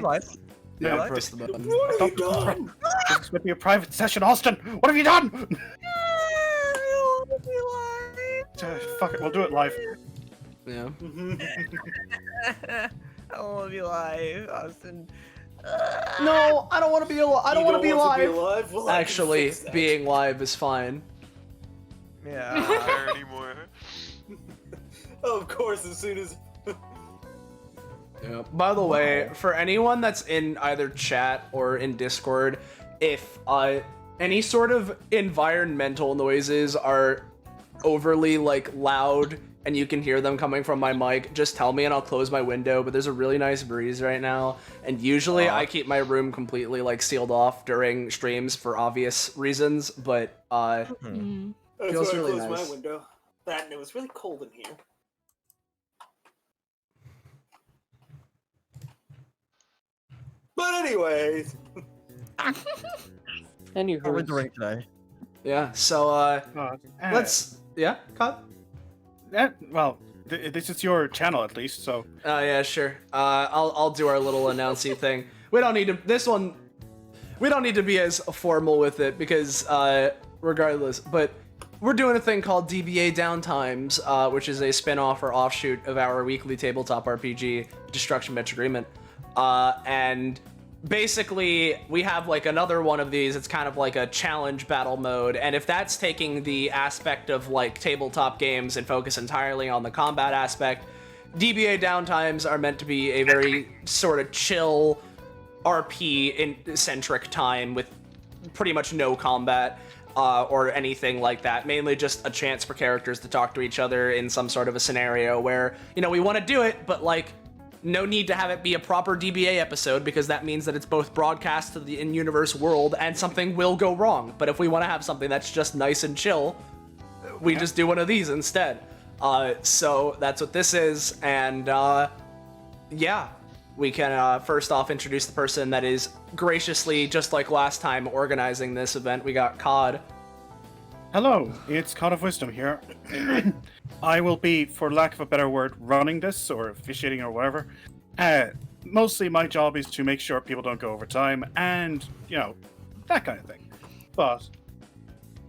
live. Yeah, live. press the button. What have you done? This is gonna be a private session, Austin. What have you done? Fuck it, we'll do it live. Yeah. I don't want to be live, Austin. No, I don't want to be alive. I don't want to be live. Well, I can Actually, fix that. being live is fine. Yeah. Not there anymore. Oh, of course, as soon as... Yeah. By the way, for anyone that's in either chat or in Discord, if any sort of environmental noises are overly like loud and you can hear them coming from my mic, just tell me and I'll close my window. But there's a really nice breeze right now, and usually I keep my room completely like sealed off during streams for obvious reasons. But That's Feels why I really closed nice. my window. That, and it was really cold in here. But anyways... How are we doing today? yeah, so let's cut. Well, this is your channel at least, so. Yeah, sure. I'll do our little announcing thing. We don't need to. This one, we don't need to be as formal with it because, regardless. But we're doing a thing called DBA Downtimes, which is a spin-off or offshoot of our weekly tabletop RPG, Destruction Match Agreement, and basically we have like another one of these. It's kind of like a challenge battle mode, and if that's taking the aspect of like tabletop games and focus entirely on the combat aspect, DBA Downtimes are meant to be a very sort of chill RP centric time with pretty much no combat or anything like that. Mainly just a chance for characters to talk to each other in some sort of a scenario where, you know, we want to do it, but like no need to have it be a proper DBA episode because that means that it's both broadcast to the in-universe world and something will go wrong. But if we want to have something that's just nice and chill, we just do one of these instead. So that's what this is, and yeah, we can first off introduce the person that is graciously, just like last time, organizing this event. We got Cod. Hello, it's Cod of Wisdom here. I will be, for lack of a better word, running this, or officiating, or whatever. Mostly my job is to make sure people don't go over time, and, you know, that kind of thing. But,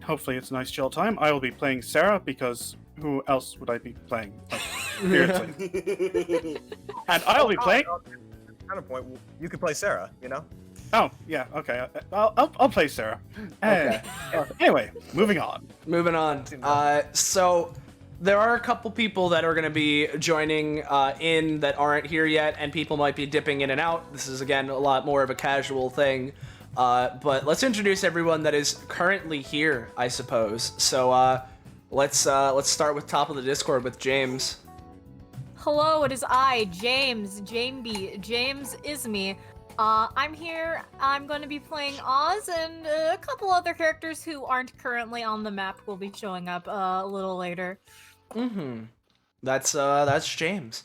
hopefully it's a nice chill time. I will be playing Sarah, because who else would I be playing? Like, seriously. And I'll be playing... Counterpoint, you could play Sarah, you know? Oh, yeah, okay. I'll play Sarah. Okay. Anyway, moving on. Moving on. So there are a couple people that are going to be joining in that aren't here yet, and people might be dipping in and out. This is, again, a lot more of a casual thing. But let's introduce everyone that is currently here, I suppose. So let's start with top of the Discord with James. Hello, it is I, James, Jameby. James is me. I'm here. I'm going to be playing Oz, and a couple other characters who aren't currently on the map will be showing up a little later. That's James.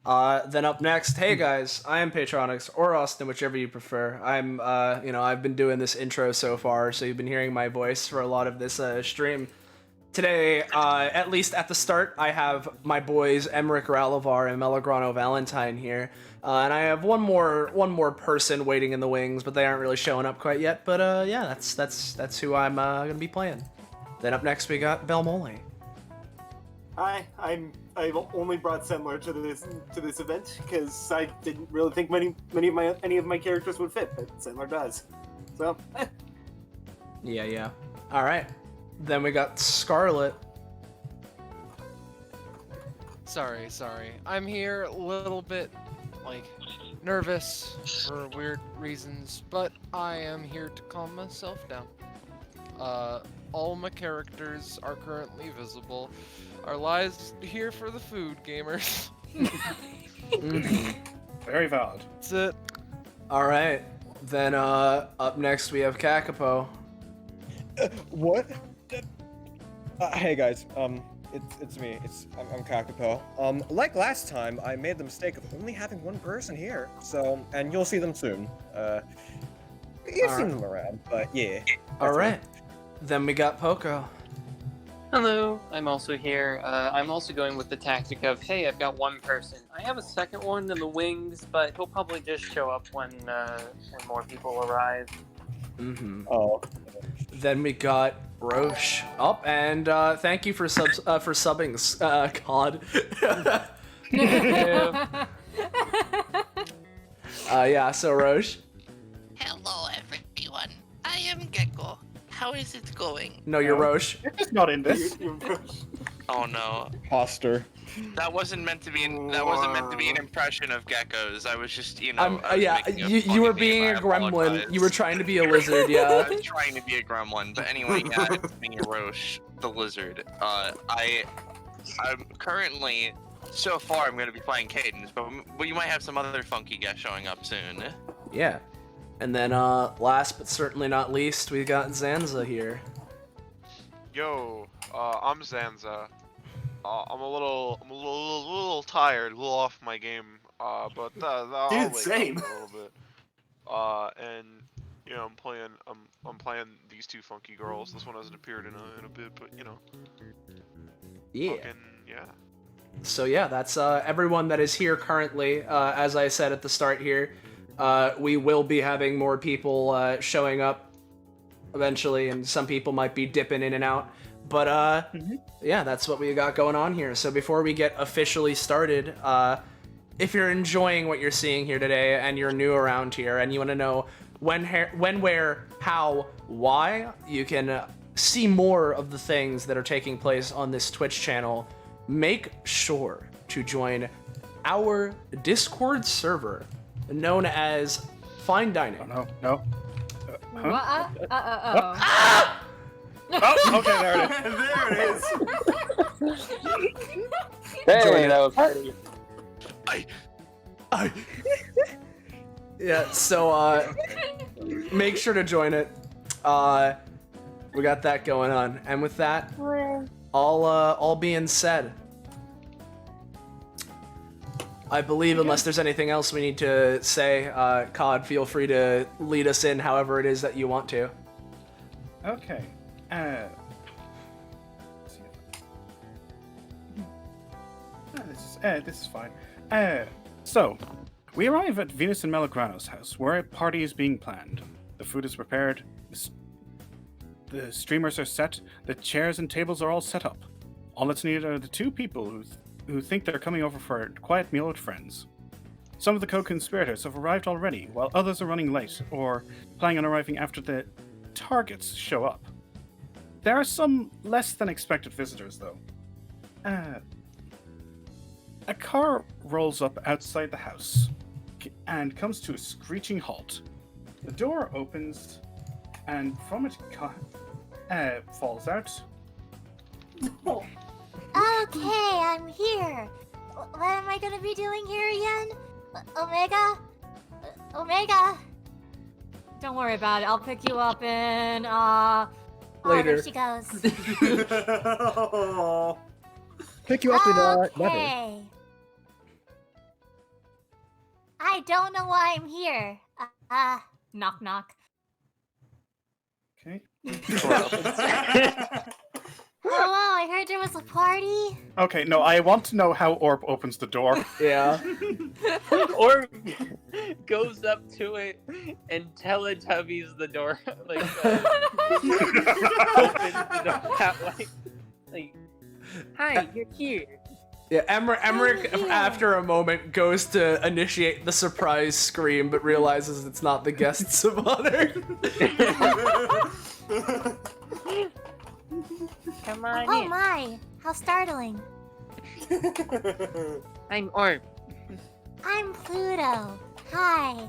Then up next, hey guys, I am Patronix, or Austin, whichever you prefer. I'm, I've been doing this intro so far, so you've been hearing my voice for a lot of this stream. Today, at least at the start, I have my boys Emmerich Ralavar and Melagrano Valentine here, and I have one more person waiting in the wings, but they aren't really showing up quite yet. But yeah, that's who I'm gonna be playing. Then up next we got Belmole. Hi, I've only brought Semler to this event because I didn't really think any of my characters would fit, but Semler does. So. Yeah. All right. Then we got Scarlet. Sorry. I'm here a little bit, like, nervous for weird reasons, but I am here to calm myself down. All my characters are currently visible. Our lives here for the food, gamers. Very valid. That's it. All right. Then up next we have Kakapo. What? Hey guys, it's me. I'm Kakapo. Like last time, I made the mistake of only having one person here. So, and you'll see them soon. You've seen them around, but yeah. All right. Then we got Poco. Hello, I'm also here. I'm also going with the tactic of, hey, I've got one person. I have a second one in the wings, but he'll probably just show up when more people arrive. Mm-hmm. Oh. Then we got Roche up, and thank you for subbing, COD. Yeah, so Roche. Hello, everyone. I am Gecko. How is it going? No, you're Roche. You're just not in this. Oh no, Imposter. that wasn't meant to be. That wasn't meant to be an impression of geckos. I was just, you know. I was Yeah, making a you funny were name. being I a gremlin. apologize. You were trying to be a lizard, yeah. I was trying to be a gremlin, but anyway, yeah, it's me, Roche, the lizard. I'm currently, so far, I'm going to be playing Cadence, but you might have some other funky guests showing up soon. Yeah. And then, last but certainly not least, we got Zanza here. Yo, I'm Zanza. I'm a little tired, a little off my game. But I'll Dude, wake same. up a little bit. And you know, I'm playing these two funky girls. This one hasn't appeared in a bit, but you know. Yeah. Fucking, yeah. So yeah, that's everyone that is here currently. As I said at the start here, we will be having more people showing up eventually, and some people might be dipping in and out. But yeah, that's what we got going on here. So before we get officially started, if you're enjoying what you're seeing here today and you're new around here and you want to know when, where, how, why, you can see more of the things that are taking place on this Twitch channel. Make sure to join our Discord server known as Fine Dining. Oh, no. Huh? Oh, okay, there it is. There it is. Hey, that was pretty. Yeah, so make sure to join it. We got that going on, and with that, all being said, I believe unless there's anything else we need to say, COD, feel free to lead us in however it is that you want to. Okay. This is fine. So, we arrive at Venus and Melograno's house, where a party is being planned. The food is prepared, the streamers are set, the chairs and tables are all set up. All that's needed are the two people who think they're coming over for a quiet meal with friends. Some of the co-conspirators have arrived already, while others are running late, or planning on arriving after the targets show up. There are some less than expected visitors, though. A car rolls up outside the house and comes to a screeching halt. The door opens, and from it falls out. Okay, I'm here. What am I gonna be doing here again? Omega? Omega? don't worry about it. I'll pick you up in, Later. there she goes. Pick you up in never. Okay. I don't know why I'm here. knock knock. Okay. Hello, I heard there was a party. Okay, no, I want to know how Orb opens the door. Yeah. Or goes up to it and Teletubbies the door, like opens the door that way. Like, hi, you're here. Yeah, Emmerich, Oh, yeah. after a moment, goes to initiate the surprise scream, but realizes it's not the guests of honor. Come on Oh in. my, how startling. I'm Orb. I'm Pluto. Hi.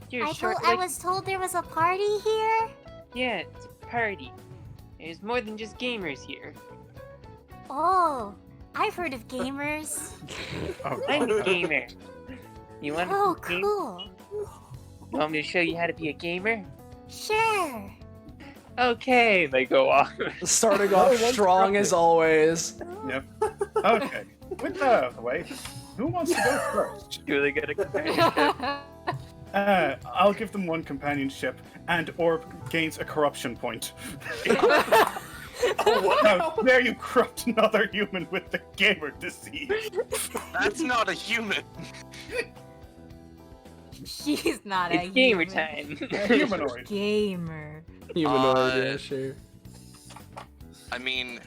You're I short. was told there was a party here. Yeah, it's a party. There's more than just gamers here. Oh, I've heard of gamers. Oh, I'm a gamer. You want Oh, to game? cool. You want me to show you how to be a gamer? Sure. Okay, they go off. Starting off strong as always. Yep. Okay. With that out of the way, who wants to go first? Really good at comparison. I'll give them one companionship, and Orb gains a corruption point. Oh, How dare you corrupt another human with the gamer disease? That's not a human. She's not a It's gamer human. time. A humanoid. Gamer. Humanoid, yeah, sure. I mean,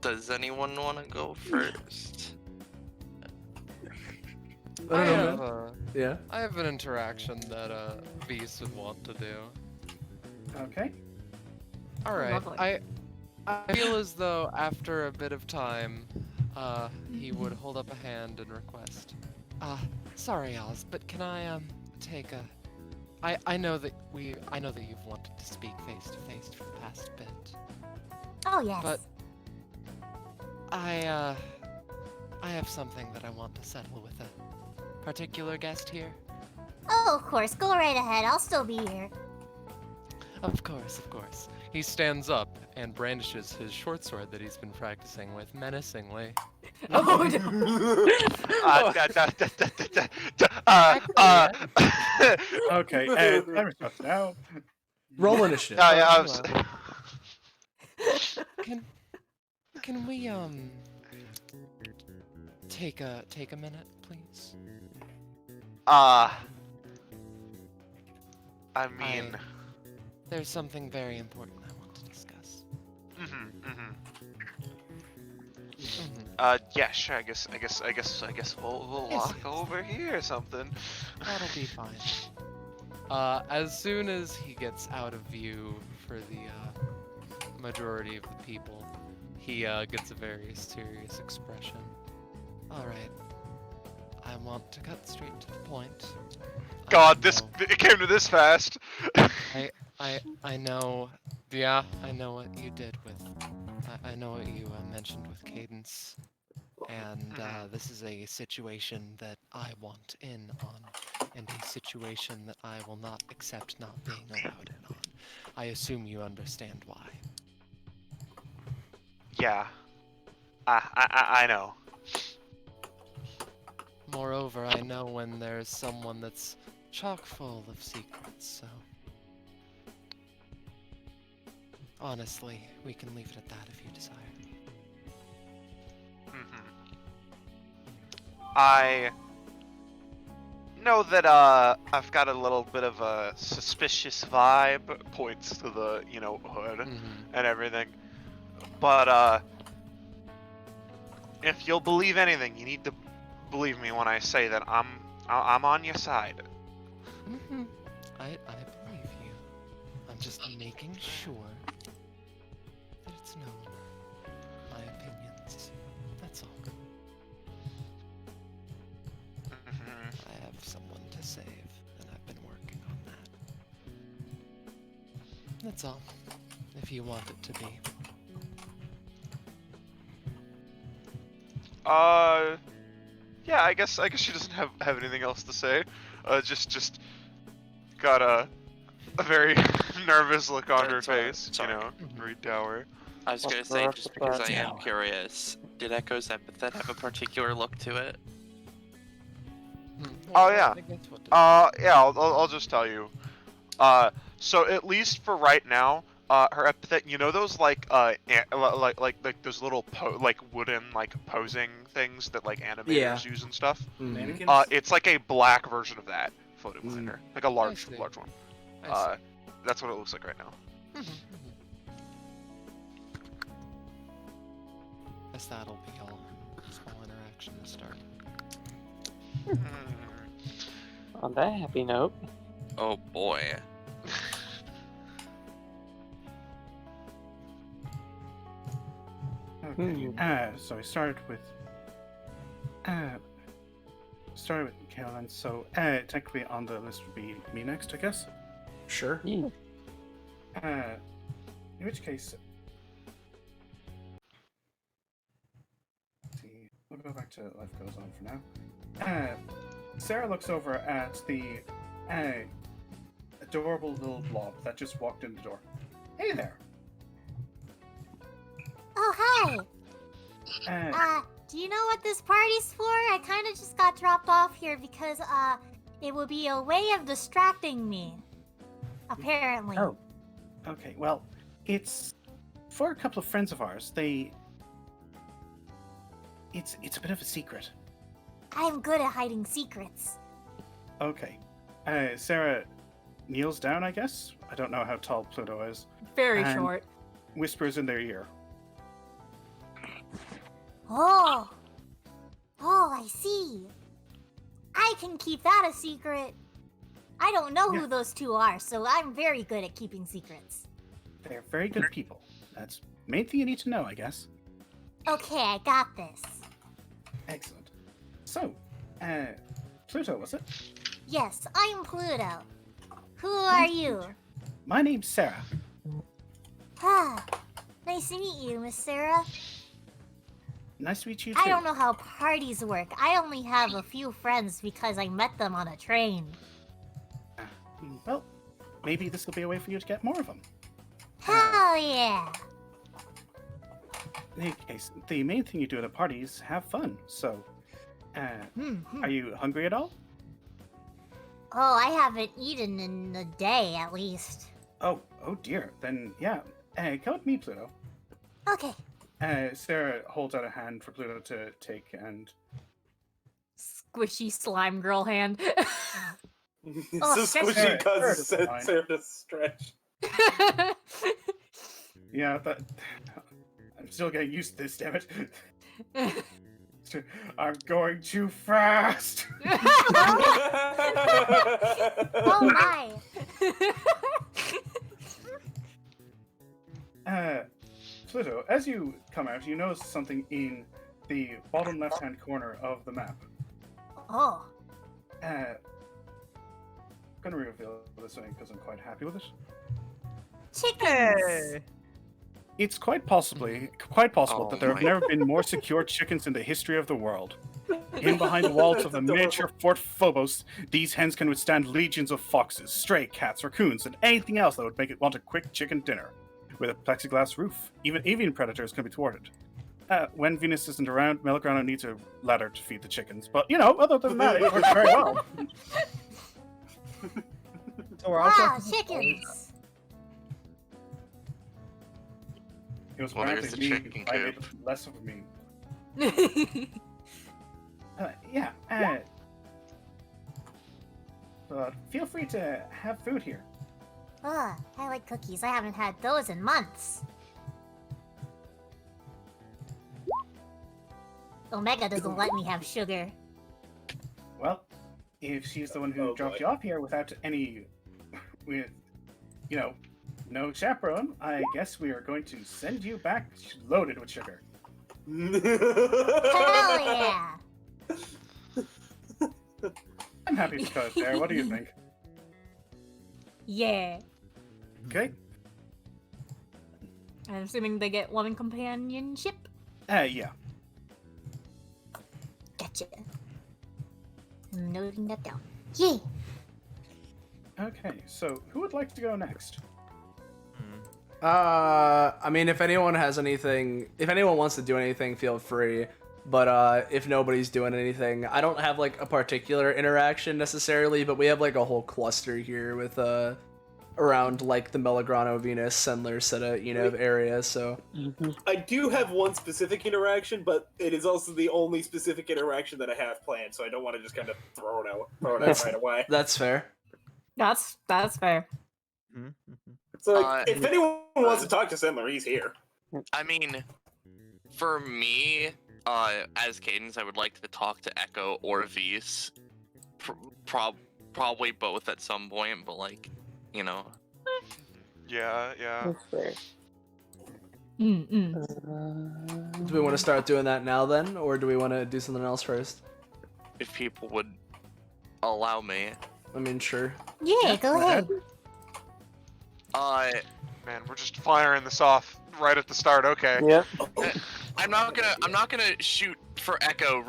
does anyone want to go first? I I don't have, know. Yeah. I have an interaction that Beast would want to do. Okay. All right. Lovely. I feel as though after a bit of time, he would hold up a hand and request. Sorry, Oz, but can I take a? I know that you've wanted to speak face to face for the past bit, Oh yes. but I have something that I want to settle with a particular guest here. Oh, of course. Go right ahead. I'll still be here. Of course, of course. He stands up and brandishes his short sword that he's been practicing with menacingly. Oh no. Okay, let me start now. Roll initiative. Yeah, I was. Can we take a minute, please? I mean. There's something very important I want to discuss. Yeah, sure. I guess we'll Yes, walk over here or something. That'll be fine. As soon as he gets out of view for the majority of the people, he gets a very serious expression. All right. I want to cut straight to the point. God, it came to this fast. I know. Yeah, I know what you did with. I know what you mentioned with Cadence, and this is a situation that I want in on, and a situation that I will not accept not being allowed in on. I assume you understand why. Yeah. I know. Moreover, I know when there's someone that's chock full of secrets, so. Honestly, we can leave it at that if you desire. I know that I've got a little bit of a suspicious vibe, points to the, hood and everything. But if you'll believe anything, you need to believe me when I say that I'm on your side. I believe you. I'm just making sure that it's known. My opinions. That's all. I have someone to save, and I've been working on that. That's all. If you want it to be. Yeah, I guess she doesn't have anything else to say. Just got a very nervous look on her face, very dour. I was gonna say, just because I am curious, did Echo's epithet have a particular look to it? Oh yeah. Yeah, I'll just tell you. So at least for right now, her epithet, those like those little wooden posing things that animators use and stuff. Mannequins? It's like a black version of that floating behind her, like a large one. That's what it looks like right now. Guess that'll be all. Small interaction to start. On that happy note. Oh boy. Okay. So we started with Caroline. So technically on the list would be me next, I guess. Sure. In which case, let's see. We'll go back to Life Goes On for now. Sarah looks over at the adorable little blob that just walked in the door. Hey there. Oh, hi. Do you know what this party's for? I kind of just got dropped off here because, it will be a way of distracting me. Apparently. Oh. Okay, well, it's for a couple of friends of ours. It's a bit of a secret. I'm good at hiding secrets. Okay. Sarah kneels down, I guess. I don't know how tall Pluto is. Very And- short. Whispers in their ear. Oh. Oh, I see. I can keep that a secret. I don't know Yeah. who those two are, so I'm very good at keeping secrets. They're very good people. That's the main thing you need to know, I guess. Okay, I got this. Excellent. So, Pluto, was it? Yes, I'm Pluto. Who are you? My name's Sarah. Ah, nice to meet you, Miss Sarah. Nice to meet you too. I don't know how parties work. I only have a few friends because I met them on a train. Well, maybe this will be a way for you to get more of them. Hell yeah! In any case, the main thing you do at a party is have fun. So, are you hungry at all? Oh, I haven't eaten in a day at least. Oh dear. Then yeah. Come with me, Pluto. Okay. Sarah holds out a hand for Pluto to take, and Squishy slime girl hand. It's Oh, so that's squishy fair. because Fair design. Sarah to stretch. yeah, I'm still getting used to this. Damn it! I'm going too fast. Oh my! Pluto, as you come out, you notice something in the bottom left-hand corner of the map. Oh. I'm gonna reveal this thing because I'm quite happy with it. Chickens! Hey. It's quite possible that there have my- never been more secure chickens in the history of the world. In behind the walls of the miniature Fort Phobos, these hens can withstand legions of foxes, stray cats, raccoons, and anything else that would make it want a quick chicken dinner. With a plexiglass roof, even avian predators can be thwarted. When Venus isn't around, Melograno needs a ladder to feed the chickens, but other than that, it works very well. So we're on Wow, track to- chickens! It was Well, there's apparently the me chicken I made coop. less of me. But feel free to have food here. Ugh, I like cookies. I haven't had those in months. Omega doesn't let me have sugar. Well, if she's the one who Oh, dropped boy. you off here with no chaperone, I guess we are going to send you back loaded with sugar. Hell yeah! I'm happy to cut it there. What do you think? Yeah. Okay. I'm assuming they get loving companionship. Yeah. Gotcha. I'm noting that down. Yay! Okay, so who would like to go next? I mean, if anyone wants to do anything, feel free. But if nobody's doing anything, I don't have like a particular interaction necessarily, but we have like a whole cluster here with around like the Melograno, Venus, Sendler, Seta, area. So I do have one specific interaction, but it is also the only specific interaction that I have planned, so I don't want to just kind of throw it out right away. that's fair. That's fair. So if anyone wants to talk to Sendler, he's here. I mean, for me, as Cadence, I would like to talk to Echo or Vise. Probably both at some point, but Yeah. Do we want to start doing that now then, or do we want to do something else first? if people would allow me. I mean, sure. Yeah, go ahead. Man, we're just firing this off right at the start. Okay. Yep. I'm not gonna shoot for Echo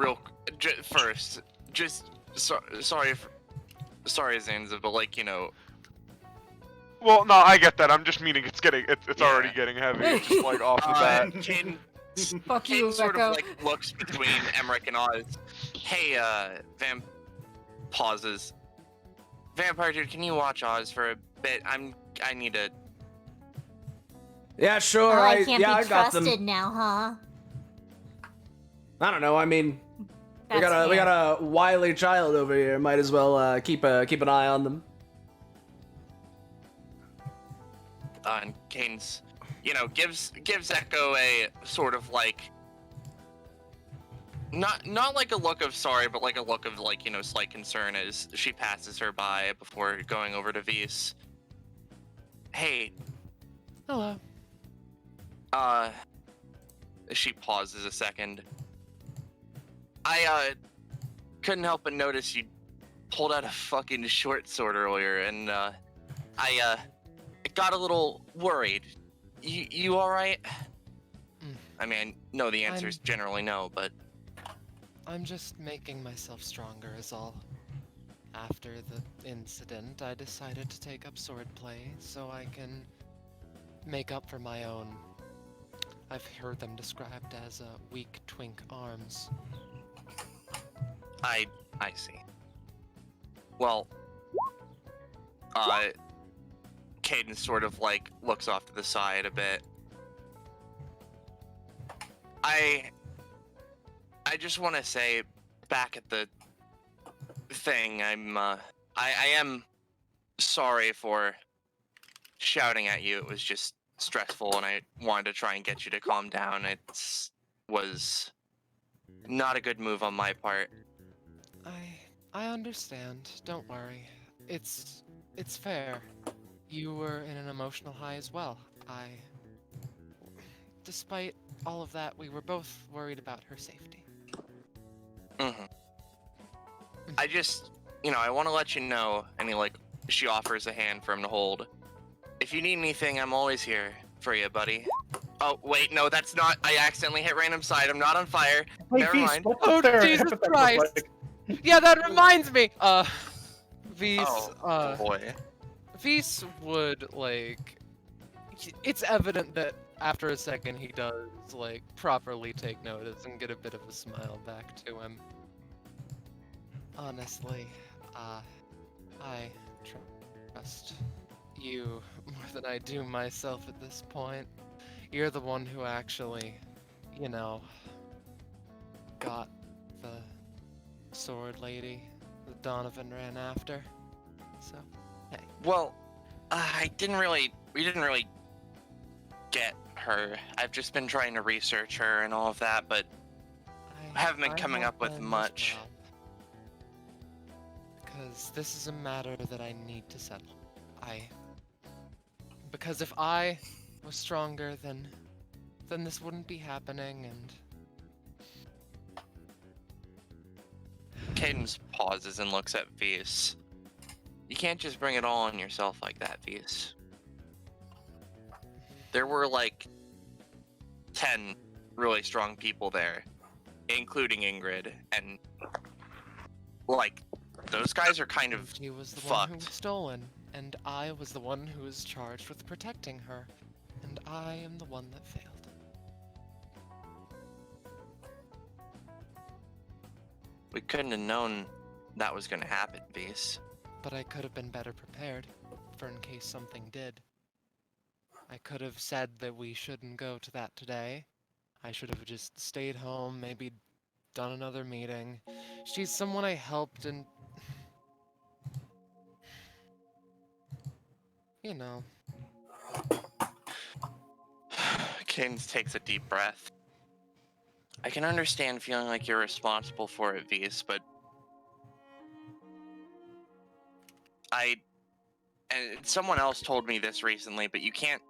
first. Just sorry, Zanza, but Well, no, I get that. I'm just meaning it's Yeah. already getting heavy, just like off the bat. Caden Fuck you, sort Echo. of looks between Emmerich and Oz. Hey, pauses. Vampire dude, can you watch Oz for a bit? I need to Yeah, sure. Oh, I can't yeah, I be got them. trusted now, huh? I don't know. I mean, we That's got fair. a wily child over here. Might as well keep an eye on them. And Kane's, gives Echo a sort of like, not like a look of sorry, but like a look of like, slight concern as she passes her by before going over to Vise. Hey, Hello. she pauses a second. I couldn't help but notice you pulled out a fucking short sword earlier, and I got a little worried. You all right? I mean, I know the answer is generally no, but I'm just making myself stronger is all. After the incident, I decided to take up swordplay so I can make up for my own, I've heard them described as weak twink arms. I see. Well, Caden sort of like looks off to the side a bit. I just want to say, back at the thing, I am sorry for shouting at you. It was just stressful, and I wanted to try and get you to calm down. It was not a good move on my part. I understand. Don't worry. It's fair. You were in an emotional high as well. Despite all of that, we were both worried about her safety. Mm-hmm. I just, I want to let you know, and she offers a hand for him to hold. If you need anything, I'm always here for you, buddy. Oh, wait, no, that's not. I accidentally hit random side. I'm not on fire. Never mind. Oh, Jesus Christ! Yeah, that reminds me! Vise, oh boy. Vise would, it's evident that after a second he does, properly take notice and get a bit of a smile back to him. Honestly, I trust you more than I do myself at this point. You're the one who actually, got the sword lady that Donovan ran after. So, hey. Well, we didn't really get her. I've just been trying to research her and all of that, but I haven't been coming up with much. Because this is a matter that I need to settle. Because if I was stronger, then this wouldn't be happening, and... Cadence pauses and looks at Vise. You can't just bring it all on yourself like that, Vise. There were 10 really strong people there, including Ingrid, and those guys are kind of He was the fucked. one who was stolen, and I was the one who was charged with protecting her, and I am the one that failed. We couldn't have known that was gonna happen, Vise. But I could have been better prepared, for in case something did. I could have said that we shouldn't go to that today. I should have just stayed home, maybe done another meeting. She's someone I helped and... Cadence takes a deep breath. I can understand feeling like you're responsible for it, Vise, but and someone else told me this recently, but you can't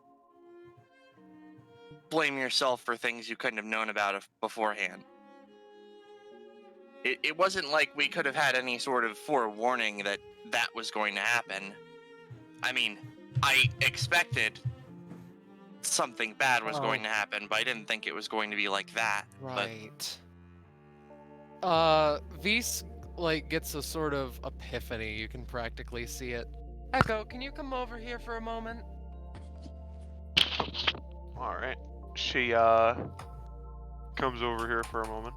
blame yourself for things you couldn't have known about beforehand. It wasn't like we could have had any sort of forewarning that was going to happen. I mean, I expected something bad was going to happen, but I didn't think it was going to be like that. Right. Vise, gets a sort of epiphany. You can practically see it. Echo, can you come over here for a moment? Alright. She, comes over here for a moment.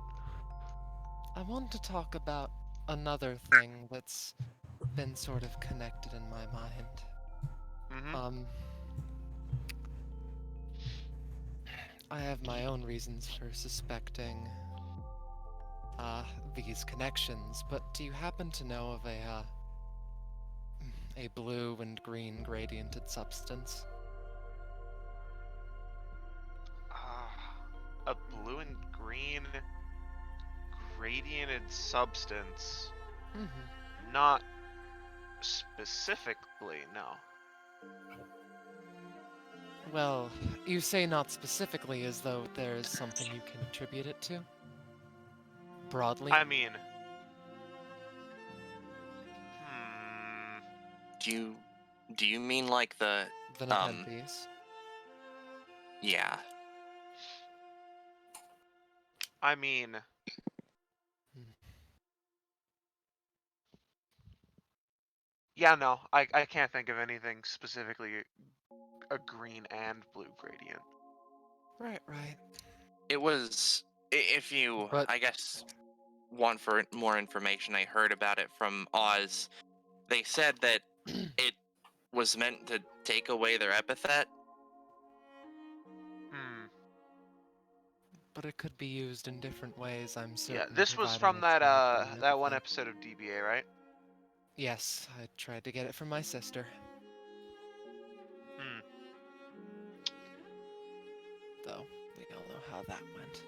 I want to talk about another thing that's been sort of connected in my mind. Mm-hmm. I have my own reasons for suspecting these connections, but do you happen to know of a blue and green gradiented substance? A blue and green gradiented substance. Mm-hmm. Not specifically, no. Well, you say not specifically as though there is something you can attribute it to? Broadly? I mean... Do you mean like the Nepenthes? Yeah. I mean... Yeah, no, I can't think of anything specifically a green and blue gradient. Right. It was, if you, But- I guess, want for more information, I heard about it from Oz. They said that it was meant to take away their epithet. But it could be used in different ways, I'm certain. Yeah, this was providing from it's not that an that one epithet. episode of DBA, right? Yes, I tried to get it from my sister. Though, we all know how that went.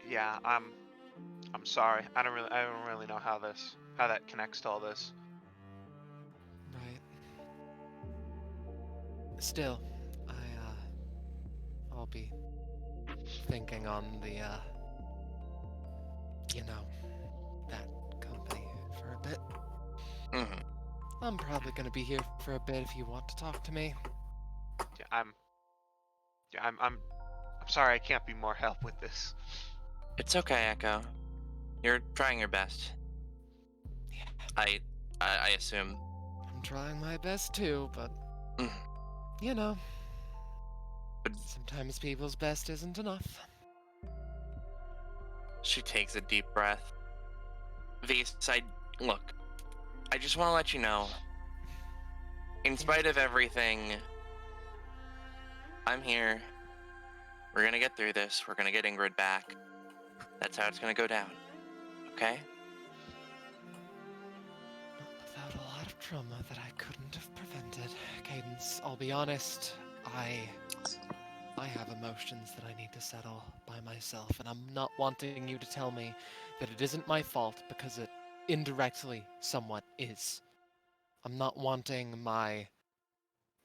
Yeah, I'm sorry. I don't really know how that connects to all this. Right. Still, I'll be thinking on the, that company for a bit. Mm-hmm. I'm probably gonna be here for a bit if you want to talk to me. Yeah, I'm sorry I can't be more help with this. It's okay, Echo. You're trying your best. Yeah. I assume. I'm trying my best too, but Mm. you know, But sometimes people's best isn't enough. she takes a deep breath. Vise, look, I just want to let you know, in spite of everything, I'm here. We're gonna get through this. We're gonna get Ingrid back. That's how it's gonna go down. Okay? Not without a lot of trauma that I couldn't have prevented. Cadence, I'll be honest, I have emotions that I need to settle by myself, and I'm not wanting you to tell me that it isn't my fault because it indirectly somewhat is. I'm not wanting my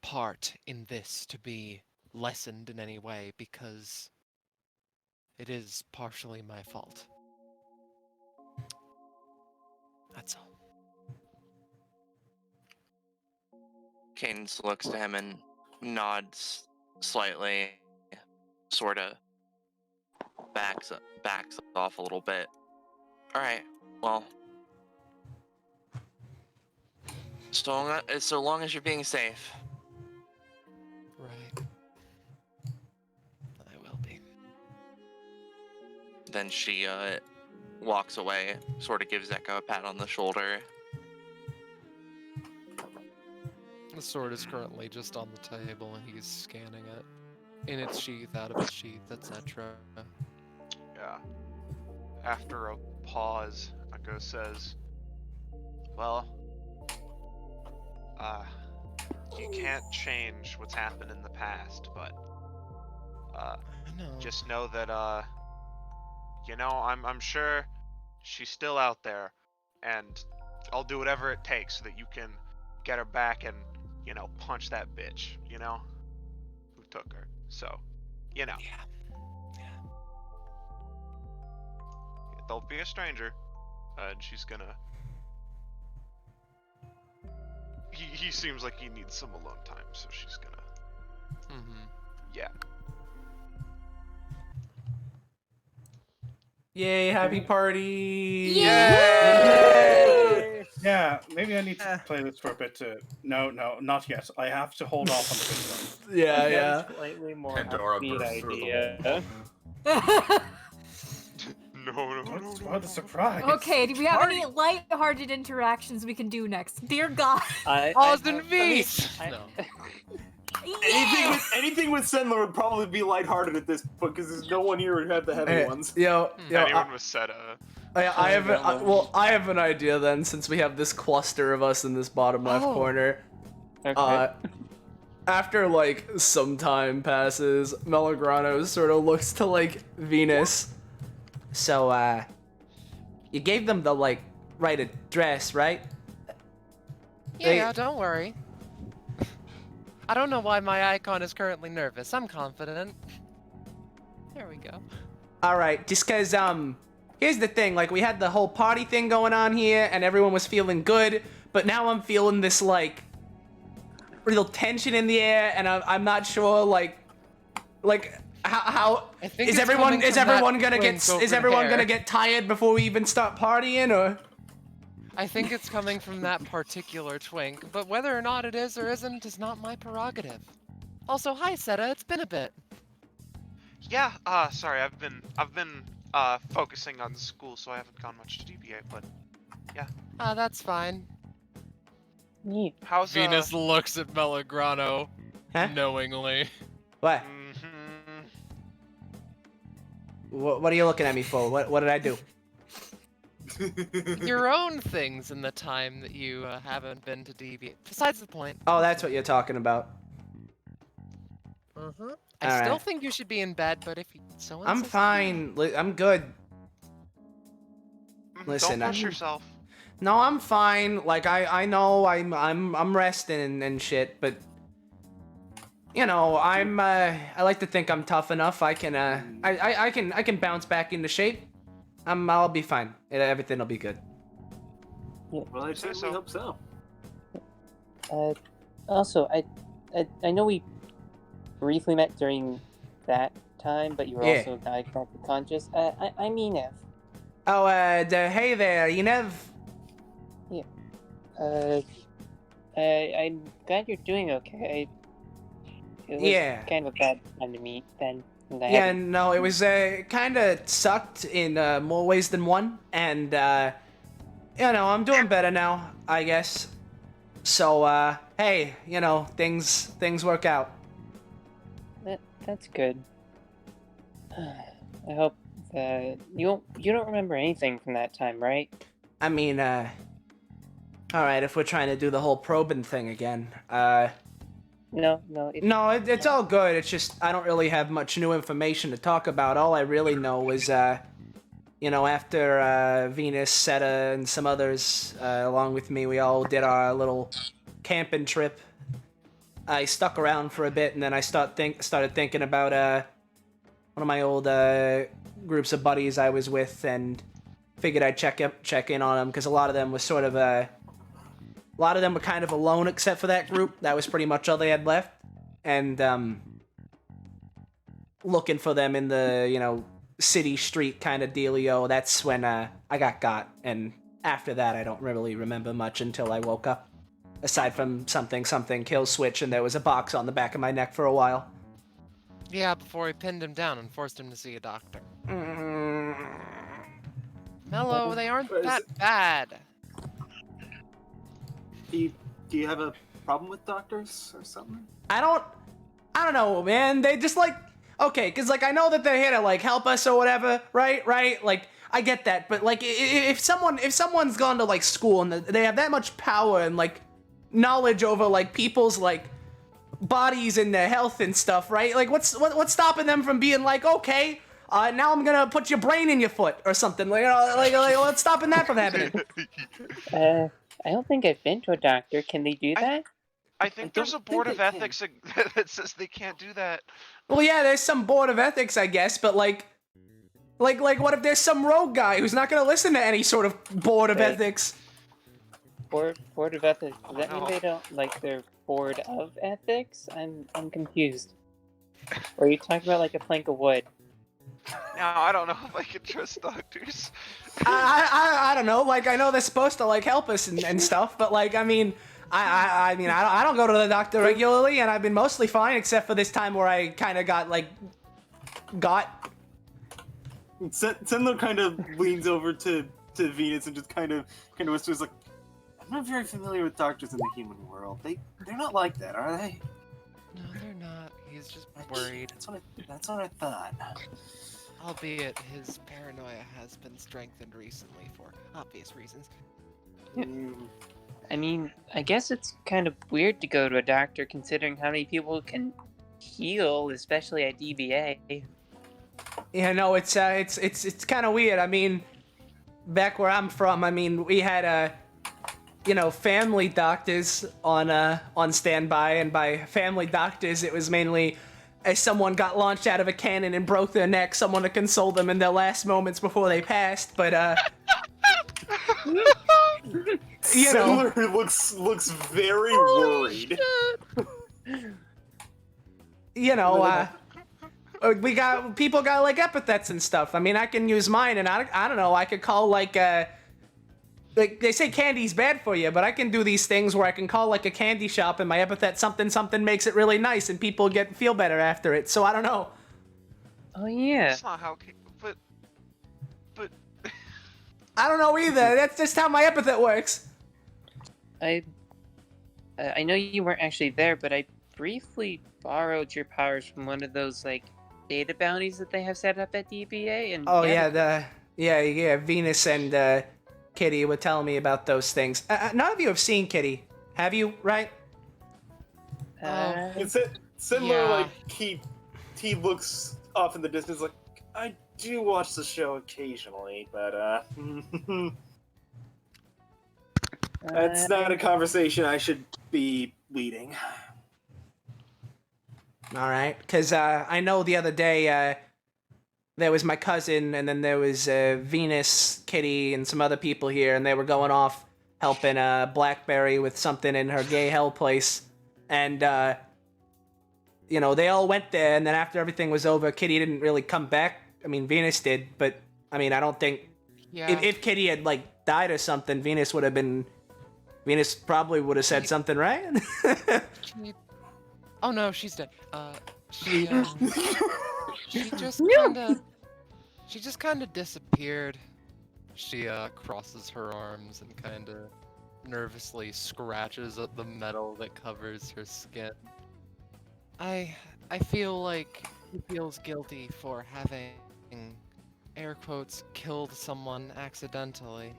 part in this to be lessened in any way because it is partially my fault. That's all. Cadence looks to him and nods slightly, sorta backs off a little bit. Alright, well, so long as you're being safe. Right. I will be. Then she walks away, sort of gives Echo a pat on the shoulder. The sword is currently just on the table and he's scanning it. In its sheath, out of its sheath, etc. Yeah. After a pause, Echo says, "Well, you can't change what's happened in the past, but I know. just know that I'm sure she's still out there, and I'll do whatever it takes so that you can get her back and punch that bitch, who took her. So, Yeah. don't be a stranger." And she's gonna. He seems like he needs some alone time, so she's gonna. Yeah. Yay, happy party! Yeah, maybe I need to play this for a bit to... No, not yet. I have to hold off on the video. Yeah. Slightly more Pandora upbeat burst through the idea. No. What a surprise. Okay, do we have any light-hearted interactions we can do next? Dear God. Austin Vise! I- No. Anything with Sendler would probably be lighthearted at this point because there's no one here who had the heavy ones. Anyone with Seta. I have an idea then, since we have this cluster of us in this bottom left corner. Okay. After like some time passes, Melograno sort of looks to like Venus. So you gave them the like right address, right? Yeah, don't worry. I don't know why my icon is currently nervous. I'm confident. There we go. All right, just cause here's the thing, like we had the whole party thing going on here and everyone was feeling good, but now I'm feeling this like real tension in the air and I'm not sure like how is everyone gonna get tired before we even start partying, or? I think it's coming from that particular twink, but whether or not it is or isn't is not my prerogative. Also, hi Seta, it's been a bit. Yeah, sorry, I've been focusing on school, so I haven't gone much to DBA, but yeah. That's fine. Yeah. How's Venus looks at Melograno knowingly. What? What are you looking at me for? What did I do? Your own things in the time that you haven't been to DB. Besides the point. Oh, that's what you're talking about. I still think you should be in bed, but if you I'm fine. I'm good. Listen, don't push yourself. No, I'm fine. Like I know I'm resting and shit, but you know, I like to think I'm tough enough. I can I can bounce back into shape. I'll be fine. Everything will be good. Well, I certainly hope so. Also, I know we briefly met during that time, but you were also not exactly conscious. I mean Ev. Oh, hey there, Enev. Yeah. I'm glad you're doing okay. It was kind of a bad time to meet then. Yeah, no, it was kind of sucked in more ways than one, and you know, I'm doing better now, I guess. So hey, you know, things work out. That's good. I hope you don't remember anything from that time, right? I mean, all right, if we're trying to do the whole probing thing again, No, it's all good. It's just I don't really have much new information to talk about. All I really know is, you know, after Venus, Seta, and some others, along with me, we all did our little camping trip. I stuck around for a bit, and then I started thinking about one of my old groups of buddies I was with, and figured I'd check in on them because a lot of them was sort of a lot of them were kind of alone except for that group. That was pretty much all they had left. And, looking for them in the, you know, city street kind of dealio, that's when, I got. And after that, I don't really remember much until I woke up. Aside from something kill switch, and there was a box on the back of my neck for a while. Yeah, before we pinned him down and forced him to see a doctor. Mello, they aren't that bad. Do you have a problem with doctors or something? I don't know, man. They just like, okay, cause like I know that they're here to like help us or whatever, right? Like I get that, but like if someone's gone to like school and they have that much power and like knowledge over like people's like bodies and their health and stuff, right? Like what's stopping them from being like, okay, now I'm gonna put your brain in your foot or something, like, you know, like what's stopping that from happening? I don't think I've been to a doctor. Can they do that? I think there's a board of ethics that says they can't do that. Well, yeah, there's some board of ethics, I guess, but like what if there's some rogue guy who's not gonna listen to any sort of board of ethics? Board of ethics. Does that mean they don't like their board of ethics? I'm confused. Or are you talking about like a plank of wood? No, I don't know if I can trust doctors. I don't know. Like I know they're supposed to like help us and stuff, but like I mean I don't go to the doctor regularly, and I've been mostly fine except for this time where I kind of got. Sendler kind of leans over to Venus and just kind of whispers like, "I'm not very familiar with doctors in the human world. They're not like that, are they?" No, was just worried. That's what I thought. Albeit his paranoia has been strengthened recently for obvious reasons. I mean, I guess it's kind of weird to go to a doctor considering how many people can heal, especially at DBA. Yeah, no, it's kind of weird. I mean, back where I'm from, I mean, we had family doctors on standby, and by family doctors, it was mainly as someone got launched out of a cannon and broke their neck, someone to console them in their last moments before they passed. But Sandler looks very worried. People got like epithets and stuff. I mean, I can use mine, and I don't know. I could call like they say candy's bad for you, but I can do these things where I can call like a candy shop, and my epithet something something makes it really nice, and people feel better after it. So I don't know. Oh yeah. That's not how. But. I don't know either. That's just how my epithet works. I know you weren't actually there, but I briefly borrowed your powers from one of those like data bounties that they have set up at DBA. And Oh yeah, Venus and Kitty were telling me about those things. None of you have seen Kitty, have you? Right? It's similar. Yeah. Like he looks off in the distance. Like I do watch the show occasionally, but that's not a conversation I should be leading. All right, because I know the other day there was my cousin, and then there was Venus, Kitty, and some other people here, and they were going off helping Blackberry with something in her gay hell place. And, they all went there, and then after everything was over, Kitty didn't really come back. I mean, Venus did, but, I mean, I don't think... Yeah. If Kitty had, like, died or something, Venus probably would have said something, right? Oh no, she's dead. She just kinda disappeared. She crosses her arms and kinda nervously scratches at the metal that covers her skin. I feel like he feels guilty for having, air quotes, killed someone accidentally.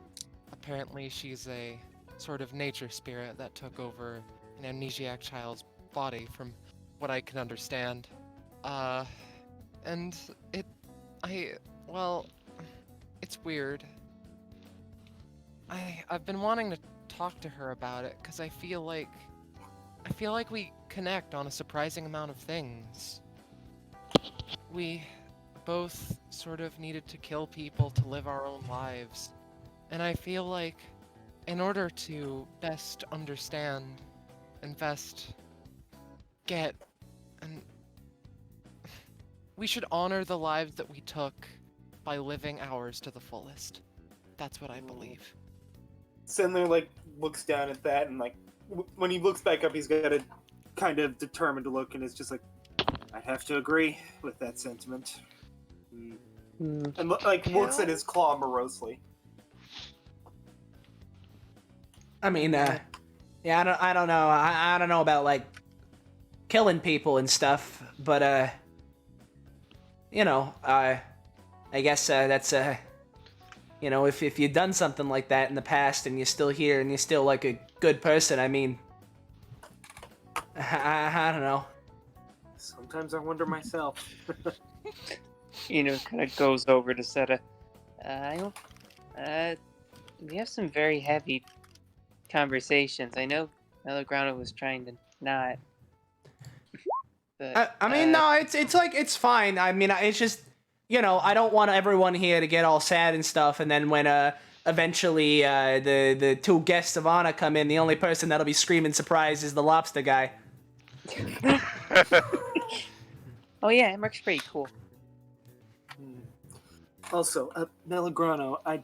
Apparently she's a sort of nature spirit that took over an amnesiac child's body, from what I can understand. And it's weird. I've been wanting to talk to her about it because I feel like we connect on a surprising amount of things. We both sort of needed to kill people to live our own lives, and I feel like in order to best understand and best get, and we should honor the lives that we took by living ours to the fullest. That's what I believe. Sandler like looks down at that, and like when he looks back up, he's got a kind of determined look, and it's just like, I have to agree with that sentiment. And like looks at his claw morosely. I mean, yeah, I don't know. I don't know about like killing people and stuff, but I guess that's if you've done something like that in the past and you're still here and you're still like a good person, I mean, I don't know. Sometimes I wonder myself. Kind of goes over to Seta. We have some very heavy conversations. I know Melagrano was trying to not. But, I mean, no, it's fine. I mean, it's just, I don't want everyone here to get all sad and stuff, and then when eventually the two guests of honor come in, the only person that'll be screaming surprise is the lobster guy. Oh yeah, it works pretty cool. Also, Melagrano, I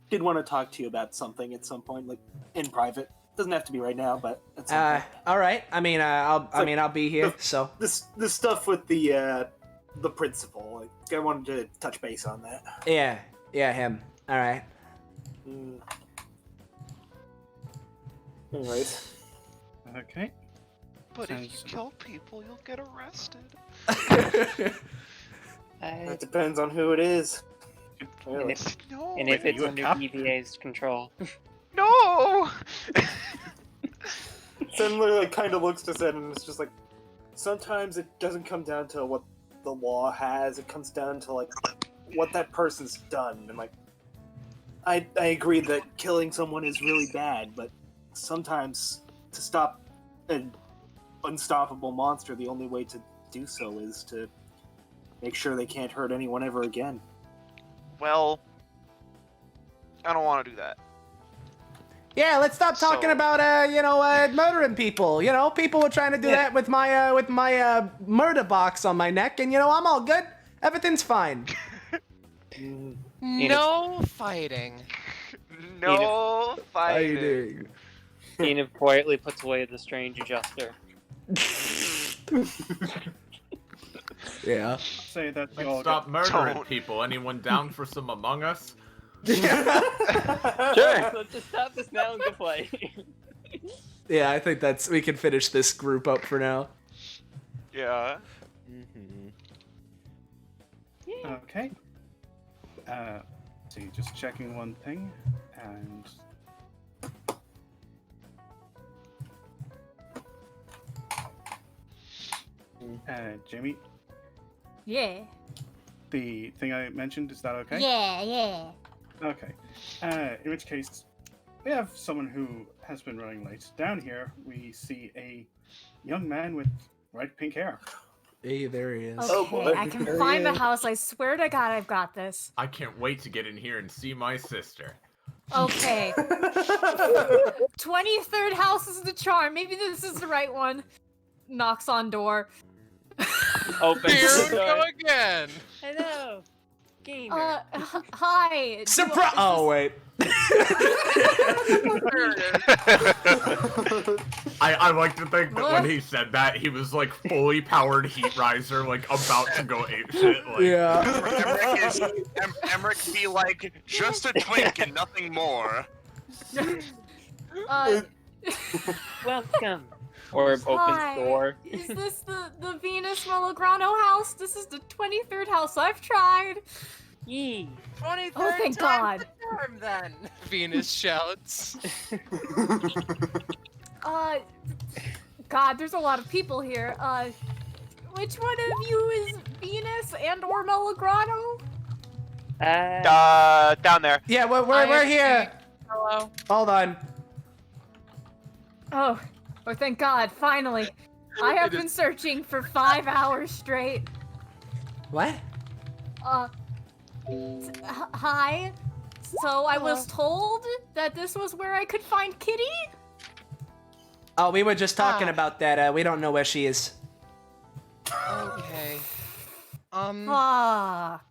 did want to talk to you about something at some point, like in private. Doesn't have to be right now, but at some point. All right. I mean, I'll be here. So this stuff with the principal, like, I wanted to touch base on that. yeah, him. All right. Anyways, Okay. But if you Sounds- kill people, you'll get arrested. It depends on who it is. And if, No. and if Wait, are it's you a under cop? DBA's control. No! Sandler like kind of looks to Zen and it's just like, sometimes it doesn't come down to what the law has. It comes down to like what that person's done. And like, I agree that killing someone is really bad, but sometimes to stop an unstoppable monster, the only way to do so is to make sure they can't hurt anyone ever again. Well, I don't want to do that. Yeah, let's stop talking So- about murdering people. You know, people were trying to do that with my murder box on my neck, and I'm all good. Everything's fine. No fighting. No fighting. Enid quietly puts away the strange adjuster. Yeah. Say that you Let's all stop murdering Don't. people. Anyone down for some Among Us? Sure, let's just stop this now and go play. Yeah, I think we can finish this group up for now. Yeah. Okay. So you're just checking one thing, and Jamie, Yeah. the thing I mentioned, is that okay? Yeah. Okay. In which case, we have someone who has been running late. Down here, we see a young man with bright pink hair. Hey, there he is. Oh, Okay, boy. I can find the house. I swear to God, I've got this. I can't wait to get in here and see my sister. Okay. 23rd house is the charm. Maybe this is the right one. Knocks on door. Open Here the we door. go again. Hello. Gamer. Hi. Surprise! Oh wait. I like to think that when he said that, he was like fully powered heat riser, like about to go ape shit. Like, Yeah. Emmerich be like, just a twink and nothing more. Welcome. Or opens Hi. door. Is this the Venus Melograno house? This is the 23rd house I've tried. Yee. 23rd Oh, thank time's God. the charm, then. Venus shouts. God, there's a lot of people here. Which one of you is Venus and or Melograno? Down there. Yeah, we're here. Hello. Hold on. Oh, thank God, finally. I have been searching for 5 hours straight. What? Hi. So I was told that this was where I could find Kitty? Oh, we were just talking about that. We don't know where she is. Okay. Fuck.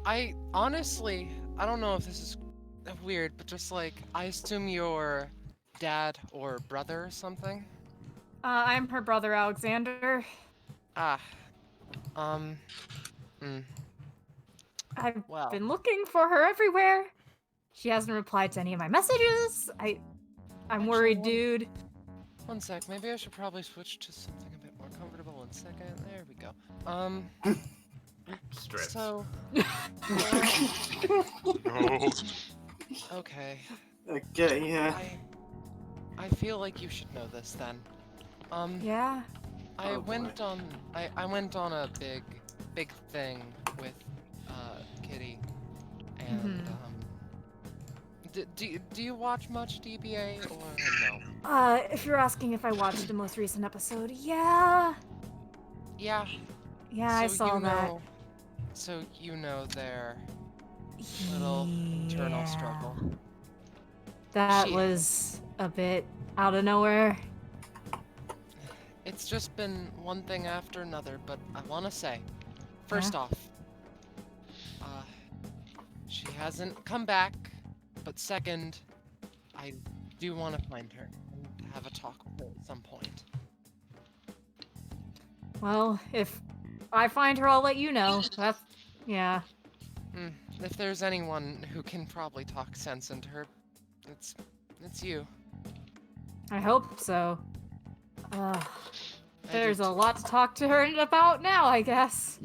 I honestly, I don't know if this is weird, but just like, I assume your dad or brother or something? I'm her brother, Alexander. Ah. I've Well. been looking for her everywhere. She hasn't replied to any of my messages. I'm Actually, worried, dude. One sec, maybe I should probably switch to something a bit more comfortable. 1 second, there we go. strips. So, No. okay. Okay, yeah. I feel like you should know this then. Yeah. I Oh, went on a big thing with Kitty, and do you watch much DBA or no? If you're asking if I watched the most recent episode, yeah. Yeah. Yeah, I saw that. So you know their little internal Yeah. struggle. That Shit. was a bit out of nowhere. It's just been one thing after another, but I want to say, first off, she hasn't come back, but second, I do want to find her and have a talk with her at some point. Well, if I find her, I'll let you know. That's, yeah. If there's anyone who can probably talk sense into her, it's you. I hope so. There's a lot to talk to her about now, I guess.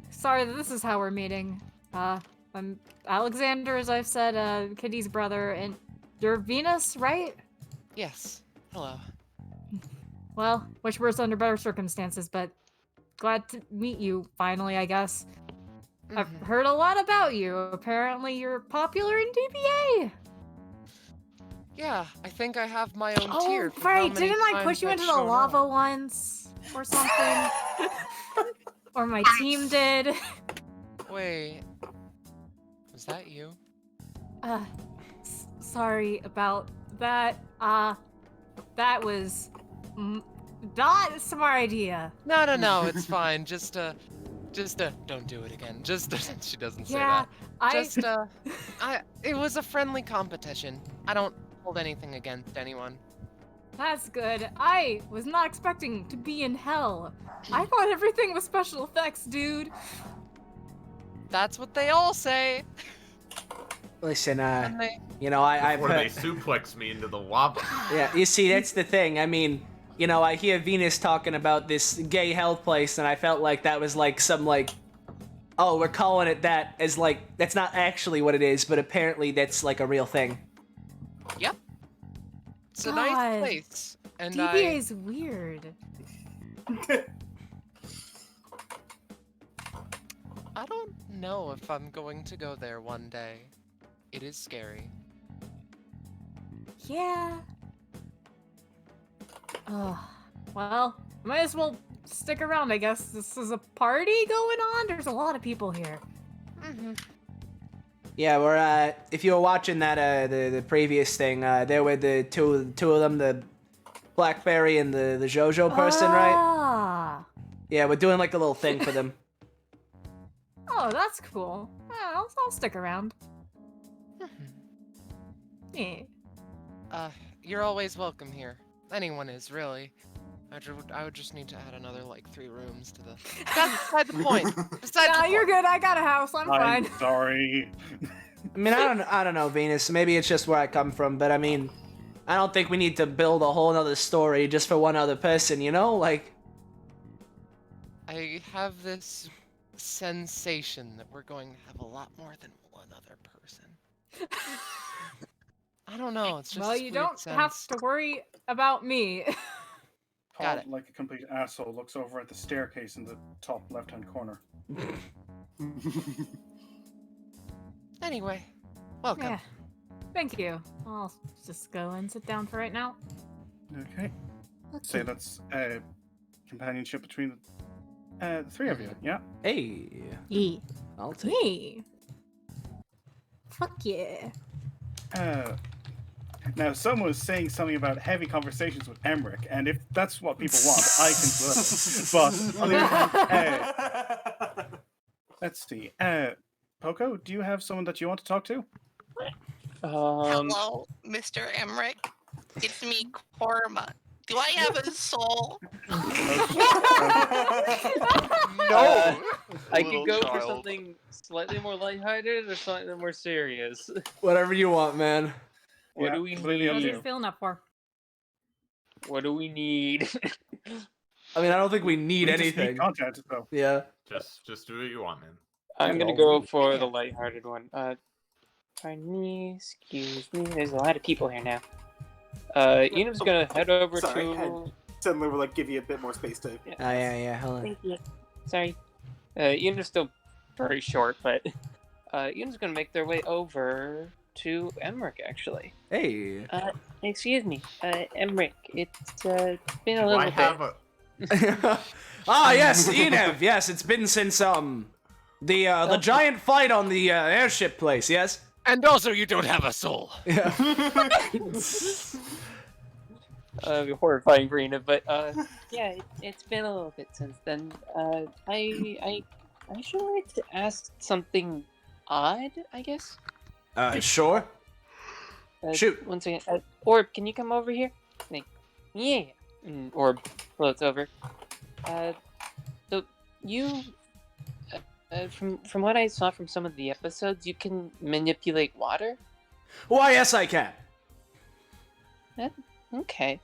Sorry that this is how we're meeting. I'm Alexander, as I've said, Kitty's brother, and you're Venus, right? Yes. Hello. Well, wish we were under better circumstances, but glad to meet you finally, I guess. I've heard a lot about you. Apparently you're popular in DBA. Yeah, I think I have my own tier. Oh, for how right. many Didn't I times push you I've into the shown lava up. once? Or something? Or my team did. Wait. Was that you? Sorry about that. That was not a smart idea. No, it's fine. Just don't do it again. She doesn't say Yeah, that. It was a friendly competition. I don't hold anything against anyone. That's good. I was not expecting to be in hell. I thought everything was special effects, dude. That's what they all say. Listen, They... you know, I Before they suplex me into the lava. Yeah, you see, that's the thing. I mean, you know, I hear Venus talking about this gay health place, and I felt like that was like some like, oh, we're calling it that, as like, that's not actually what it is, but apparently that's like a real thing. Yep. It's a God, nice place, and DBA's weird. I don't know if I'm going to go there one day. It is scary. Yeah. Well, might as well stick around, I guess. This is a party going on. There's a lot of people here. Yeah, we're if you were watching that the previous thing, there were the two of them, the Blackberry and the JoJo person, right? Yeah, we're doing like a little thing for them. Oh, that's cool. Yeah, I'll stick around. Yeah. You're always welcome here. Anyone is, really. I would just need to add another, like, 3 rooms to the... That's beside the point! Nah, you're good. I got a house. I'm fine. I'm sorry. I mean, I don't know, Venus. Maybe it's just where I come from, but I mean, I don't think we need to build a whole other story just for one other person, you know? Like... I have this sensation that we're going to have a lot more than one other person. I don't know, it's just Well, this you weird don't have sense. to worry about me. Paul, like a complete asshole, looks over at the staircase in the top left-hand corner. Anyway, welcome. Yeah. Thank you. I'll just go and sit down for right now. Okay. Say that's companionship between the 3 of you, yeah? Hey. Yeah. I'll take Me. Fuck yeah. Now, someone was saying something about heavy conversations with Emmerich, and if that's what people want, I can deliver. But on the other hand, let's see. Poco, do you have someone that you want to talk to? Hello, Mr. Emmerich. It's me, Korma. Do I have a soul? No. I Little could go for child. something slightly more lighthearted or something more serious. Whatever you want, man. What do we completely up What to are need? you feeling up for? What do we need? I mean, I don't think we need We just need anything. content, so. Yeah. Just do what you want, man. I'm gonna go for the lighthearted one. Pardon me, excuse me. There's a lot of people here now. Unum's gonna head over Sorry, to. Suddenly we'll like give you a bit more space to. Yeah, hold on. Thank you. Sorry. Unum's still very short, but Unum's gonna make their way over to Emmerich, actually. Hey. Excuse me, Emmerich. It's been a Do little I bit. have a... Ah, yes, Enev. Yes, it's been since the giant fight on the airship place. Yes. And also, you don't have a soul. Yeah. Horrifying for Enid, but yeah, it's been a little bit since then. I should like to ask something odd, I guess. Sure. Shoot. One second. Orb, can you come over here? Yeah. Orb floats over. So you, from what I saw from some of the episodes, you can manipulate water. Why, yes, I can. Okay.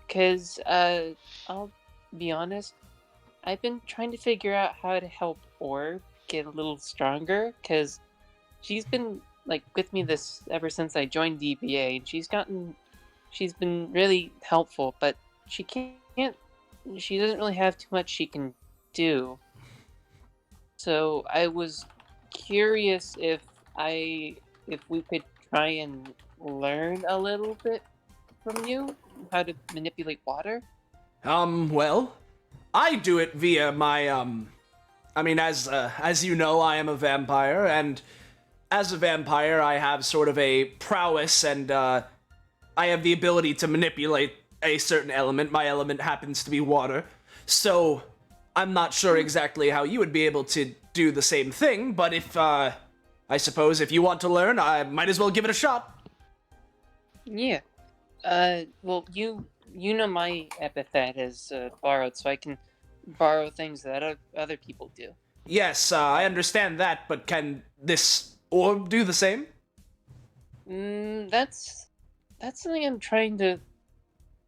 Because, I'll be honest, I've been trying to figure out how to help Orb get a little stronger, because she's been, like, with me this ever since I joined DBA, and she's been really helpful, but she doesn't really have too much she can do. So I was curious if we could try and learn a little bit from you how to manipulate water. Well, I do it via my I mean, as you know, I am a vampire, and as a vampire, I have sort of a prowess, and I have the ability to manipulate a certain element. My element happens to be water, so I'm not sure exactly how you would be able to do the same thing, but if, I suppose if you want to learn, I might as well give it a shot. Yeah. Well, you know my epithet is borrowed, so I can borrow things that other people do. Yes, I understand that, but can this orb do the same? That's something I'm trying to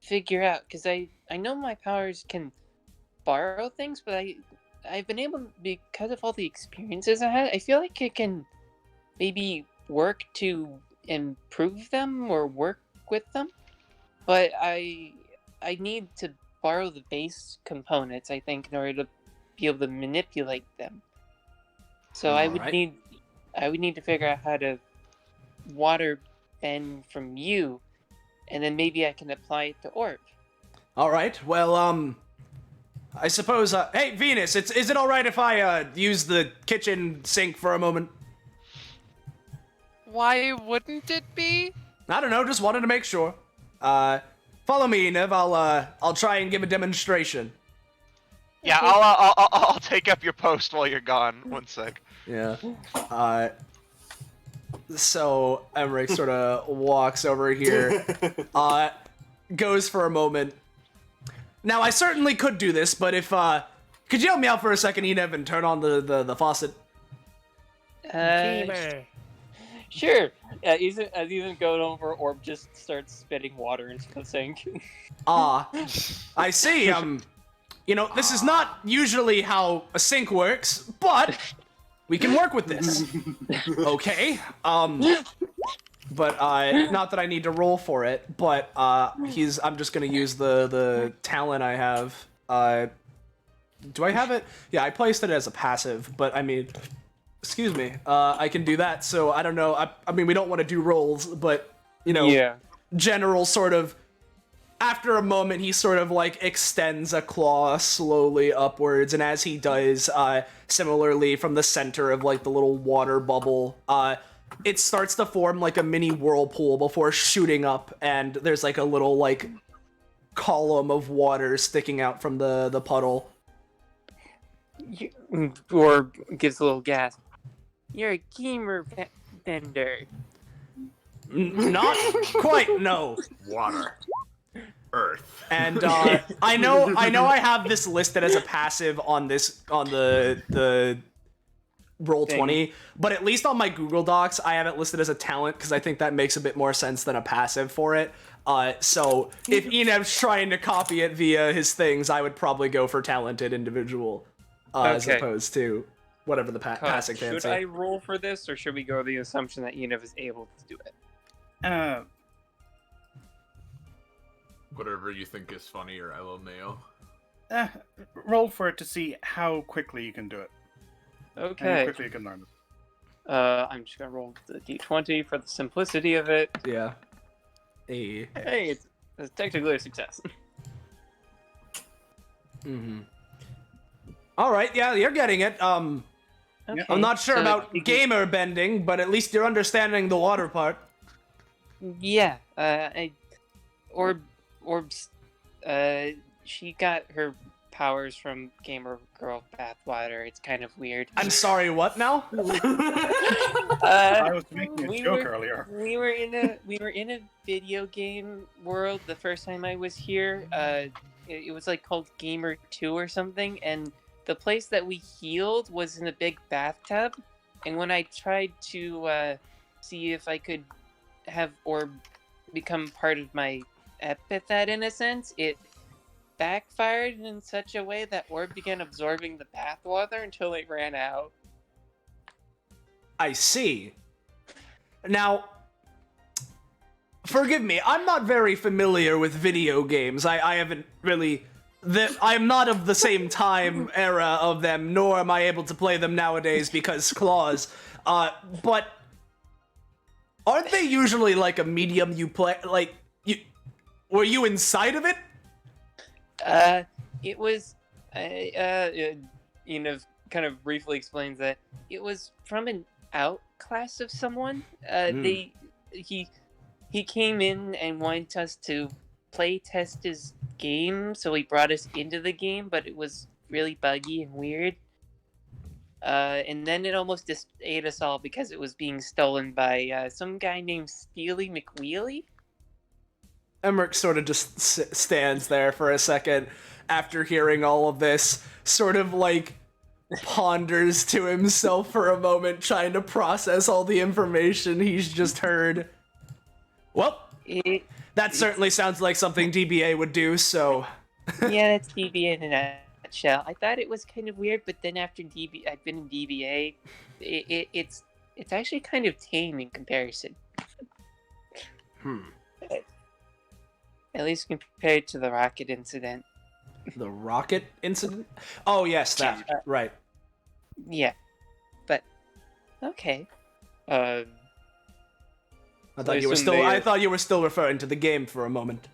figure out, because I know my powers can borrow things, but I've been able, because of all the experiences I had, I feel like it can maybe work to improve them or work with them, but I need to borrow the base components, I think, in order to be able to manipulate them. So I would need to figure out how to water bend from you, and then maybe I can apply it to Orb. All right. Well, I suppose. Hey, Venus, is it all right if I use the kitchen sink for a moment? Why wouldn't it be? I don't know. Just wanted to make sure. Follow me, Nev. I'll try and give a demonstration. Yeah, I'll take up your post while you're gone. One sec. Yeah. So Emmerich sort of walks over here, goes for a moment. Now, I certainly could do this, but if, could you help me out for a second, Enev, and turn on the faucet? Sure. As Ethan goes over, Orb just starts spitting water into the sink. I see. You know, this is not usually how a sink works, but we can work with this. Okay. But not that I need to roll for it, but I'm just gonna use the talent I have. Do I have it? Yeah, I placed it as a passive, but I mean, excuse me, I can do that. So I don't know. I mean, we don't want to do rolls, but you know, Yeah. general sort of. After a moment, he sort of like extends a claw slowly upwards, and as he does, similarly from the center of like the little water bubble, it starts to form like a mini whirlpool before shooting up, and there's like a little like column of water sticking out from the puddle. Orb gives a little gasp. You're a gamer bender. Not quite, no. Water. Earth. And I know I have this listed as a passive on the Roll20, but at least on my Google Docs I have it listed as a talent because I think that makes a bit more sense than a passive for it. So if Enev's trying to copy it via his things, I would probably go for talented individual as opposed to whatever the passive fancy. Should I roll for this, or should we go with the assumption that Enev is able to do it? Whatever you think is funnier, LMAO. Roll for it to see how quickly you can do it. Okay. How quickly you can learn it. I'm just gonna roll the d20 for the simplicity of it. Yeah. Hey, it's technically a success. Mm-hmm. All right, yeah, you're getting it. Okay, I'm not sure so about you can- gamer bending, but at least you're understanding the water part. Yeah, Orb's, she got her powers from Gamer Girl Bathwater. It's kind of weird. I'm sorry, what now? I was making a joke earlier. We were in a video game world the first time I was here. It was like called Gamer 2 or something, and the place that we healed was in a big bathtub. And when I tried to see if I could have Orb become part of my epithet in a sense, it backfired in such a way that orb began absorbing the bathwater until it ran out. I see. Now, forgive me, I'm not very familiar with video games. I haven't really... I'm not of the same time era of them, nor am I able to play them nowadays because claws. But aren't they usually like a medium you play? Like, were you inside of it? It was, kind of briefly explains that it was from an outclass of someone. He came in and wanted us to play test his game, so he brought us into the game, but it was really buggy and weird. And then it almost just ate us all because it was being stolen by some guy named Steely McWheely. Emmerich sort of just stands there for a second after hearing all of this, sort of like ponders to himself for a moment, trying to process all the information he's just heard. Well, that certainly sounds like something DBA would do, so... Yeah, that's DBA in a nutshell. I thought it was kind of weird, but then after I've been in DBA, it's actually kind of tame in comparison. At least compared to the rocket incident. The rocket incident? Oh, yes, that. Right. Yeah. But, okay. I thought you were still referring to the game for a moment.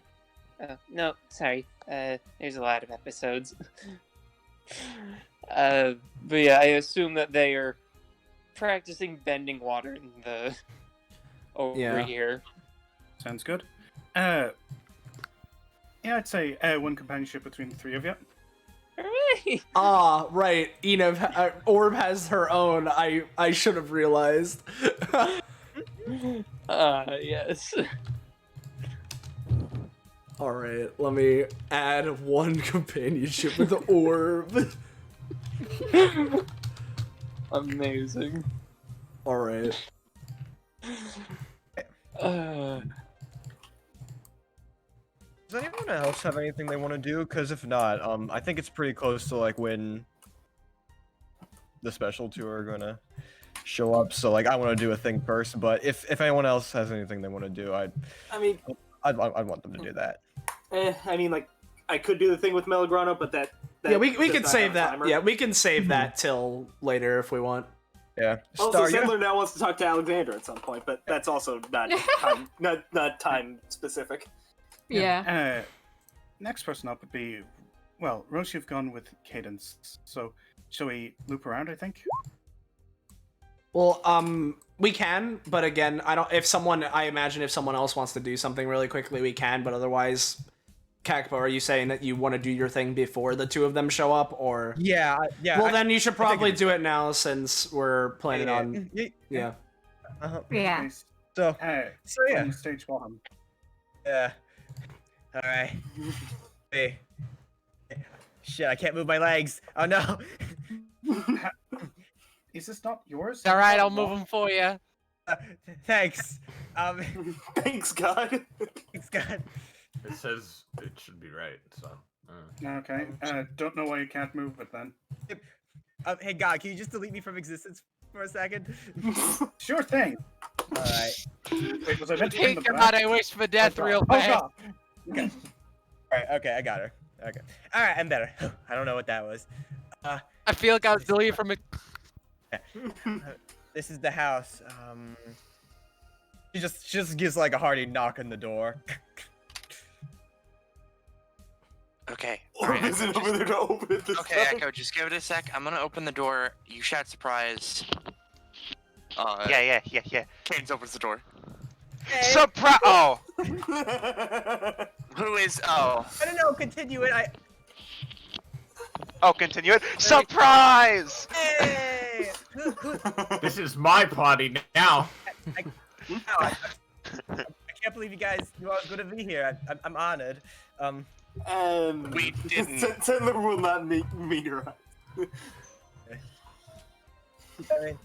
No, sorry. There's a lot of episodes. But yeah, I assume that they are practicing bending water in the over here. Sounds good. Yeah, I'd say one companionship between the three of you. Hooray! Ah, right. Orb has her own. I should have realized. Yes. Alright, let me add one companionship with the Orb. Amazing. Alright. Does anyone else have anything they want to do? Because if not, I think it's pretty close to like when the special two are gonna show up. So like, I want to do a thing first. But if anyone else has anything they want to do, I'd want them to do that. I mean, like, I could do the thing with Melagrano, but that yeah, we does can not save have a that. timer. Yeah, we can save that till later if we want. Yeah. Also, Sandler now wants to talk to Alexandra at some point, but that's also not time, not time specific. Yeah. Next person up would be, well, Roche, you've gone with Cadence, so shall we loop around, I think? Well, we can, but again, I imagine if someone else wants to do something really quickly, we can, but otherwise, Kakpo, are you saying that you want to do your thing before the two of them show up, or? Yeah. Well, then you should probably do it now since we're planning on. Yeah. Yeah. So yeah. On stage one. Yeah. All right. Hey. Shit, I can't move my legs. Oh no. Is this not yours? All right, I'll move them for you. Thanks. Thanks, God. Thanks, God. It says it should be right, so. Okay. Don't know why you can't move it then. Hey, God, can you just delete me from existence for a second? Sure thing. All right. Wait, was I meant to Hey, bring the God, I wish for death real Oh, fast. God. Okay. All right. Okay, I got her. Okay. All right, I'm better. I don't know what that was. I feel like I was deleted from it. This is the house. She just gives like a hearty knock on the door. Okay. Orb isn't over there to open it this Okay, time. Echo, just give it a sec. I'm gonna open the door. You shout surprise. Yeah. Cadence opens the door. Hey. Surprise! Oh, Who is? Oh. I don't know. Continue it. continue it. Surprise! Hey. This is my party now. I can't believe you guys knew I was going to be here. I'm honored. We didn't. Sandler will not meet her eyes. I mean,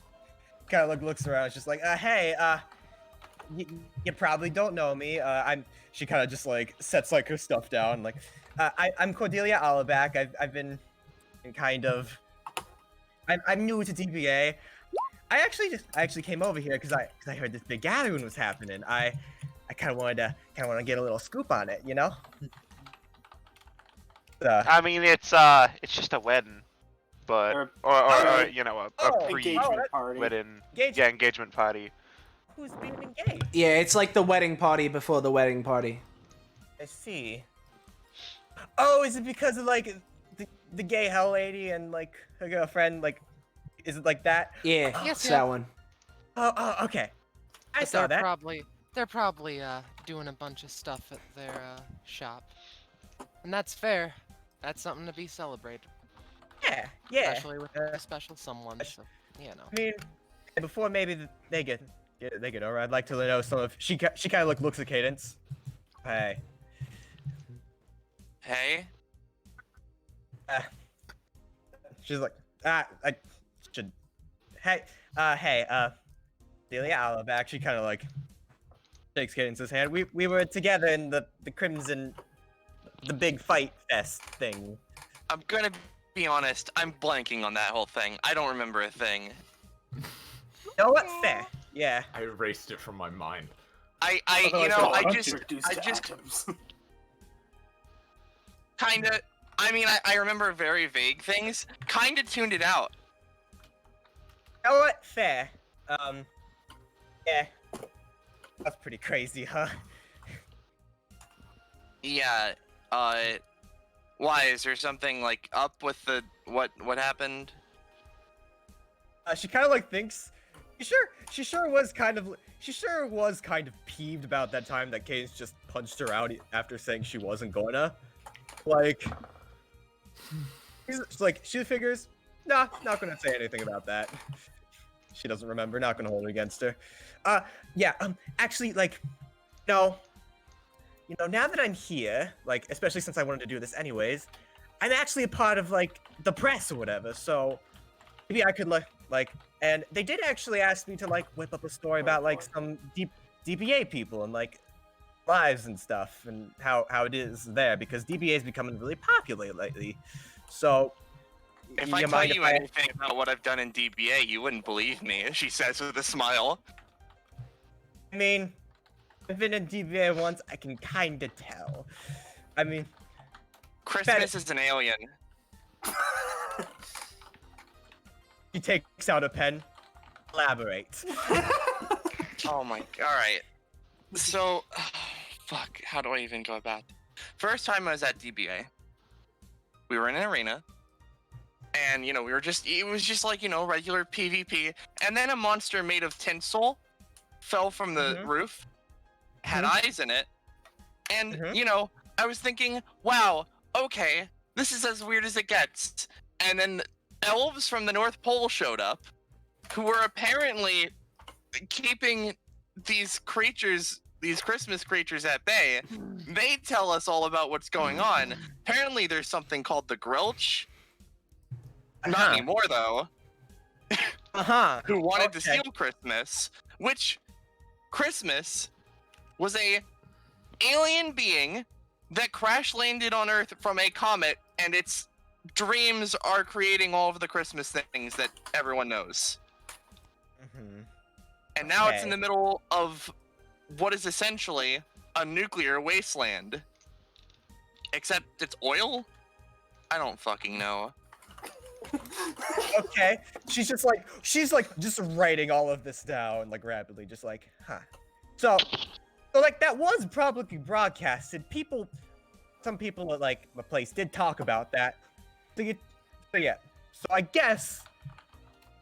kind of looks around. It's just like, hey, you probably don't know me. She kind of just like sets like her stuff down. Like, I'm Cordelia Alabak. I've been kind of. I'm new to DBA. I actually came over here because I heard this big gathering was happening. I kind of wanted to get a little scoop on it, you know. I mean, it's just a wedding, but or you know a engagement party. wedding engagement party. Who's being engaged? Yeah, it's like the wedding party before the wedding party. I see. Oh, is it because of like the gay hell lady and like her girlfriend? Like, is it like that? Yeah, Yes, it's yeah. that one. Oh, okay. I saw that. They're probably doing a bunch of stuff at their shop, and that's fair. That's something to be celebrated. Yeah. Especially with a special someone. So, you know. I mean, before maybe they get over, I'd like to know some of. She kind of like looks at Cadence. Hey. Hey. She's like, I should. Hey, Delia Alabak. She kind of like shakes Cadence's hand. We were together in the Crimson, the big fight fest thing. I'm gonna be honest. I'm blanking on that whole thing. I don't remember a thing. You know what? Fair. Yeah. I erased it from my mind. I just kinda. I mean, I remember very vague things. Kinda tuned it out. You know what? Fair. Yeah. That's pretty crazy, huh? Yeah. Why? Is there something like up with the what happened? She kind of like thinks. She sure was kind of peeved about that time that Cadence just punched her out after saying she wasn't gonna. Like, she figures, nah, not gonna say anything about that. She doesn't remember, not gonna hold it against her. Yeah, actually, like, no. You know, now that I'm here, like, especially since I wanted to do this anyways, I'm actually a part of, like, the press or whatever, so maybe I could, like, and they did actually ask me to, like, whip up a story about, like, some DBA people and, like, lives and stuff, and how it is there, because DBA is becoming really popular lately, so... If I tell you anything about what I've done in DBA, you wouldn't believe me, she says with a smile. I mean, I've been in DBA once, I can kinda tell. I mean... Christmas is an alien. He takes out a pen. Elaborate. Oh my... Alright. So... fuck, how do I even go about it? First time I was at DBA, we were in an arena, and, you know, it was just like, you know, regular PvP, and then a monster made of tinsel fell from the roof, had eyes in it, and, you know, I was thinking, wow, okay, this is as weird as it gets. And then elves from the North Pole showed up, who were apparently keeping these creatures, these Christmas creatures at bay. They tell us all about what's going on. Apparently there's something called the Grelch. Not anymore, though. Who wanted to steal Christmas, which Christmas was a alien being that crash landed on Earth from a comet, and its dreams are creating all of the Christmas things that everyone knows. And now it's in the middle of what is essentially a nuclear wasteland. Except it's oil? I don't fucking know. Okay, she's just writing all of this down, like, rapidly, just like, So, like, that was publicly broadcasted. Some people at, like, the place did talk about that. So yeah. So I guess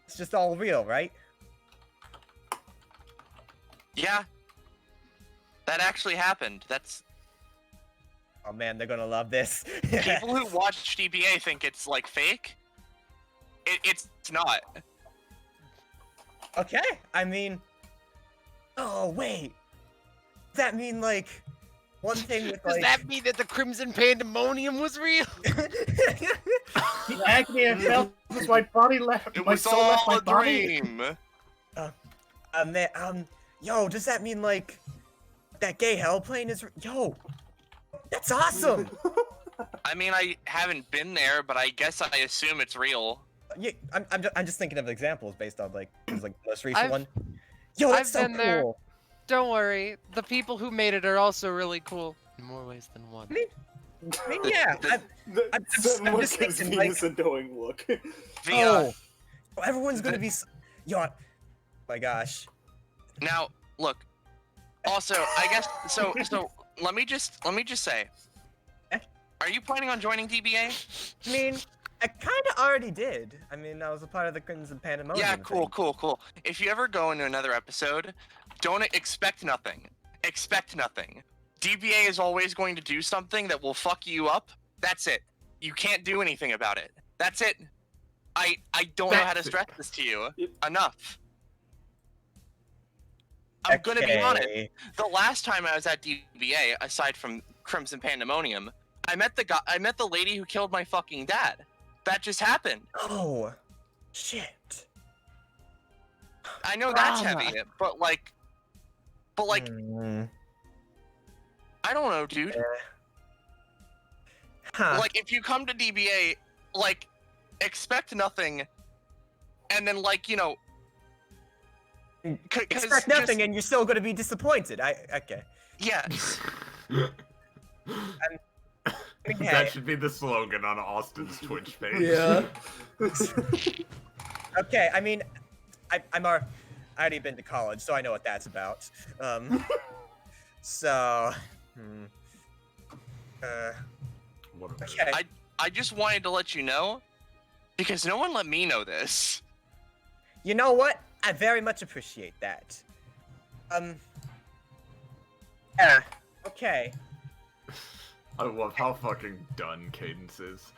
it's just all real, right? Yeah. That actually happened. That's... Oh man, they're gonna love this. People who watch DBA think it's, like, fake. It's not. Okay, I mean... Oh, wait. Does that mean, like... One thing with, like... Does that mean that the Crimson Pandemonium was real? The agony I felt was my body left. It my was soul all left my a body. dream. yo, does that mean like that gay hell plane is? Yo, that's awesome. I mean, I haven't been there, but I guess I assume it's real. Yeah, I'm just thinking of examples based on like the most recent I've- one. Yo, that's so I've been there. cool. Don't worry, the people who made it are also really cool in more ways than one. I mean, yeah. I'm just gives thinking, me like- this annoying look. The, Everyone's gonna be. Yo, my gosh. Now, look. Also, I guess so. Let me just say. Are you planning on joining DBA? I mean, I kind of already did. I mean, I was a part of the Crimson Pandemonium. Yeah, thing. cool. If you ever go into another episode, don't expect nothing. Expect nothing. DBA is always going to do something that will fuck you up. That's it. You can't do anything about it. That's it. I don't know how to stress this to you enough. I'm gonna be honest. Okay. The last time I was at DBA, aside from Crimson Pandemonium, I met the lady who killed my fucking dad. That just happened. Oh, shit. I know that's Drama. heavy, but like, Mm, I don't know, dude. huh. Like, if you come to DBA, like, expect nothing, and then, like, you know, Expect nothing, and you're still gonna be disappointed. Okay. Yeah. Okay. That should be the slogan on Austin's Twitch page. Yeah. Okay. I mean, I already been to college, so I know what that's about. So. Okay. I just wanted to let you know, because no one let me know this. You know what? I very much appreciate that. Yeah. Okay. I love how fucking done Cadence is.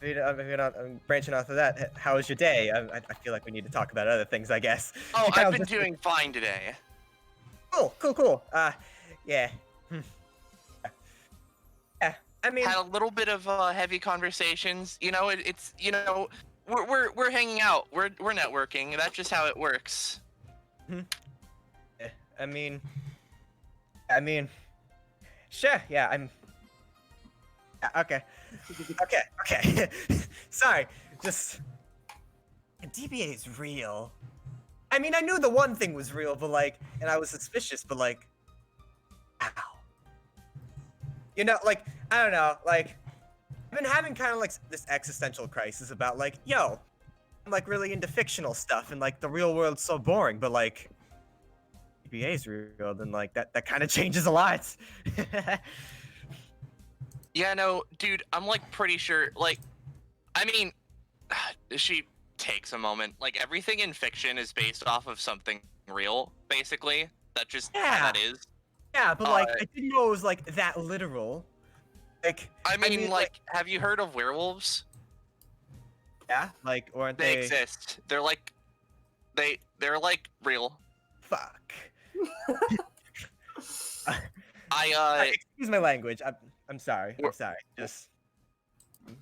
I'm branching off of that. How was your day? I feel like we need to talk about other things, I guess. Oh, You kind I've of been just- doing fine today. Cool. Yeah. Yeah. I mean, Had a little bit of heavy conversations. You know, it's you know, we're hanging out. We're networking. That's just how it works. I mean, sure. Yeah. Okay. Sorry. Just DBA is real. I mean, I knew the one thing was real, but like, and I was suspicious, but like, ow. You know, like, I don't know, like, I've been having kind of like this existential crisis about like, yo, I'm like really into fictional stuff, and like the real world's so boring, but like, DBA's real, then like that kind of changes a lot. Yeah, no, dude, I'm like pretty sure. Like, I mean, she takes a moment. Like, everything in fiction is based off of something real, basically. That's just how that is. Yeah, but like, I didn't know it was like that literal. Like, I mean, like, have you heard of werewolves? Yeah, like, or aren't They they? exist. They're like, they're like real. Fuck. Excuse my language. I'm sorry. Just.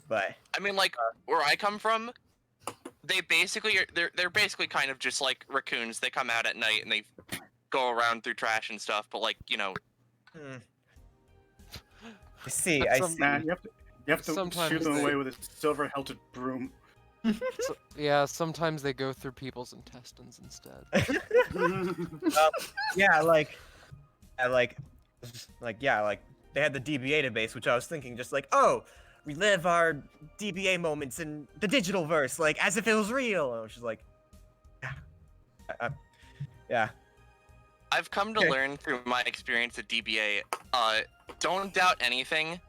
But. I mean, like, where I come from, they basically they're basically kind of just like raccoons. They come out at night and they go around through trash and stuff. But like, you know. I see. Man, you have to Sometimes shoot them they- away with a silver-hilted broom. Yeah, sometimes they go through people's intestines instead. Yeah, like they had the DBA database, which I was thinking just like, oh, relive our DBA moments in the digital verse, like as if it was real. And I was just like, yeah. I've come to learn through my experience at DBA, don't doubt anything.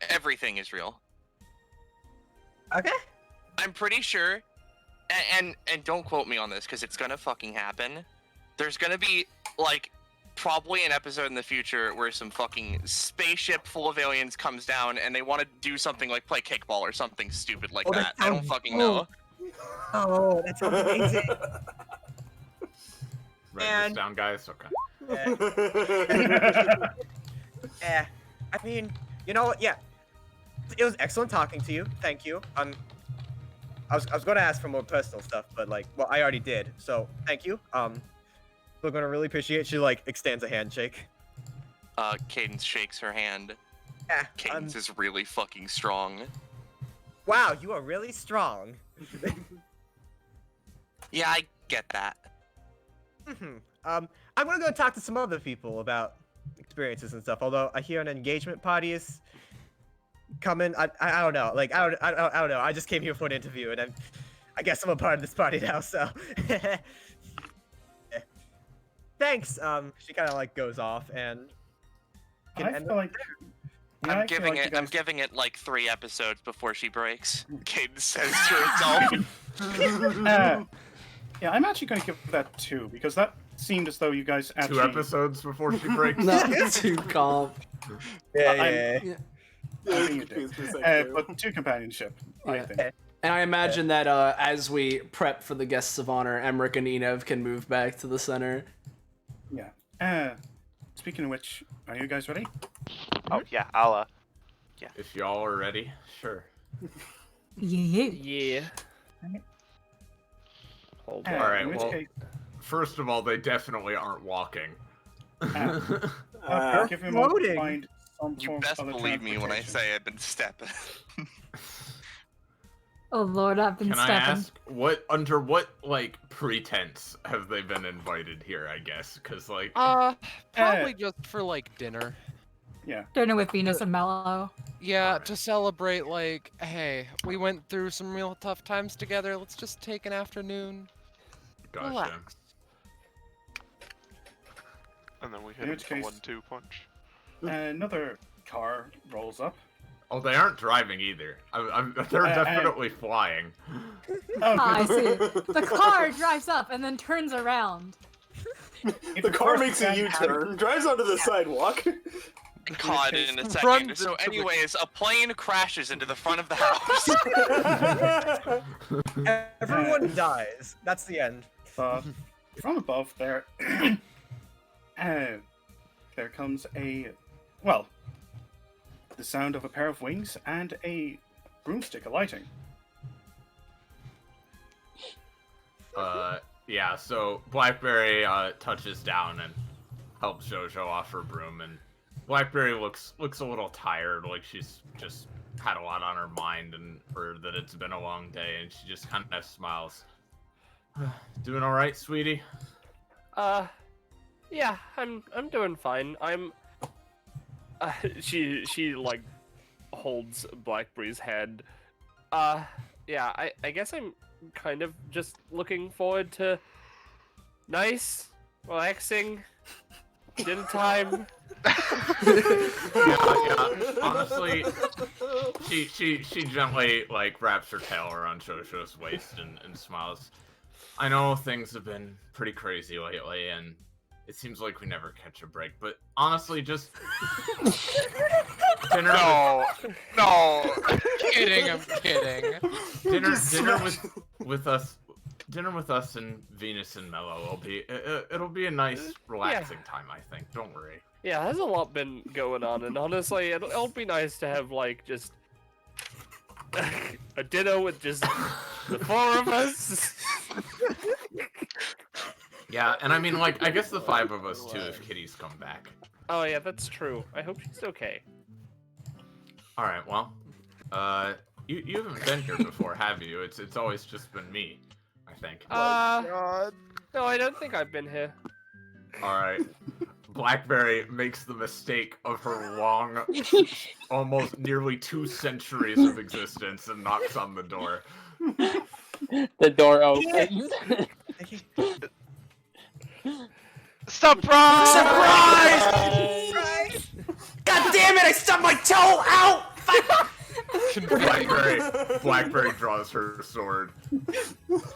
Everything is real. Okay. I'm pretty sure, and don't quote me on this because it's gonna fucking happen. There's gonna be like probably an episode in the future where some fucking spaceship full of aliens comes down and they want to do something like play kickball or something stupid like that. I don't fucking know. Oh, that's amazing. Write this down, guys. Okay. Yeah. I mean, you know what? Yeah. It was excellent talking to you. Thank you. I was gonna ask for more personal stuff, but like, well, I already did. So thank you. We're gonna really appreciate. She like extends a handshake. Cadence shakes her hand. Yeah. Cadence is really fucking strong. Wow, you are really strong. Yeah, I get that. I'm gonna go talk to some other people about experiences and stuff. Although I hear an engagement party is coming. I don't know. Like I don't know. I just came here for an interview, and I guess I'm a part of this party now. So thanks. She kind of like goes off and. I feel like. Yeah, I'm I feel giving like it. you I'm guys- giving it like 3 episodes before she breaks. Cadence says to herself. Yeah, I'm actually going to give that 2 because that seemed as though you guys actually. 2 episodes before she breaks. Not too calm. Yeah. I think you did. But 2 companionship, I think. And I imagine that as we prep for the guests of honor, Emmerich and Enev can move back to the center. Yeah. Speaking of which, are you guys ready? Oh yeah, I'll yeah. If y'all are ready, sure. Yeah. Hold on. All right. in which Well, case, first of all, they definitely aren't walking. give me a moment to find some You form best of believe me when I transportation. say I've been stepping. Oh lord, I've been Can I stepping. ask under what like pretense have they been invited here? I guess because like Probably just for like dinner. Yeah. Dinner with Venus and Mello. Yeah, to celebrate like, hey, we went through some real tough times together. Let's just take an afternoon. Gotcha. Relax. And then we In hit which it for case- 1-2 punch. Another car rolls up. Oh, they aren't driving either. They're definitely flying. I see. The car drives up and then turns around. The car makes a U-turn, drives onto the sidewalk. Caught in a second. Runs So, into the- anyways, a plane crashes into the front of the house. Everyone dies. That's the end. From above there, there comes the sound of a pair of wings and a broomstick alighting. Yeah. So Blackberry touches down and helps Jojo off her broom, and Blackberry looks a little tired, like she's just had a lot on her mind, and or that it's been a long day, and she just kind of smiles. Doing all right, sweetie? Yeah, I'm doing fine. I'm. She like holds Blackberry's hand. Yeah, I guess I'm kind of just looking forward to nice, relaxing dinner time. Yeah. Honestly, she gently like wraps her tail around Jojo's waist and smiles. I know things have been pretty crazy lately, and it seems like we never catch a break. But honestly, just dinner. No. I'm kidding. Dinner with us. Dinner with us and Venus and Mello. It'll be a nice, relaxing time. I think. Don't worry. Yeah, there's a lot been going on, and honestly, it'll be nice to have like just a dinner with just the 4 of us. Yeah, and I mean, like, I guess the 5 of us too, if Kitty's come back. Oh yeah, that's true. I hope she's okay. All right, well, you haven't been here before, have you? It's always just been me, I think. No, I don't think I've been here. All right. Blackberry makes the mistake of her long, almost nearly 2 centuries of existence and knocks on the door. The door opens. Surprise! Surprise! God damn it! I stubbed my toe out. Blackberry draws her sword.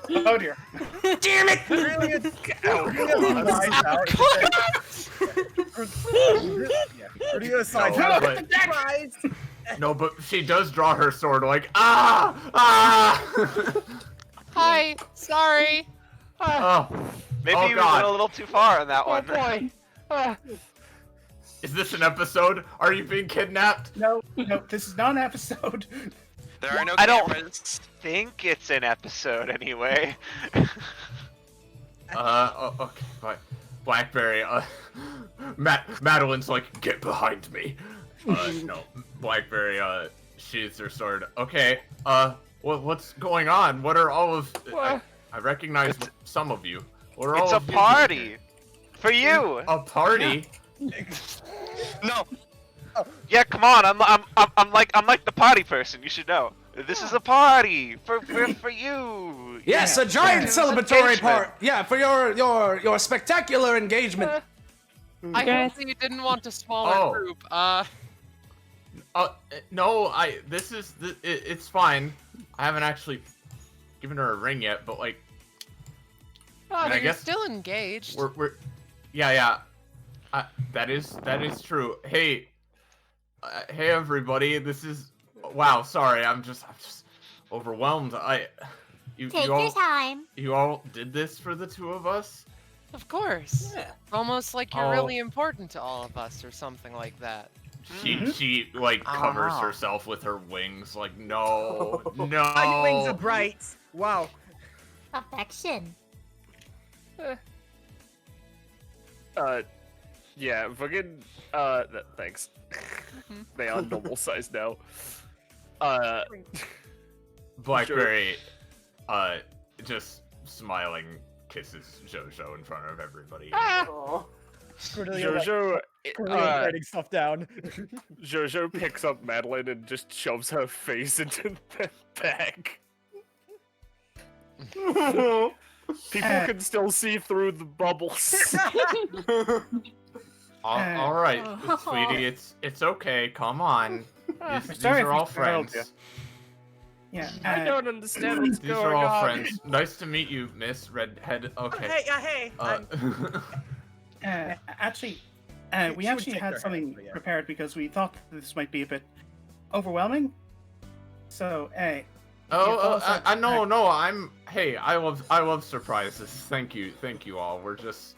Oh dear. Damn it! No, but she does draw her sword like, ah! Hi, sorry. Oh, Maybe oh you God. went a little too far on that Oh one. boy. Is this an episode? Are you being kidnapped? No, this is not an episode. There are no I don't cameras. think it's an episode anyway. Okay, but Blackberry, Madeline's like, get behind me. No, Blackberry, sheathes her sword. Okay, what's going on? What are all of... I recognize some of you. What are It's all a of you party doing here? for you. A party? No. Yeah, come on. I'm like the party person. You should know. This is a party for you. Yes, Yeah. a giant It's an celebratory engagement. part. Yeah, for your spectacular engagement. I heard that you didn't want a smaller Oh. group. No, it's fine. I haven't actually given her a ring yet, but like, I I you're guess still engaged. yeah. That is true. Hey, hey everybody, this is, wow, sorry, I'm just overwhelmed. You Take your all, time. you all did this for the two of us? Of course. Yeah. Almost like you're Oh. really important to all of us or something like that. She like covers Oh. herself with her wings, like, no, no. My wings are bright. Wow. Affection. Yeah, fucking, thanks. They are normal size now. Blackberry, just smiling, kisses Jojo in front of everybody. Aw. Jojo, writing stuff down. Jojo picks up Madeline and just shoves her face into the bag. People can still see through the bubbles. All right, sweetie, it's okay. Come on. These are all friends. Yeah. I don't understand what's These going are all on. friends. Nice to meet you, Miss Redhead. Okay. Hey. Actually, She we would actually take had their something hand, but yeah. prepared because we thought this might be a bit overwhelming. So, No. Hey, I love surprises. Thank you all. We're just.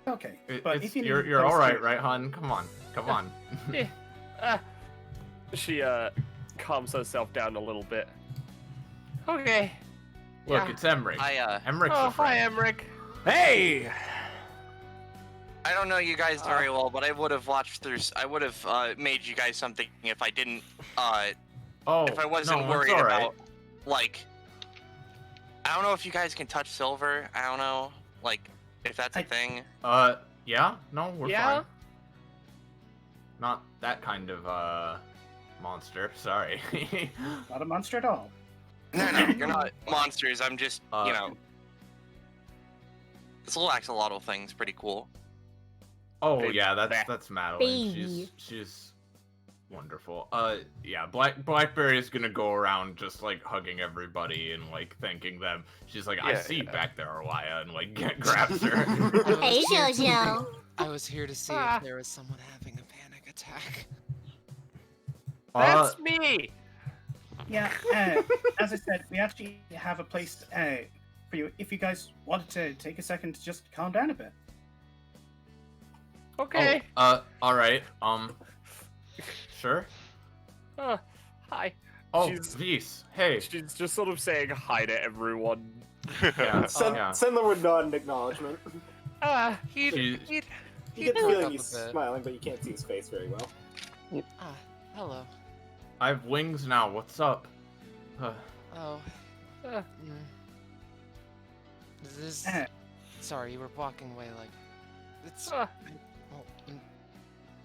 Okay, but if you need You're all right, hon? Come on. She calms herself down a little bit. Okay. Look, Yeah. it's Emmerich. Emmerich's Oh, a friend. hi, Emmerich. Hey. I don't know you guys very well, but I would have watched through. I would have made you guys something if I didn't. If I wasn't worried it's all right. about, like, I don't know if you guys can touch silver. I don't know, like, if that's a thing. Yeah? No, we're Yeah? fine. Not that kind of, monster. Sorry. Not a monster at all. No, you're not monsters. I'm just, you know. This little axolotl thing's pretty cool. Oh, Baby. yeah, that's Madeline. Baby. She's wonderful. Yeah, Blackberry is gonna go around just, like, hugging everybody and, like, thanking them. She's like, I see you back there, Arwaya, and, like, grabs her. Hey, Jojo. I was here to see if there was someone having a panic attack. That's me. Yeah, as I said, we actually have a place for you. If you guys wanted to take a second to just calm down a bit. Okay. Alright, sure. Hi. Oh, She's- Vise, hey. She's just sort of saying hi to everyone. Yeah, Sendler would nod in acknowledgement. He'd You he'd get the perk feeling up he's a bit. smiling, but you can't see his face very well. Hello. I have wings now, what's up? Oh. This. Sorry, you were walking away like. It's. Well,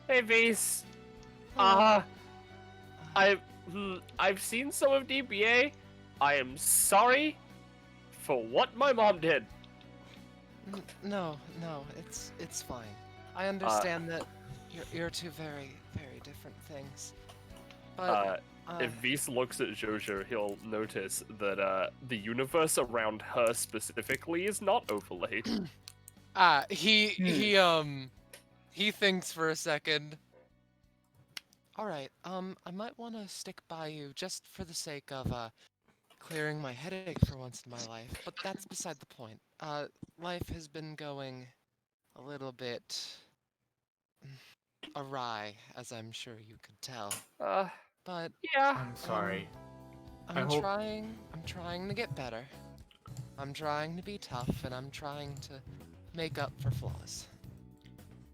Hey, Vase. I've seen some of DBA. I am sorry for what my mom did. No, it's fine. I understand that you're two very, very different things. But if Vise looks at Jojo, he'll notice that the universe around her specifically is not overlaid. he thinks for a second. All right, I might want to stick by you just for the sake of clearing my headache for once in my life, but that's beside the point. Life has been going a little bit awry, as I'm sure you could tell. But yeah. I'm sorry. I'm trying to get better. I'm trying to be tough, and I'm trying to make up for flaws.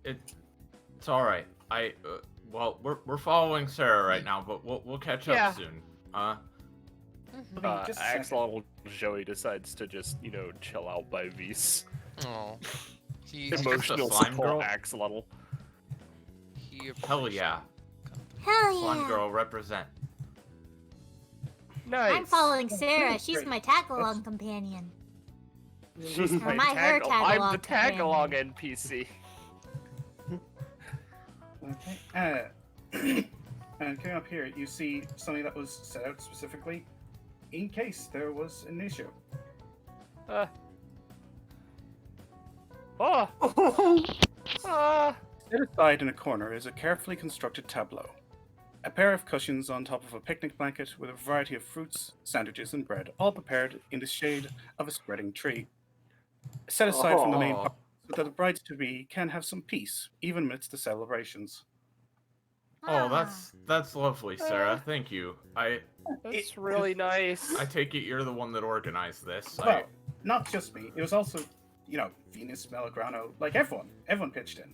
It's all right. Well, we're following Sarah right now, but we'll catch up soon. Axolotl Joey decides to just, chill out by Vs. Oh, Emotional slime support girl? Axolotl. Hell yeah. Hell Slime yeah. girl represent. Nice. I'm following Sarah. She's my tag-along companion. She's Or my her I'm tag-along the tag-along NPC. Okay. And coming up here, you see something that was set out specifically in case there was an issue. Set aside in a corner is a carefully constructed tableau. A pair of cushions on top of a picnic blanket with a variety of fruits, sandwiches, and bread, all prepared in the shade of a spreading tree. Set aside from the main part so that the brides-to-be can have some peace, even amidst the celebrations. Oh, that's lovely, Sarah. Thank you. That's really nice. I take it you're the one that organized this. Well, not just me. It was also, Venus, Melograno, like everyone. Everyone pitched in.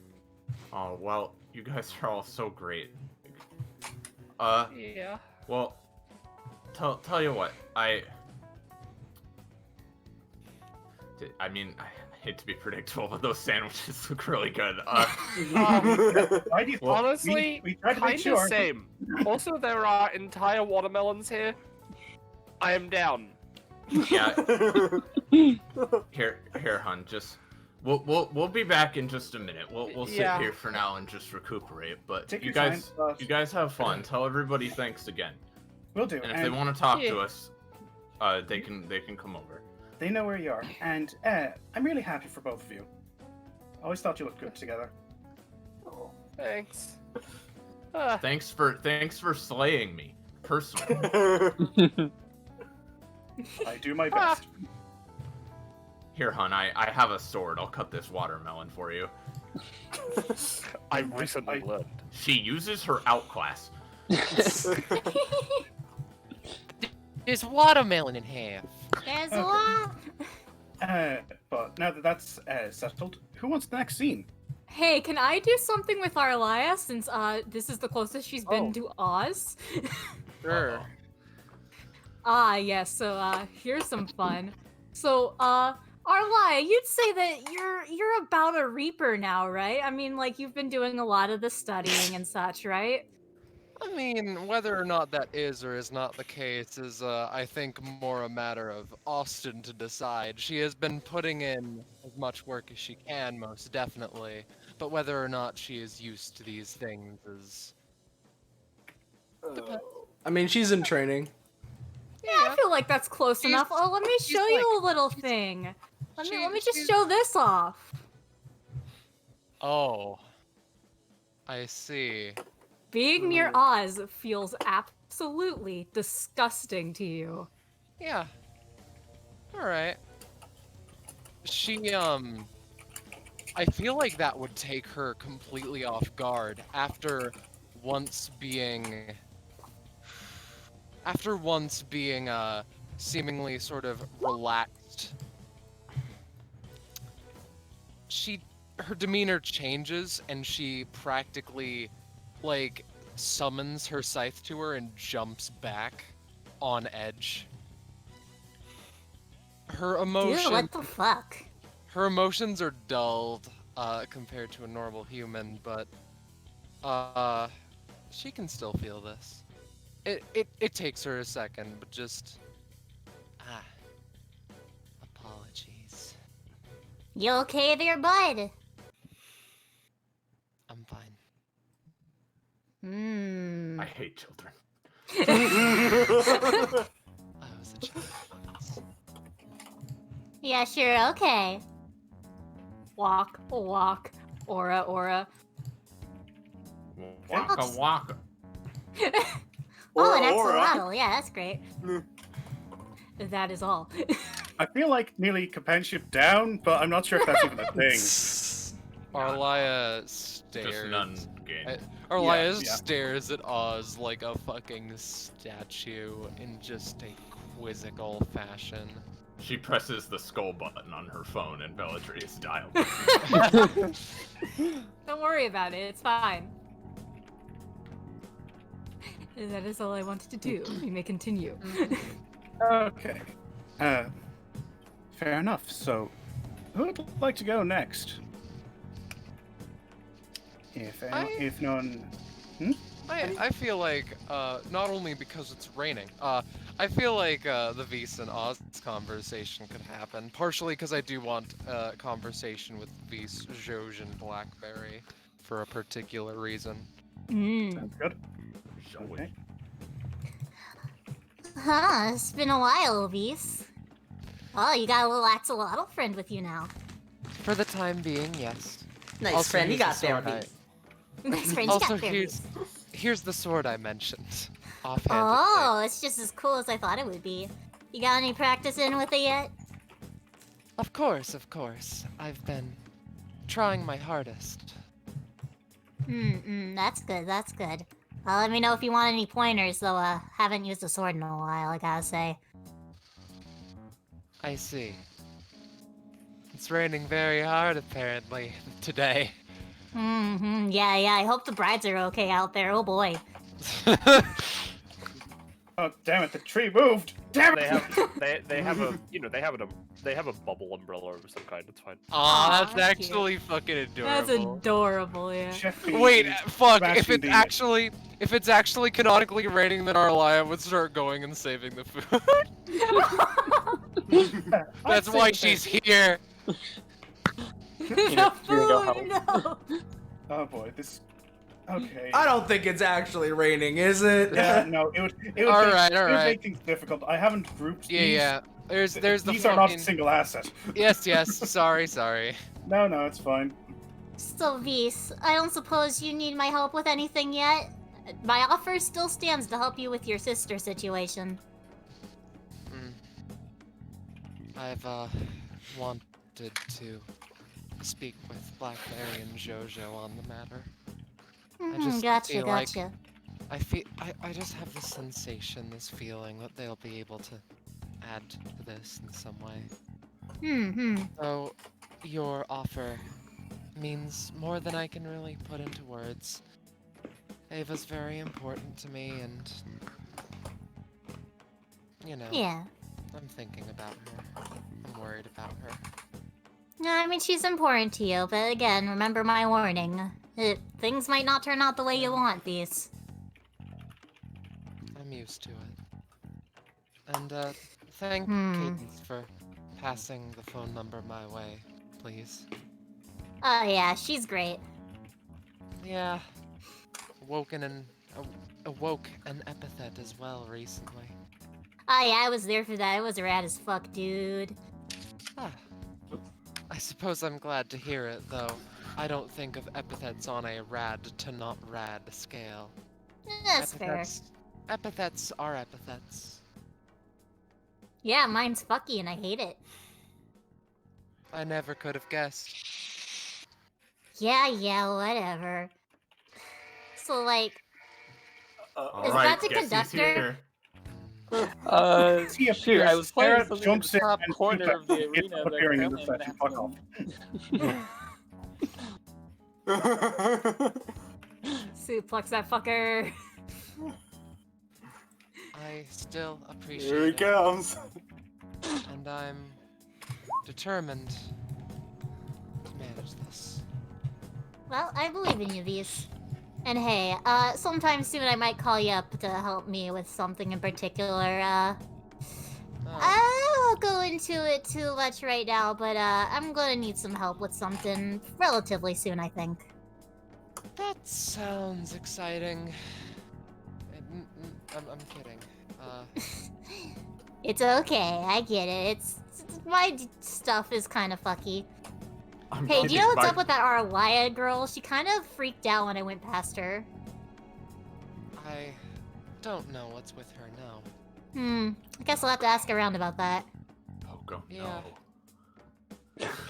Oh, well, you guys are all so great. Yeah. Well, tell you what, I hate to be predictable, but those sandwiches look really good. Honestly, we tried to make kind of sure. same. Also, there are entire watermelons here. I am down. Yeah. Here, hun. Just we'll be back in just a minute. We'll sit here for now and just recuperate. But Take you your guys, time, you guys have fun. Tell everybody thanks again. Will do. And if they want to talk to us, they can come over. They know where you are, and I'm really happy for both of you. I always thought you looked good together. Oh, thanks. Thanks for slaying me personally. I do my best. Here, hun, I have a sword. I'll cut this watermelon for you. I recently learned. She uses her outclass. There's watermelon in half. There's a lot. But now that that's settled, who wants the next scene? Hey, can I do something with Arlia since this is the closest she's been to Oz? Sure. Yes, so here's some fun. So, Arlia, you'd say that you're about a Reaper now, right? I mean, like, you've been doing a lot of the studying and such, right? I mean, whether or not that is or is not the case is, I think, more a matter of Austin to decide. She has been putting in as much work as she can, most definitely, but whether or not she is used to these things is... I mean, she's in training. Yeah, I feel like that's close enough. Oh, let me show you a little thing. Let me just show this off. Oh. I see. Being near Oz feels absolutely disgusting to you. Yeah. Alright. She, I feel like that would take her completely off guard after once being, seemingly sort of relaxed. Her demeanor changes and she practically, like, summons her scythe to her and jumps back on edge. Her emotions... Dude, what the fuck? Her emotions are dulled, compared to a normal human, but, she can still feel this. It takes her a second, but just... apologies. You okay there, bud? I'm fine. Hmm. I hate children. I was a child. Yeah, sure, okay. Walk, aura. Waka waka. Oh, an axolotl. Yeah, that's great. That is all. I feel like nearly companionship down, but I'm not sure if that's even a thing. Arlia stares. Just none game. Arlia yeah. stares at Oz like a fucking statue in just a quizzical fashion. She presses the skull button on her phone and Bellatrix is dialed. Don't worry about it. It's fine. That is all I wanted to do. You may continue. Okay. Fair enough. So, who would like to go next? If no one... I feel like, not only because it's raining, I feel like the Vise and Oz conversation could happen. Partially because I do want a conversation with Vise, Joj, and Blackberry for a particular reason. Sounds good. Okay. Huh, it's been a while, Vise. Oh, you got a little axolotl friend with you now. For the time being, yes. Nice Also, friend, you here's got the there, sword Vise. Nice friend, you Also, got there, here's the sword I mentioned. Offhandedly. Oh, it's just as cool as I thought it would be. You got any practice in with it yet? Of course, of course. I've been trying my hardest. That's good, that's good. Let me know if you want any pointers, though, haven't used a sword in a while, I gotta say. I see. It's raining very hard, apparently, today. Yeah, I hope the brides are okay out there, oh boy. Oh, damn it, the tree moved! Damn it! They have a bubble umbrella of some kind. It's fine. Aw, that's that's cute. actually fucking adorable. That's adorable, yeah. Wait, fuck, if Smashing it's actually canonically raining, then Arlia would start going and saving the food. That's why she's here. The food, no! Oh boy, this... Okay. I don't think it's actually raining, is it? Yeah, no, it would Alright, it would alright. make things difficult. I haven't grouped these. Yeah. There's the These are not fucking... a single asset. Yes, sorry. No, it's fine. So, Vise, I don't suppose you need my help with anything yet? My offer still stands to help you with your sister situation. I've, wanted to speak with Blackberry and Jojo on the matter. I just feel like I just have this sensation, this feeling that they'll be able to add to this in some way. So, your offer means more than I can really put into words. Ava's very important to me, and you know, Yeah. I'm thinking about her. I'm worried about her. No, I mean, she's important to you, but again, remember my warning. Things might not turn out the way you want, Vise. I'm used to it. And, thank Cadence for passing the phone number my way, please. Oh yeah, she's great. Yeah. Awoke an epithet as well recently. Oh yeah, I was there for that. It was rad as fuck, dude. I suppose I'm glad to hear it, though. I don't think of epithets on a rad to not rad scale. That's fair. Epithets are epithets. Yeah, mine's fucky and I hate it. I never could have guessed. Yeah, whatever. So, like... is Alright, that the guess who's conductor? here? Shoot, I was playing something in the jumps in top and corner of the it's arena, but appearing in the apparently I'm statue. Fuck off. Suplex that fucker. I still appreciate Here he it. comes. And I'm determined to manage this. Well, I believe in you, Vise. And hey, sometime soon I might call you up to help me with something in particular, I won't go into it too much right now, but, I'm gonna need some help with something relatively soon, I think. That sounds exciting. I'm kidding. It's okay, I get it. It's my stuff is kind of fucky. Hey, do you know what's up with that Arlia girl? She kind of freaked out when I went past her. I don't know what's with her now. I guess I'll have to ask around about that. Pogo, Yeah.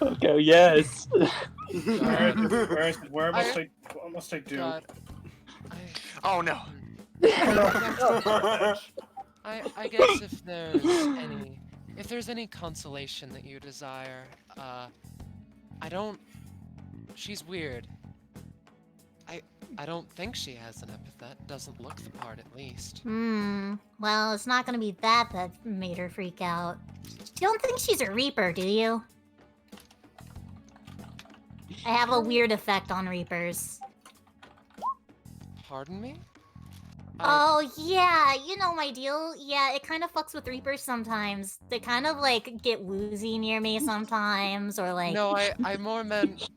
Okay, yes. Where must I What must I do? God, Oh no. I guess if there's any consolation that you desire, she's weird. I don't think she has an epithet. Doesn't look the part, at least. Well, it's not gonna be that made her freak out. You don't think she's a Reaper, do you? I have a weird effect on Reapers. Pardon me? Oh, yeah, you know my deal. Yeah, it kind of fucks with Reapers sometimes. They kind of, like, get woozy near me sometimes, or, like... No, I more meant...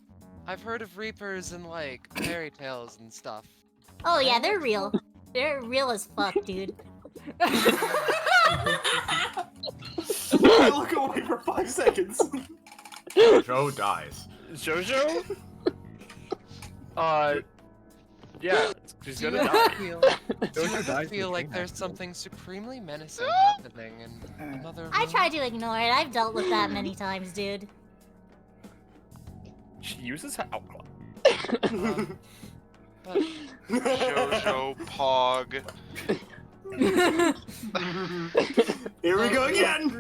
I've heard of Reapers in, like, fairy tales and stuff. Oh, yeah, they're real. They're real as fuck, dude. I look away for 5 seconds. Joe dies. Jojo? Yeah, she's Do you gonna ever die. feel like there's something supremely menacing happening in another room? I try to ignore it. I've dealt with that many times, dude. She uses her alcohol. Jojo Pog. Here we go again!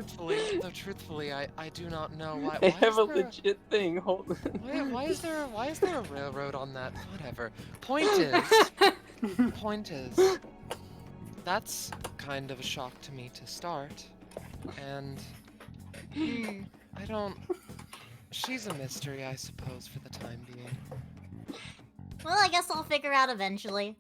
Truthfully, I do not know why. They why have is a there legit thing. Hold why is there a railroad on that? Whatever. Point is, that's kind of a shock to me to start, and I don't. She's a mystery, I suppose, for the time being. Well, I guess I'll figure out eventually.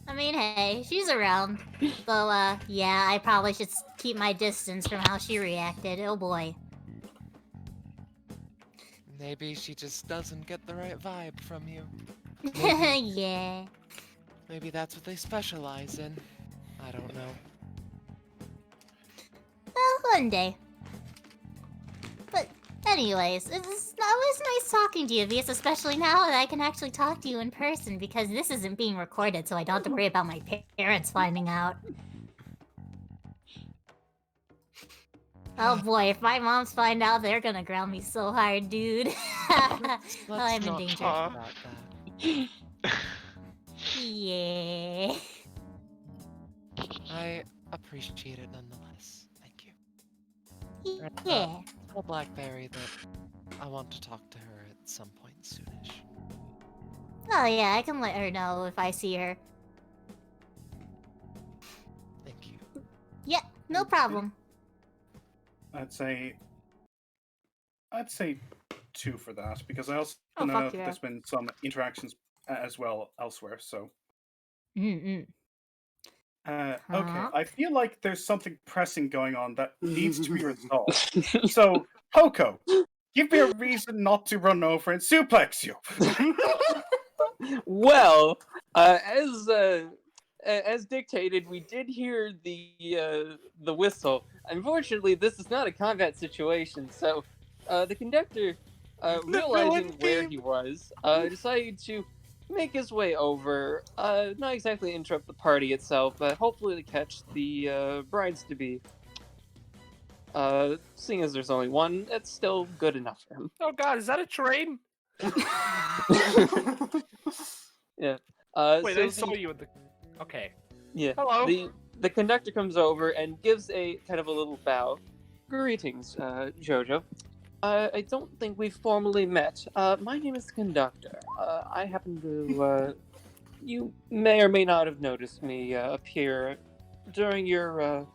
I mean, hey, she's around. Though, yeah, I probably should keep my distance from how she reacted. Oh boy. Maybe she just doesn't get the right vibe from you. Yeah. Maybe that's what they specialize in. I don't know. Well, one day. But, anyways, it was nice talking to you, Vias, especially now that I can actually talk to you in person, because this isn't being recorded, so I don't have to worry about my parents finding out. Oh boy, if my moms find out, they're gonna ground me so hard, dude. I'm in danger. Talk about that. Yeah. I appreciate it nonetheless. Thank you. Yeah. Tell Blackberry that I want to talk to her at some point soonish. Oh yeah, I can let her know if I see her. Thank you. Yeah, no problem. I'd say 2 for that, because I also Oh, know fuck that yeah. there's been some interactions as well elsewhere, so... Mm-mm. Okay, Huh? I feel like there's something pressing going on that needs to be resolved. So, Hoko, give me a reason not to run over and suplex you. Well, as dictated, we did hear the whistle. Unfortunately, this is not a combat situation, so the conductor, realizing where he was, decided to make his way over, not exactly interrupt the party itself, but hopefully to catch the brides-to-be. Seeing as there's only one, that's still good enough for him. Oh god, is that a train? Yeah. Wait, so I saw you at the... Okay. Yeah. Hello. The conductor comes over and gives a kind of a little bow. Greetings, Jojo. I don't think we've formally met. My name is the conductor. I happen to, you may or may not have noticed me appear during your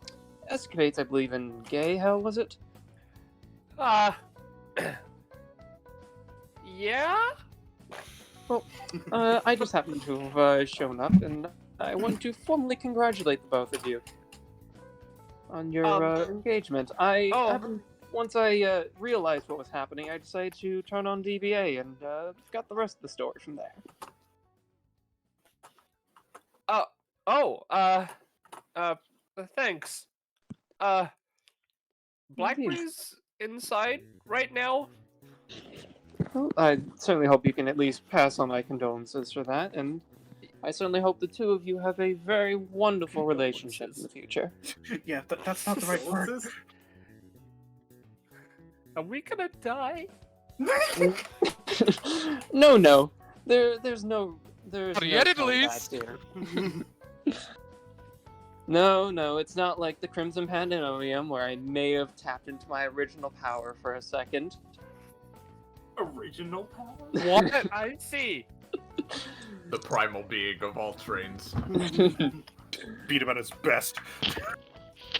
escapades, I believe, in Gay Hell, was it? Yeah? Well, I just happened to have shown up, and I want to formally congratulate the both of you on your engagement. Once I realized what was happening, I decided to turn on DBA and got the rest of the story from there. Thanks. Blackberry's inside right now? Well, I certainly hope you can at least pass on my condolences for that, and I certainly hope the two of you have a very wonderful relationship in the future. Yeah, that's not the right word. Are we gonna die? No. There's no There's Not no yet, at combat least. here. No, it's not like the Crimson Pandemonium where I may have tapped into my original power for a second. Original power? What? I see. The primal being of all trains. Beat him at his best.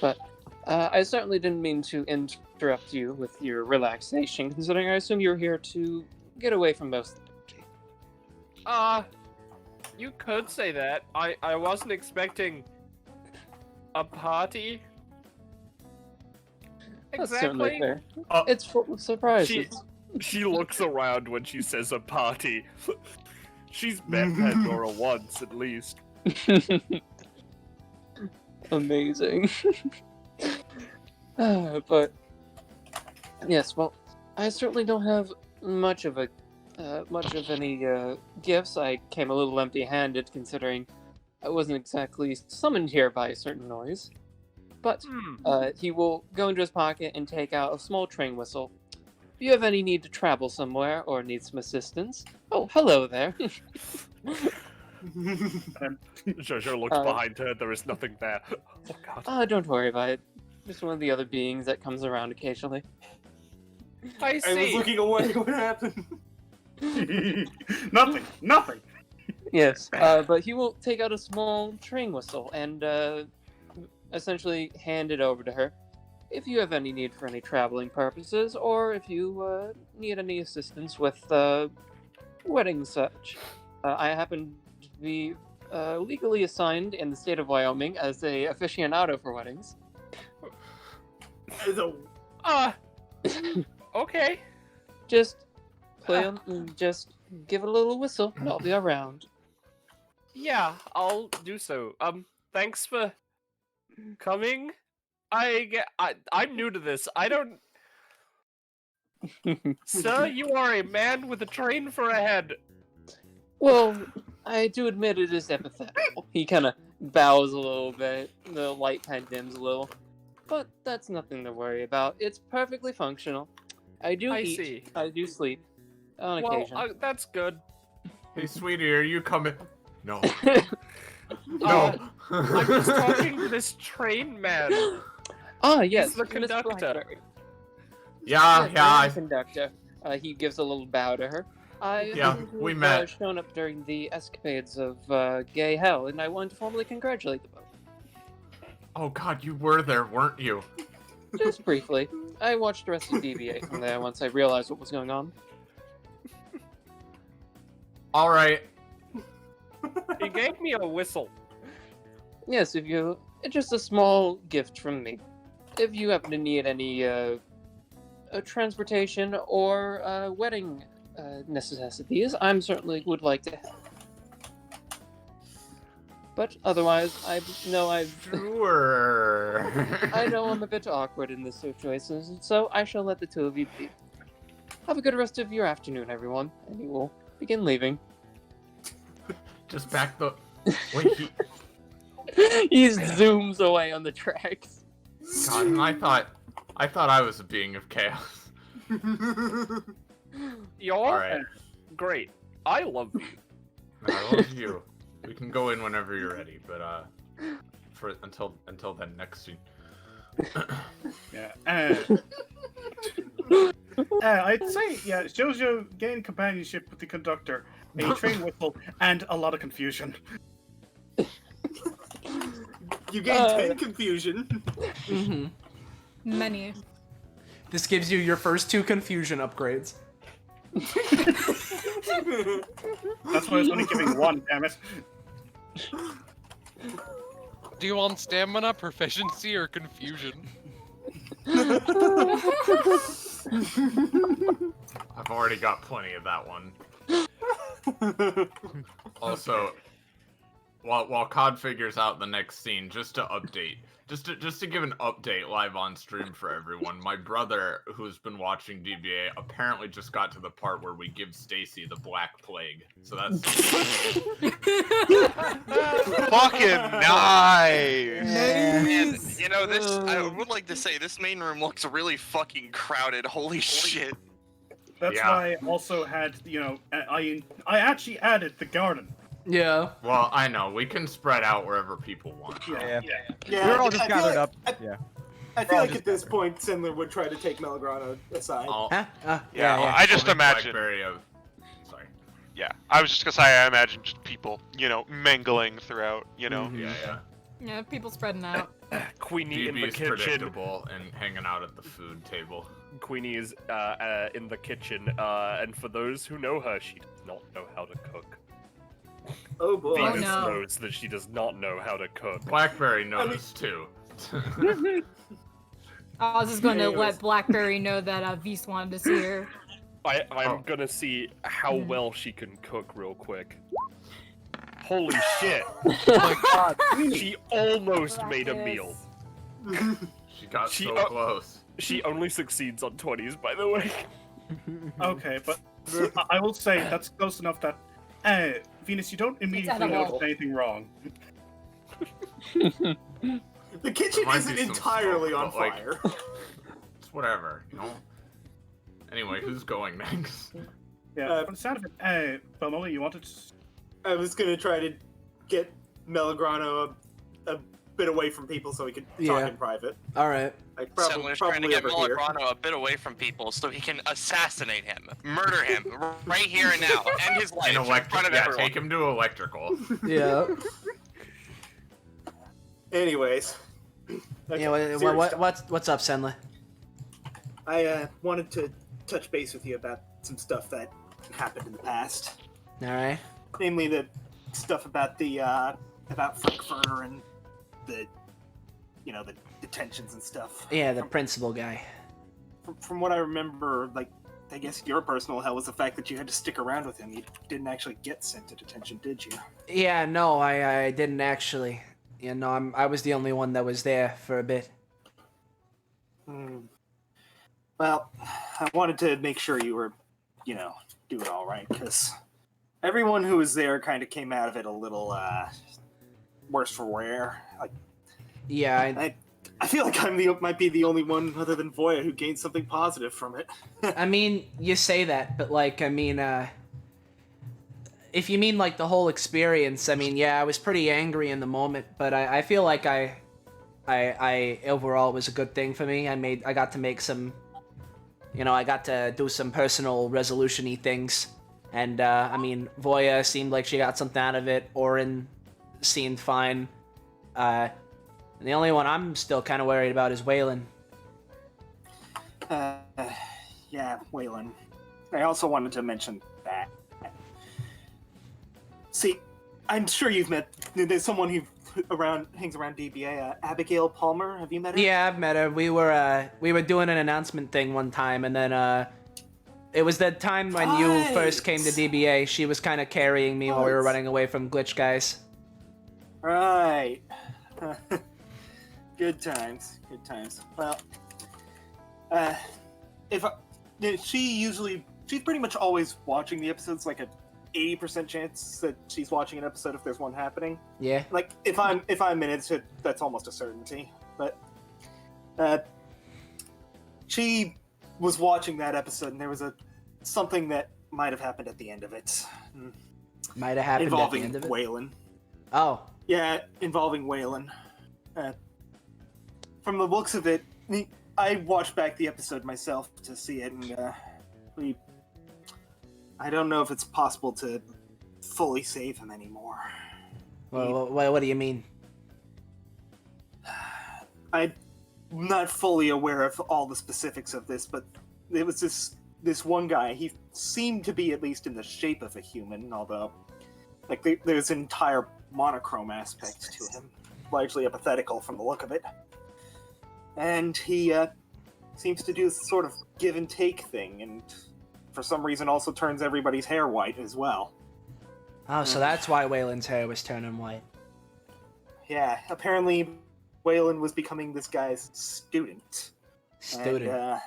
But I certainly didn't mean to interrupt you with your relaxation, considering I assume you're here to get away from most. You could say that. I wasn't expecting a party. That's certainly Exactly. fair. It's full of surprises. She looks around when she says a party. She's met Pandora once, at least. Amazing. But yes, well, I certainly don't have much of any gifts. I came a little empty-handed, considering I wasn't exactly summoned here by a certain noise. But he will go into his pocket and take out a small train whistle. If you have any need to travel somewhere or need some assistance, oh, hello there. Jojo looks behind her. There is nothing there. Oh God. Don't worry about it. Just one of the other beings that comes around occasionally. I see. I was looking away. What happened? Nothing. Yes, but he will take out a small train whistle and essentially hand it over to her. If you have any need for any traveling purposes, or if you need any assistance with wedding such. I happen to be legally assigned in the state of Wyoming as a aficionado for weddings. Okay. Just play on, just give it a little whistle, and I'll be around. Yeah, I'll do so. Thanks for coming. I'm new to this. I don't. Sir, you are a man with a train for a head. Well, I do admit it is epithet. He kind of bows a little bit. The light kind of dims a little. But that's nothing to worry about. It's perfectly functional. I do eat. See. I do sleep. On occasion. That's good. Hey, sweetie, are you coming? No. No. I'm just talking to this train man. Ah, yes. He's the Miss conductor. Blackberry. Yeah. I'm the conductor. He gives a little bow to her. We met. Shown up during the escapades of Gay Hell, and I wanted to formally congratulate them both. Oh God, you were there, weren't you? Just briefly. I watched the rest of DBA from there once I realized what was going on. All right. He gave me a whistle. Yes, it's just a small gift from me. If you happen to need any transportation or wedding necessities, I'm certainly would like to help. But otherwise, Sure. I know I'm a bit awkward in this situation, so I shall let the two of you be. Have a good rest of your afternoon, everyone, and he will begin leaving. Just back the. Wait, He zooms away on the tracks. God, and I thought I was a being of chaos. You're Alright. great. I love you. I love you. We can go in whenever you're ready, but until then, next scene. Yeah. I'd say, yeah, Jojo gained companionship with the conductor, a train whistle, and a lot of confusion. You gained 10 confusion. Mm-hmm. Many. This gives you your first 2 confusion upgrades. That's why I was only giving 1, damn it. Do you want stamina, proficiency, or confusion? I've already got plenty of that one. Also, while COD figures out the next scene, just to update, just to give an update live on stream for everyone, my brother, who's been watching DBA, apparently just got to the part where we give Stacy the Black Plague. So that's Fucking nice. And, you know, this, I would like to say, this main room looks really fucking crowded. Holy shit. That's why I also had, I actually added the garden. Yeah. Well, I know we can spread out wherever people want. Yeah. Yeah, We're all I just feel gathered like- up. Yeah. I feel all like just at this point, Sindler would try to take Melgrano aside. Huh? Yeah, yeah. I just Only imagine. Blackberry of... Sorry. Yeah, I was just gonna say I imagine just people, mingling throughout, Mhm. Yeah. Yeah, people spreading out. Queenie in the DB's kitchen. predictable and hanging out at the food table. Queenie is in the kitchen, and for those who know her, she does not know how to cook. Oh boy. Venus no. knows that she does not know how to cook. Blackberry knows too. I was just going to Anyways. let Blackberry know that Vise wanted to see her. I'm gonna see how well she can cook real quick. Holy shit! Oh my god. She almost made a meal. She got She- so close. She only succeeds on 20s, by the way. Okay, but I will say that's close enough that Venus, you don't immediately edible. notice anything wrong. The kitchen Might isn't be some entirely smoke, on but, like, fire. It's whatever, you know. Anyway, who's going next? Yeah, from the sound of it, Belmoli, you wanted to... I was gonna try to get Melgrano a bit away from people so he could talk Yeah. in private. All right. Like Sandler's trying to get over here. Melograno a bit away from people so he can assassinate him, murder him right here and now, end his life In in front of everyone. take him to electrical. Yeah. Anyways. Okay, Yeah. serious stuff. What's up, Senla? I wanted to touch base with you about some stuff that happened in the past. All right. Namely the stuff about the about Frankfurter and the the detentions and stuff. Yeah, the principal guy. From what I remember, like I guess your personal hell was the fact that you had to stick around with him. You didn't actually get sent to detention, did you? Yeah, no, I didn't actually. You know, I was the only one that was there for a bit. Well, I wanted to make sure you were, doing all right, because everyone who was there kind of came out of it a little worse for wear. Like, Yeah, I feel like might be the only one other than Voya who gained something positive from it. I mean, you say that, but like, I mean, if you mean like the whole experience, I mean, yeah, I was pretty angry in the moment, but I feel like I overall it was a good thing for me. I got to make some, I got to do some personal resolution-y things, and I mean, Voya seemed like she got something out of it. Orin seemed fine. And the only one I'm still kind of worried about is Waylon. Yeah, Waylon. I also wanted to mention that. See, I'm sure you've met. There's someone who hangs around DBA. Abigail Palmer. Have you met her? Yeah, I've met her. We were doing an announcement thing one time, and then it was the time when you first came to DBA. She was kind of carrying me while we were running away from glitch guys. Right. Good times. Good times. Well, she's pretty much always watching the episodes, like a 80% chance that she's watching an episode if there's one happening. Yeah. Like if I'm in it, that's almost a certainty. But she was watching that episode, and there was something that might have happened at the end of it. Might have happened involving at the end of it. Waylon. Oh. Yeah, involving Waylon. From the looks of it, I watched back the episode myself to see it, and I don't know if it's possible to fully save him anymore. Well, what do you mean? I'm not fully aware of all the specifics of this, but it was this one guy. He seemed to be at least in the shape of a human, although there's an entire monochrome aspect to him, largely empathetical from the look of it. And he seems to do this sort of give and take thing, and for some reason also turns everybody's hair white as well. Oh, so that's why Waylon's hair was turning white. Yeah, apparently Waylon was becoming this guy's student. Student.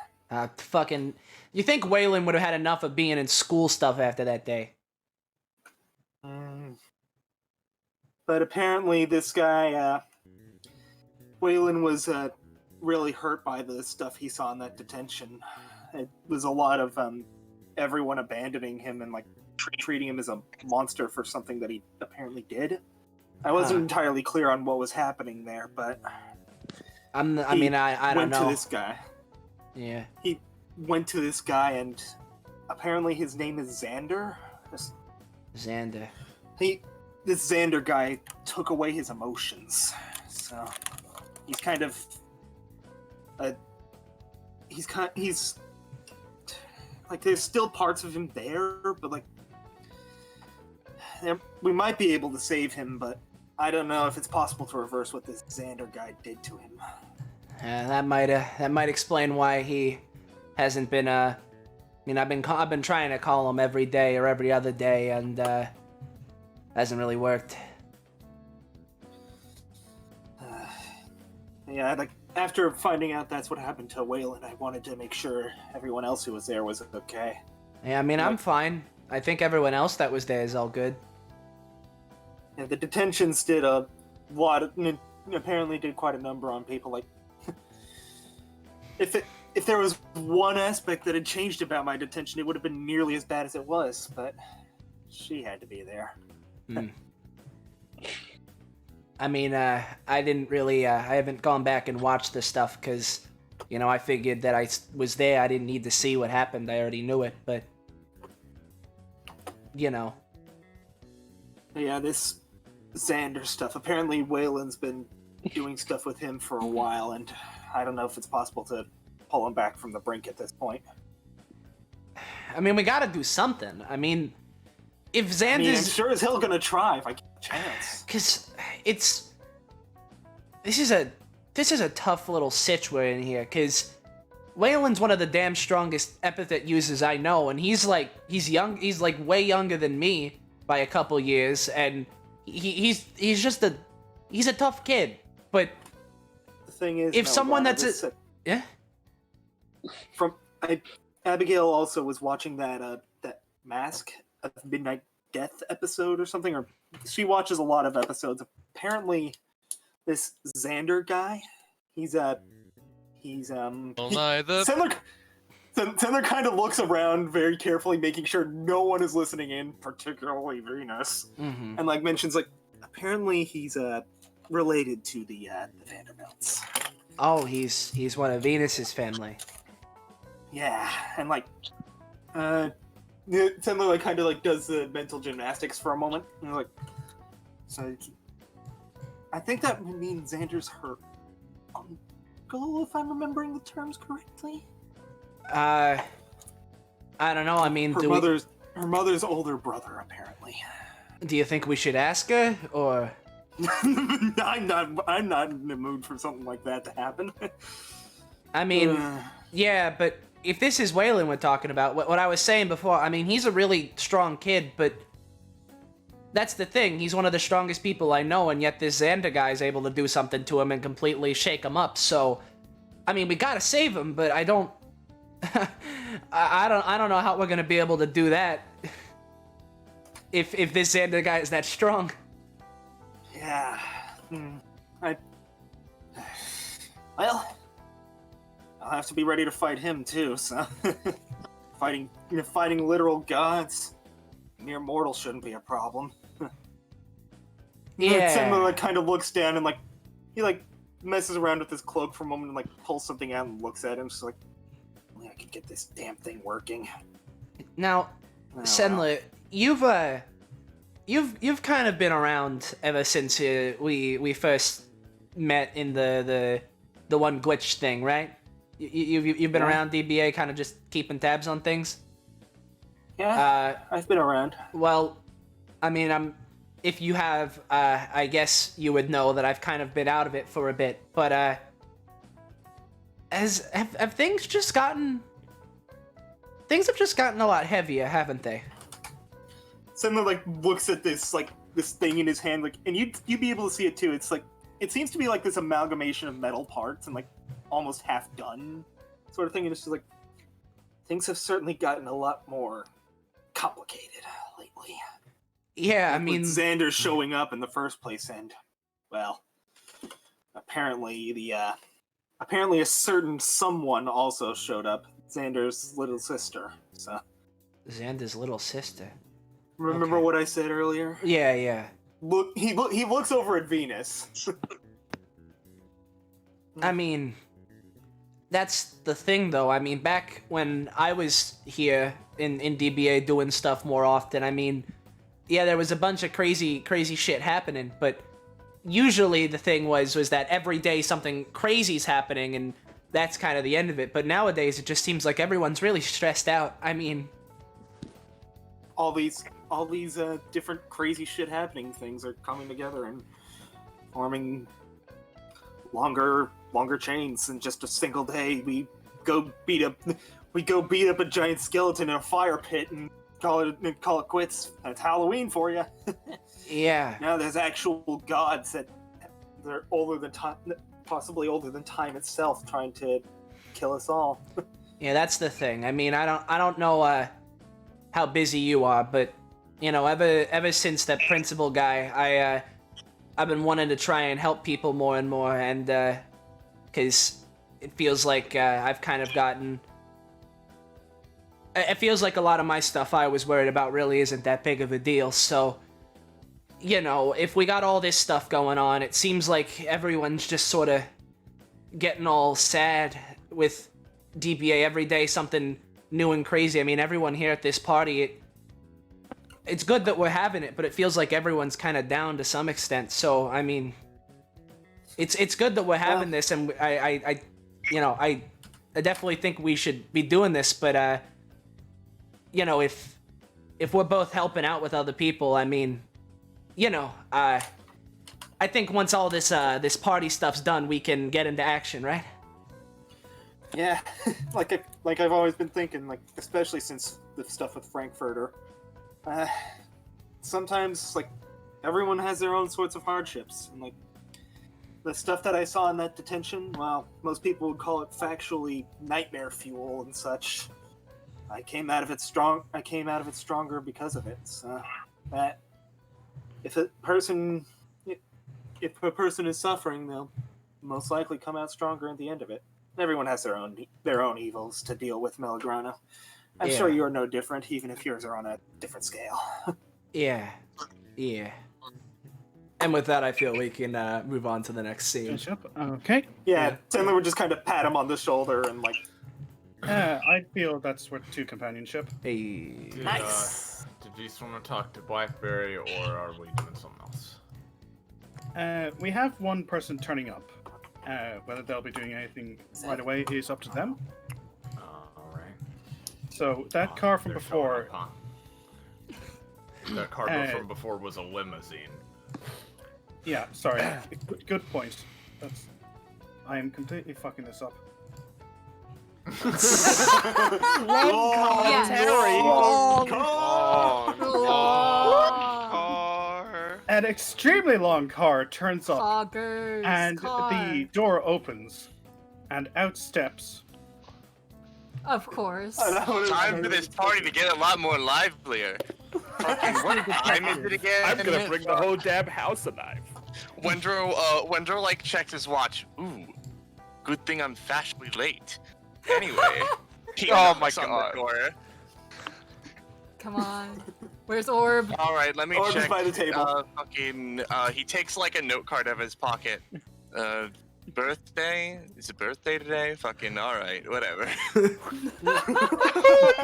Fucking. You think Waylon would have had enough of being in school stuff after that day? But apparently this guy, Waylon was really hurt by the stuff he saw in that detention. It was a lot of everyone abandoning him and treating him as a monster for something that he apparently did. I wasn't entirely clear on what was happening there, but I don't went know. to this guy. Yeah. He went to this guy, and apparently his name is Xander. Xander. This Xander guy took away his emotions, so he's kind of he's like, there's still parts of him there, but like we might be able to save him, but I don't know if it's possible to reverse what this Xander guy did to him. That might explain why he hasn't been I mean, I've been trying to call him every day or every other day, and hasn't really worked. Yeah, like after finding out that's what happened to Waylon, I wanted to make sure everyone else who was there was okay. Yeah, I mean, I'm fine. I think everyone else that was there is all good. Yeah, the detentions did a lot. Apparently, did quite a number on people. Like, if there was one aspect that had changed about my detention, it would have been nearly as bad as it was. But she had to be there. I mean, I didn't really. I haven't gone back and watched the stuff because, you know, I figured that I was there. I didn't need to see what happened. I already knew it, but you know. Yeah, this Xander stuff. Apparently, Waylon's been doing stuff with him for a while, and I don't know if it's possible to pull him back from the brink at this point. I mean, we gotta do something. I mean, if Xander's... I mean, I'm sure as hell gonna try if I get a chance. Because it's... This is a tough little sitch we're in here, because Waylon's one of the damn strongest epithet users I know, and he's like way younger than me by a couple years, and he's a tough kid. But the thing is, if someone that's yeah, Abigail also was watching that Mask of Midnight Death episode or something, or she watches a lot of episodes. Apparently, this Xander guy, Sandler kind of looks around very carefully, making sure no one is listening in, particularly Venus, and like mentions like apparently he's related to the Vanderbelts. Oh, he's one of Venus's family. Yeah, and like Sandler like kind of like does the mental gymnastics for a moment, and like, so I think that would mean Xander's her uncle, if I'm remembering the terms correctly. I don't know. I mean, her mother's older brother, apparently. Do you think we should ask her, or? I'm not in the mood for something like that to happen. I mean, yeah, but if this is Waylon we're talking about, what I was saying before, I mean, he's a really strong kid, but that's the thing. He's one of the strongest people I know, and yet this Xander guy is able to do something to him and completely shake him up. So, I mean, we gotta save him, but I don't. I don't know how we're gonna be able to do that if this Xander guy is that strong. Yeah. Well, I'll have to be ready to fight him too. So, fighting literal gods, mere mortals shouldn't be a problem. Yeah. Someone like kind of looks down and like he like messes around with his cloak for a moment and like pulls something out and looks at him. Just like, only I could get this damn thing working. Now, Sendler, you've kind of been around ever since we first met in the one glitch thing, right? You've been around DBA, kind of just keeping tabs on things. Yeah, I've been around. Well, I mean, if you have, I guess you would know that I've kind of been out of it for a bit. But have things just gotten? Things have just gotten a lot heavier, haven't they? Someone like looks at this thing in his hand, like, and you'd be able to see it too. It's like it seems to be like this amalgamation of metal parts and like almost half done sort of thing. And it's just like things have certainly gotten a lot more complicated lately. Yeah, I mean, with Xander showing up in the first place, and well, apparently a certain someone also showed up. Xander's little sister. So Xander's little sister. Remember what I said earlier? Yeah, yeah. He looks over at Venus. I mean, that's the thing, though. I mean, back when I was here in DBA doing stuff more often, I mean, yeah, there was a bunch of crazy shit happening, but usually the thing was that every day something crazy's happening, and that's kind of the end of it. But nowadays, it just seems like everyone's really stressed out. I mean, all these different crazy shit happening things are coming together and forming longer chains in just a single day. We go beat up a giant skeleton in a fire pit and call it quits. That's Halloween for you. yeah. Now there's actual gods that they're older than time, possibly older than time itself, trying to kill us all. Yeah, that's the thing. I mean, I don't know how busy you are, but you know, ever since that principal guy, I've been wanting to try and help people more and more, and because it feels like I've kind of gotten. It feels like a lot of my stuff I was worried about really isn't that big of a deal. So, you know, if we got all this stuff going on, it seems like everyone's just sort of getting all sad with DBA every day, something new and crazy. I mean, everyone here at this party, it's good that we're having it, but it feels like everyone's kind of down to some extent. So, I mean, it's good that we're having this, and I definitely think we should be doing this, but you know, if we're both helping out with other people, I mean, you know, I think once all this party stuff's done, we can get into action, right? Yeah, like I've always been thinking, like especially since the stuff with Frankfurter. Sometimes like everyone has their own sorts of hardships, and like the stuff that I saw in that detention, well, most people would call it factually nightmare fuel and such. I came out of it stronger because of it. So that if a person is suffering, they'll most likely come out stronger at the end of it. Everyone has their own evils to deal with, Melagrana. I'm sure you're no different, even if yours are on a different scale. Yeah. And with that, I feel we can move on to the next scene. Okay. Yeah, Tendler would just kind of pat him on the shoulder and like. I feel that's worth 2 companionship. Hey. Nice. Did you just want to talk to Blackberry, or are we doing something else? We have one person turning up. Whether they'll be doing anything right away is up to them. Alright. So that car from before. Up, huh? That car from before was a limousine. Yeah, sorry. Good point. I am completely fucking this up. An extremely long car turns up, and the door opens, and out steps. Of course. Time for this party to get a lot more livelier. Fucking what time is it again? I'm gonna bring the whole damn house alive. Wendro like checked his watch. Ooh, good thing I'm fashionably late. Anyway, he knocks on the door. Come on. Where's Orb? All right, let me Orb's check. by the table. He takes like a note card out of his pocket. Birthday? Is it birthday today? Fucking all right, whatever. Who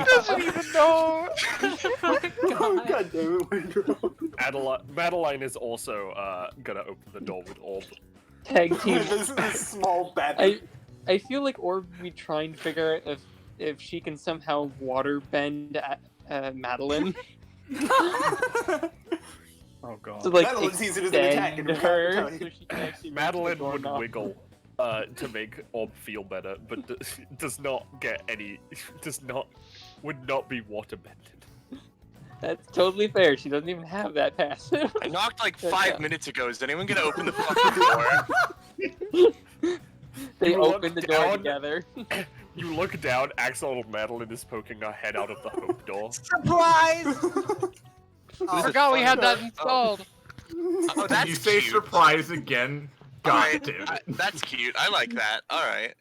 doesn't even know? God damn it, Wendro. Madeline is also gonna open the door with Orb. Tag team. this small bat. I feel like Orb would be trying to figure out if she can somehow water bend Madeline. Oh god. So, like, Madeline's easier to attack and her. Madeline would wiggle to make Orb feel better, but would not be water bended. That's totally fair. She doesn't even have that passive. I knocked like 5 minutes ago. Is anyone gonna open the fucking door? They open the door together. You look down, Axel Madeline is poking her head out of the hope door. Surprise! I forgot we had that installed. Oh, Did that's you say cute. surprise again? Alright, damn it. that's cute. I like that. Alright.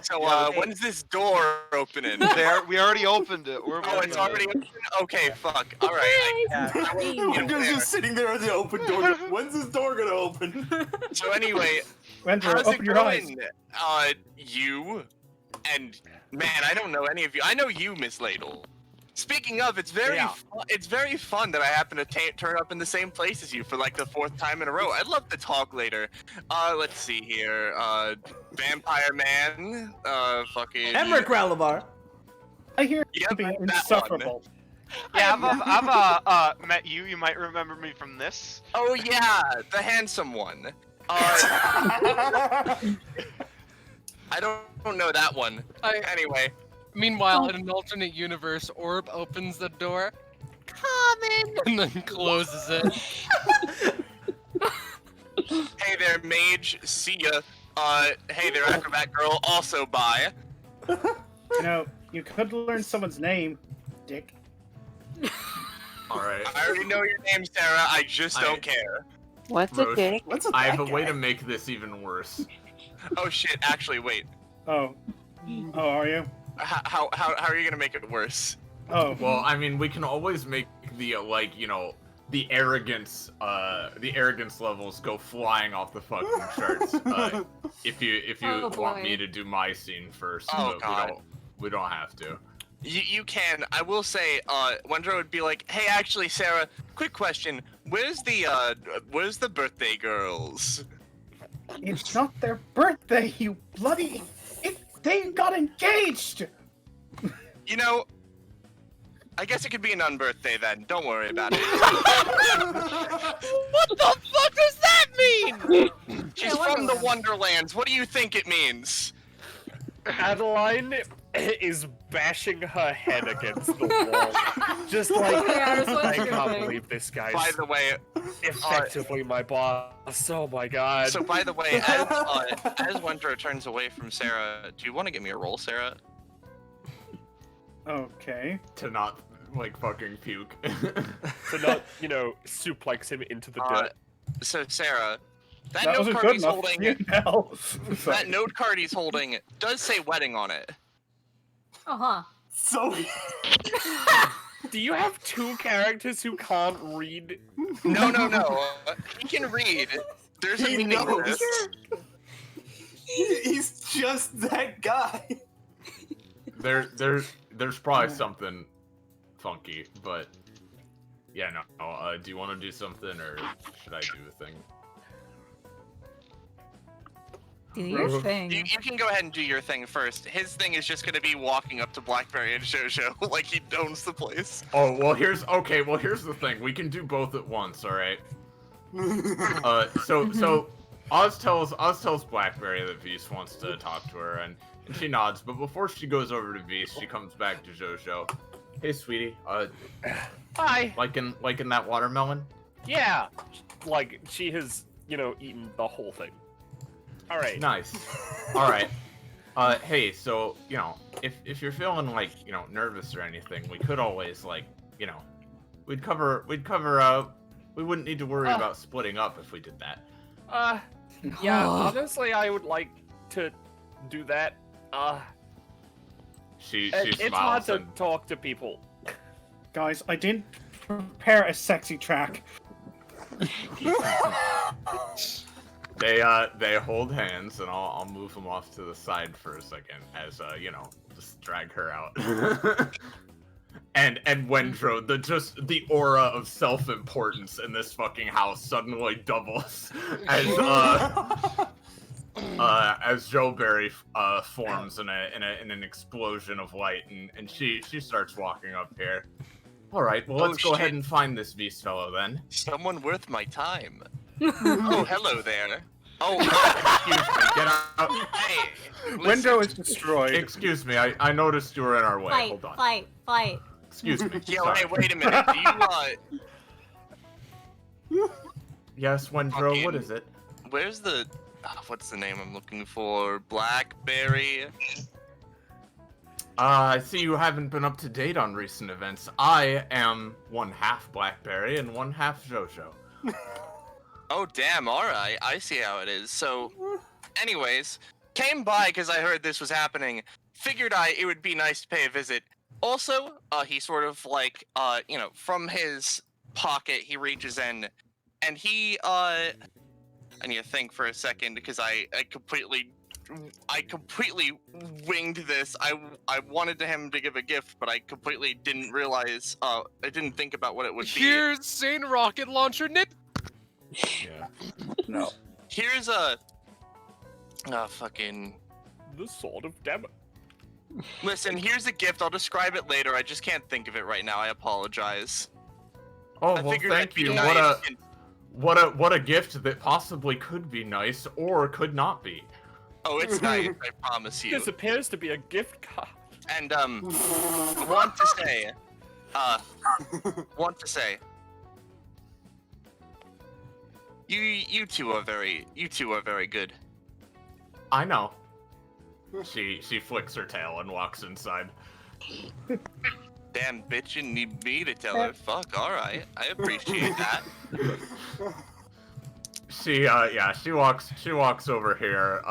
So, when's this door opening? There, we already opened it. Oh, it's already open? Okay, fuck. Alright. Winter's just sitting there at the open door. When's this door gonna open? So anyway, Wendro, how's open it your eyes. going? You and man, I don't know any of you. I know you, Miss Ladle. Speaking of, it's very fun that I happen to turn up in the same place as you for like the 4th time in a row. I'd love to talk later. Let's see here. Vampire Man. Fucking. Emmerich Ralavar. I hear Yep, you being that one. insufferable. Yeah, I've met you. You might remember me from this. Oh yeah, the handsome one. I don't know that one. Anyway. Meanwhile, in an alternate universe, Orb opens the door, "Come in," and then closes it. Hey there, mage. See ya. Hey there, acrobat girl. Also bye. You know, you could learn someone's name, Dick. Alright. I already know your name, Sarah. I just don't care. What's Roche, a dick? I have a way to make this even worse. Oh shit! Actually, wait. Oh, are you? How are you gonna make it worse? Oh. Well, I mean, we can always make the the arrogance levels go flying off the fucking charts. If you want me to do my scene first, Oh, but God. we don't have to. You can. I will say, Wendro would be like, "Hey, actually, Sarah, quick question. Where's the birthday girls?" It's not their birthday, you bloody... They got engaged! You know, I guess it could be an unbirthday then. Don't worry about it. What the fuck does that mean? She's from the Wonderlands. What do you think it means? Adeline is bashing her head against the wall. Just like, Yeah, that's what I you're can't doing. believe this guy's By the way, effectively my boss. Oh my god. so by the way, as Wendro turns away from Sarah, do you want to give me a roll, Sarah? Okay. To not, like, fucking puke. To not, suplex him into the dirt. So Sarah, that That note wasn't card good he's enough. holding, Hell. that note card he's holding does say wedding on it. Uh-huh. So Do you have 2 characters who can't read? No. He can read. There's a he meaning to knows. this. He's just that guy. There's probably something funky, but yeah, no. Do you want to do something, or should I do a thing? Do your thing. You can go ahead and do your thing first. His thing is just gonna be walking up to Blackberry and JoJo like he owns the place. Oh, well, here's the thing. We can do both at once, all right? So Oz tells Blackberry that Vise wants to talk to her, and she nods. But before she goes over to Vise, she comes back to JoJo. Hey, sweetie. Hi. Liking that watermelon? Yeah. Like, she has, eaten the whole thing. Alright. Nice. All right. Hey, so if you're feeling like nervous or anything, we could always we'd cover. We wouldn't need to worry about splitting up if we did that. Yeah. Honestly, I would like to do that. She It's hard smiles to and talk to people. Guys, I didn't prepare a sexy track. they hold hands, and I'll move them off to the side for a second as just drag her out. and Wendro, the aura of self-importance in this fucking house suddenly doubles as Joeberry forms in an explosion of light, and she starts walking up here. All right, well, let's go ahead and find this Vise fellow then. Someone worth my time. Oh, hello there. Oh, excuse me, get out. Hey, Window is destroyed. Excuse me, I noticed you were in our way. Fight, Hold on. fight. Excuse me. Yo, sorry. hey, wait a minute. Do you, Yes, Wendro, what is it? where's the, what's the name I'm looking for? Blackberry? I see you haven't been up to date on recent events. I am one half Blackberry and one half JoJo. Oh, damn, alright. I see how it is. So, anyways, came by because I heard this was happening. Figured it would be nice to pay a visit. Also, he sort of like, from his pocket, he reaches in, and he, I need to think for a second because I completely winged this. I wanted him to give a gift, but I completely didn't realize, I didn't think about what it would be. Here's Sane Rocket Launcher Nip. Yeah. No. Here's fucking... The Sword of Damn. Listen, here's a gift. I'll describe it later. I just can't think of it right now. I apologize. Oh, I well, figured thank that'd be you. nice What a gift that possibly could be nice or could not be. Oh, it's nice. I promise you. This appears to be a gift card. And want to say, you two are very good. I know. She flicks her tail and walks inside. Damn bitch, you need me to tell her. Fuck, alright. I appreciate that. She walks over here,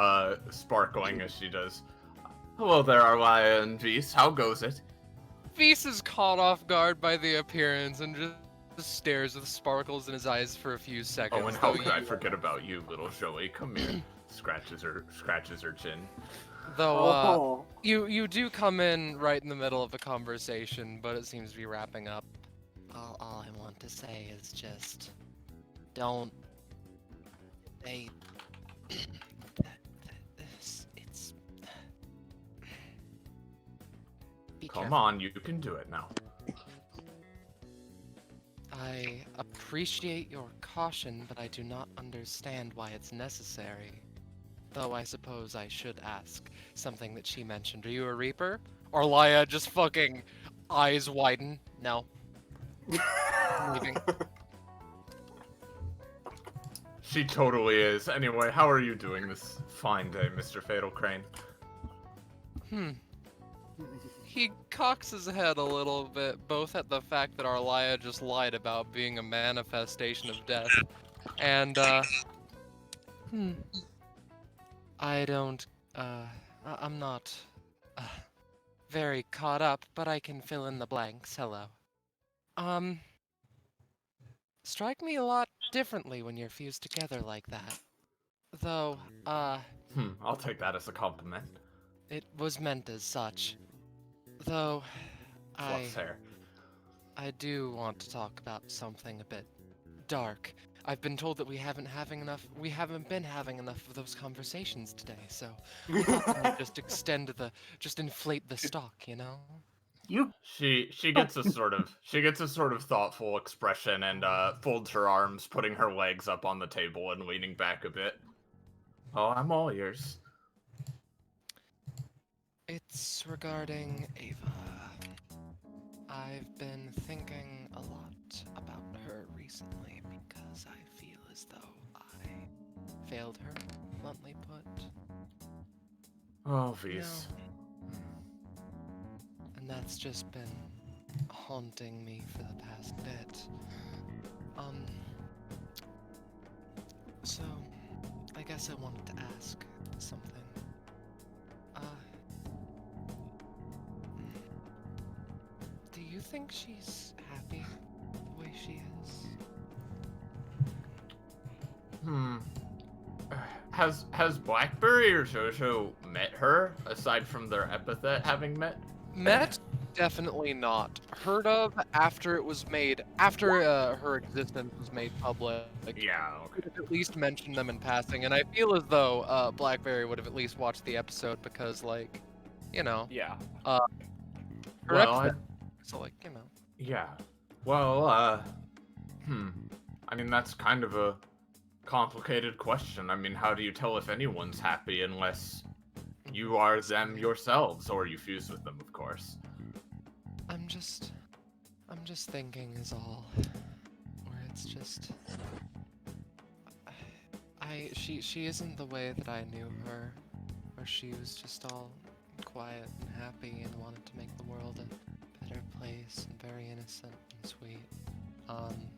sparkling as she does. Hello there, Arlia and Vise. How goes it? Feast is caught off guard by the appearance and just stares with sparkles in his eyes for a few seconds. Oh, and how could I forget about you, little Joey? Come here. Scratches her chin. Though, you do come in right in the middle of a conversation, but it seems to be wrapping up. All I want to say is just don't. It's. Come on, you can do it now. I appreciate your caution, but I do not understand why it's necessary. Though I suppose I should ask something that she mentioned. Are you a Reaper? Arlia just fucking eyes widen. No. I'm leaving. She totally is. Anyway, how are you doing this fine day, Mr. Fatal Crane? He cocks his head a little bit, both at the fact that Arlia just lied about being a manifestation of death, and, I don't, I'm not, very caught up, but I can fill in the blanks. Hello. Strike me a lot differently when you're fused together like that. Though, I'll take that as a compliment. it was meant as such. Though, Fluff's hair. I do want to talk about something a bit dark. I've been told that we haven't been having enough of those conversations today, so just inflate the stock, you know? She gets a sort of thoughtful expression and folds her arms, putting her legs up on the table and leaning back a bit. Oh, I'm all ears. It's regarding Ava. I've been thinking a lot about her recently because I feel as though I failed her, bluntly put. Oh, Vise. And that's just been haunting me for the past bit. So, I guess I wanted to ask something. Do you think she's happy the way she is? Has Blackberry or Jojo met her, aside from their epithet having met? met? Definitely not. Heard of after it was made, after her existence was made public. Yeah, Could have at least mentioned them in passing, and I feel as though Blackberry would have at least watched the episode because, like, you know. Yeah. Her Well, episode, so like, you know. Yeah. Well, I mean, that's kind of a complicated question. I mean, how do you tell if anyone's happy unless you are them yourselves, or you fuse with them, of course? I'm just thinking is all. Where it's just... She isn't the way that I knew her, where she was just all quiet and happy and wanted to make the world a better place and very innocent and sweet. And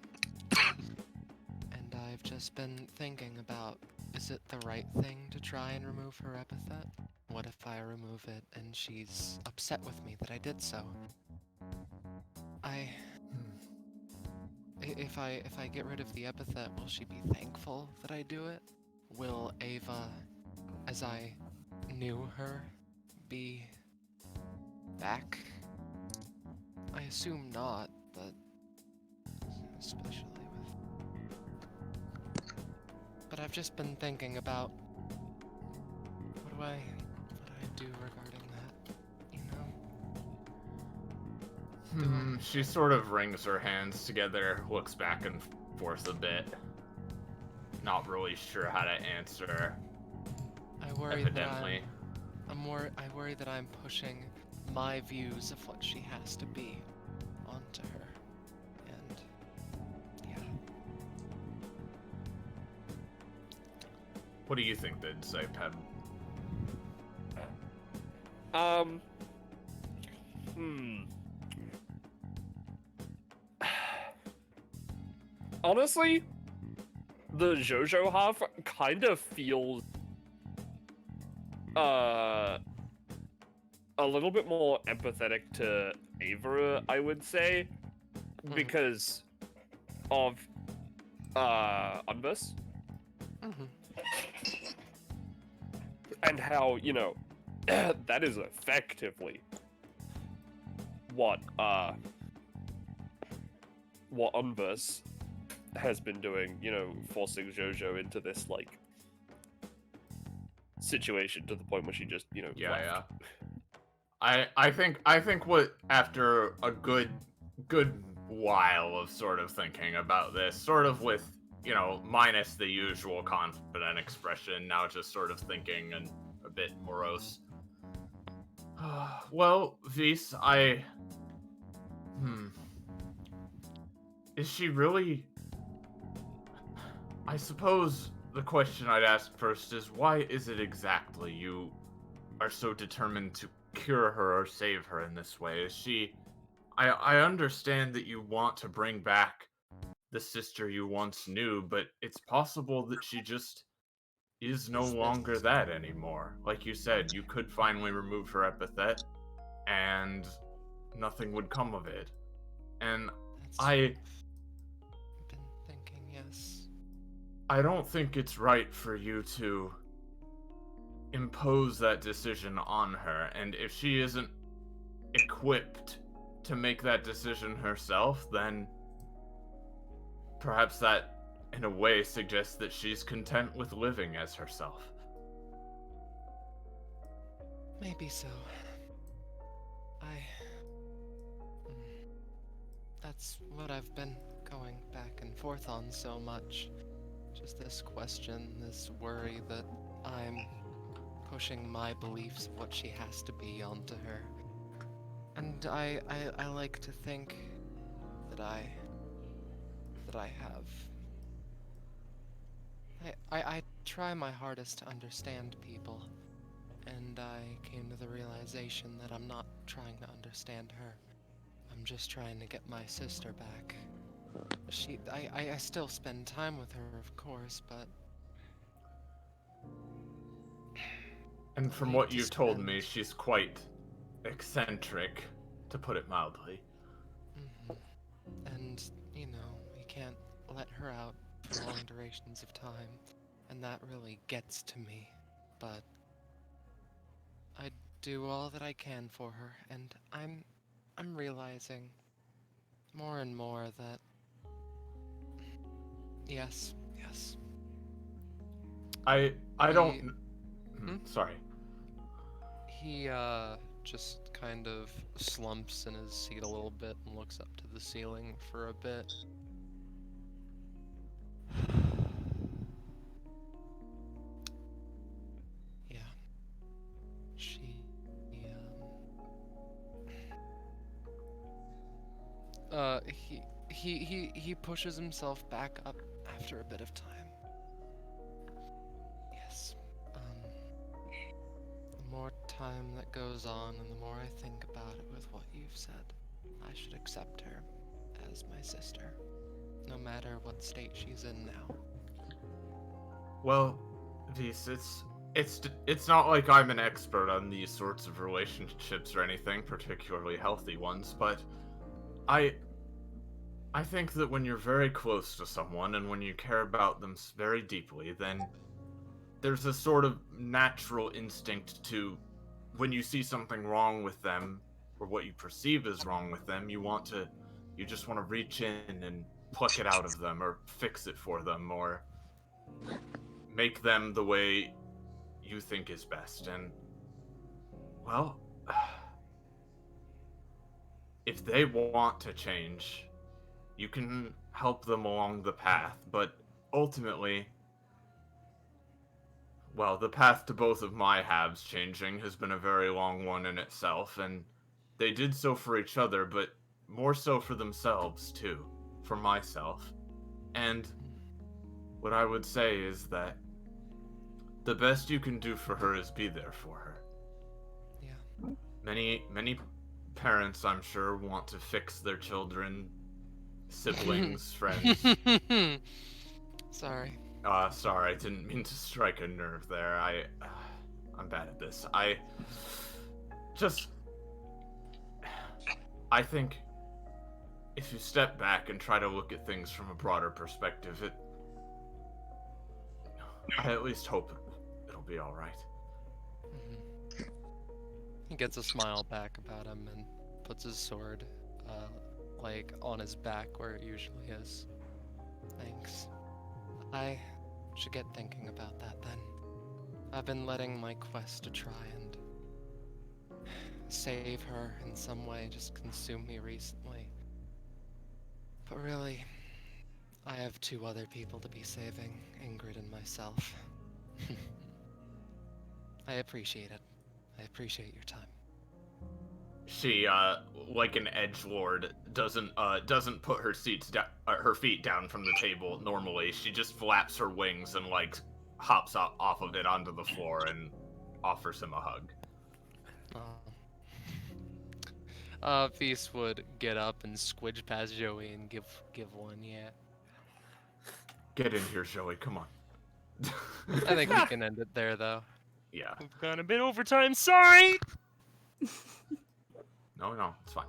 I've just been thinking about, is it the right thing to try and remove her epithet? What if I remove it and she's upset with me that I did so? If I get rid of the epithet, will she be thankful that I do it? Will Ava, as I knew her, be back? I assume not, but especially with... But I've just been thinking about what do I do regarding that, you know? She sort of wrings her hands together, looks back and forth a bit. Not really sure how to answer. I worry Evidently. I worry that I'm pushing my views of what she has to be onto her. And yeah. What do you think they'd say, Peb? Honestly, the JoJo half kind of feels a little bit more empathetic to Ava, I would say, because of Unverse. And how, you know, that is effectively what Unverse has been doing, you know, forcing JoJo into this, like, situation to the point where she just, you know, left. I think what, after a good while of sort of thinking about this, sort of with, you know, minus the usual confident expression, now just sort of thinking and a bit morose. Well, Vis, is she really... I suppose the question I'd ask first is, why is it exactly you are so determined to cure her or save her in this way? Is she... I understand that you want to bring back the sister you once knew, but it's possible that she just is no longer that anymore. Like you said, you could finally remove her epithet, and nothing would come of it. And I've been thinking, yes. I don't think it's right for you to impose that decision on her, and if she isn't equipped to make that decision herself, then perhaps that, in a way, suggests that she's content with living as herself. Maybe so. That's what I've been going back and forth on so much. Just this question, this worry that I'm pushing my beliefs of what she has to be onto her. And I like to think that I have. I try my hardest to understand people, and I came to the realization that I'm not trying to understand her. I'm just trying to get my sister back. I still spend time with her, of course, but... And from what you've told me, she's quite eccentric, to put it mildly. And, you know, we can't let her out for long durations of time, and that really gets to me. But I do all that I can for her, and I'm realizing more and more that yes. I don't... Sorry. He just kind of slumps in his seat a little bit and looks up to the ceiling for a bit. Yeah. He pushes himself back up after a bit of time. Yes. The more time that goes on and the more I think about it with what you've said, I should accept her as my sister, no matter what state she's in now. Well, Vis, it's not like I'm an expert on these sorts of relationships or anything, particularly healthy ones, but I think that when you're very close to someone and when you care about them very deeply, then there's a sort of natural instinct to, when you see something wrong with them, or what you perceive as wrong with them, you just want to reach in and pluck it out of them, or fix it for them, or make them the way you think is best. And, well, if they want to change, you can help them along the path, but ultimately, well, the path to both of my halves changing has been a very long one in itself, and they did so for each other, but more so for themselves, too. For myself. And what I would say is that the best you can do for her is be there for her. Yeah. Many parents, I'm sure, want to fix their children, siblings, friends. Sorry. Sorry, I didn't mean to strike a nerve there. I'm bad at this. I think if you step back and try to look at things from a broader perspective, I at least hope it'll be alright. He gets a smile back about him and puts his sword, like, on his back where it usually is. Thanks. I should get thinking about that then. I've been letting my quest to try and save her in some way just consume me recently. But really, I have 2 other people to be saving, Ingrid and myself. I appreciate it. I appreciate your time. She, like an edgelord, doesn't put her her feet down from the table normally. She just flaps her wings and, like, hops off of it onto the floor and offers him a hug. Feast would get up and squidge past Joey and give one, yeah. Get in here, Joey, come on. I think we can end it there, though. Yeah. We've gone a bit overtime, sorry! No, it's fine.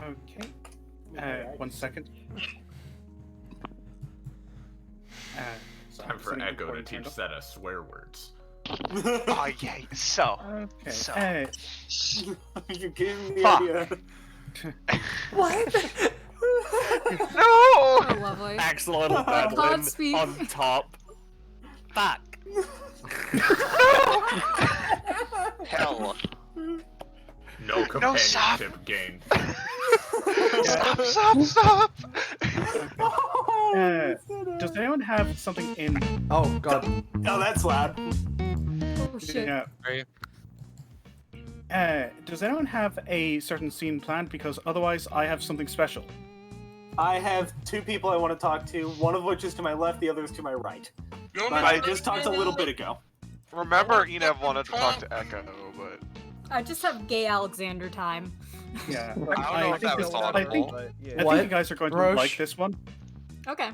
Okay. 1 second. Time for Echo to teach Zeta swear words. Oh, yay. So. Okay. So. You gave me the Fuck. idea. What? No! Oh, lovely. Axolotl Madeline Godspeed. on top. Fuck. Hell. No companionship gained. Stop! Does anyone have something in? Oh god. Oh, that's loud. Oh shit. Yeah. Does anyone have a certain scene planned? Because otherwise, I have something special. I have 2 people I want to talk to, one of which is to my left, the other is to my right. No, But I just talked a little bit ago. Remember, Enev wanted to talk to Echo, but... I just have gay Alexander time. Yeah. I don't know if that was audible, I but think What? you guys are going to Roche? like this one. Okay.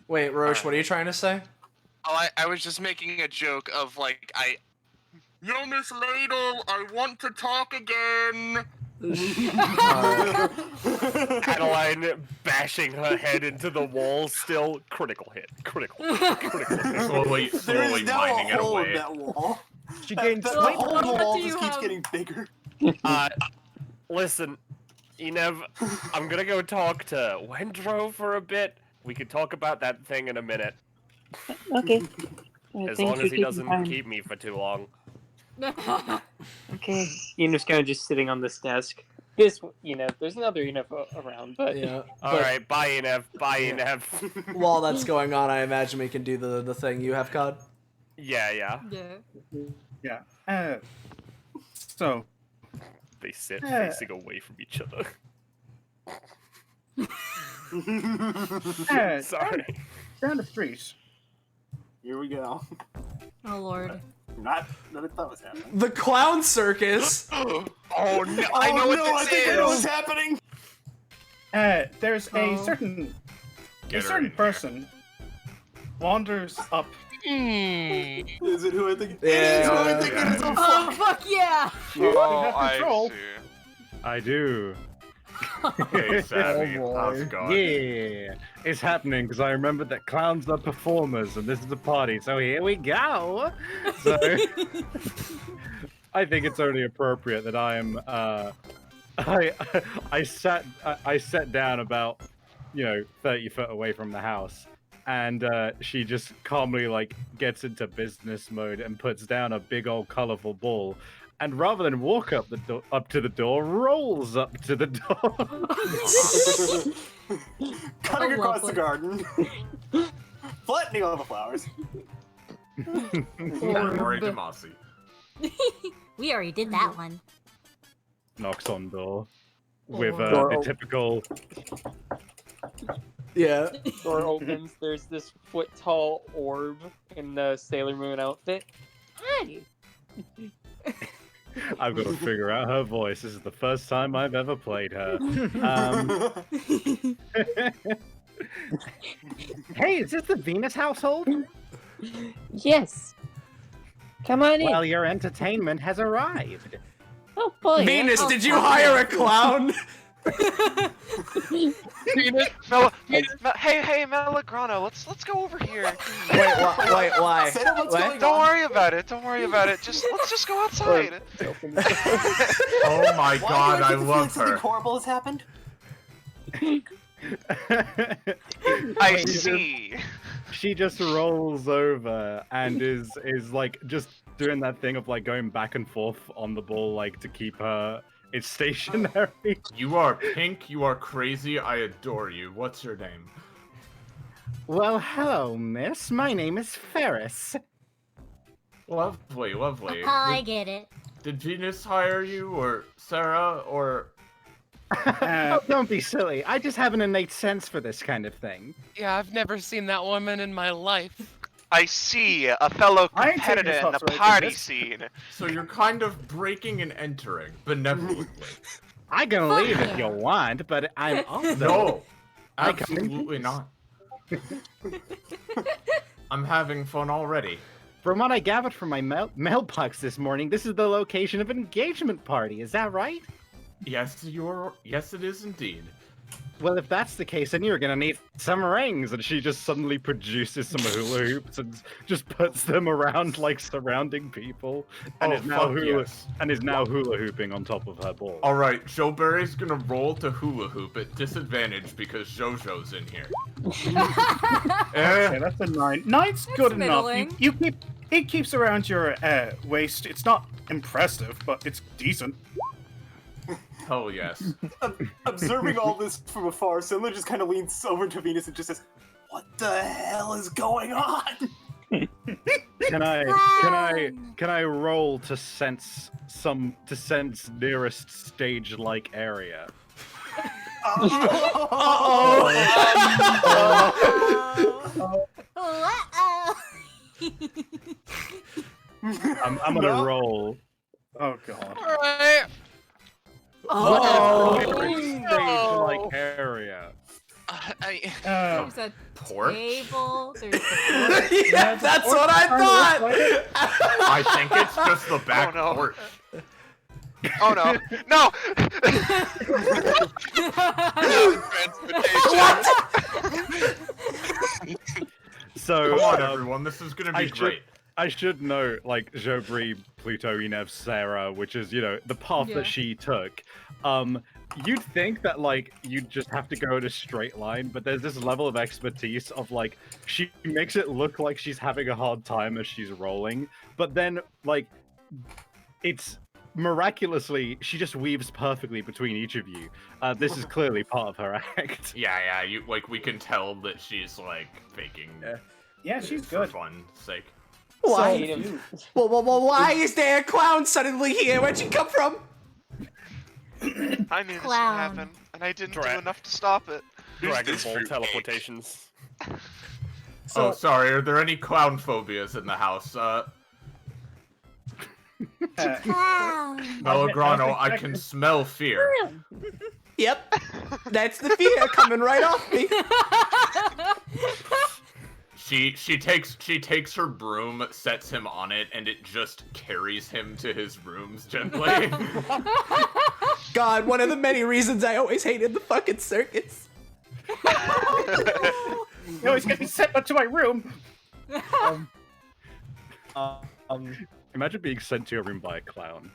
Wait, Roche, what are you trying to say? Oh, I was just making a joke of, like, Yo, Miss Ladle, I want to talk again! Adeline bashing her head into the wall still. Critical hit. Critical hit. Slowly There's now mining a it hole in away. that wall. She gained The slight hole in the What wall do just you keeps have? getting bigger. Listen, Enev, I'm gonna go talk to Wendro for a bit. We could talk about that thing in a minute. Okay. As long as he doesn't keep me for too long. Okay. Enev's kind of just sitting on this desk. There's another Enev around, but Yeah. Alright, bye Enev. Bye Enev. While that's going on, I imagine we can do the thing you have, Cod. Yeah. Yeah. So. They sit facing away from each other. Sorry. Down the street. Here we go. Oh lord. Not that I thought was happening. The clown circus. Oh no! I know what this I think I know what's is. happening. There's a certain person wanders up Is it who I think? Yeah. It is who I think it is. Oh, Oh, fuck yeah! Oh, I control. see. I do. Hey, Savvy, how's it going? Yeah, it's happening because I remembered that clowns are performers and this is a party, so here we go. So I think it's only appropriate that I am. I sat down about 30 foot away from the house, and she just calmly like gets into business mode and puts down a big old colorful ball. And rather than walk up to the door, rolls up to the door. Cutting across the garden. Flattening all the flowers. Mori Demasi. We already did that one. Knocks on door with Door the op- typical. Yeah. Door opens. There's this foot-tall orb in the Sailor Moon outfit. Hi. I've got to figure out her voice. This is the first time I've ever played her. Hey, is this the Venus household? Yes. Come on in. Well, your entertainment has arrived. Oh boy. Venus, did you hire a clown? Hey, Melagrano, let's go over here. Wait, why? Say what's What? going Don't on. worry about it. Don't worry about it. Let's just go outside. Oh my Why god, do I get the feeling love something her. horrible has happened? I see. She just rolls over and is like just doing that thing of like going back and forth on the ball like to keep her. It's stationary. You are pink, you are crazy, I adore you. What's your name? Well, hello, miss. My name is Ferris. Lovely, lovely. I get it. Did Venus hire you, or Sarah, or... Oh, don't be silly. I just have an innate sense for this kind of thing. Yeah, I've never seen that woman in my life. I see a fellow I ain't taking competitor this in the off, so I party think scene. So you're kind of breaking and entering, benevolently. I can Fuck leave yeah. if you want, but I'm also... No, I come in absolutely peace. not. I'm having fun already. From what I gathered from my mailbox this morning, this is the location of an engagement party. Is that right? Yes, yes, it is indeed. Well, if that's the case, then you're gonna need some rings. And she just suddenly produces some hula hoops and just puts them around like surrounding people, and Oh, is now fuck yes. hula hooping on top of her ball. All right, Joe Barry's gonna roll to hula hoop at disadvantage because JoJo's in here. Okay, that's a 9. 9's good enough. middling. You keep it keeps around your waist. It's not impressive, but it's decent. Hell yes. Observing all this from afar, Sindler just kind of leans over to Venus and just says, "What the hell is going on?" Can I roll to sense nearest stage-like area? I'm gonna No. roll. Oh god. Alright. Stage-like area. There's a Porch? table. There's a Yeah, that's what I thought. I think it's just the back no. porch. Oh no! No! So, Come on, everyone, this is gonna be great. I should know, like, Jobri, Pluto, Enev, Sarah, which is, the path Yeah. that she took. You'd think that, like, you'd just have to go in a straight line, but there's this level of expertise of, like, she makes it look like she's having a hard time as she's rolling, but then, like, it's miraculously, she just weaves perfectly between each of you. This is clearly part of her act. Yeah, we can tell that she's, like, faking Yeah, she's for good. fun's sake. Why? Well, why is there a clown suddenly here? Where'd you come from? I knew this would Clown. happen, and I didn't do enough to stop it. Dragon Ball teleportations. Oh, sorry, are there any clown phobias in the house? Melagrano, I can smell fear. Yep, that's the fear coming right off me. She takes her broom, sets him on it, and it just carries him to his rooms gently. God, one of the many reasons I always hated the fucking circus. No, he's getting sent to my room. Imagine being sent to your room by a clown.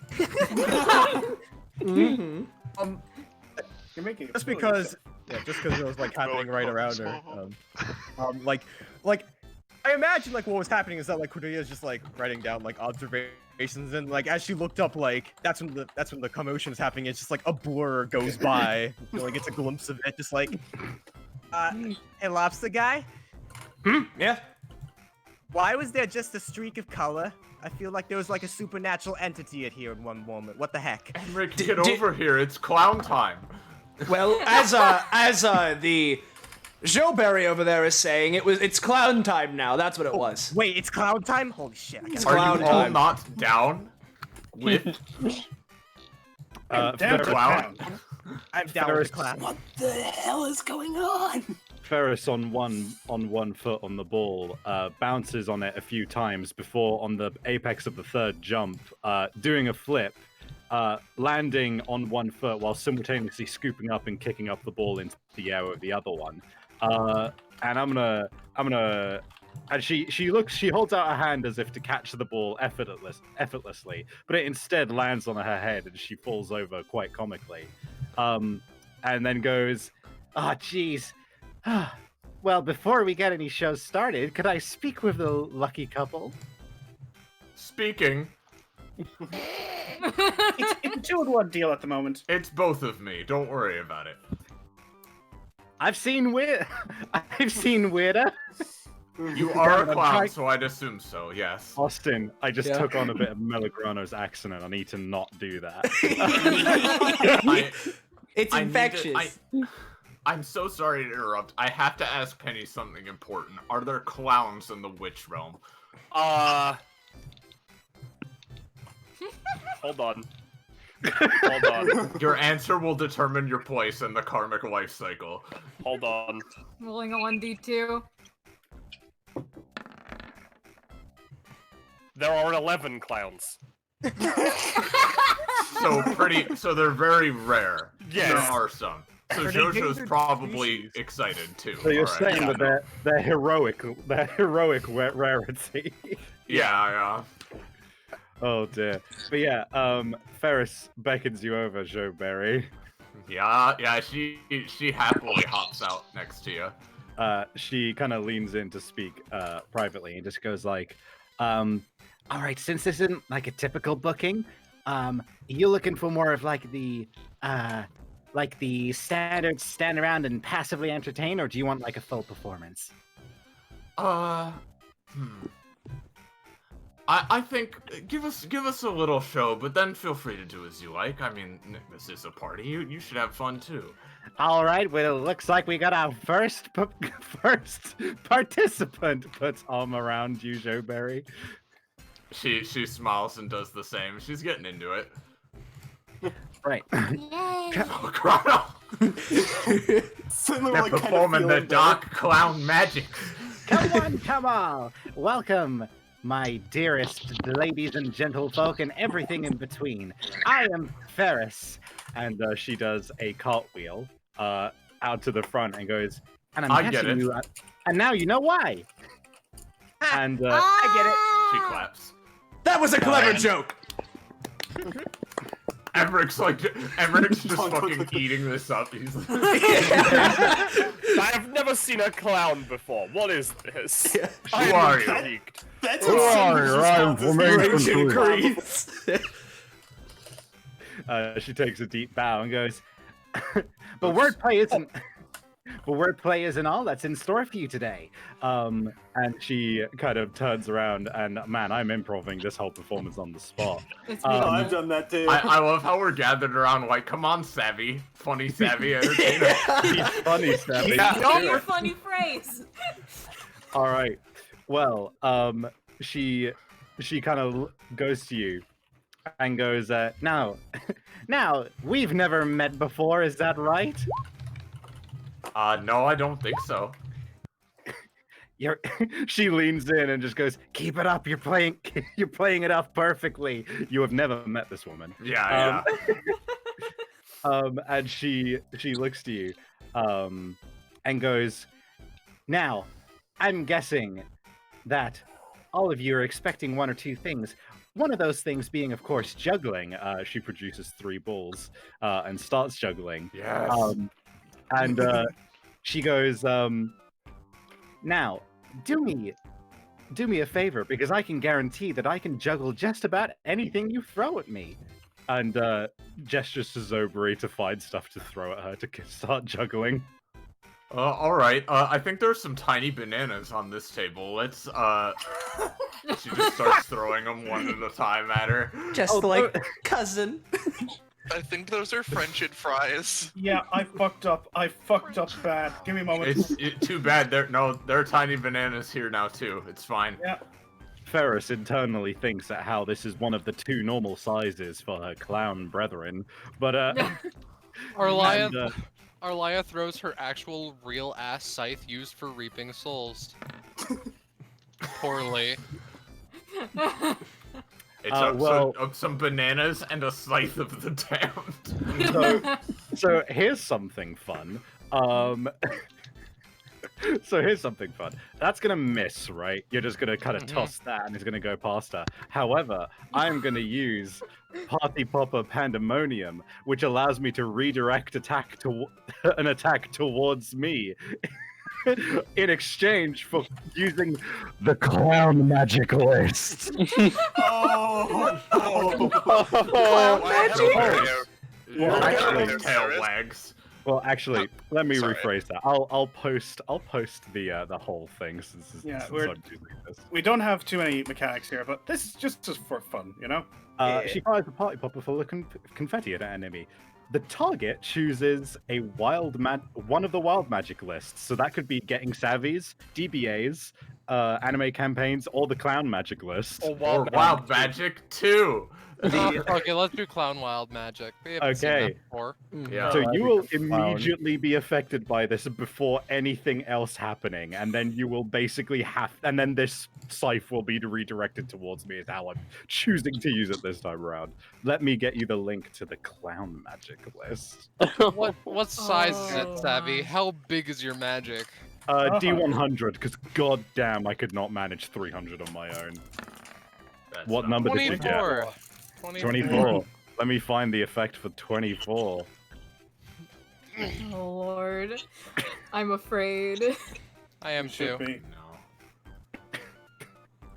Mm-hmm. You're making Just because it was like happening right around her. Like I imagine like what was happening is that like Cordelia's just like writing down like observations, and like as she looked up, like that's when the commotion is happening. It's just like a blur goes by, you know, like it's a glimpse of it, just like hey, lobster guy. Yeah. Why was there just a streak of color? I feel like there was like a supernatural entity here in one moment. What the heck? Emmerich, get over here. It's clown time. Well, as the Joeberry over there is saying, it's clown time now. That's what it was. Wait, it's clown time? Holy shit! It's Are clown you all time. not down with down the to clown? I'm down with the clown. What the hell is going on? Ferris on one foot on the ball bounces on it a few times before, on the apex of the third jump, doing a flip, landing on one foot while simultaneously scooping up and kicking up the ball into the air with the other one. And I'm gonna, and she holds out her hand as if to catch the ball effortlessly, but it instead lands on her head and she falls over quite comically, and then goes, "Ah, jeez. Well, before we get any shows started, could I speak with the lucky couple?" Speaking. It's a 2-in-1 deal at the moment. It's both of me. Don't worry about it. I've seen weirder. You are a Damn it, clown, so I'd assume so. Yes. Austin, I just took on a bit of Melagrano's accent, and I need to not do that. It's infectious. I'm so sorry to interrupt. I have to ask Penny something important. Are there clowns in the witch realm? Hold on. Hold on. Your answer will determine your place in the karmic life cycle. Hold on. Rolling a 1d2. There are 11 clowns. So they're very rare. Yes. There are some. So Are they JoJo's dangerous probably excited too. So you're All right. saying that they're heroic rarity. Yeah. Oh dear. But yeah, Ferris beckons you over, Joeberry. Yeah, she happily hops out next to you. She kind of leans in to speak privately and just goes like, all right, since this isn't like a typical booking, you looking for more of like the standard stand around and passively entertain, or do you want like a full performance? I think give us a little show, but then feel free to do as you like. I mean, this is a party. You should have fun too. All right, well, it looks like we got our first participant. Puts arm around you, Joeberry. She smiles and does the same. She's getting into it. Right. Yay. Oh, Chrono! They're performing the dark clown magic. Come on! Welcome, my dearest ladies and gentlefolk and everything in between. I am Ferris. And she does a cartwheel out to the front and goes, and I get it. you, and now you know why. And I get it. She claps. That was a clever joke. Emmerich's just fucking eating this up. He's like, I have never seen a clown before. What is this? Who are you? Intrigued. That's Who are you? I'm Raging Grease. She takes a deep bow and goes, but wordplay isn't all that's in store for you today. And she kind of turns around and, man, I'm improving this whole performance on the spot. I've done that too. I love how we're gathered around like, come on, Savvy. Funny, Savvy, entertainer. He's funny, Savvy. Know your funny phrase. All right. Well, she kind of goes to you and goes, now, we've never met before, is that right? No, I don't think so. You're she leans in and just goes, "Keep it up. You're playing it off perfectly." You have never met this woman. Yeah, And she looks to you, and goes, "Now, I'm guessing that all of you are expecting one or two things. One of those things being, of course, juggling." She produces 3 balls and starts juggling. Yes. And she goes, "Now, do me a favor, because I can guarantee that I can juggle just about anything you throw at me." And gestures to Zobri to find stuff to throw at her to start juggling. All right. I think there's some tiny bananas on this table. Let's. She just starts throwing them one at a time at her. Just like cousin. I think those are French fries. Yeah, I fucked up. I fucked up bad. Give me a moment. It's too bad. There are tiny bananas here now too. It's fine. Yeah. Ferris internally thinks at how this is one of the 2 normal sizes for her clown brethren, but Arlia throws her actual real ass scythe used for reaping souls. Poorly. It's some bananas and a scythe of the damned. So here's something fun. So here's something fun. That's gonna miss, right? You're just gonna kind of toss that, and it's gonna go past her. However, I'm gonna use Party Popper Pandemonium, which allows me to redirect an attack towards me, in exchange for using the clown magic list. Clown magic? Tail wags. Well, actually, let me rephrase that. I'll post the whole thing since I'm doing this. We don't have too many mechanics here, but this is just for fun, you know? She fires a party popper full of confetti at an enemy. The target chooses one of the wild magic lists, so that could be Getting Savvies, DBAs, anime campaigns, or the clown magic list. Or wild magic too. Okay, let's do clown wild magic. We haven't seen that before. Yeah. So you will immediately be affected by this before anything else happening, and then you will basically and then this scythe will be redirected towards me is how I'm choosing to use it this time around. Let me get you the link to the clown magic list. What size is it, Savvy? How big is your magic? D100, because goddamn, I could not manage 300 on my own. What number did you get? 24. Let me find the effect for 24. Oh Lord, I'm afraid. I am too.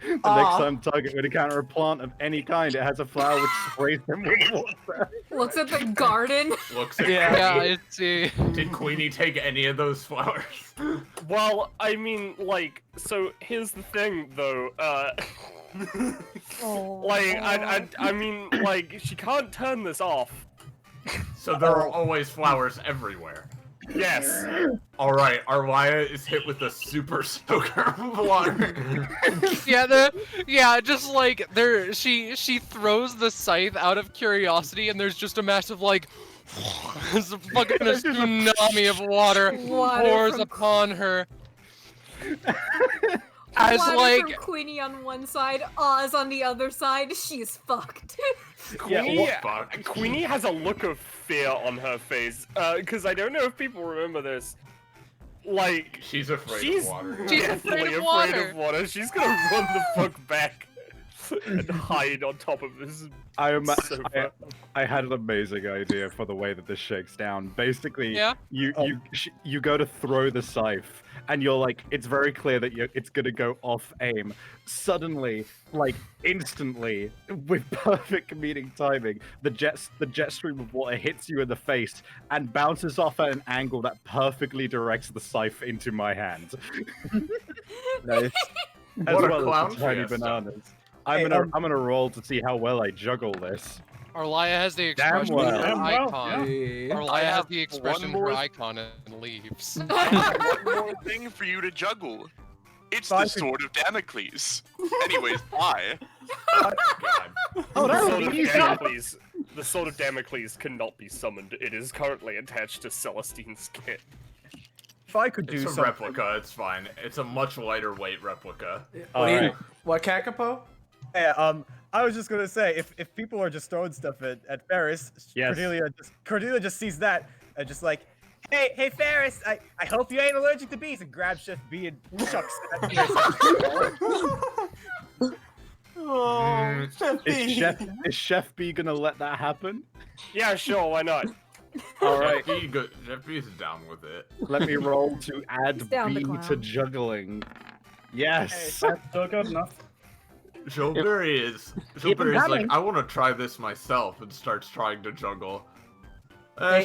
The next time target would encounter a plant of any kind, it has a flower which sprays them with water. Looks at the garden. Looks at let's see. Did Queenie take any of those flowers? Well, I mean, like, so here's the thing, though. I mean, like, she can't turn this off. So there are always flowers everywhere. Yes. All right, Arlia is hit with a super soaker of water. Just like there, she throws the scythe out of curiosity, and there's just a massive like, there's a fucking tsunami of water pours upon her. As Water like from Queenie on one side, Oz on the other side, she's fucked. Queenie has a look of fear on her face, because I don't know if people remember this. Like, she's afraid of water. She's definitely afraid of water. She's gonna run the fuck back and hide on top of this sofa. I had an amazing idea for the way that this shakes down. Basically, you go to throw the scythe, and you're like, it's very clear that it's gonna go off aim. Suddenly, like instantly, with perfect comedic timing, the jet stream of water hits you in the face and bounces off at an angle that perfectly directs the scythe into my hand. Nice. As What a well clown as the tiny fiesta. bananas. I'm gonna roll to see how well I juggle this. Arlia has the expression well. her Damn well, icon. yeah. Arlia has the expression her icon and leaves. One more thing for you to juggle. It's the Sword of Damocles. Anyways, bye. The Sword of Damocles cannot be summoned. It is currently attached to Celestine's kit. if I could do It's a something. replica. It's fine. It's a much lighter weight replica. What, Kakapo? Yeah, I was just gonna say, if people are just throwing stuff at Ferris, Yes. Cordelia just sees that and just like, hey Ferris, I hope you ain't allergic to bees, and grabs Chef B and chucks at Ferris. Oh, Chef B. Is Chef B gonna let that happen? Yeah, sure, why not? All right. Jeff B is down with it. Let me roll to add down B the to clown. juggling. Yes. Still good enough. Joeberry is like, I want to try this myself, and starts trying to juggle.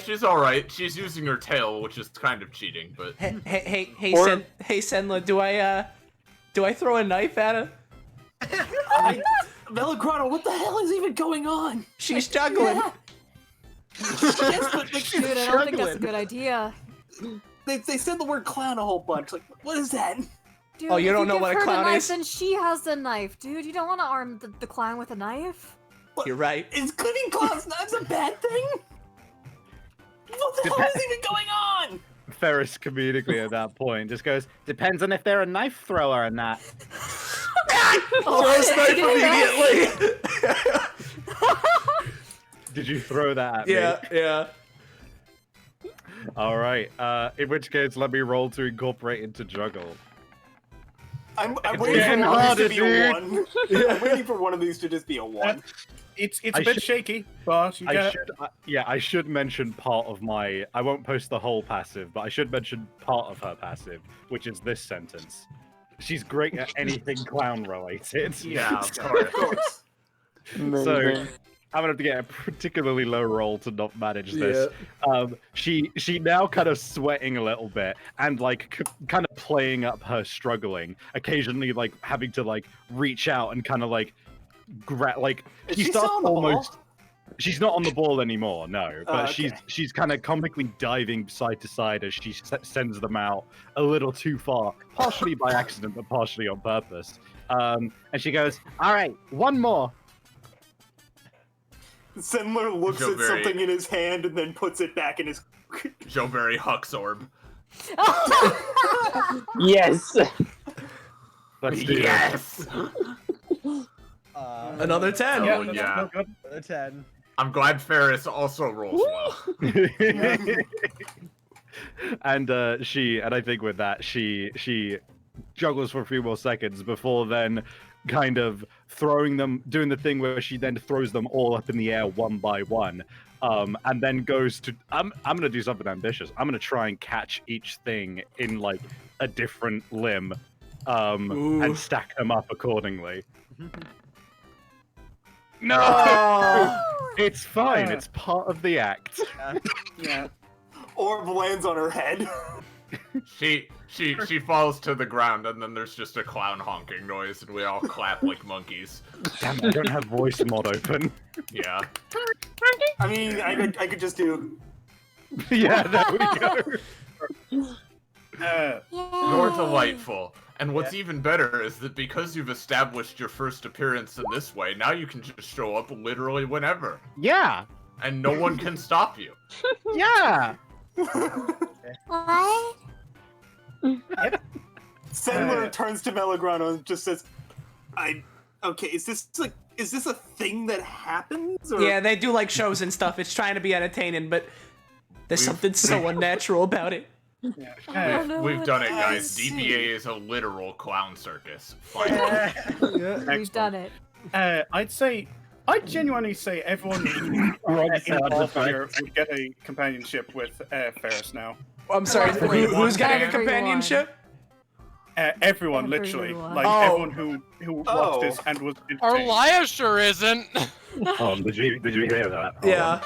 She's all right. She's using her tail, which is kind of cheating, but Hey, Senla, do I throw a knife at her? Melagrano, what the hell is even going on? She's juggling. Yes, but Dude, I don't think that's a good idea. They said the word clown a whole bunch. Like, what is that? Dude, Oh, you if don't know give what a her the clown knife, is? Then she has the knife, dude. You don't want to arm the clown with a knife. You're right. Is cleaning clowns knives a bad thing? What the hell is even going on? Ferris comedically at that point just goes, depends on if they're a knife thrower or not. Throws knife immediately. Did you throw that at me? Yeah. All right. In which case, let me roll to incorporate into juggle. I'm It's waiting for getting one of harder, these to be a dude. 1. I'm waiting for one of these to just be a 1. It's I a bit should- shaky, but you get it. I should mention part of my. I won't post the whole passive, but I should mention part of her passive, which is this sentence. She's great at anything clown related. yeah, of course. So I'm gonna have to get a particularly low roll to not manage this. She now kind of sweating a little bit and like kind of playing up her struggling, occasionally like having to like reach out and kind of like Is she she starts still on the almost. ball? She's not on the ball anymore, no. But Okay. she's kind of comically diving side to side as she sends them out a little too far, partially by accident, but partially on purpose. And she goes, "All right, one more." Sendler looks at Joeberry. something in his hand and then puts it back in his. Joeberry Huck's orb. Yes. Let's do Yes. Another 10. Oh, yeah. Another 10. I'm glad Ferris also rolls well. And I think with that, she juggles for a few more seconds before then kind of doing the thing where she then throws them all up in the air one by one. And then goes to, I'm gonna do something ambitious. I'm gonna try and catch each thing in like a different limb, and stack them up accordingly. No, it's fine. It's part of the act. Yeah. Orb lands on her head. She falls to the ground, and then there's just a clown honking noise, and we all clap like monkeys. Damn, I don't have voice mod open. Yeah. I mean, I could just do. Yeah, there we go. You're delightful. And what's even better is that because you've established your first appearance in this way, now you can just show up literally whenever. Yeah. And no one can stop you. Yeah. What? Sendler turns to Melagrano and just says, okay, is this a thing that happens? Or? Yeah, they do like shows and stuff. It's trying to be entertaining, but there's something so unnatural about it. We've done it, I guys. see. DBA is a literal clown circus. We've done it. I'd genuinely say everyone involved here would get a companionship with Ferris now. I'm sorry, who's getting a companionship? Everyone, literally. Everyone. Like, everyone who watched this and was entertained. Arlia sure isn't. Oh, did you hear that? Yeah.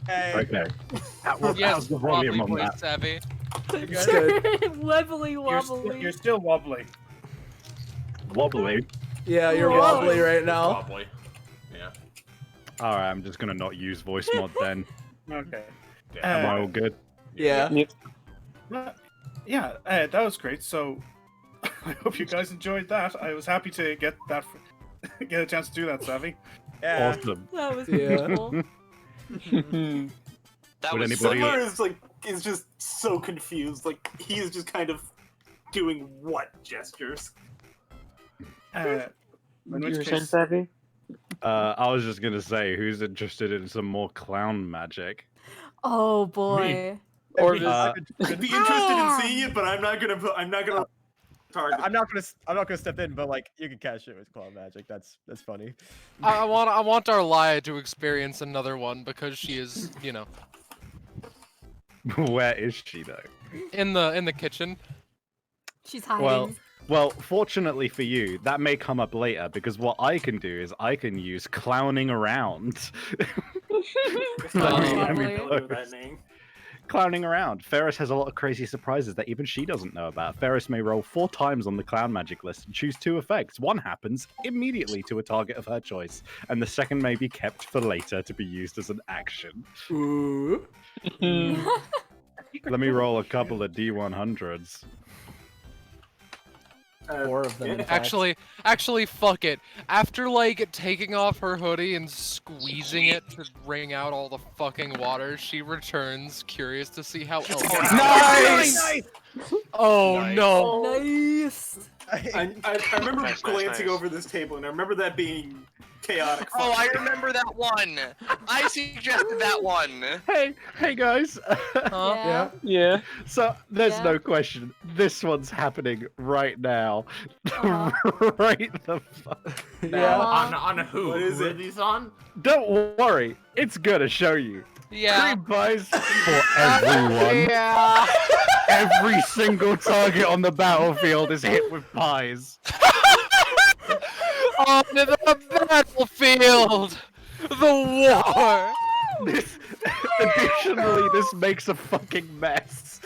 Okay. How's Yes, the volume on probably that? savvy. It's good. Wobbly wobbly. You're still wobbly. Wobbly. Yeah, you're Whoa. wobbly right now. Probably. Yeah. All right, I'm just gonna not use voice mod then. Okay. Am I all good? Yeah. Yeah, that was great. So, I hope you guys enjoyed that. I was happy to get a chance to do that, Savvy. Yeah. Awesome. That was Yeah. cool. That Would was anybody- Sendler is like is just so confused. Like, he is just kind of doing what gestures? In which Your case, Savvy? I was just gonna say, who's interested in some more clown magic? Oh boy. Or I'd be interested in seeing it, but I'm not gonna target. I'm not gonna step in, but like you can catch it with clown magic. That's funny. I want Arlia to experience another one because she is, you know, Where is she though? in the kitchen. She's hiding. Well, fortunately for you, that may come up later because what I can do is I can use clowning around. Clowning around. Ferris has a lot of crazy surprises that even she doesn't know about. Ferris may roll 4 times on the clown magic list and choose 2 effects. One happens immediately to a target of her choice, and the second may be kept for later to be used as an action. Ooh. Let me roll a couple of D100s. 4 of them. in fact. Actually, fuck it. After like taking off her hoodie and squeezing it to wring out all the fucking water, she returns, curious to see how else. Nice! Oh Nice. no! Nice. I remember glancing over this table, and I remember that being chaotic. Oh, I remember that one. I suggested that one. Hey guys. Yeah. Yeah. So there's Yeah. no question. This one's happening right now. Right the fuck Yeah. On who? What is Who are it? these on? Don't worry, it's gonna show you. Yeah. Cream pies for everyone. Yeah. Every single target on the battlefield is hit with pies. On the battlefield, the war. Additionally, this makes a fucking mess.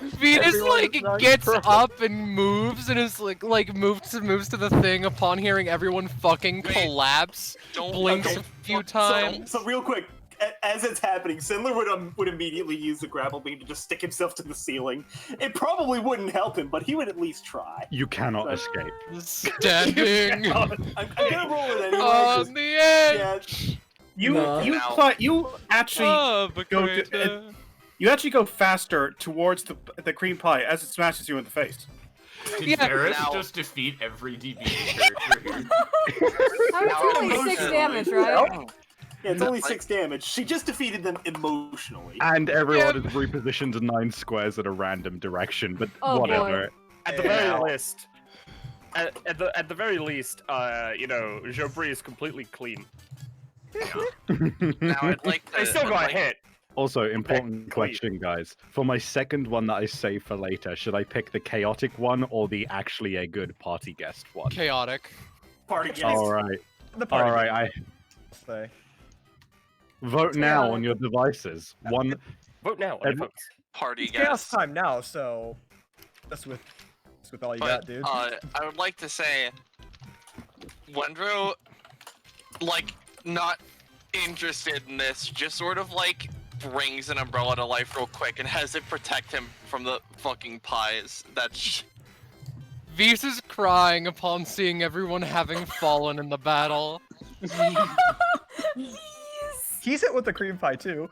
Venus Everyone's like on gets pro. up and moves and is like moves to the thing upon hearing everyone fucking collapse. Blinks a few times. So real quick, as it's happening, Sindler would immediately use the grapple beam to just stick himself to the ceiling. It probably wouldn't help him, but he would at least try. You cannot escape. Standing I'm gonna roll it anyway. on the edge. You actually you actually go faster towards the cream pie as it smashes you in the face. Did Yeah. Ferris Now- just defeat every DBA character here? That was only 6 damage, right? Yeah, it's only 6 damage. She just defeated them emotionally. And everyone is repositioned 9 squares in a random direction, but Oh, whatever. At the very least, at the very least, you know, Jobri is completely clean. Now I'd like to. I still got hit. Also, important Clean. question, guys. For my second one that I save for later, should I pick the chaotic one or the actually a good party guest one? Chaotic. Party guest. Alright. The party. Alright, I Say. vote now Chaotic. on your devices. One Vote now. Every- Vote. Party It's chaos guest. time now, so that's with all you got, But dude. I would like to say, Wendro, like, not interested in this, just sort of like brings an umbrella to life real quick and has it protect him from the fucking pies. That's Vis is crying upon seeing everyone having fallen in the battle. He's hit with the cream pie too.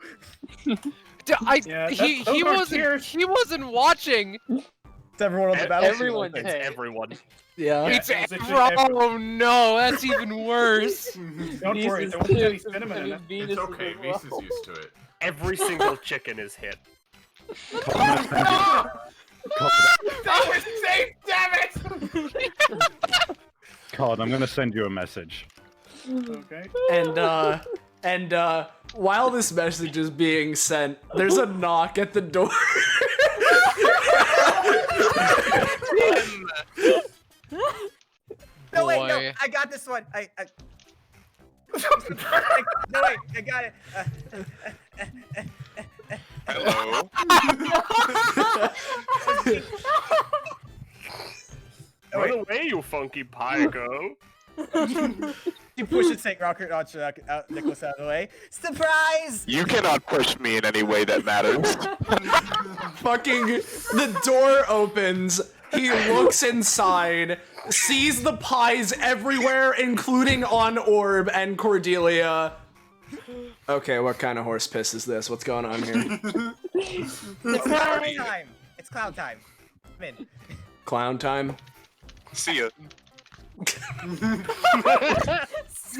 Yeah, He those aren't tears. wasn't watching. It's everyone on the battlefield. Everyone I think. hit. Everyone. Yeah. It's it's actually oh no, that's even worse. Don't Venus worry, is there won't be any too. cinnamon in it. Venus It's is okay, as Mace is well. used to it. Every single chicken is hit. Cod, I'm gonna send you a message. Okay. And while this message is being sent, there's a knock at the door. No wait, no, Boy. I got this one. No wait, I got it. hello. Run away, you funky pygo. You push it, St. Rocket, Nicholas out of the way. Surprise! You cannot push me in any way that matters. Fucking the door opens. He looks inside, sees the pies everywhere, including on Orb and Cordelia. Okay, what kind of horse piss is this? What's going on here? It's clown time. It's clown time. Come in. Clown time? See ya.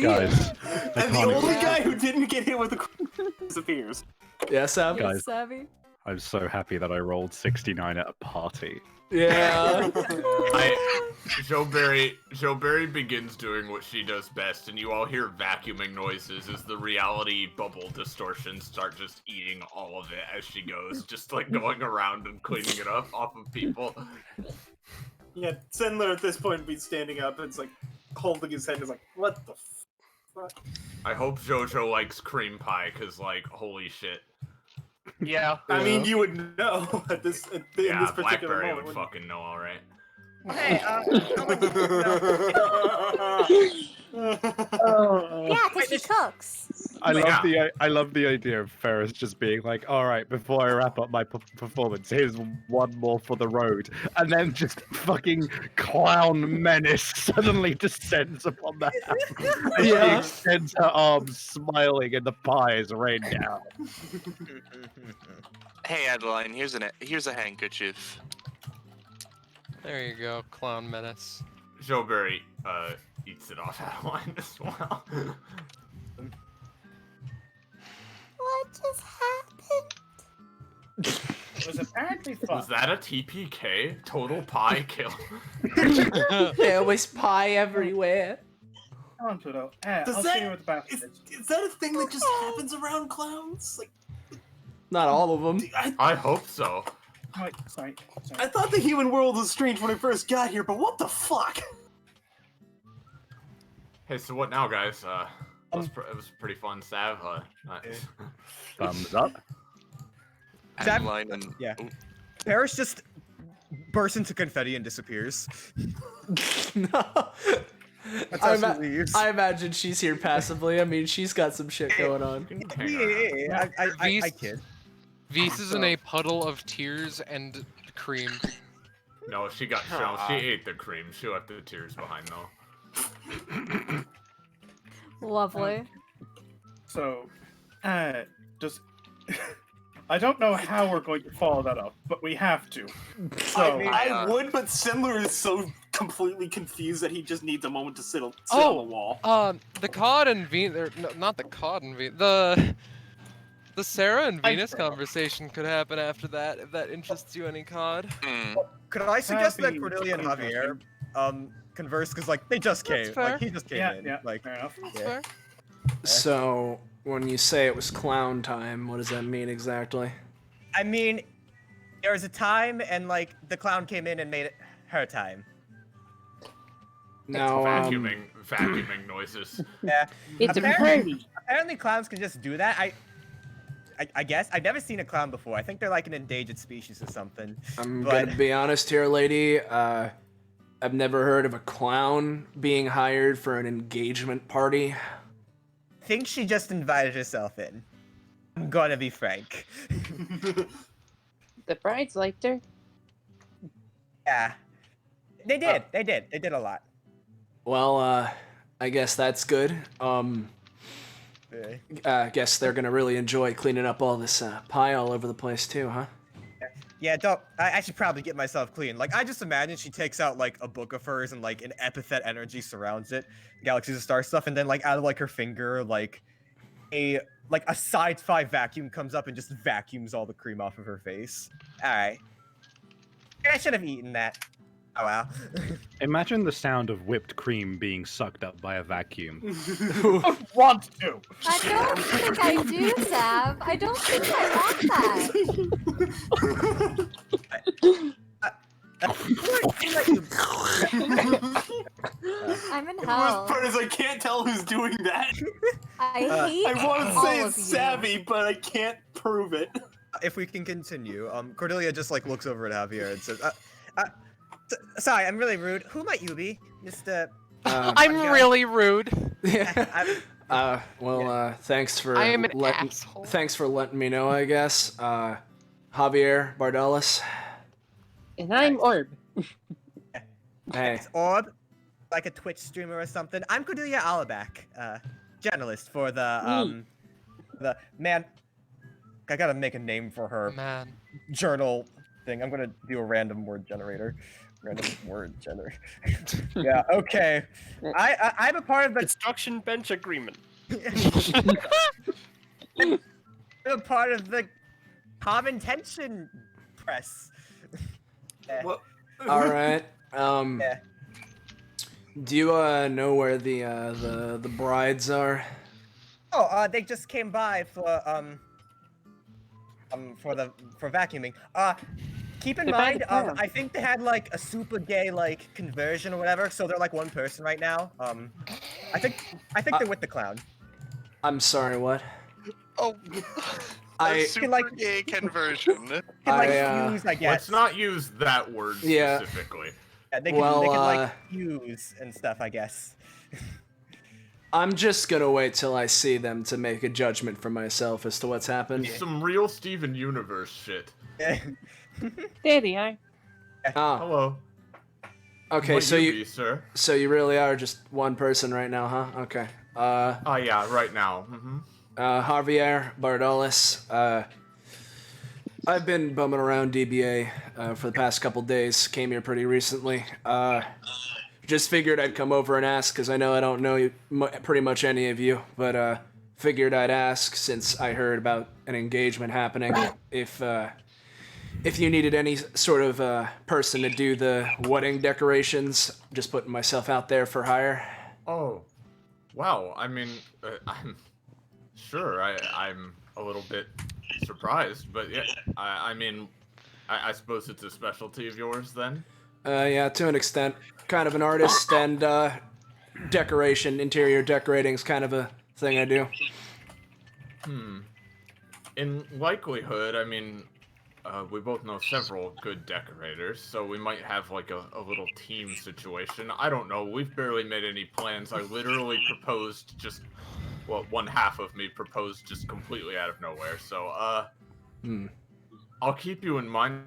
Guys, And the only guy who didn't get hit with the disappears. Yeah, Sam? Guys. Savvy. I'm so happy that I rolled 69 at a party. Yeah. Joe Berry begins doing what she does best, and you all hear vacuuming noises as the reality bubble distortions start just eating all of it as she goes, just like going around and cleaning it up off of people. Yeah, Sendler at this point would be standing up and it's like holding his head and is like, what the fuck? I hope JoJo likes cream pie, cause like, holy shit. Yeah. I mean, you would know in this particular Blackberry moment. would fucking know, alright. Hey, Yeah, because she cooks. I love the idea of Ferris just being like, all right, before I wrap up my performance, here's one more for the road, and then just fucking clown menace suddenly descends upon the house. And she extends her arms, smiling, and the pies rain down. Hey, Adeline, here's a handkerchief. There you go, clown menace. Joe Berry eats it off Adeline as well. What just happened? It was apparently fun. Was that a TPK? Total pie kill. There was pie everywhere. Come on, Pluto. Does I'll that- show you what the bathroom Is that a thing that just happens around clowns? Like, Not all of them. I hope so. Wait, sorry. I thought the human world was strange when I first got here, but what the fuck? Hey, so what now, guys? It was pretty fun, Sav. Nice. Thumbs up. Adeline and Yeah. Paris just bursts into confetti and disappears. That's how she leaves. I imagine she's here passively. I mean, she's got some shit going on. I kid. Vise is in a puddle of tears and cream. No, she got shown. She ate the cream. She left the tears behind, though. Lovely. So, just... I don't know how we're going to follow that up, but we have to. So, I would, but Sendler is so completely confused that he just needs a moment to sit on the wall. The Cod and Venus, no, not the Cod and Venus, the Sarah and Venus conversation could happen after that, if that interests you any, Cod. Could I suggest that That'd be Cordelia and interesting. Javier converse? Because, like, they just came. fair. Like, he just came in. Yeah, Like, fair enough. That's fair. So, when you say it was clown time, what does that mean exactly? I mean, there was a time, and, like, the clown came in and made it her time. Now, vacuuming noises. Yeah. It's a apparently, party. apparently clowns can just do that. I guess. I've never seen a clown before. I think they're like an endangered species or something. I'm but... gonna be honest here, lady. I've never heard of a clown being hired for an engagement party. I think she just invited herself in. I'm gonna be frank. The brides liked her. Yeah. They did. They did. They did a lot. Well, I guess that's good. Guess they're gonna really enjoy cleaning up all this pie all over the place too, huh? Yeah, I should probably get myself clean. Like, I just imagine she takes out, like, a book of hers and, like, an epithet energy surrounds it. Galaxies of Star stuff. And then, like, out of, like, her finger, like a sci-fi vacuum comes up and just vacuums all the cream off of her face. Alright. I should have eaten that. Oh, wow. Imagine the sound of whipped cream being sucked up by a vacuum. I want to. I don't think I do, Sav. I don't think I want that. I'm in The hell. worst part is I can't tell who's doing that. I hate I want to all say of it's you. Savvy, but I can't prove it. If we can continue, Cordelia just, like, looks over at Javier and says, sorry, I'm really rude. Who might you be, Mr. I'm really rude. Thanks for I am an asshole. Thanks for letting me know, I guess. Javier Bardalis. And I'm Orb. Hey. It's Orb, like a Twitch streamer or something. I'm Cordelia Alabak, journalist for the the man. I gotta make a name for her Man. journal thing. I'm gonna do a random word generator. Random word generator. Yeah. Okay. I'm a part of the construction bench agreement. I'm a part of the common tension press. Well, All right. Yeah. Do you know where the brides are? Oh, they just came by for vacuuming. Keep in They found mind, a clown. I think they had like a super gay like conversion or whatever, so they're like one person right now. I think they're with the clown. I'm sorry, what? Oh, I super like- gay conversion. Can like I, fuse, I guess. Let's not use that word Yeah. specifically. Yeah, they can Well, like fuse and stuff, I guess. I'm just gonna wait till I see them to make a judgment for myself as to what's happened. Some real Steven Universe shit. Daddy, I. Ah, Hello. okay, What so do you be, sir? so you really are just one person right now, huh? Okay. Oh yeah, right now. Javier Bardolis. I've been bumming around DBA for the past couple days. Came here pretty recently. Just figured I'd come over and ask, because I know I don't know you, pretty much any of you, but figured I'd ask since I heard about an engagement happening. If you needed any sort of person to do the wedding decorations, just putting myself out there for hire. Oh, wow. I mean, I'm sure. I'm a little bit surprised, but yeah. I mean, I suppose it's a specialty of yours then. Yeah, to an extent. Kind of an artist, and decoration, interior decorating is kind of a thing I do. In likelihood, I mean, we both know several good decorators, so we might have like a little team situation. I don't know. We've barely made any plans. I literally proposed just, well, one half of me proposed just completely out of nowhere. So, I'll keep you in mind,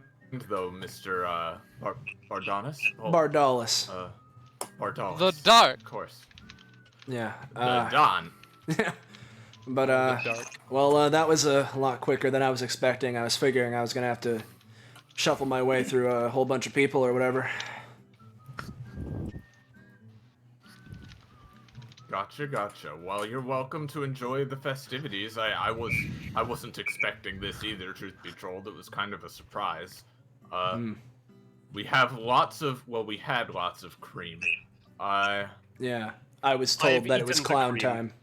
though, Mr. Bardonis. Oh, Bardolis. Bardolis. The dark. Of course. Yeah. The Don. But, well, that was a lot quicker than I was expecting. I was figuring I was gonna have to shuffle my way through a whole bunch of people or whatever. Gotcha. Well, you're welcome to enjoy the festivities. I wasn't expecting this either, truth be told. It was kind of a surprise. We have lots of, well, we had lots of cream. Yeah, I was told that it was clown time.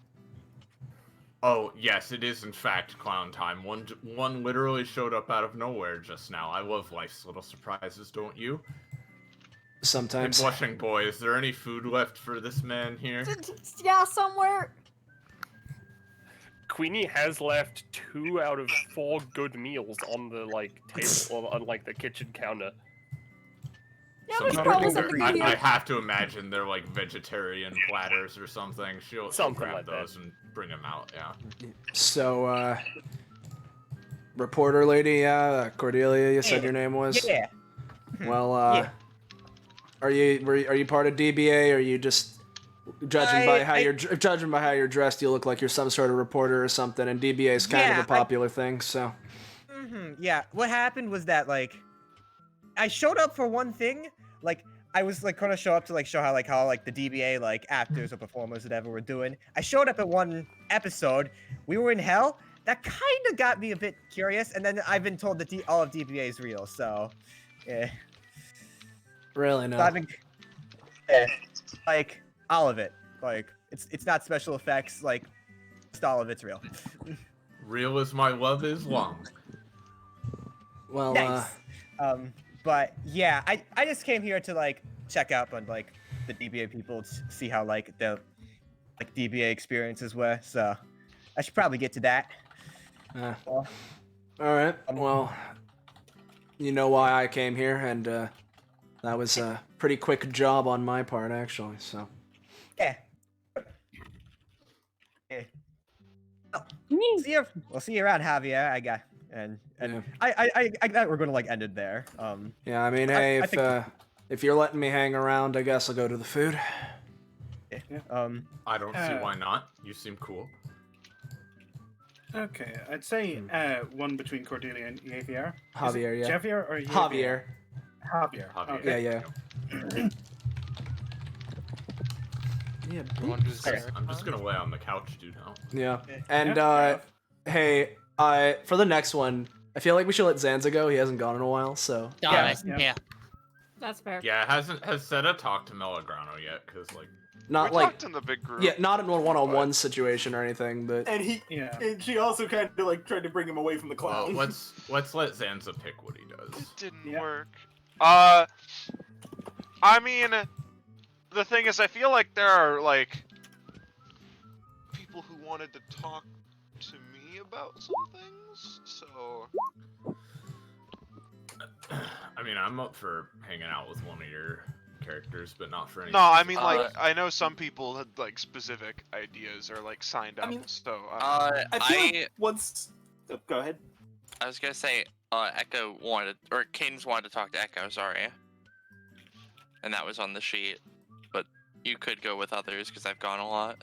Oh, yes, it is in fact clown time. One literally showed up out of nowhere just now. I love life's little surprises, don't you? Sometimes. Hey, blushing boy, is there any food left for this man here? Yeah, somewhere. Queenie has left 2 out of 4 good meals on the table or on the kitchen counter. Yeah, there's Some probably people- something I here. have to imagine they're like vegetarian platters or something. She'll Something grab like that. those and bring them out. Yeah. So, reporter lady, Cordelia, you said your name was? Yeah. Well, Yeah. are you part of DBA, or are you just judging by how you're dressed? You look like you're some sort of reporter or something, and DBA is kind of a popular thing. So. Yeah. What happened was that I showed up for one thing. I was gonna show up to show how the DBA actors or performers whatever were doing. I showed up at one episode. We were in hell. That kind of got me a bit curious, and then I've been told that all of DBA is real. So, yeah. Really no. So I've been, yeah, all of it. It's not special effects. Just all of it's real. Real as my love is long. Well, Nice. But yeah, I just came here to check up on the DBA people to see how the DBA experiences were. So I should probably get to that. All right. Well, you know why I came here, and that was a pretty quick job on my part, actually. So. Yeah. Yeah. We'll see you around, Javier. I got and Yeah. I thought we're gonna end it there. Yeah, I mean, hey, if you're letting me hang around, I guess I'll go to the food. I don't see why not. You seem cool. Okay, I'd say one between Cordelia and Javier. Javier, yeah. Javier or Javier. Javier. Javier. Okay. Yeah, yeah. You want to do this I'm just gonna lay on the couch, dude. Now. Yeah. Okay. And Yeah, hey, for the next one, I feel like we should let Zanza go. He hasn't gone in a while, so. Yeah. That's fair. Yeah, has Seta talked to Melagrano yet? Cause like. Not we like. talked in the big group. Yeah, not in a one-on-one situation or anything, but. And and she also kind of like tried to bring him away from the clown. Well, let's let Zanza pick what he does. It didn't work. I mean, the thing is, I feel like there are like people who wanted to talk to me about some things, so. I mean, I'm up for hanging out with one of your characters, but not for any. No, I mean, like, I know some people had like specific ideas or like signed up, so. I feel like once. Oh, go ahead. I was gonna say, Echo wanted, or Cadence wanted to talk to Echo. Sorry. And that was on the sheet, but you could go with others because I've gone a lot.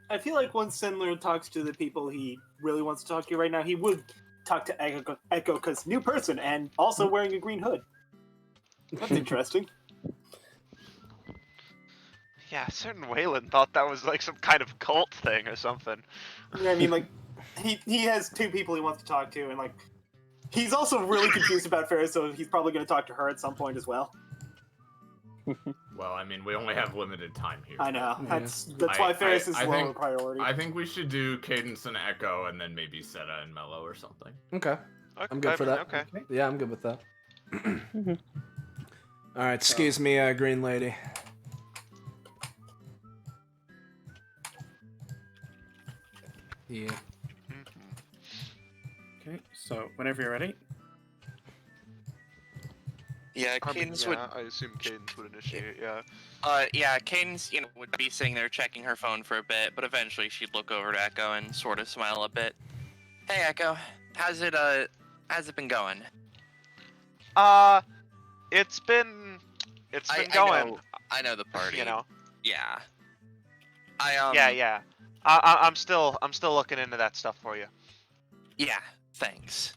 I feel like once Sendler talks to the people he really wants to talk to right now, he would talk to Echo because new person and also wearing a green hood. That's interesting. Yeah, a certain Waylon thought that was like some kind of cult thing or something. Yeah, I mean, like, he has two people he wants to talk to, and like, he's also really confused about Ferris, so he's probably going to talk to her at some point as well. Well, I mean, we only have limited time here. I know. That's why Ferris is lower priority. I think we should do Cadence and Echo, and then maybe Seta and Mello or something. Okay. I'm good for that. Okay. Yeah, I'm good with that. All right, excuse me, green lady. Yeah. Okay, so whenever you're ready. Yeah, Cadence would. I assume Cadence would initiate. Yeah. Yeah, Cadence, would be sitting there checking her phone for a bit, but eventually she'd look over to Echo and sort of smile a bit. Hey, Echo, how's it been going? It's been going. I know the party. You know. Yeah. Yeah. I'm still looking into that stuff for you. Yeah, thanks.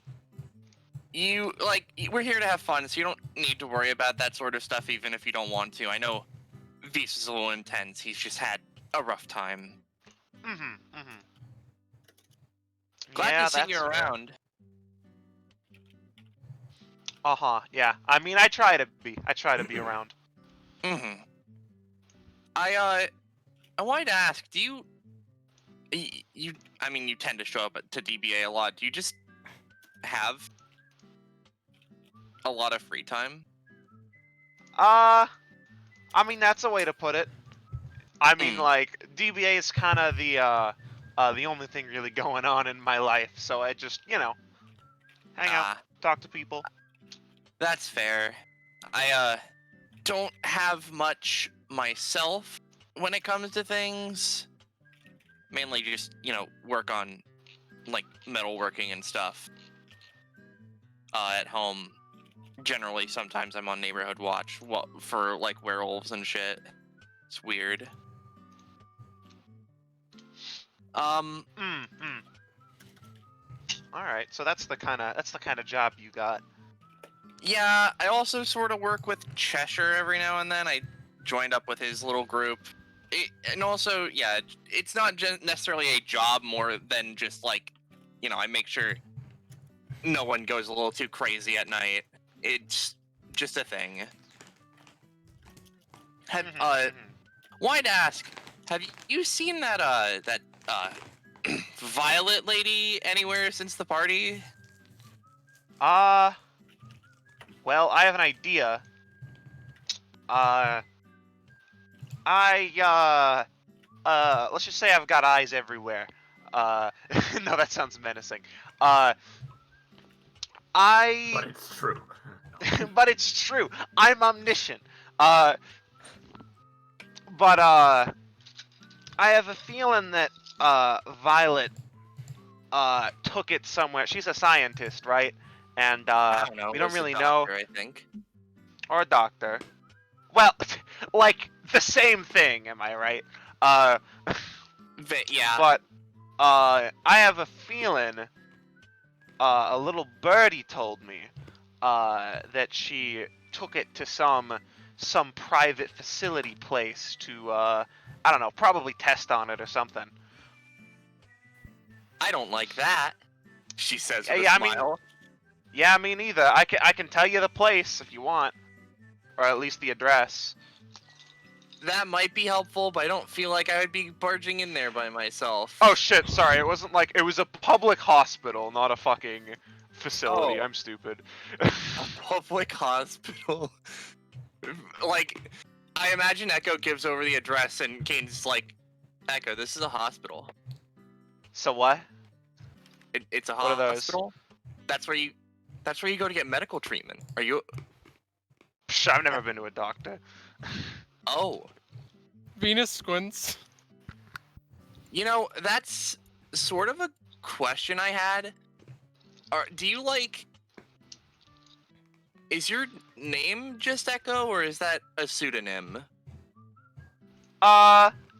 We're here to have fun, so you don't need to worry about that sort of stuff, even if you don't want to. I know Vis is a little intense. He's just had a rough time. Glad to see you around. Yeah. I mean, I try to be around. I wanted to ask, do you tend to show up to DBA a lot. Do you just have a lot of free time? I mean, that's a way to put it. I mean, like, DBA is kind of the only thing really going on in my life, so I just, hang out, talk to people. That's fair. I don't have much myself when it comes to things. Mainly just, work on, like, metalworking and stuff. At home. Generally, sometimes I'm on neighborhood watch for, like, werewolves and shit. It's weird. Alright, so that's the kind of job you got. Yeah, I also sort of work with Cheshire every now and then. I joined up with his little group. And also, yeah, it's not necessarily a job more than just, like, I make sure no one goes a little too crazy at night. It's just a thing. Wanted to ask, have you seen that Violet lady anywhere since the party? Well, I have an idea. Let's just say I've got eyes everywhere. No, that sounds menacing. But it's true. But it's true. I'm omniscient. But I have a feeling that Violet took it somewhere. She's a scientist, right? And I don't know. we don't really doctor, know. I think. Or a doctor. Well, like the same thing, am I right? Yeah. But I have a feeling, a little birdie told me, that she took it to some private facility place to, I don't know, probably test on it or something. I don't like that, she says with Yeah, a I mean, smile. yeah, me neither. I can tell you the place if you want, or at least the address. That might be helpful, but I don't feel like I would be barging in there by myself. Oh shit, sorry, it wasn't like, it was a public hospital, not a fucking facility. Oh. I'm stupid. A public hospital. Like, I imagine Echo gives over the address and Kane's like, Echo, this is a hospital. So what? It's a What are those? hospital. That's where you go to get medical treatment. Are you? Psh, I've never been to a doctor. Oh. Venus squints. You know, that's sort of a question I had. Do you like? Is your name just Echo, or is that a pseudonym?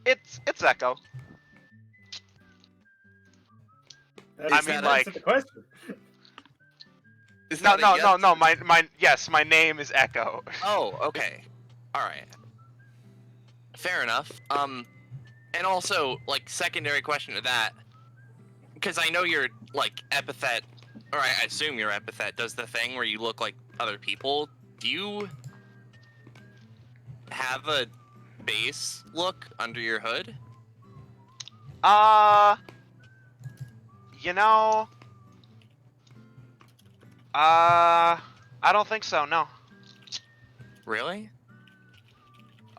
It's Echo. I mean, like, the question. Is no, that a yes? no. My name is Echo. Oh, okay. All right. Fair enough. And also, like, secondary question to that, because I know your like epithet, or I assume your epithet does the thing where you look like other people. Do you have a base look under your hood? You know, I don't think so. No. Really?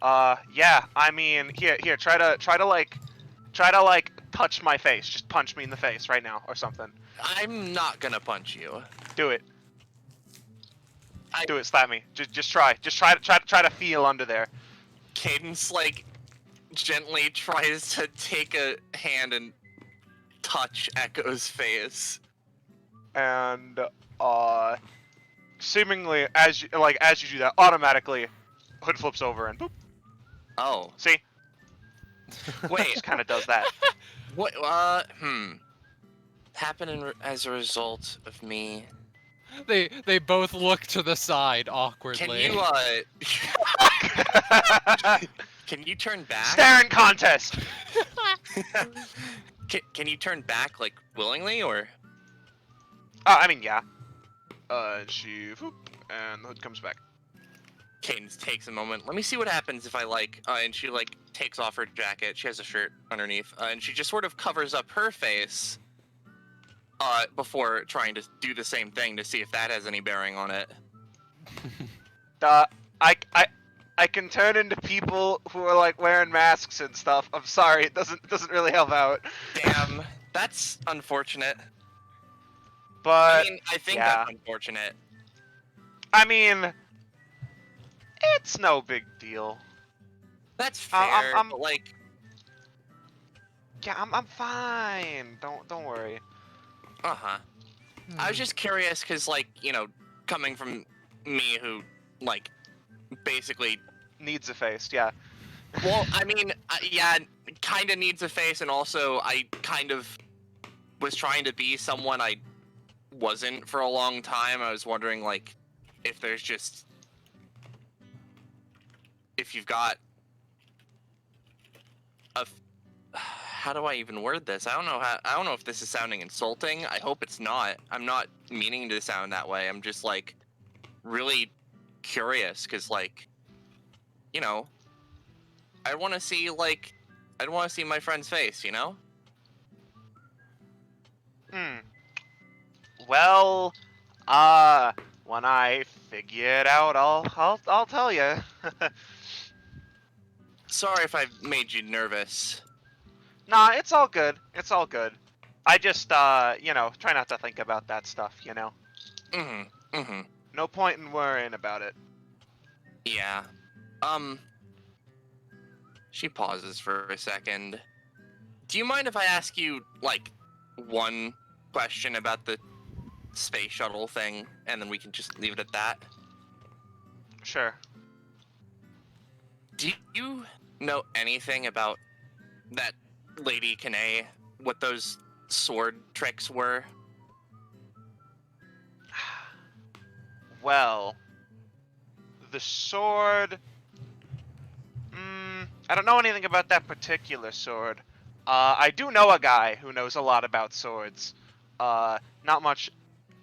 Yeah. I mean, here, try to touch my face. Just punch me in the face right now, or something. I'm not gonna punch you. Do it. Do it. Slap me. Just try. Just try to feel under there. Cadence like gently tries to take a hand and touch Echo's face. And seemingly as you do that, automatically hood flips over and boop. Oh. See? Wait. Just kind of does that. What? Happened as a result of me. They both look to the side awkwardly. Can you can you turn back? Staring contest. Can you turn back like willingly or? I mean, yeah. She whoop, and the hood comes back. Cadence takes a moment. Let me see what happens if I like. And she like takes off her jacket. She has a shirt underneath, and she just sort of covers up her face. Before trying to do the same thing to see if that has any bearing on it. I can turn into people who are like wearing masks and stuff. I'm sorry, it doesn't really help out. Damn, that's unfortunate. But I mean, I think yeah. that's unfortunate. I mean, it's no big deal. That's fair. I'm but like, yeah, I'm fine. Don't worry. Uh-huh. I was just curious because, like, you know, coming from me who, like, basically needs a face, yeah. Well, I mean, yeah, kind of needs a face, and also I kind of was trying to be someone I wasn't for a long time. I was wondering, like, if there's just... if you've got a... How do I even word this? I don't know if this is sounding insulting. I hope it's not. I'm not meaning to sound that way. I'm just like really curious because, like, you know, I want to see my friend's face, you know? Well, when I figure it out, I'll tell you. Sorry if I've made you nervous. Nah, it's all good. It's all good. I just, you know, try not to think about that stuff, you know? No point in worrying about it. Yeah. She pauses for a second. Do you mind if I ask you, like, one question about the space shuttle thing, and then we can just leave it at that? Sure. Do you know anything about that Lady Kanae what those sword tricks were? Well, the sword. I don't know anything about that particular sword. I do know a guy who knows a lot about swords. Not much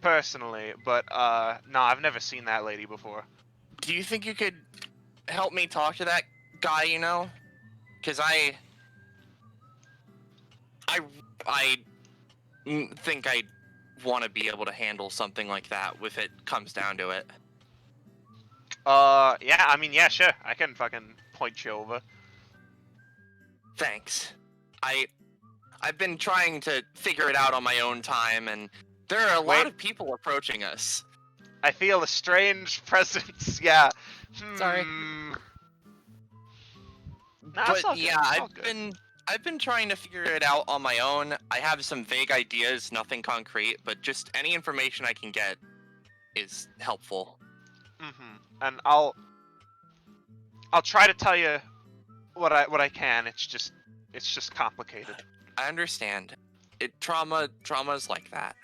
personally, but no, I've never seen that lady before. Do you think you could help me talk to that guy, you know? Because I think I want to be able to handle something like that if it comes down to it. Yeah, I mean, yeah, sure. I can fucking point you over. Thanks. I've been trying to figure it out on my own time, and there are a lot of people approaching us. I feel a strange presence. Yeah. Sorry. Nah, But it's all good, yeah, it's all good. I've been trying to figure it out on my own. I have some vague ideas, nothing concrete, but just any information I can get is helpful. And I'll try to tell you what I can. It's just complicated. I understand. Trauma's like that.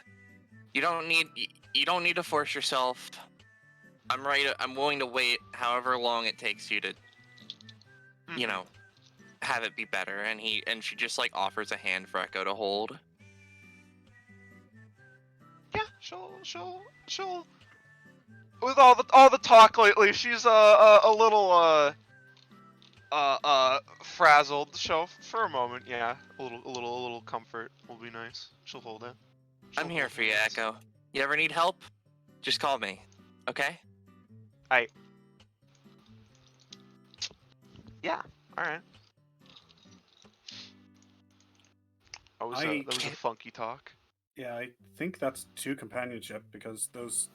You don't need to force yourself. I'm willing to wait however long it takes you to, you know, have it be better. And she just like offers a hand for Echo to hold. Yeah, she'll. With all the talk lately, she's a little frazzled. So for a moment, yeah, a little comfort will be nice. She'll hold it. I'm here for you, Echo. You ever need help? Just call me, okay? Yeah. All right. That was a funky talk. Yeah, I think that's 2 companionship because those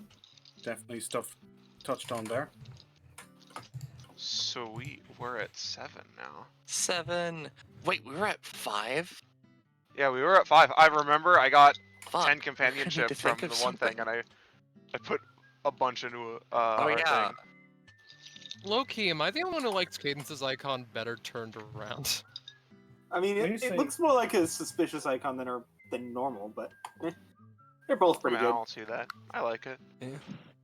definitely stuff touched on there. So we're at 7 now. 7. Wait, we were at 5? Yeah, we were at 5. I remember I got 10 I need companionship to from think the of one thing, something. and I put a bunch into Oh yeah. thing. Low key, am I the only one who likes Cadence's icon better turned around? I mean, it looks more like a suspicious icon than normal, but they're both pretty I mean, good. I'll see that. I like it. Yeah,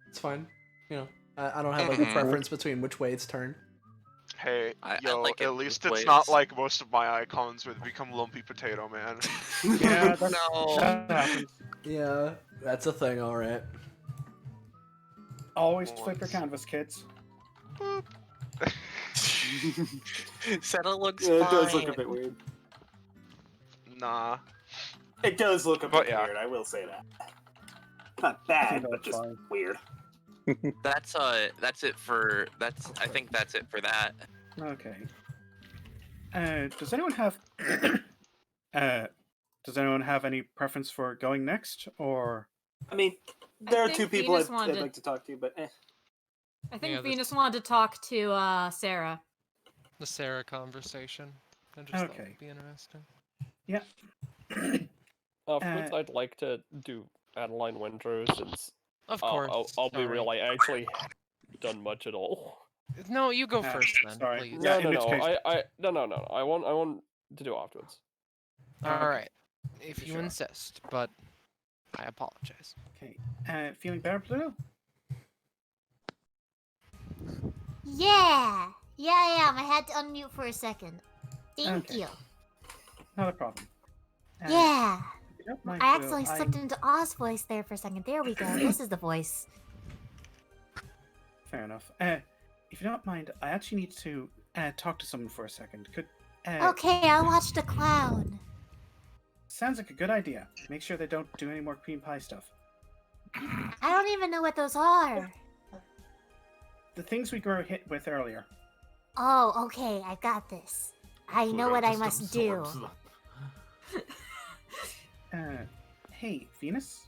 it's fine. You know, I don't have like a preference between which way it's turned. Hey, I yo, like it at least both it's not ways. like most of my icons where they become lumpy potato, man. Yeah, No. that happens. Yeah, that's a thing, all right. Always flip your canvas, kids. Settle looks Yeah, it fine. does look a bit weird. Nah. It does look a But bit yeah. weird, I will say that. Not bad, but that's just fine. weird. That's it for I think that's it for that. Okay. Does anyone have any preference for going next, or? I mean, there are think 2 people Venus I'd wanted- like to talk to, but I think Yeah, Venus wanted to talk to Sarah. The Sarah conversation. I just thought Okay. would be interesting. Yeah. Afterwards, I'd like to do Adeline Winter since. Of course. I'll be sorry. real. I actually haven't done much at all. No, you go first then, sorry. please. Yeah, No, in no, which no. case- No. I want to do afterwards. All right, if For you sure. insist, but I apologize. Okay. Feeling better, Pluto? Yeah, I am. I had to unmute for a second. Thank Okay. you. Not a problem. Yeah. If you don't mind, I Pluto, accidentally slipped into Oz voice there for a second. There we go. This is the voice. Fair enough. If you don't mind, I actually need to talk to someone for a second. Could Okay, I'll watch the clown. Sounds like a good idea. Make sure they don't do any more cream pie stuff. I don't even know what those are. The things we were hit with earlier. Oh, okay, I got this. I know what I must do. Hey, Venus?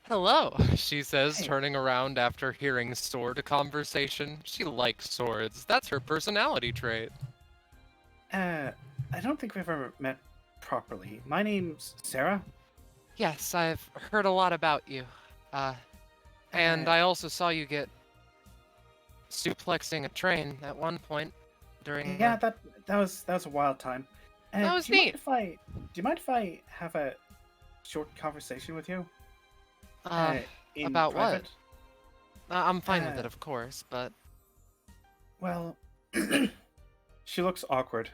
Hello, she says, Hey. turning around after hearing sword conversation. She likes swords. That's her personality trait. I don't think we've ever met properly. My name's Sarah. Yes, I've heard a lot about you. And I also saw you get suplexing a train at one point during. Yeah, that was a wild time. That was do you neat. mind if I have a short conversation with you? In About private? what? I'm fine with it, of course, but Well, she looks awkward.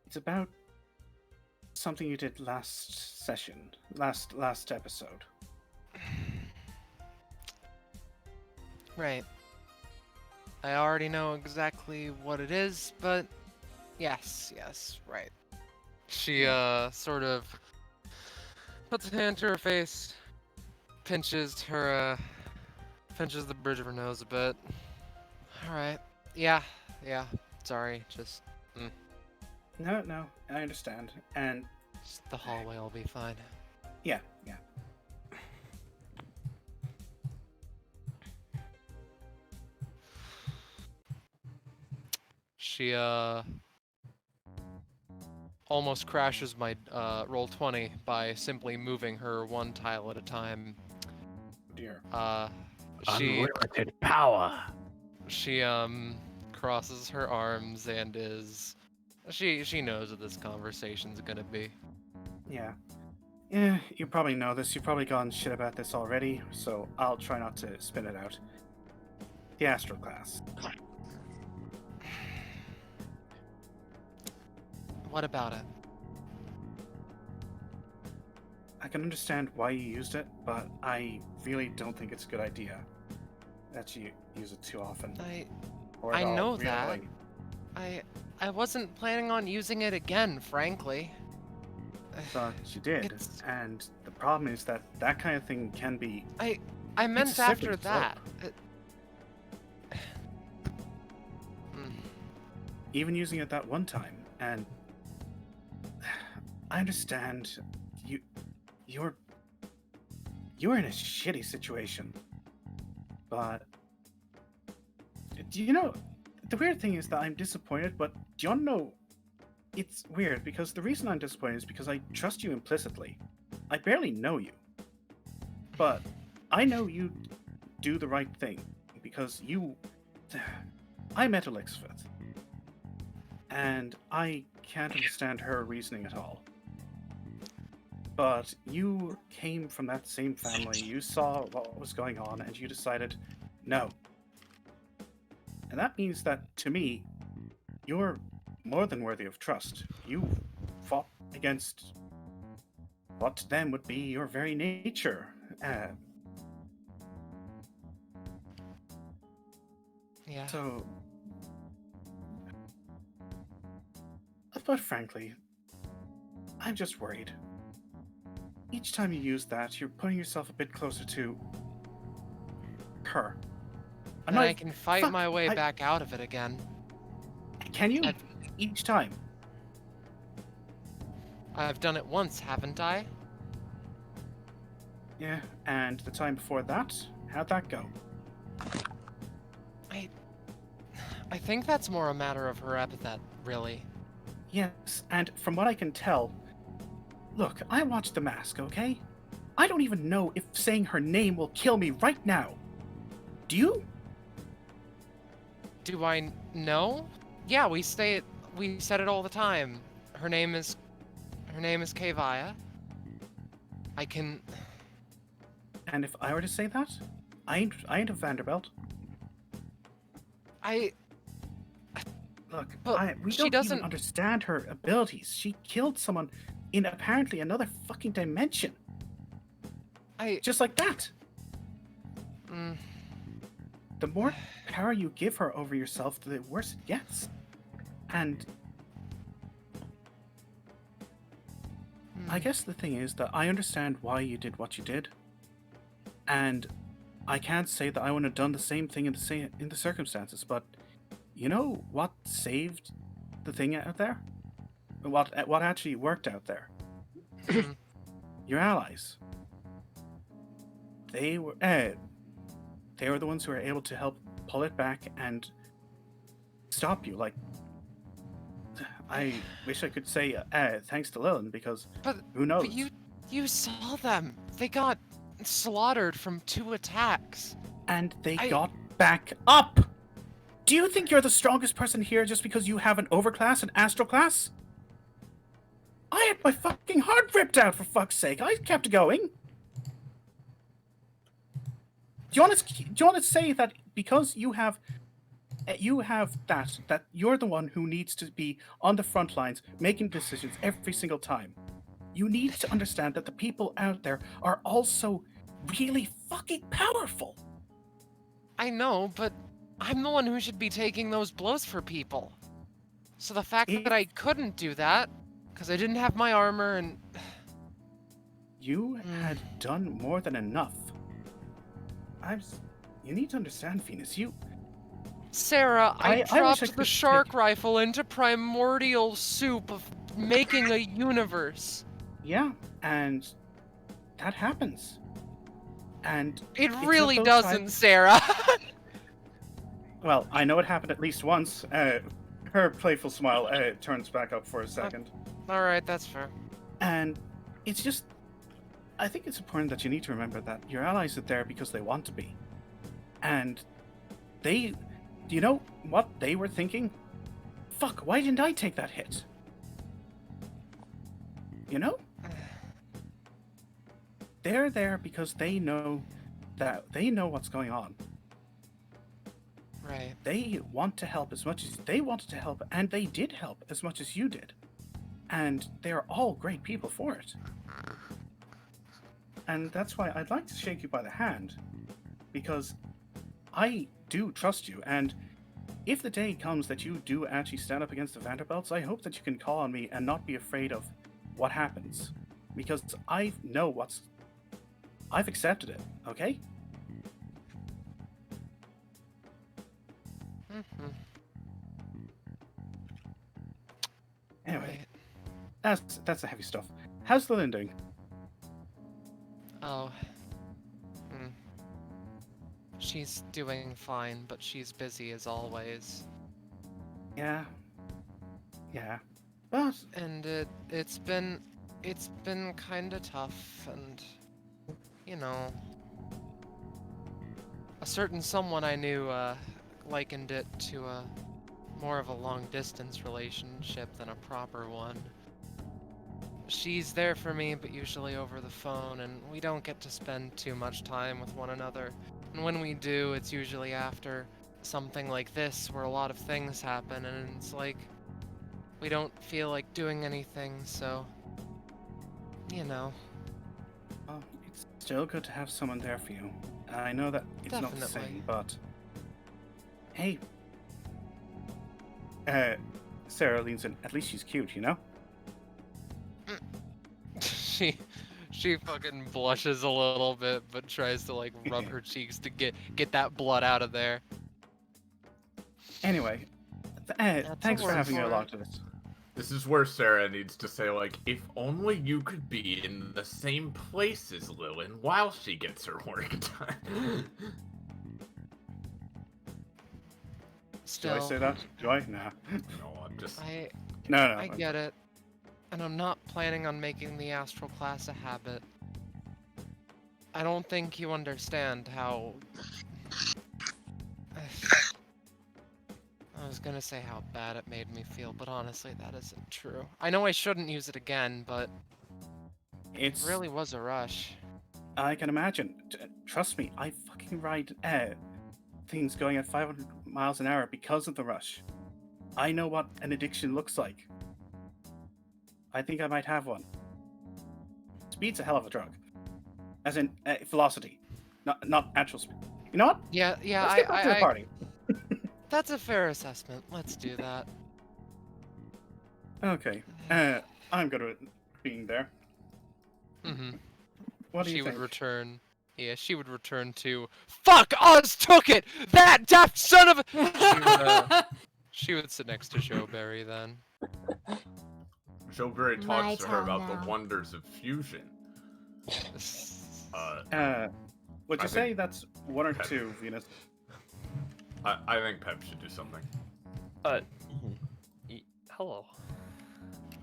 It's about something you did last session, last episode. right. I already know exactly what it is, but yes, right. She sort of puts a hand to her face, pinches the bridge of her nose a bit. All right. Yeah. Sorry, just No, I understand. And the hallway will be fine. yeah. She almost crashes my roll 20 by simply moving her one tile at a time. Dear. She Unlimited power. She crosses her arms and is she knows what this conversation's gonna be. Yeah. You probably know this. You've probably gone shit about this already, so I'll try not to spin it out. The astral class. What about it? I can understand why you used it, but I really don't think it's a good idea that you use it too often. Or at I all, know that. really. I wasn't planning on using it again, frankly. But you did, and the problem is that that kind of thing can be. I meant it's a slippery after slope. that. Even using it that one time, and I understand you're in a shitty situation, but do you know the weird thing is that I'm disappointed, but do you want to know? It's weird because the reason I'm disappointed is because I trust you implicitly. I barely know you, but I know you do the right thing because I met Epithet, and I can't understand her reasoning at all. But you came from that same family, you saw what was going on, and you decided, no. And that means that, to me, you're more than worthy of trust. You fought against what to them would be your very nature. Yeah. So, but frankly, I'm just worried. Each time you use that, you're putting yourself a bit closer to her. And I can fight my way back out of it again. Can you? Each time? I've done it once, haven't I? Yeah, and the time before that? How'd that go? I think that's more a matter of her epithet, really. Yes, and from what I can tell... Look, I watched The Mask, okay? I don't even know if saying her name will kill me right now. Do you? Do I know? Yeah, we said it all the time. Her name is Kevaya. I can. And if I were to say that, I ain't a Vanderbelt. Look, we don't even understand her abilities. She killed someone in apparently another fucking dimension. Just like that. The more power you give her over yourself, the worse it gets. And I guess the thing is that I understand why you did what you did, and I can't say that I wouldn't have done the same thing in the circumstances. But you know what saved the thing out there? What actually worked out there? Your allies. They were the ones who were able to help pull it back and stop you. Like, I wish I could say thanks to Lillian, because who knows? But you saw them. They got slaughtered from 2 attacks. And they got back up. Do you think you're the strongest person here just because you have an overclass and astral class? I had my fucking heart ripped out, for fuck's sake. I kept going. Do you want to say that because you have that you're the one who needs to be on the front lines making decisions every single time? You need to understand that the people out there are also really fucking powerful. I know, but I'm the one who should be taking those blows for people. So the fact that I couldn't do that, because I didn't have my armor and... You had done more than enough. You need to understand, Venus, Sarah, I wish I dropped could the shark rifle into primordial soup of making a universe. Yeah, and that happens. And It it's really of those doesn't, times- Sarah. Well, I know it happened at least once. Her playful smile turns back up for a second. Alright, that's fair. And it's just... I think it's important that you need to remember that your allies are there because they want to be. And they... Do you know what they were thinking? Fuck, why didn't I take that hit? You know? They're there because they know what's going on. Right. They want to help as much as they wanted to help, and they did help as much as you did. And they're all great people for it. And that's why I'd like to shake you by the hand, because I do trust you, and if the day comes that you do actually stand up against the Vanderbelts, I hope that you can call on me and not be afraid of what happens. Because I know I've accepted it, okay? Mm-hmm. Anyway, that's the heavy stuff. How's Lillian doing? Oh. She's doing fine, but she's busy as always. Yeah. But... And it's been kinda tough, and, you know... A certain someone I knew, likened it to more of a long-distance relationship than a proper one. She's there for me, but usually over the phone, and we don't get to spend too much time with one another. And when we do, it's usually after something like this, where a lot of things happen, and it's like, we don't feel like doing anything, so, you know. Well, it's still good to have someone there for you. I know that it's not the Definitely. same, but... Hey. Sarah leans in. At least she's cute, you know? She fucking blushes a little bit, but tries to like rub her cheeks to get that blood out of there. Anyway, thanks for having me along to this. This is where Sarah needs to say, like, if only you could be in the same place as Lillian while she gets her work done. Still, Do I say that? Do I? Nah. No, I'm just... No. I get it. And I'm not planning on making the astral class a habit. I don't think you understand how... I was gonna say how bad it made me feel, but honestly that isn't true. I know I shouldn't use it again, but... It really was a rush. I can imagine. Trust me, I fucking ride things going at 500 miles an hour because of the rush. I know what an addiction looks like. I think I might have one. Speed's a hell of a drug. As in, velocity. Not actual speed. You know what? Yeah, Let's get back to the party. That's a fair assessment. Let's do that. Okay. I'm good with being there. Mm-hmm. What do you She think? would return. Yeah, she would return to Fuck! Oz took it! That daft son of a... She would sit next to Joeberry then. Joeberry My talks to her turn about now. the wonders of fusion. Would you I say think that's one or Pep- two, Venus? I think Pep should do something. Hello.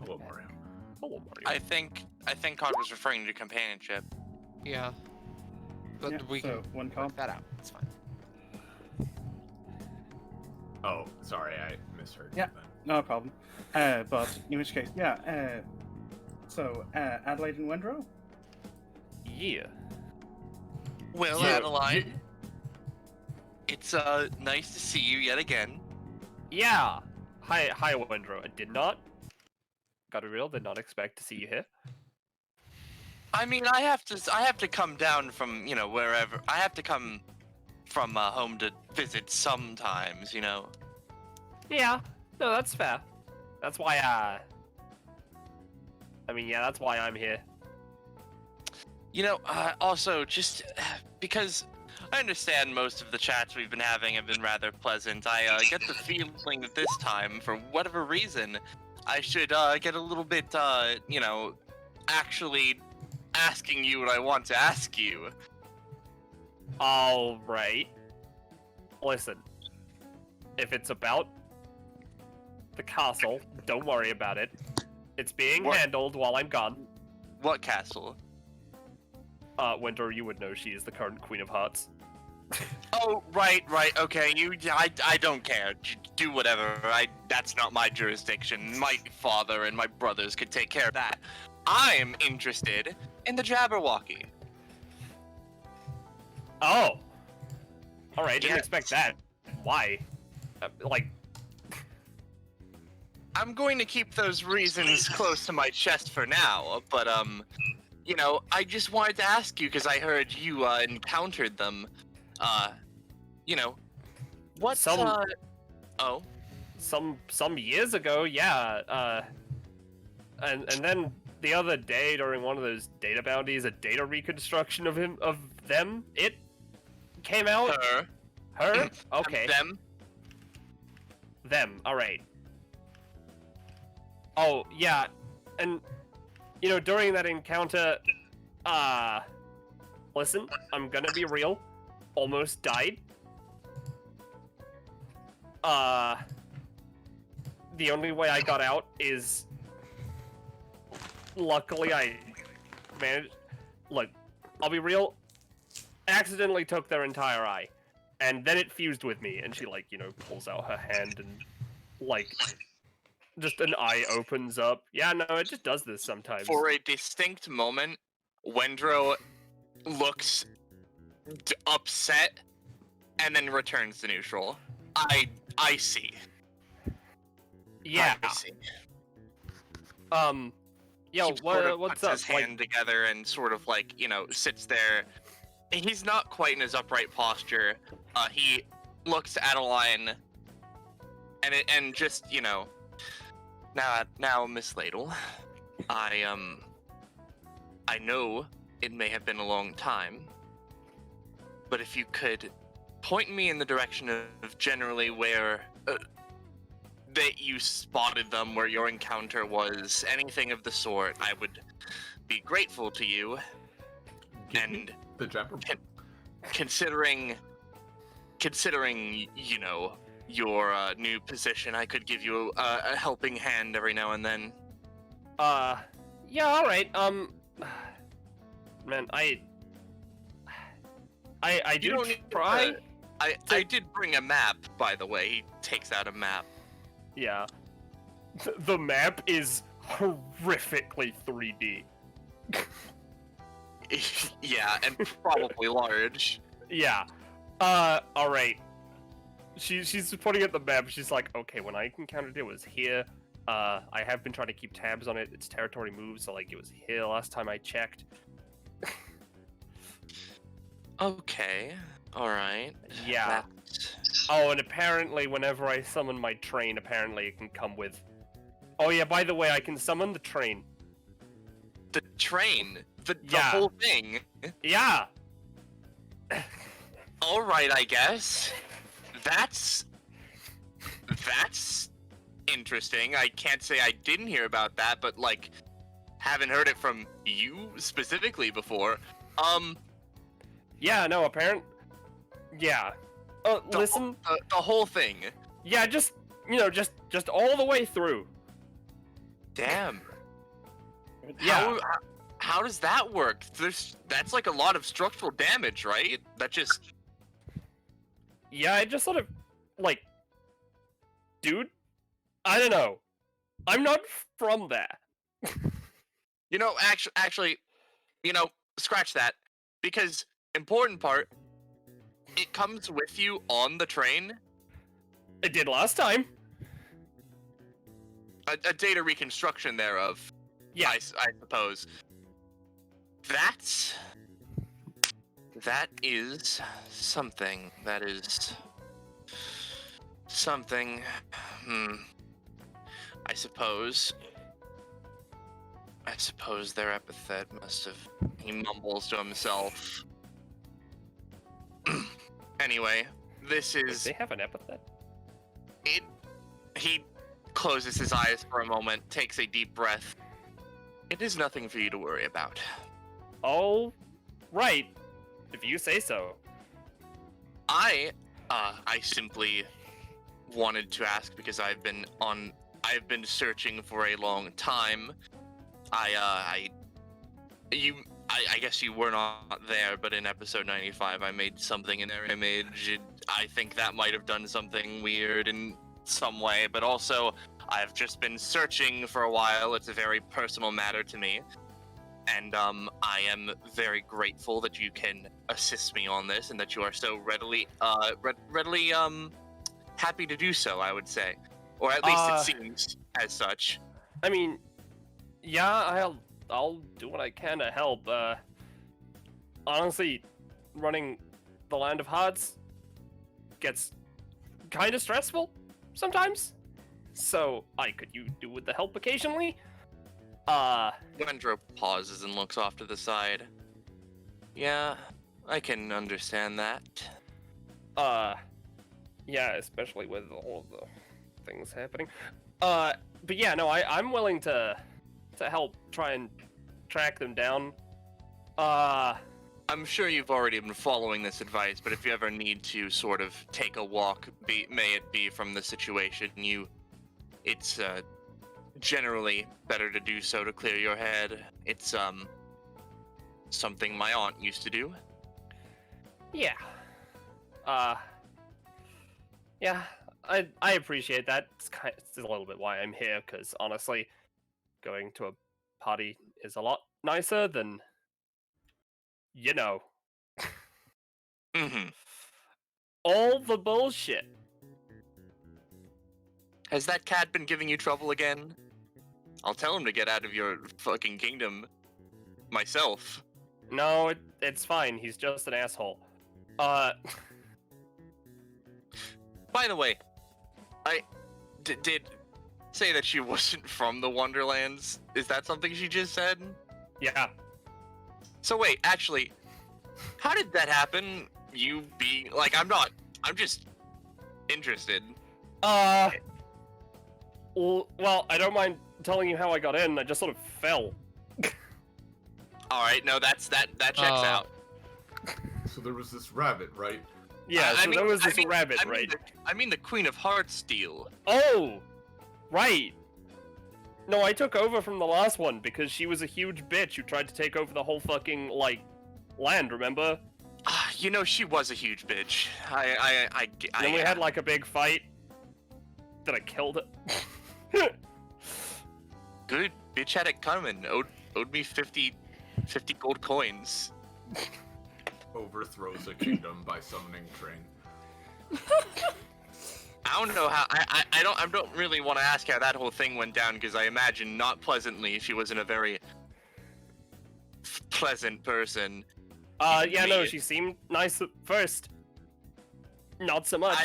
Hello, Mario. Hello, Mario. I think Cog was referring to companionship. Yeah. But Yeah, we so can one call. work that out. It's fine. Oh, sorry, I misheard. Yeah, you then. no problem. But in which case, yeah, So, Adelaide and Wendro? Yeah. Well, So, Adeline, it's nice to see you yet again. Yeah. Hi, Wendro. I Gotta real, did not expect to see you here. I mean, I have to come down from, wherever. I have to come from home to visit sometimes, Yeah. No, that's fair. That's why, that's why I'm here. Also, just because I understand most of the chats we've been having have been rather pleasant, I get the feeling that this time, for whatever reason, I should get a little bit, actually asking you what I want to ask you. All right. Listen, if it's about the castle, don't worry about it. It's being handled while I'm gone. What castle? Wendro, you would know she is the current Queen of Hearts. Oh, right, okay, I don't care. Do whatever, that's not my jurisdiction. My father and my brothers could take care of that. I'm interested in the Jabberwocky. Oh! Alright, didn't Yes. expect that. Why? I'm going to keep those reasons close to my chest for now, but, I just wanted to ask you because I heard you, encountered them. What's, Oh? Some years ago, yeah, and then the other day during one of those data bounties, a data reconstruction of them, it came out. Her? Okay. Them, alright. Oh, yeah, and, during that encounter, listen, I'm gonna be real, almost died. The only way I got out is, luckily I managed, look, I'll be real, accidentally took their entire eye, and then it fused with me, and she, pulls out her hand and, just an eye opens up. Yeah, no, it just does this sometimes. For a distinct moment, Wendro looks upset and then returns to neutral. I see. Yeah. I see. Yo, He sort of what's puts up? his hand together and sort of sits there. He's not quite in his upright posture. He looks at Adeline and just, now, Miss Ladle, I know it may have been a long time, but if you could point me in the direction of generally where that you spotted them, where your encounter was, anything of the sort, I would be grateful to you. And the considering your new position, I could give you a helping hand every now and then. Yeah, alright, man, I You don't need try. I did bring a map, by the way. He takes out a map. Yeah. The map is horrifically 3D. Yeah, and probably large. Yeah. Alright. She's pointing at the map. She's like, okay, when I encountered it was here. I have been trying to keep tabs on it. Its territory moves, so it was here last time I checked. Okay. Alright. Yeah. Oh, and apparently whenever I summon my train, apparently it can come with... Oh yeah, by the way, I can summon the train. The train? The whole thing? Yeah! Alright, I guess. That's interesting. I can't say I didn't hear about that, but, haven't heard it from you specifically before. Yeah, no, yeah. Listen. The whole thing. Yeah, just all the way through. Damn. Yeah. How does that work? That's a lot of structural damage, right? That just... Yeah, I just sort of, dude, I don't know. I'm not from there. You know, actually, you know, scratch that. Because important part, it comes with you on the train. It did last time. A data reconstruction thereof. Yeah. I suppose. That is something. That is something. I suppose their epithet must have. He mumbles to himself. Anyway, this is. They have an epithet. He closes his eyes for a moment, takes a deep breath. It is nothing for you to worry about. Oh, right. If you say so. I simply wanted to ask because I've been searching for a long time. I guess you were not there, but in episode 95 I made something in their image. I think that might have done something weird in some way, but also I've just been searching for a while. It's a very personal matter to me. And I am very grateful that you can assist me on this and that you are so readily happy to do so, I would say. Or at least it seems as such. I mean, yeah, I'll do what I can to help. Honestly, running the Land of Hearts gets kind of stressful sometimes. So I could do with the help occasionally. Wendro pauses and looks off to the side. Yeah, I can understand that. Yeah, especially with all of the things happening. But yeah, no, I'm willing to help try and track them down. I'm sure you've already been following this advice, but if you ever need to sort of take a walk, may it be from the situation, it's generally better to do so to clear your head. It's something my aunt used to do. Yeah. Yeah, I appreciate that. It's a little bit why I'm here, because honestly, going to a party is a lot nicer than, you know, all the bullshit. Has that cat been giving you trouble again? I'll tell him to get out of your fucking kingdom myself. No, it's fine. He's just an asshole. By the way, I did say that she wasn't from the Wonderlands. Is that something she just said? Yeah. So wait, actually, how did that happen? You being like, I'm just interested. Well, I don't mind telling you how I got in. I just sort of fell. All right, no, that checks out. So there was this rabbit, right? Yeah, there was this rabbit, right? I mean the Queen of Hearts deal. Oh, right. No, I took over from the last one because she was a huge bitch who tried to take over the whole fucking, like, land, remember? You know, she was a huge bitch. Then we had, like, a big fight. Then I killed it. Good. Bitch had it coming. Owed me 50 gold coins. Overthrows a kingdom by summoning train. I don't know how. I don't really want to ask how that whole thing went down because I imagine not pleasantly. She wasn't a very pleasant person. Yeah, no, she seemed nice at first. Not so much.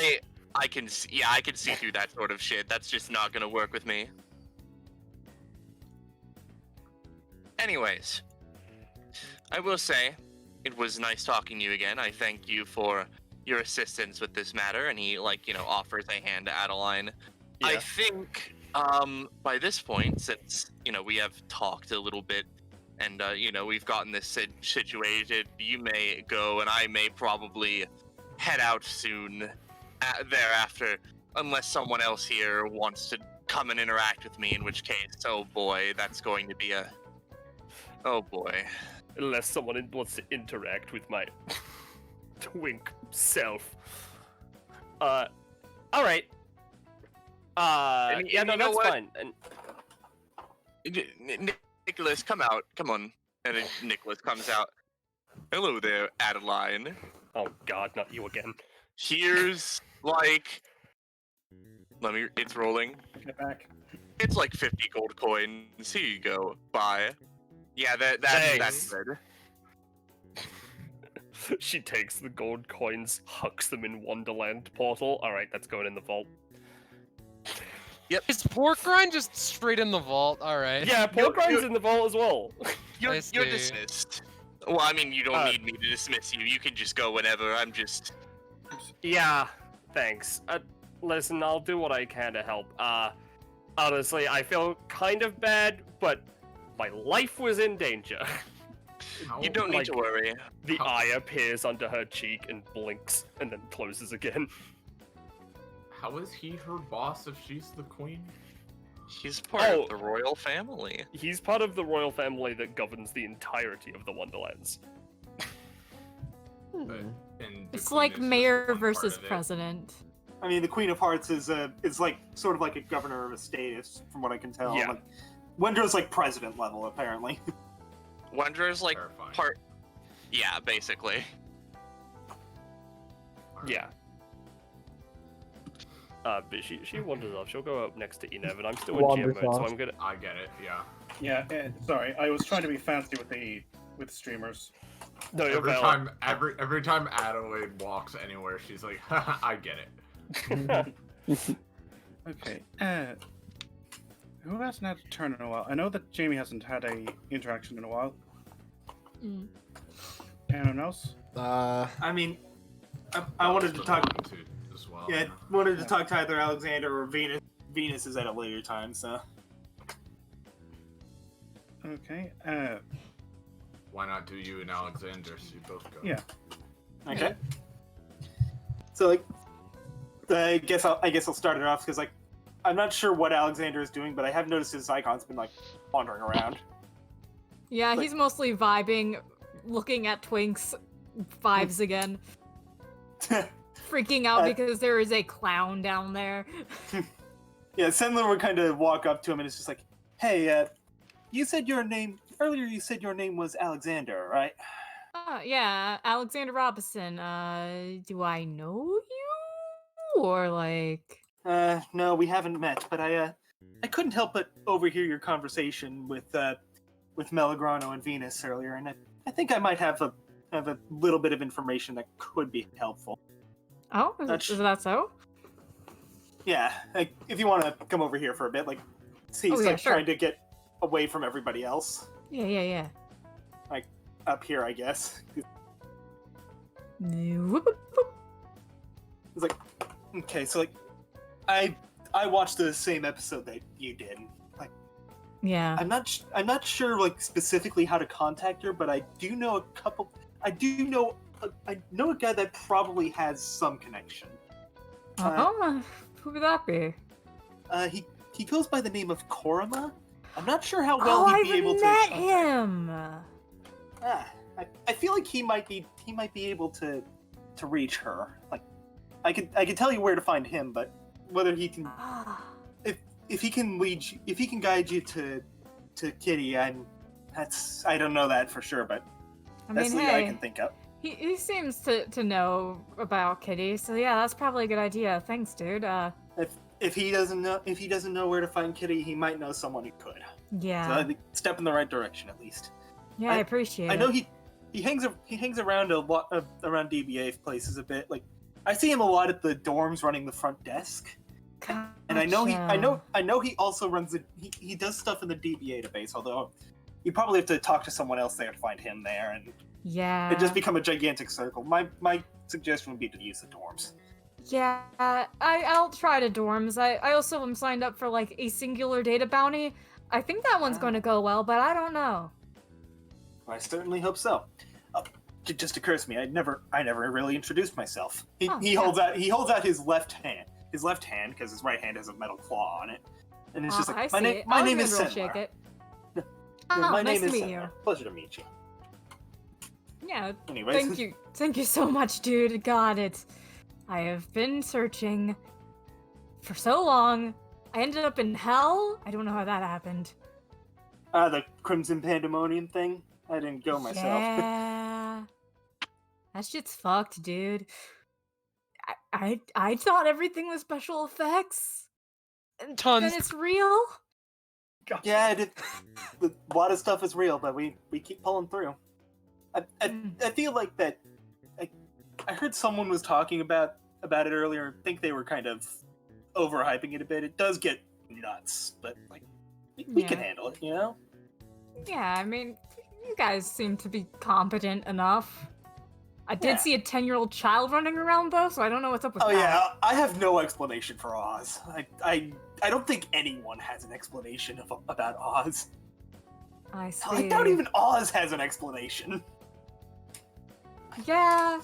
I can see through that sort of shit. That's just not gonna work with me. Anyways, I will say, it was nice talking to you again. I thank you for your assistance with this matter, and he, like, you know, offers a hand to Adeline. Yeah. I think, by this point, since, you know, we have talked a little bit, and, you know, we've gotten this situated, you may go, and I may probably head out soon thereafter, unless someone else here wants to come and interact with me, in which case, oh boy, that's going to be a... Oh boy. Unless someone wants to interact with my twink self. Alright. Yeah, no, that's fine. And... Nicholas, come out. Come on. And then Nicholas comes out. Hello there, Adeline. Oh God, not you again. Here's like, it's rolling. Get back. It's like 50 gold coins. Here you go. Bye. Yeah, that's Thanks. good. She takes the gold coins, hucks them in Wonderland portal. All right, that's going in the vault. Yep. Is pork rind just straight in the vault? All right. Yeah, pork rind's in the vault as well. You're see. dismissed. Well, I mean, you don't need me to dismiss you. You can just go whenever. I'm just... Yeah, thanks. Listen, I'll do what I can to help. Honestly, I feel kind of bad, but my life was in danger. You don't need to worry. The eye appears under her cheek and blinks, and then closes again. How is he her boss if she's the queen? He's part of the royal family. He's part of the royal family that governs the entirety of the Wonderlands. It's like mayor versus president. I mean, the Queen of Hearts is like sort of like a governor of a state, from what I can tell. Yeah. Like, Wendra's like president level, apparently. Wendra's like part... Yeah, basically. Yeah. But she wanders off. She'll go up next to Enev, and I'm still in GM mode, so I'm gonna... I get it, yeah. Yeah, sorry, I was trying to be fancy with streamers. No, you're every time Adelaide walks anywhere, she's like, haha, I get it. Okay, who hasn't had a turn in a while? I know that Jamie hasn't had a interaction in a while. Anyone else? I mean, I wanted to talk... as well. Yeah, I wanted to talk to either Alexander or Venus. Venus is at a later time, so... Okay, Why not do you and Alexander so you both go? Yeah. Okay. So, like, I guess I'll start it off, because, like, I'm not sure what Alexander is doing, but I have noticed his icon's been, like, wandering around. Yeah, he's mostly vibing, looking at Twink's vibes again. Freaking out because there is a clown down there. Yeah, Sendler would kind of walk up to him and it's just like, hey, you said your name, earlier you said your name was Alexander, right? Yeah, Alexander Robinson. Do I know you? Or like... No, we haven't met, but I couldn't help but overhear your conversation with Melagrano and Venus earlier, and I think I might have a little bit of information that could be helpful. Oh, is that so? Yeah, like, if you want to come over here for a bit, like, see, he's sure. trying to get away from everybody else. Yeah. Like, up here, I guess. Whoop. It's like, okay, so, like, I watched the same episode that you did. Like, yeah. I'm not sure, like, specifically how to contact her, but I do know I know a guy that probably has some connection. Who would that be? He goes by the name of Korama. I'm not sure how well he'd be able to. I've met him. I feel like he might be able to reach her. Like, I could tell you where to find him, but whether he can, if he can guide you to Kitty, I don't know that for sure, but that's the guy I can think of. He seems to know about Kitty, so yeah, that's probably a good idea. Thanks, dude. If he doesn't know where to find Kitty, he might know someone who could. Yeah. So I think step in the right direction at least. Yeah, I appreciate it. I know he hangs around a lot around DBA places a bit. Like, I see him a lot at the dorms running the front desk. Gotcha. And I know he also runs he does stuff in the DBA database, although you probably have to talk to someone else there to find him there, and it just become a gigantic circle. My suggestion would be to use the dorms. Yeah, I'll try to dorms. I also am signed up for like a singular data bounty. I think that one's going to go well, but I don't know. I certainly hope so. It just occurs to me, I never really introduced myself. He holds out his left hand because his right hand has a metal claw on it, and it's just like, my name is Sendler. My nice name is to meet Sendler. you. Pleasure to meet you. Yeah. Anyways. Thank you so much, dude. Got it. I have been searching for so long. I ended up in hell. I don't know how that happened. The Crimson Pandemonium thing. I didn't go myself. Yeah. That shit's fucked, dude. I thought everything was special effects. And Tons. then it's real. Yeah, a lot of stuff is real, but we keep pulling through. I feel like that. I heard someone was talking about it earlier. I think they were kind of overhyping it a bit. It does get nuts, but like we can handle it, you know? Yeah, I mean, you guys seem to be competent enough. I did see a 10-year-old child running around though, so I don't know what's up with that. Oh yeah, I have no explanation for Oz. I don't think anyone has an explanation about Oz. I see. Like, not even Oz has an explanation. Yeah.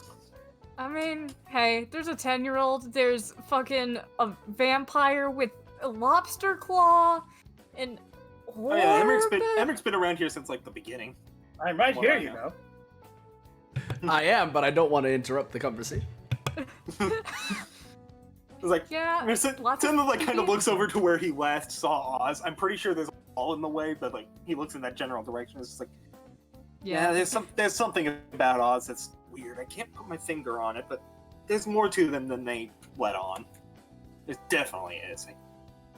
I mean, hey, there's a 10-year-old, there's fucking a vampire with a lobster claw, and Oh yeah, Emmerich's been around here since like the beginning. I'm right here, you know. I am, but I don't want to interrupt the conversation. It's like, yeah, Tim like kind of looks over to where he last saw Oz. I'm pretty sure there's a wall in the way, but like he looks in that general direction. It's just like, yeah, there's something about Oz that's weird. I can't put my finger on it, but there's more to them than they let on. There definitely is. I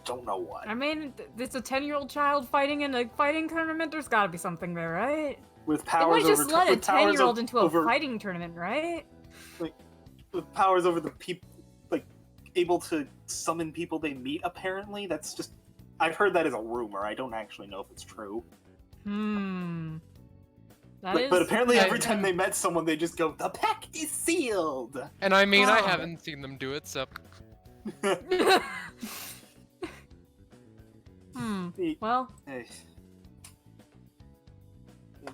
don't know what. I mean, it's a 10-year-old child fighting in a fighting tournament. There's got to be something there, right? With They powers would just let a with powers 10-year-old into a over, fighting tournament, right? like with powers over the people, like able to summon people they meet. Apparently, that's just I've heard that as a rumor. I don't actually know if it's true. But apparently, every time they met someone, they just go, "The pack is sealed." And I mean, I haven't seen them do it, so. Well.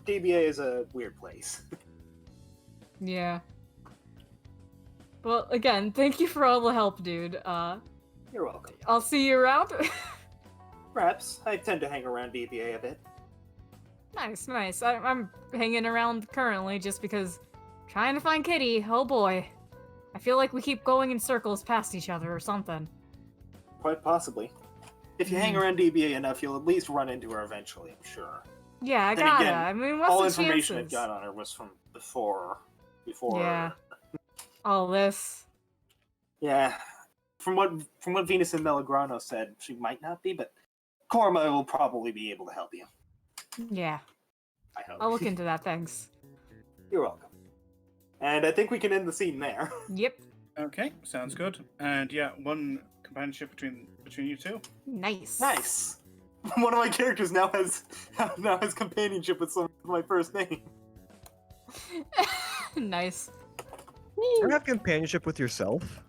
DBA is a weird place. Yeah. Well, again, thank you for all the help, dude. You're welcome. I'll see you around. Perhaps. I tend to hang around DBA a bit. Nice, nice. I'm hanging around currently just because trying to find Kitty. Oh boy. I feel like we keep going in circles past each other or something. Quite possibly. If you hang around DBA enough, you'll at least run into her eventually, I'm sure. Yeah, I Then gotta. again, I mean, what's all the information chances? I got on her was from before. Yeah. All this. Yeah. From what Venus and Melagrano said, she might not be, but Korma will probably be able to help you. Yeah. I hope. I'll look into that, thanks. You're welcome. And I think we can end the scene there. Yep. Okay, sounds good. And yeah, one companionship between you two. Nice. Nice. One of my characters now has companionship with someone with my first name. Nice. Do you have companionship with yourself?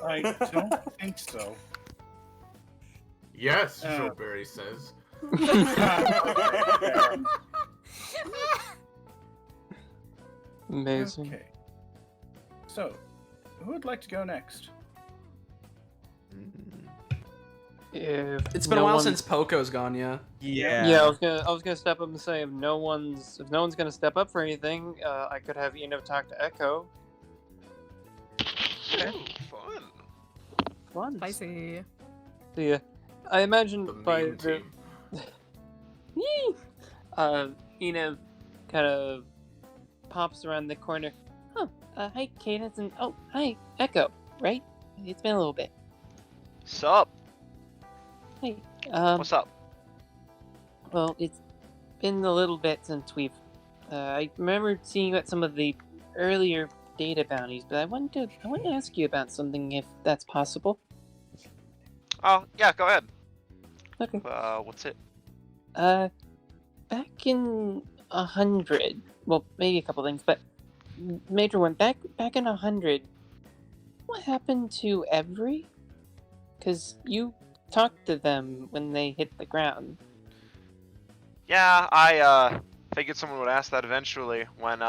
I don't think so. Yes, Strawberry says. Amazing. Okay. So, who would like to go next? It's been a while since Poco's gone, yeah. Yeah, I was gonna step up and say if no one's gonna step up for anything, I could have Eno talk to Echo. Fun. Spicy. So yeah, I imagine by the Eno kind of pops around the corner. Oh, hi Cadence, and oh, hi Echo. Right? It's been a little bit. Sup? Hey, what's up? Well, it's been a little bit since we've. I remember seeing you at some of the earlier data bounties, but I wanted to ask you about something if that's possible. Oh yeah, go ahead. Okay. What's it? Back in 100. Well, maybe a couple things, but major one. Back in 100. What happened to Every? Cause you talked to them when they hit the ground. Yeah, I figured someone would ask that eventually when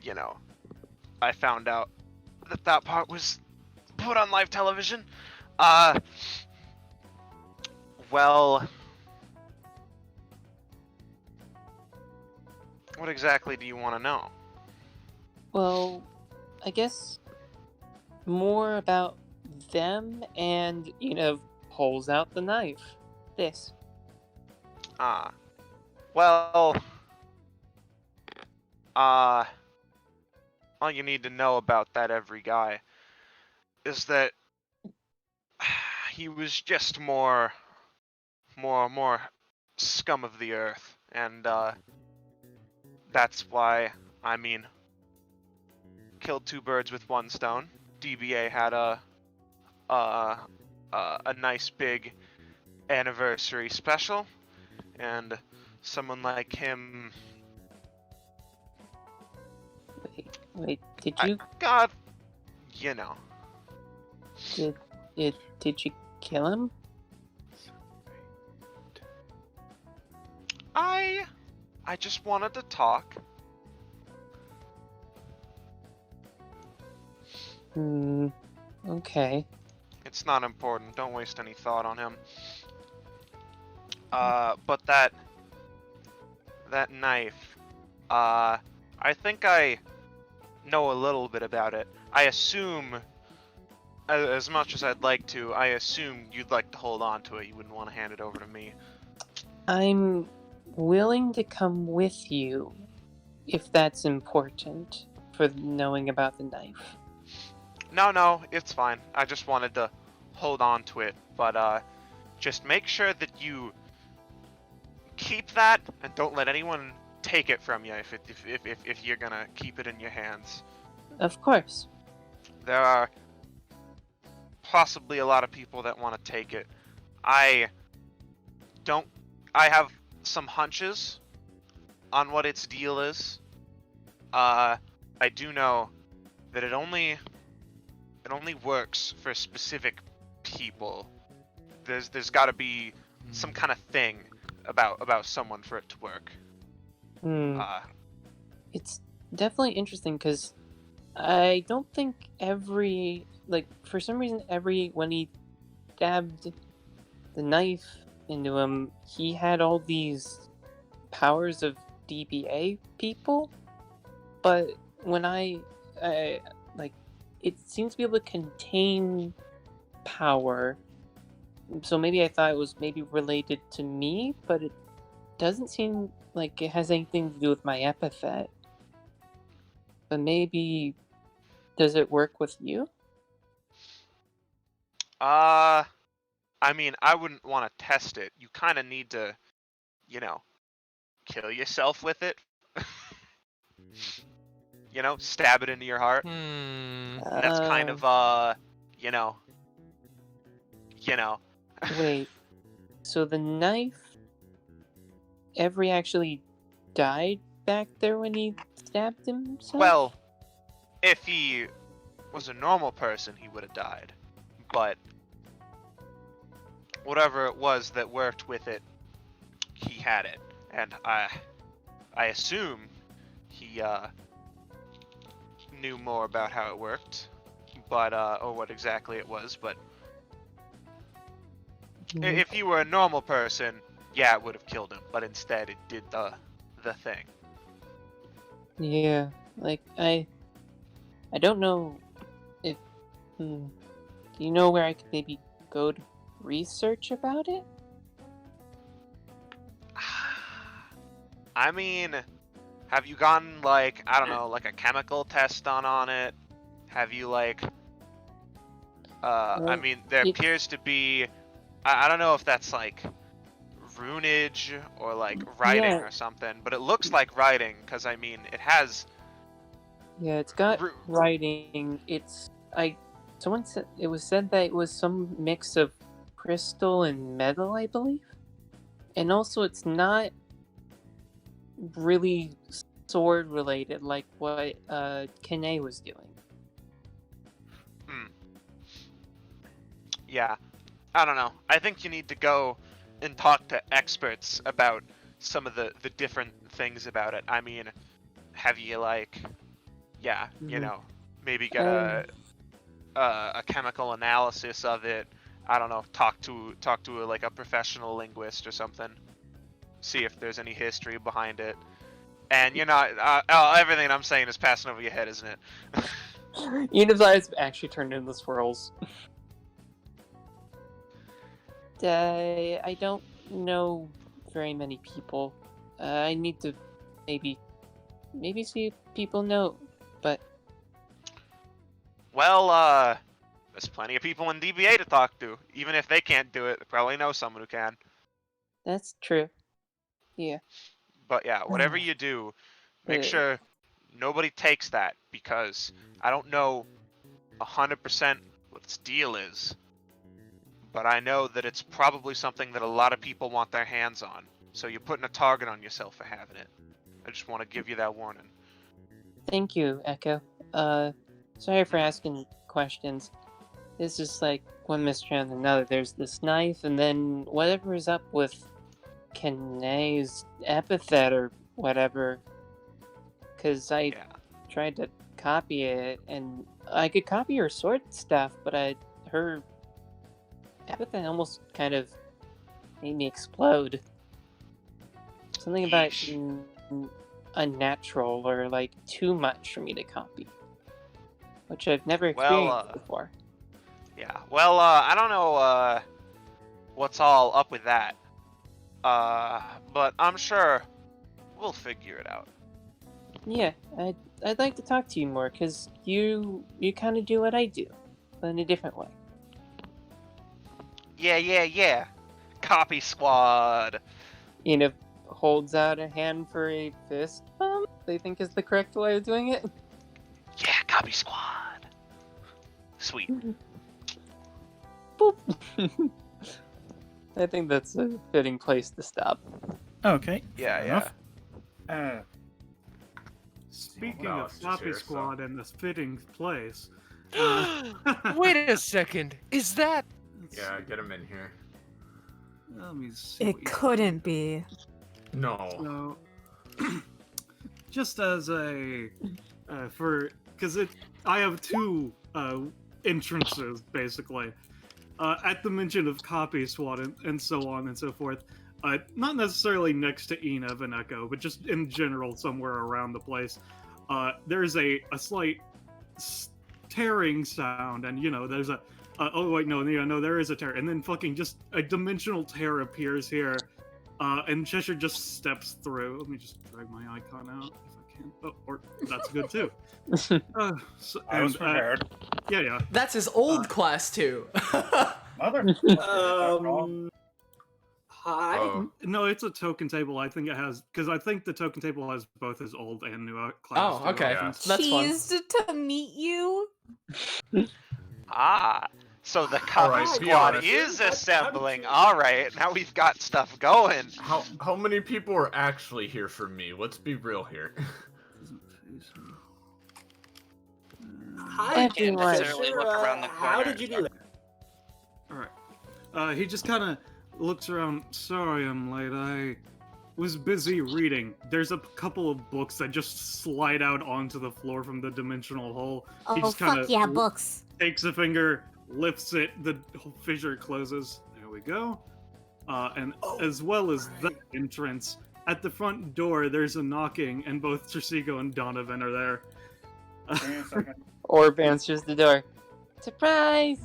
you know, I found out that part was put on live television. Well, what exactly do you want to know? Well, I guess more about them and, pulls out the knife. This. Well, all you need to know about that every guy is that he was just more scum of the earth, and that's why, I mean, killed two birds with one stone. DBA had a nice big anniversary special, and someone like him. Wait, did you? God, you know. Did you kill him? I just wanted to talk. Okay. It's not important. Don't waste any thought on him. But that knife, I think I know a little bit about it. I assume, as much as I'd like to, I assume you'd like to hold on to it. You wouldn't want to hand it over to me. I'm willing to come with you, if that's important, for knowing about the knife. No, it's fine. I just wanted to hold on to it, but just make sure that you keep that and don't let anyone take it from you if you're gonna keep it in your hands. Of course. There are possibly a lot of people that want to take it. I have some hunches on what its deal is. I do know that it only works for specific people. There's got to be some kind of thing about someone for it to work. It's definitely interesting because I don't think for some reason when he stabbed the knife into him, he had all these powers of DBA people, but when it seems to be able to contain power, so maybe I thought it was maybe related to me, but it doesn't seem like it has anything to do with my epithet. But maybe, does it work with you? I mean, I wouldn't want to test it. You kind of need to, kill yourself with it. Stab it into your heart. And that's kind of, Wait, so the knife ever actually died back there when he stabbed himself? Well, if he was a normal person, he would have died. But whatever it was that worked with it, he had it. And I assume he knew more about how it worked, but or what exactly it was, but if he were a normal person, yeah, it would have killed him, but instead it did the thing. Yeah, I don't know if do you know where I could maybe go to research about it? I mean, have you gotten I don't know, a chemical test done on it? Have you I mean, there appears to be, I don't know if that's runage or writing or something, but it looks like writing because I mean it has. Yeah, it's got writing. Someone said that it was some mix of crystal and metal, I believe, and also it's not really sword related like what Kene was doing. Yeah, I don't know. I think you need to go and talk to experts about some of the different things about it. I mean, have you maybe get a chemical analysis of it? I don't know. Talk to a professional linguist or something. See if there's any history behind it. And you're not. Everything I'm saying is passing over your head, isn't it? Ian's eyes actually turned into swirls. I don't know very many people. I need to maybe see if people know, but Well, there's plenty of people in DBA to talk to. Even if they can't do it, they probably know someone who can. that's true. Yeah. But yeah, whatever you do, make sure nobody takes that, because I don't know 100% what its deal is. But I know that it's probably something that a lot of people want their hands on. So you're putting a target on yourself for having it. I just want to give you that warning. Thank you, Echo. Sorry for asking questions. It's just like one mystery on another. There's this knife, and then whatever is up with Kanae's epithet or whatever. Because I tried to copy it, and I could copy her sword stuff, but her epithet almost kind of made me explode. Something about unnatural or like too much for me to copy, which I've never experienced before. Yeah, well, I don't know what's all up with that, but I'm sure we'll figure it out. Yeah, I'd like to talk to you more, because you kind of do what I do, but in a different way. Yeah. Copy squad. Holds out a hand for a fist bump, they think is the correct way of doing it. Yeah, copy squad. Sweet. Boop. I think that's a fitting place to stop. Okay. Yeah. Speaking of Copy Squad and this fitting place. Wait a second. Is that? Yeah, get him in here. Let me see. It couldn't be. No. So, just as a I have two entrances basically. At the mention of Copy Squad and so on and so forth. Not necessarily next to Enev and Echo, but just in general somewhere around the place. There's a slight tearing sound, and there's a there is a tear, and then fucking just a dimensional tear appears here, and Cheshire just steps through. Let me just drag my icon out if I can. Oh, or that's good too. I was prepared. Yeah. That's his old class too. Mother. Hi. No, it's a token table. I think it has, because I think the token table has both his old and new class. Oh, okay. Yeah. That's fun. Teased to meet you. So the Copy Squad is assembling. All right, now we've got stuff going. How many people are actually here for me? Let's be real here. Hi, how did you do that? Alright. He just kind of looks around. Sorry I'm late. I was busy reading. There's a couple of books that just slide out onto the floor from the dimensional hole. He just kinda fuck yeah, books. Takes a finger, lifts it, the fissure closes. There we go. As well as that entrance, at the front door there's a knocking, and both Trisico and Donovan are there. Orb answers the door. Surprise!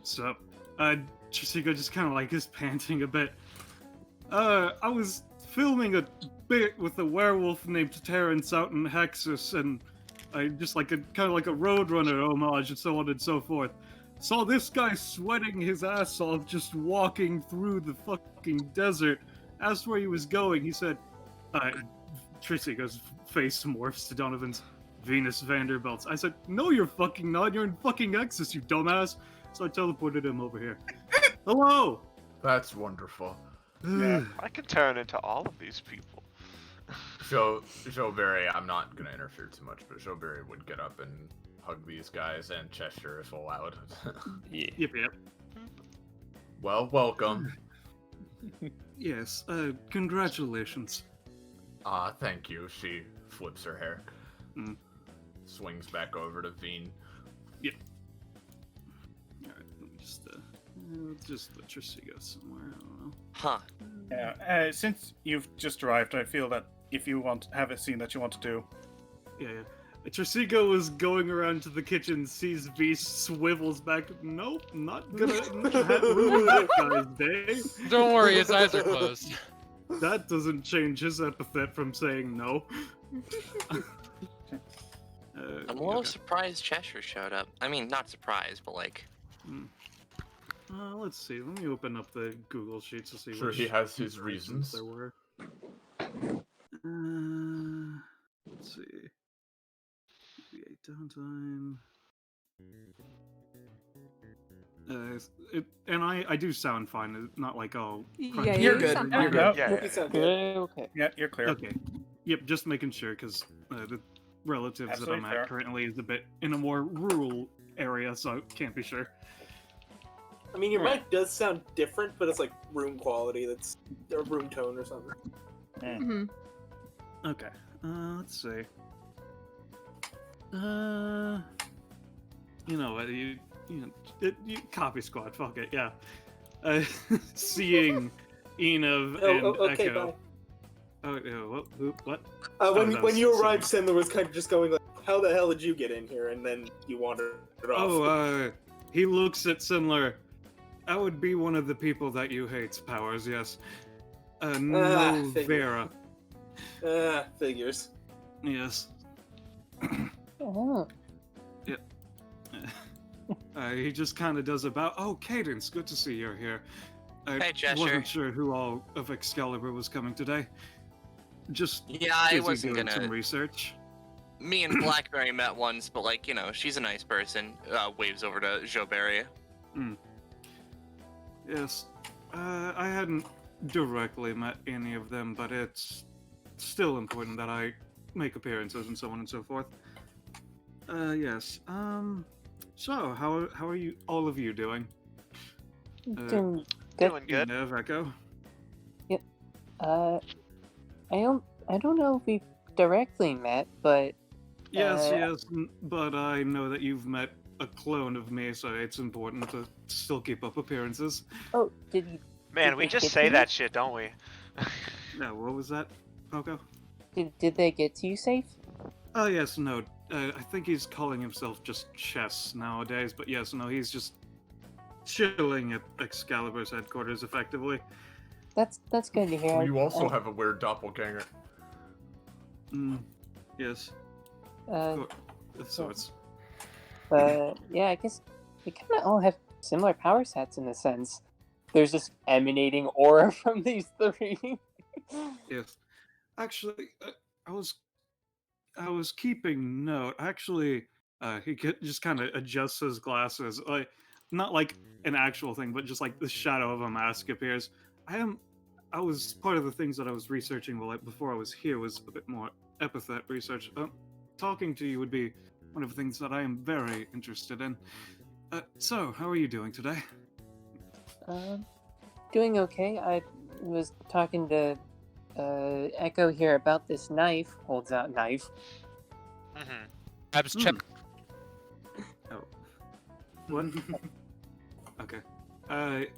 So, Trisico just kind of like is panting a bit. I was filming a bit with a werewolf named Terrence out in Hexus, and I just like kind of like a Roadrunner homage and so on and so forth. Saw this guy sweating his ass off just walking through the fucking desert. Asked where he was going. He said, Trisico's face morphs to Donovan's Venus Vanderbelt. I said, no, you're fucking not. You're in fucking Hexus, you dumbass. So I teleported him over here. Hello! That's wonderful. Yeah, I can turn into all of these people. Showberry, I'm not gonna interfere too much, but Showberry would get up and hug these guys, and Cheshire if allowed. Yep. Well, welcome. Yes, congratulations. Thank you. She flips her hair. Swings back over to Veen. Yep. Alright, let me just let Trissy go somewhere, I don't know. Huh. Yeah, since you've just arrived, I feel that if you have a scene that you want to do. Yeah. Trisigo was going around to the kitchen, sees V, swivels back. Nope, not gonna ruin that guy's day. Don't worry, his eyes are closed. That doesn't change his epithet from saying no. I'm a little surprised Cheshire showed up. I mean, not surprised, but like. Let's see. Let me open up the Google Sheets to see. Sure, which he has his reasons. there were. Let's see. DBA downtime. And I do sound fine. It's not like Yeah, You're good. sound You're fine. good. Yeah, You sound good. Okay. yeah, you're clear. Okay. Yep, just making sure because the relatives Absolutely that I'm fair. at currently is a bit in a more rural area, so can't be sure. I mean, your mic does sound different, but it's like room quality. That's or room tone or something. Mhm. Okay. Let's see. You know what? You copy squad. Fuck it. Yeah. Seeing Enav and okay, Echo. bye. Oh, yeah, what? When you arrived, Sandler was kind of just going like, "How the hell did you get in here?" And then you wandered off. Oh, he looks at Sindler. I would be one of the people that you hate, Powers. Yes. No Vera. Figures. Yes. Oh. Yep. He just kind of does about. Oh, Cadence, good to see you're here. I Hey, Cheshire. wasn't sure who all of Excalibur was coming today. Just Yeah, I busy wasn't doing gonna. some research. Me and Blackberry met once, but like, you know, she's a nice person. Waves over to Joberry. Yes. I hadn't directly met any of them, but it's still important that I make appearances and so on and so forth. Yes. So, how are you, all of you doing? Doing good. Doing good. Nev, Echo? Yep. I don't know if we've directly met, but Yes, but I know that you've met a clone of me, so it's important to still keep up appearances. Oh, did you? Man, did we they just get say to that shit, don't we? Yeah, what was that, Poco? Did they get to you safe? Oh, yes, no. I think he's calling himself just Chess nowadays, but yes, no, he's just chilling at Excalibur's headquarters, effectively. That's good to hear. You also have a weird doppelganger. Yes. Uh, Of sorts. But yeah, I guess we kind of all have similar power sets in a sense. There's just emanating aura from these three. Yes. Actually, I was keeping note. Actually, he just kind of adjusts his glasses, like not like an actual thing, but just like the shadow of a mask appears. I was part of the things that I was researching before I was here was a bit more epithet research. Talking to you would be one of the things that I am very interested in. So, how are you doing today? Doing okay. I was talking to Echo here about this knife. Holds out knife. Abs check. Oh. What? Okay. I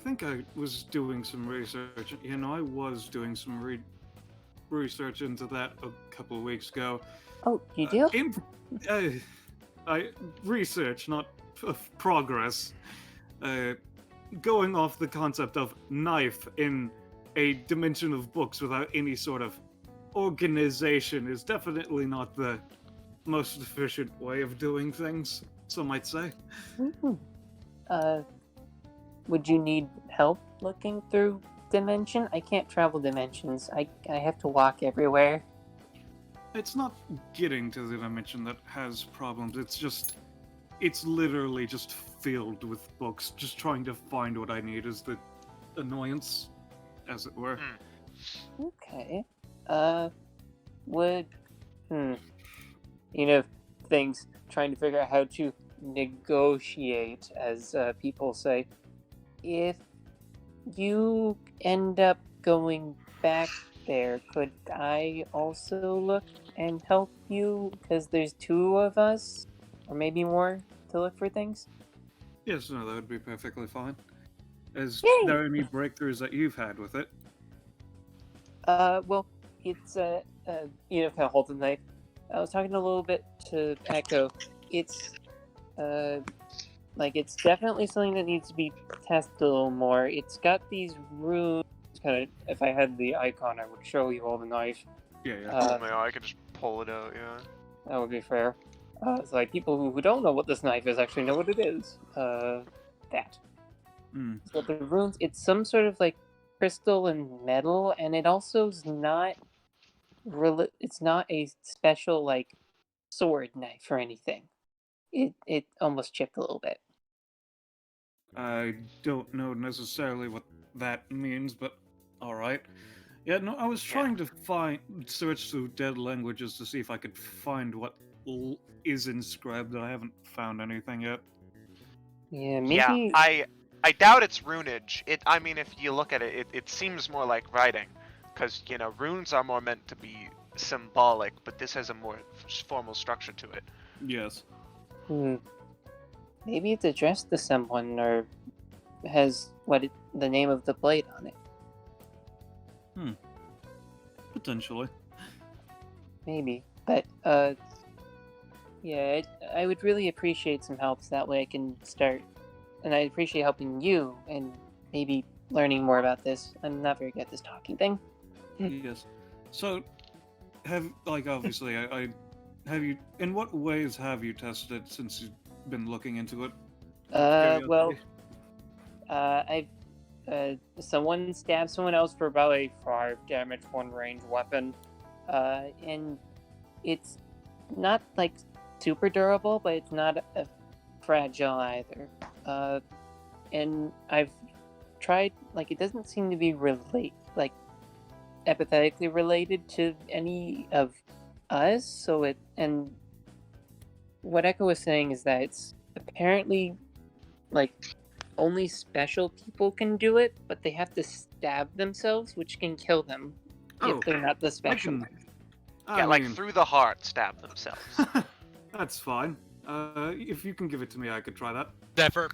think I was doing some research. You know, I was doing some research into that a couple of weeks ago. Oh, you do? I research, not progress. Going off the concept of knife in a dimension of books without any sort of organization is definitely not the most efficient way of doing things, some might say. Would you need help looking through dimension? I can't travel dimensions. I have to walk everywhere. It's not getting to the dimension that has problems. It's literally just filled with books. Just trying to find what I need is the annoyance, as it were. Okay. You know, things, trying to figure out how to negotiate, as people say. If you end up going back there, could I also look and help you? Because there's two of us, or maybe more, to look for things? Yes, no, that would be perfectly fine. Is Yay! there any breakthroughs that you've had with it? Well, it's kind of holds the knife. I was talking a little bit to Echo. It's it's definitely something that needs to be tested a little more. It's got these runes. Kind of, if I had the icon, I would show you all the knife. Yeah, I can just pull it out. Yeah. That would be fair. It's like people who don't know what this knife is actually know what it is. That. So the runes, it's some sort of like crystal and metal, and it also is not it's not a special like sword knife or anything. It almost chipped a little bit. I don't know necessarily what that means, but alright. Yeah, no, I was trying to search through dead languages to see if I could find what is inscribed, but I haven't found anything yet. Yeah, maybe... Yeah, I doubt it's runage. I mean, if you look at it, it seems more like writing. Because, runes are more meant to be symbolic, but this has a more formal structure to it. Yes. Maybe it's addressed to someone, or has the name of the blade on it. Potentially. Maybe, but yeah, I would really appreciate some help, so that way I can start, and I appreciate helping you and maybe learning more about this. I'm not very good at this talking thing. Yes. So, obviously, have you, in what ways have you tested it since you've been looking into it? Someone stabbed someone else for about a 5 damage, 1 range weapon. And it's not, super durable, but it's not fragile either. And I've tried, it doesn't seem to be empathetically related to any of us, and what Echo was saying is that it's apparently, only special people can do it, but they have to stab themselves, which can kill them if they're not the special. Through the heart, stab themselves. That's fine. If you can give it to me, I could try that. Never.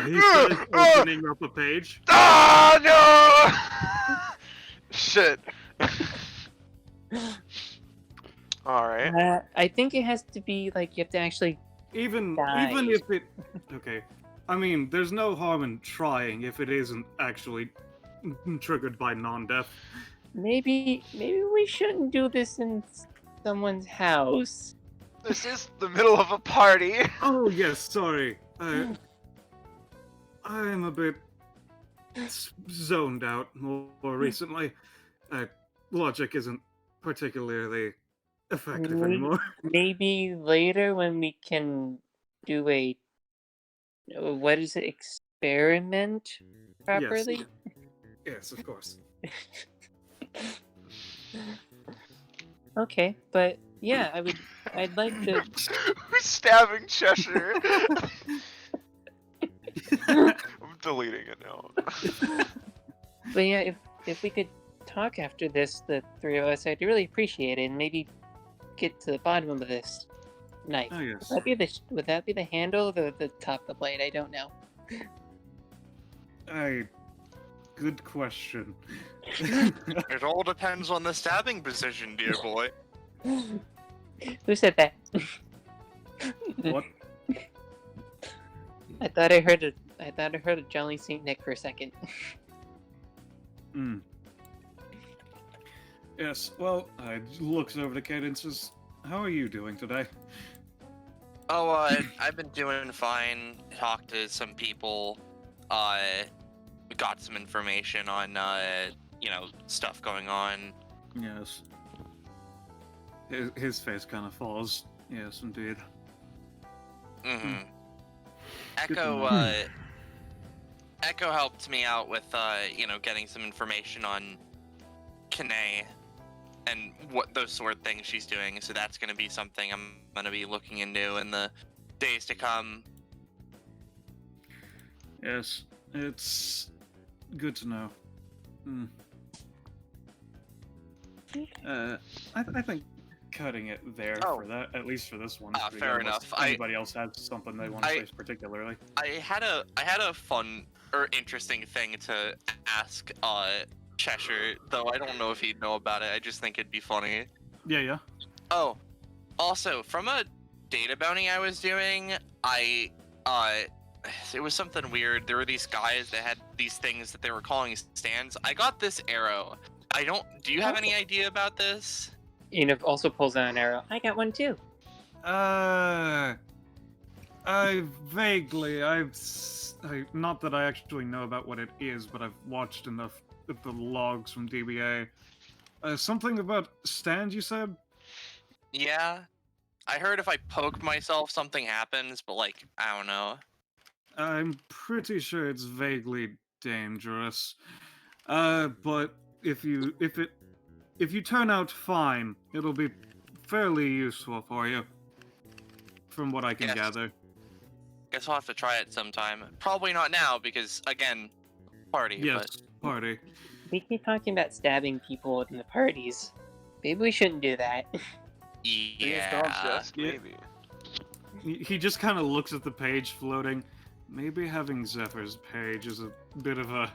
He says, opening up a page. Ah, no! Shit. Alright. I think it has to be, you have to actually Even die. if it... Okay. I mean, there's no harm in trying if it isn't actually triggered by non-death. Maybe we shouldn't do this in someone's house. This is the middle of a party. Oh, yes, sorry. I'm a bit zoned out more recently. Logic isn't particularly effective anymore. Maybe later when we can do a experiment properly? Yes, of course. Okay, but yeah, I'd like to... Who's stabbing Cheshire? I'm deleting it now. But yeah, if we could talk after this, the three of us, I'd really appreciate it, and maybe get to the bottom of this knife. Oh, yes. Would that be the handle or the top of the blade? I don't know. Good question. It all depends on the stabbing position, dear boy. Who said that? What? I thought I heard a Jolly Saint Nick for a second. Yes, well, I looks over to Kate and says, how are you doing today? Oh, I've been doing fine. Talked to some people. We got some information on, stuff going on. Yes. His face kind of falls. Yes, indeed. Mm-hmm. Good to know. Echo helped me out with, getting some information on Kane and what those sort of things she's doing. So that's going to be something I'm going to be looking into in the days to come. Yes, it's good to know. I think cutting it there for that, at least for this one. Fair enough. Anybody else has something they want to say particularly? I had a fun or interesting thing to ask Cheshire, though I don't know if he'd know about it. I just think it'd be funny. Yeah. Oh, also, from a data bounty I was doing, it was something weird. There were these guys that had these things that they were calling stands. I got this arrow. Do you have any idea about this? Enif also pulls out an arrow. I got one too. Not that I actually know about what it is, but I've watched enough of the logs from DBA. Something about stand, you said? Yeah. I heard if I poke myself, something happens, but like, I don't know. I'm pretty sure it's vaguely dangerous. But if you turn out fine, it'll be fairly useful for you. From what I can gather. Guess I'll have to try it sometime. Probably not now, because, again, party. Yes, party. We keep talking about stabbing people in the parties. Maybe we shouldn't do that. Yeah. Maybe. He just kind of looks at the page floating. Maybe having Zephyr's page is a bit of a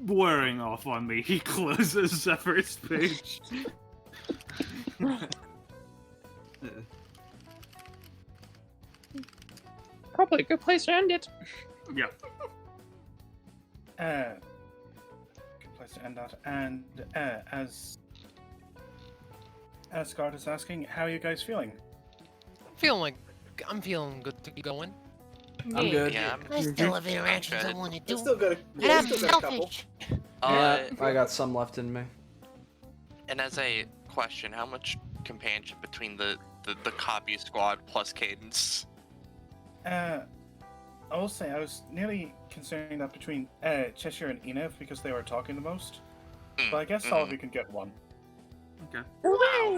wearing off on me. He closes Zephyr's page. Probably a good place to end it. Yeah. Good place to end that. And as Scott is asking, how are you guys feeling? I'm feeling good to be going. I'm good. Yeah, I still have interactions I want to do. Still got And I'm still got a couple. selfish. I got some left in me. And as a question, how much companionship between the copy squad plus Cadence? I will say I was nearly considering that between Cheshire and Enif because they were talking the most. But I guess all of you can get one. Okay.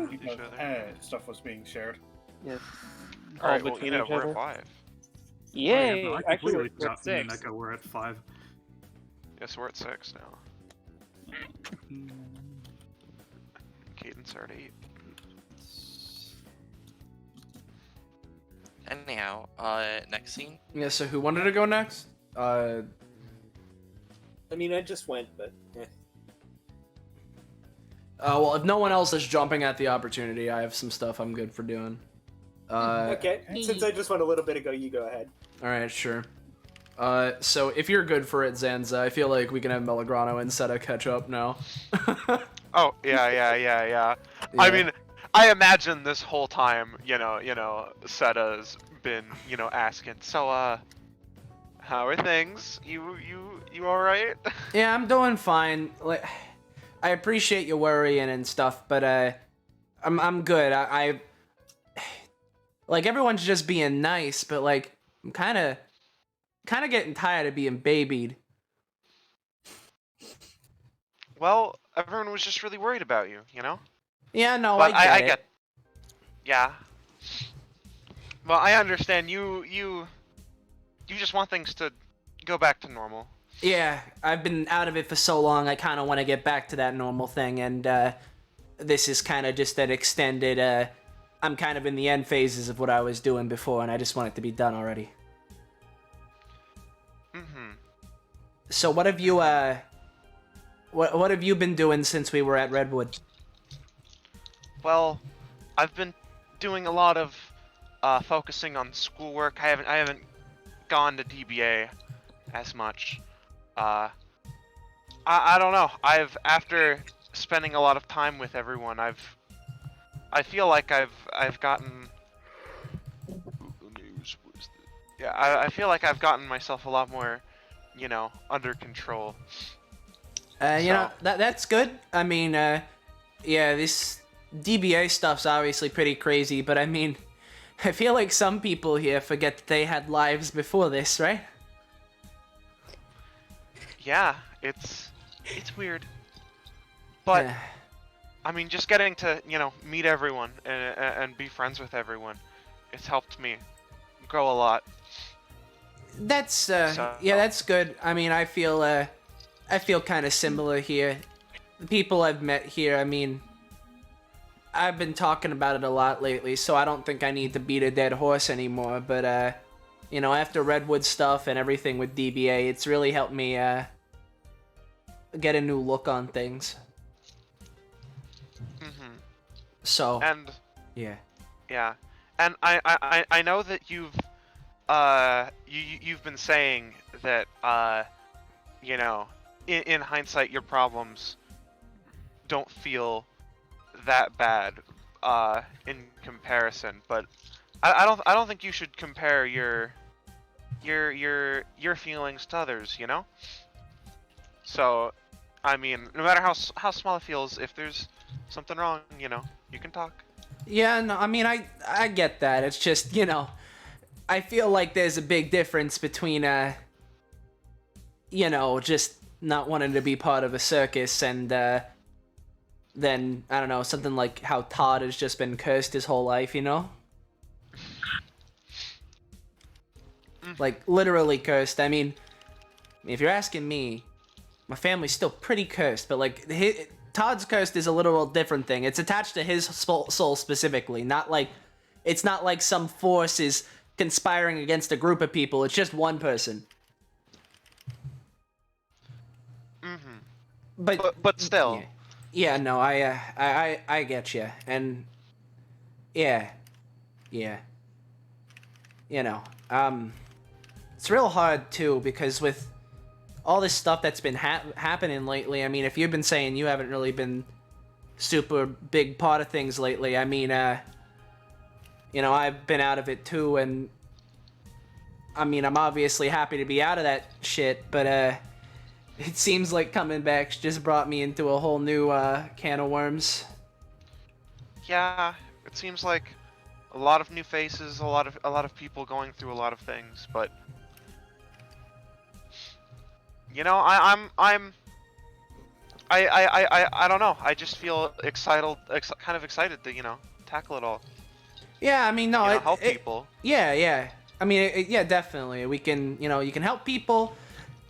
Because stuff was being shared. Yes. Alright, well, we're at 5. Yay! No, I Actually, completely we're at forgot me and 6. Neko were at 5. Yes, we're at 6 now. Cadence are at 8. Anyhow, next scene. Yeah, so who wanted to go next? I mean, I just went, but. Well, if no one else is jumping at the opportunity, I have some stuff I'm good for doing. Okay, since I just went a little bit ago, you go ahead. Alright, sure. So if you're good for it, Zanza, I feel like we can have Melagrano and Seta catch up now. Oh, yeah. I mean, I imagine this whole time, Seta's been, asking, so, how are things? You alright? Yeah, I'm doing fine. Like, I appreciate you worrying and stuff, but, I'm good. I like, everyone's just being nice, but, like, I'm kind of getting tired of being babied. Well, everyone was just really worried about you, Yeah, no, but I get it. Yeah. Well, I understand. You just want things to go back to normal. Yeah, I've been out of it for so long, I kind of want to get back to that normal thing, and, this is kind of just an extended, I'm kind of in the end phases of what I was doing before, and I just want it to be done already. Mm-hmm. So what have you, what have you been doing since we were at Redwood? Well, I've been doing a lot of focusing on schoolwork. I haven't gone to DBA as much. I don't know. After spending a lot of time with everyone, I feel like I've gotten. Yeah, I feel like I've gotten myself a lot more, under control. That's good. I mean, yeah, this DBA stuff's obviously pretty crazy, but I mean, I feel like some people here forget that they had lives before this, right? Yeah, it's weird. But, I mean, just getting to, meet everyone and be friends with everyone, it's helped me grow a lot. That's, yeah, that's good. I mean, I feel kind of similar here. The people I've met here, I mean, I've been talking about it a lot lately, so I don't think I need to beat a dead horse anymore, but, after Redwood stuff and everything with DBA, it's really helped me, get a new look on things. Mm-hmm. So. And Yeah. yeah, and I know that you've you've been saying that you know, in hindsight your problems don't feel that bad in comparison, but I don't think you should compare your feelings to others, you know? So, I mean, no matter how small it feels, if there's something wrong, you know, you can talk. Yeah, no, I mean, I get that. It's just, you know, I feel like there's a big difference between, you know, just not wanting to be part of a circus and, then, I don't know, something like how Todd has just been cursed his whole life, you know? Like, literally cursed. I mean, if you're asking me, my family's still pretty cursed, but, like, Todd's cursed is a literal different thing. It's attached to his soul specifically, not like... It's not like some force is conspiring against a group of people. It's just one person. Mm-hmm. But still. Yeah, no, I get you, and yeah, you know, it's real hard too because with all this stuff that's been happening lately. I mean, if you've been saying you haven't really been super big part of things lately, I mean, you know, I've been out of it too, and I mean, I'm obviously happy to be out of that shit, but it seems like coming back just brought me into a whole new can of worms. Yeah, it seems like a lot of new faces, a lot of people going through a lot of things, but you know, I don't know. I just feel kind of excited to, you know, tackle it all. Yeah, I mean, no, You know, help people. Yeah. I mean, yeah, definitely. We can, you know, you can help people,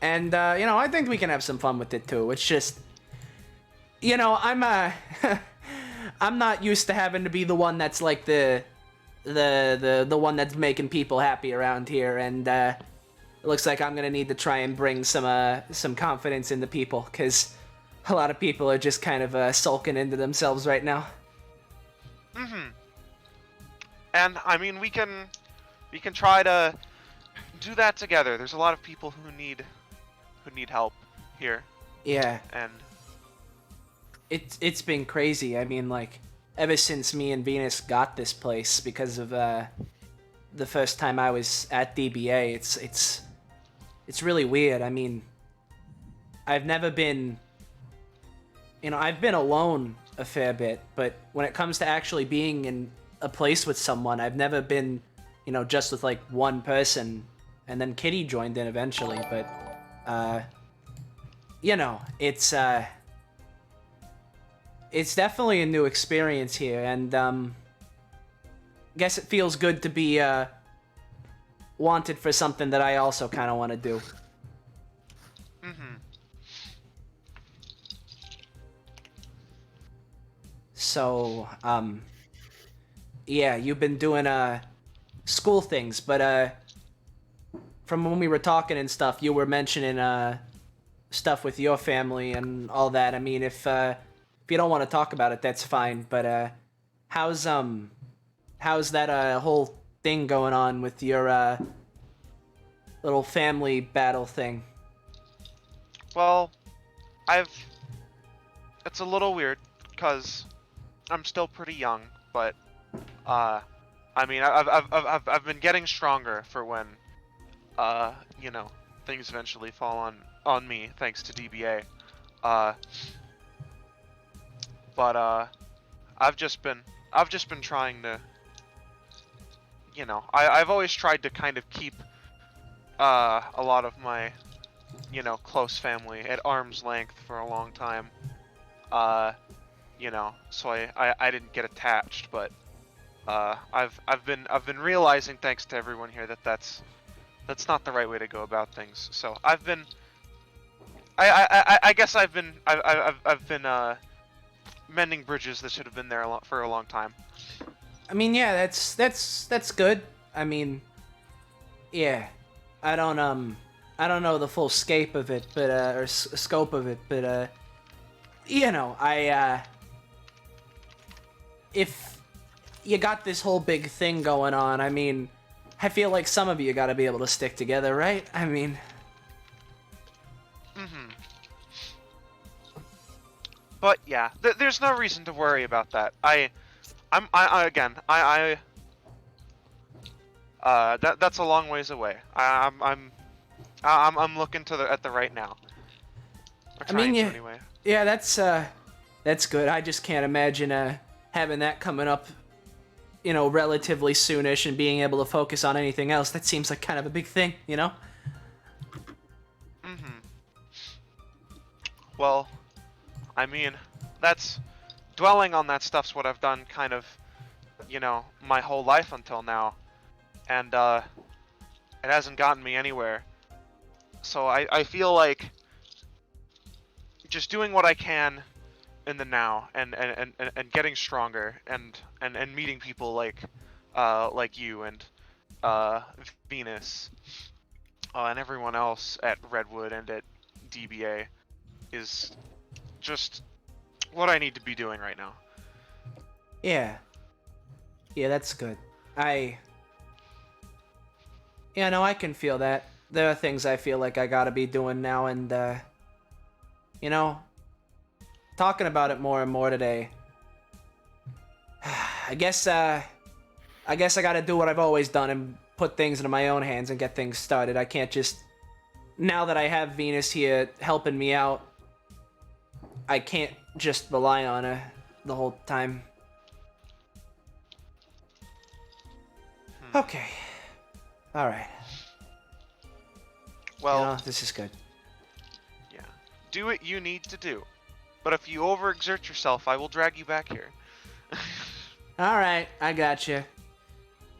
and you know, I think we can have some fun with it too. It's just, you know, I'm I'm not used to having to be the one that's like the one that's making people happy around here, and it looks like I'm gonna need to try and bring some confidence into people, because a lot of people are just kind of sulking into themselves right now. Mm-hmm. And I mean, we can try to do that together. There's a lot of people who need help here. Yeah. And it's been crazy. I mean, like, ever since me and Venus got this place because of the first time I was at DBA, it's really weird. I mean, I've never been, you know, I've been alone a fair bit, but when it comes to actually being in a place with someone, I've never been, you know, just with like one person, and then Kitty joined in eventually, but you know, it's definitely a new experience here, and I guess it feels good to be wanted for something that I also kind of want to do. Mm-hmm. So, yeah, you've been doing school things, but from when we were talking and stuff, you were mentioning stuff with your family and all that. I mean, if you don't want to talk about it, that's fine. But how's that whole thing going on with your little family battle thing? Well, it's a little weird because I'm still pretty young, but I mean, I've been getting stronger for when you know, things eventually fall on me thanks to DBA. But I've just been trying to, you know, I've always tried to kind of keep a lot of my, you know, close family at arm's length for a long time. You know, so I didn't get attached, but I've been realizing, thanks to everyone here, that that's not the right way to go about things. So I've been I guess I've been mending bridges that should have been there for a long time. I mean, yeah, that's good. I mean, yeah, I don't I don't know the full scope of it, but scope of it, but you know, if you got this whole big thing going on, I mean, I feel like some of you got to be able to stick together, right? I mean. But yeah, there's no reason to worry about that. That's a long ways away. I'm looking at the right now. I mean, yeah, anyway. Yeah, that's good. I just can't imagine having that coming up, you know, relatively soonish and being able to focus on anything else. That seems like kind of a big thing, you know? Well, I mean, that's dwelling on that stuff's what I've done kind of, you know, my whole life until now, and it hasn't gotten me anywhere. So I feel like just doing what I can in the now and getting stronger and meeting people like you and Venus and everyone else at Redwood and at DBA is just what I need to be doing right now. Yeah, that's good. Yeah, no, I can feel that. There are things I feel like I gotta be doing now, and you know, talking about it more and more today. I guess I gotta do what I've always done and put things into my own hands and get things started. I can't just, now that I have Venus here helping me out, I can't just rely on her the whole time. Okay. Alright. Well, you know, this is good. Yeah. Do what you need to do. But if you overexert yourself, I will drag you back here. Alright, I got you.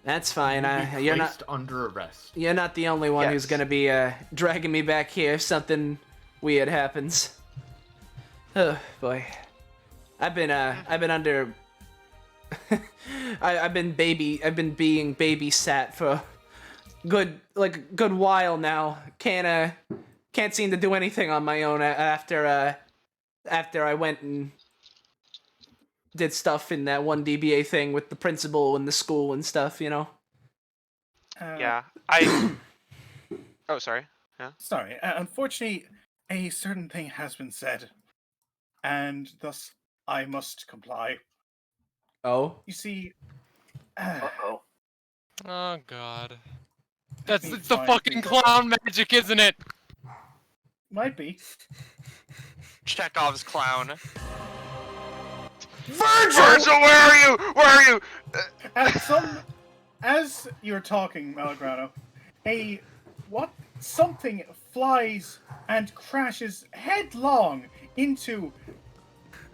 That's fine. You're not under arrest. You're not the only one who's gonna be dragging me back here if something weird happens. Oh boy, I've been under. I've been being babysat for good while now. Can't seem to do anything on my own after I went and did stuff in that one DBA thing with the principal and the school and stuff, you know. Yeah, Oh, sorry. Yeah. Sorry. Unfortunately, a certain thing has been said, and thus I must comply. Oh. You see. Uh-oh. Oh God. It's the fucking clown magic, isn't it? Might be. Chekhov's clown. Virgil, where are you? Where are you? As you're talking, Malagrano, something flies and crashes headlong into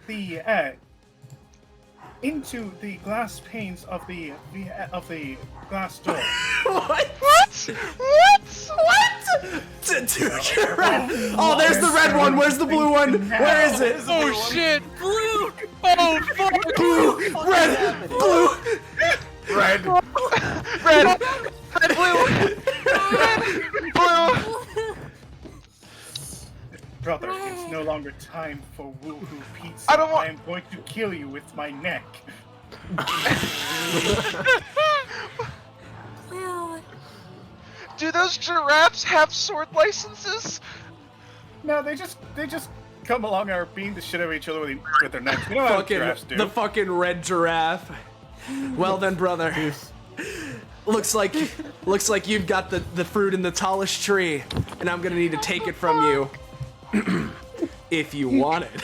the glass panes of the glass door. What? Dude, you're right. Oh, there's the red one. Where's the blue one? Where is it? Oh shit! Blue! Oh fuck! Blue! Red! Blue! Red! Red! Blue! Blue! Brother, it's no longer time for woohoo pizza. I don't want- am going to kill you with my neck. Do those giraffes have sword licenses? No, they just come along and are beating the shit out of each other with their necks. You know how giraffes do. The fucking red giraffe. Well then, brother. Looks like you've got the fruit in the tallest tree, and I'm gonna need to take it from you. If you want it.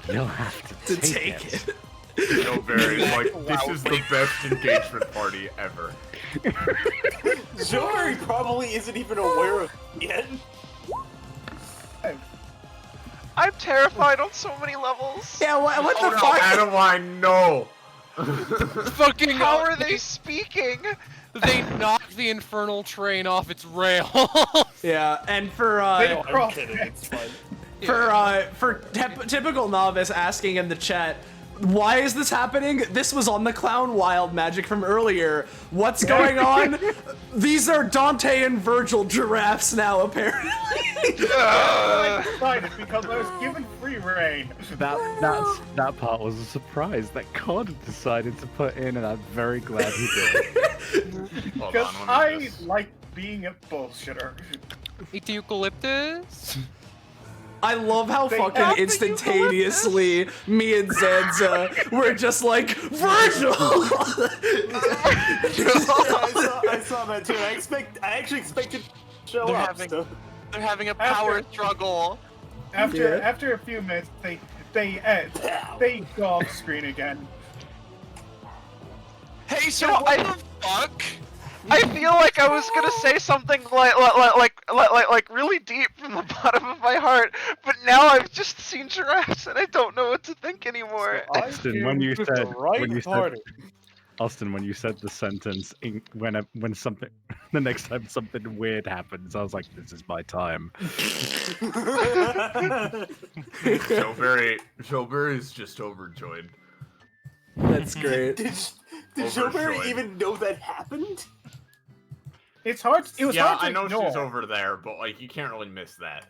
You'll have to take it. No, Barry, like, this is the best engagement party ever. Jory probably isn't even aware of it yet. I'm terrified on so many levels. Yeah, what the No, fuck? Adeline, no! Fucking How are they speaking? They knocked the infernal train off its rail. Yeah, and for I'm kidding, it's fine. typical novice asking in the chat, Why is this happening? This was on the Clown Wild magic from earlier. What's going on? These are Dante and Virgil giraffes now, apparently. I'm excited because I was given free reign. That part was a surprise that Cod decided to put in, and I'm very glad he did. Because I like being a bullshitter. Eat the eucalyptus. I love how They fucking have the instantaneously me and Zanza were just like, Virgil! I saw that too. I actually expected to show They're up. having- so- They're having a power struggle. After a few minutes, they go off screen again. Hey, so what the fuck? I feel like I was gonna say something like really deep from the bottom of my heart, but now I've just seen giraffes and I don't know what to think anymore. Austin, when you said Austin, when you said the sentence when something the next time something weird happens, I was like, this is my time. Showberry's just overjoyed. That's great. Did Showberry even know that happened? It's hard. It was yeah, hard to I know ignore. she's over there, but like you can't really miss that.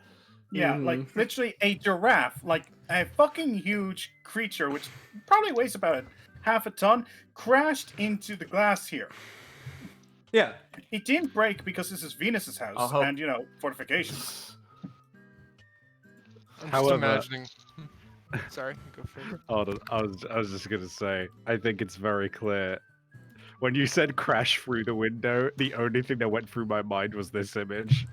Yeah, like literally a giraffe, like a fucking huge creature, which probably weighs about half a ton, crashed into the glass here. Yeah. It didn't break because this is Venus's house, and you know, fortifications. I'm just However- imagining. Sorry, go for it. Oh, I was just gonna say, I think it's very clear. When you said crash through the window, the only thing that went through my mind was this image.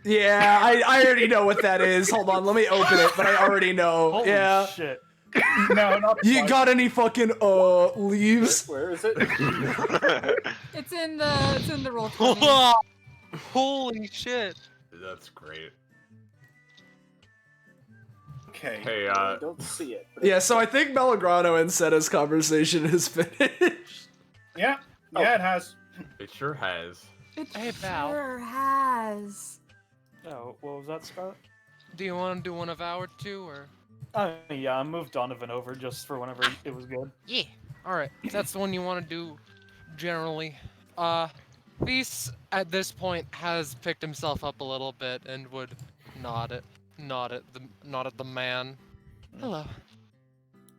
Yeah, I already know what that is. Hold on, let me open it, but I already know. Holy yeah. shit. No, not You got any fucking leaves? Where is it? It's in the roll 20. Holy shit. That's great. Okay. Hey, I don't see it. but Yeah, so I think Melograno and Setta's conversation is finished. Yeah, it has. It sure has. It Hey, Val. sure has. Oh, what was that, Scarlet? Do you want to do one of our two, or? Yeah, I moved Donovan over just for whenever it was good. Yeah. Alright, that's the one you want to do, generally. Feast, at this point, has picked himself up a little bit and would nod at the man. Hello.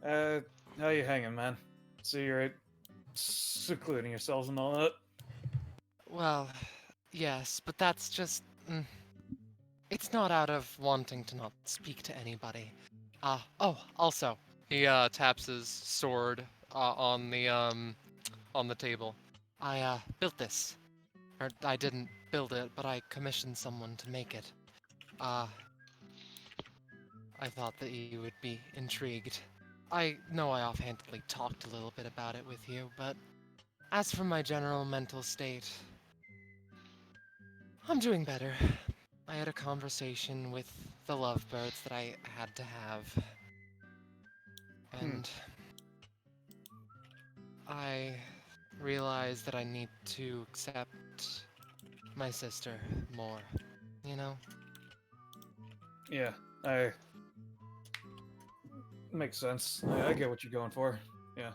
How you hanging, man? So you're secluding yourselves and all that? Well, yes, but that's just... it's not out of wanting to not speak to anybody. Oh, also, he taps his sword on the table. I built this. Or I didn't build it, but I commissioned someone to make it. I thought that you would be intrigued. I know I offhandedly talked a little bit about it with you, but as for my general mental state, I'm doing better. I had a conversation with the lovebirds that I had to have. And I realized that I need to accept my sister more, you know? Yeah, makes sense. I get what you're going for. Yeah.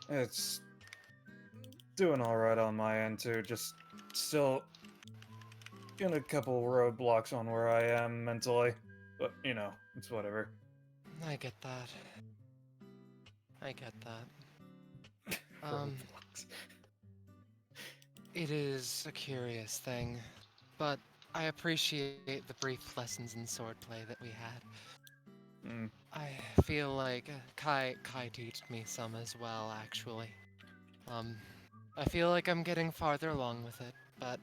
It's doing all right on my end too. Just still in a couple roadblocks on where I am mentally, but you know, it's whatever. I get that. I get that. It is a curious thing, but I appreciate the brief lessons in swordplay that we had. I feel like Kai taught me some as well, actually. I feel like I'm getting farther along with it, but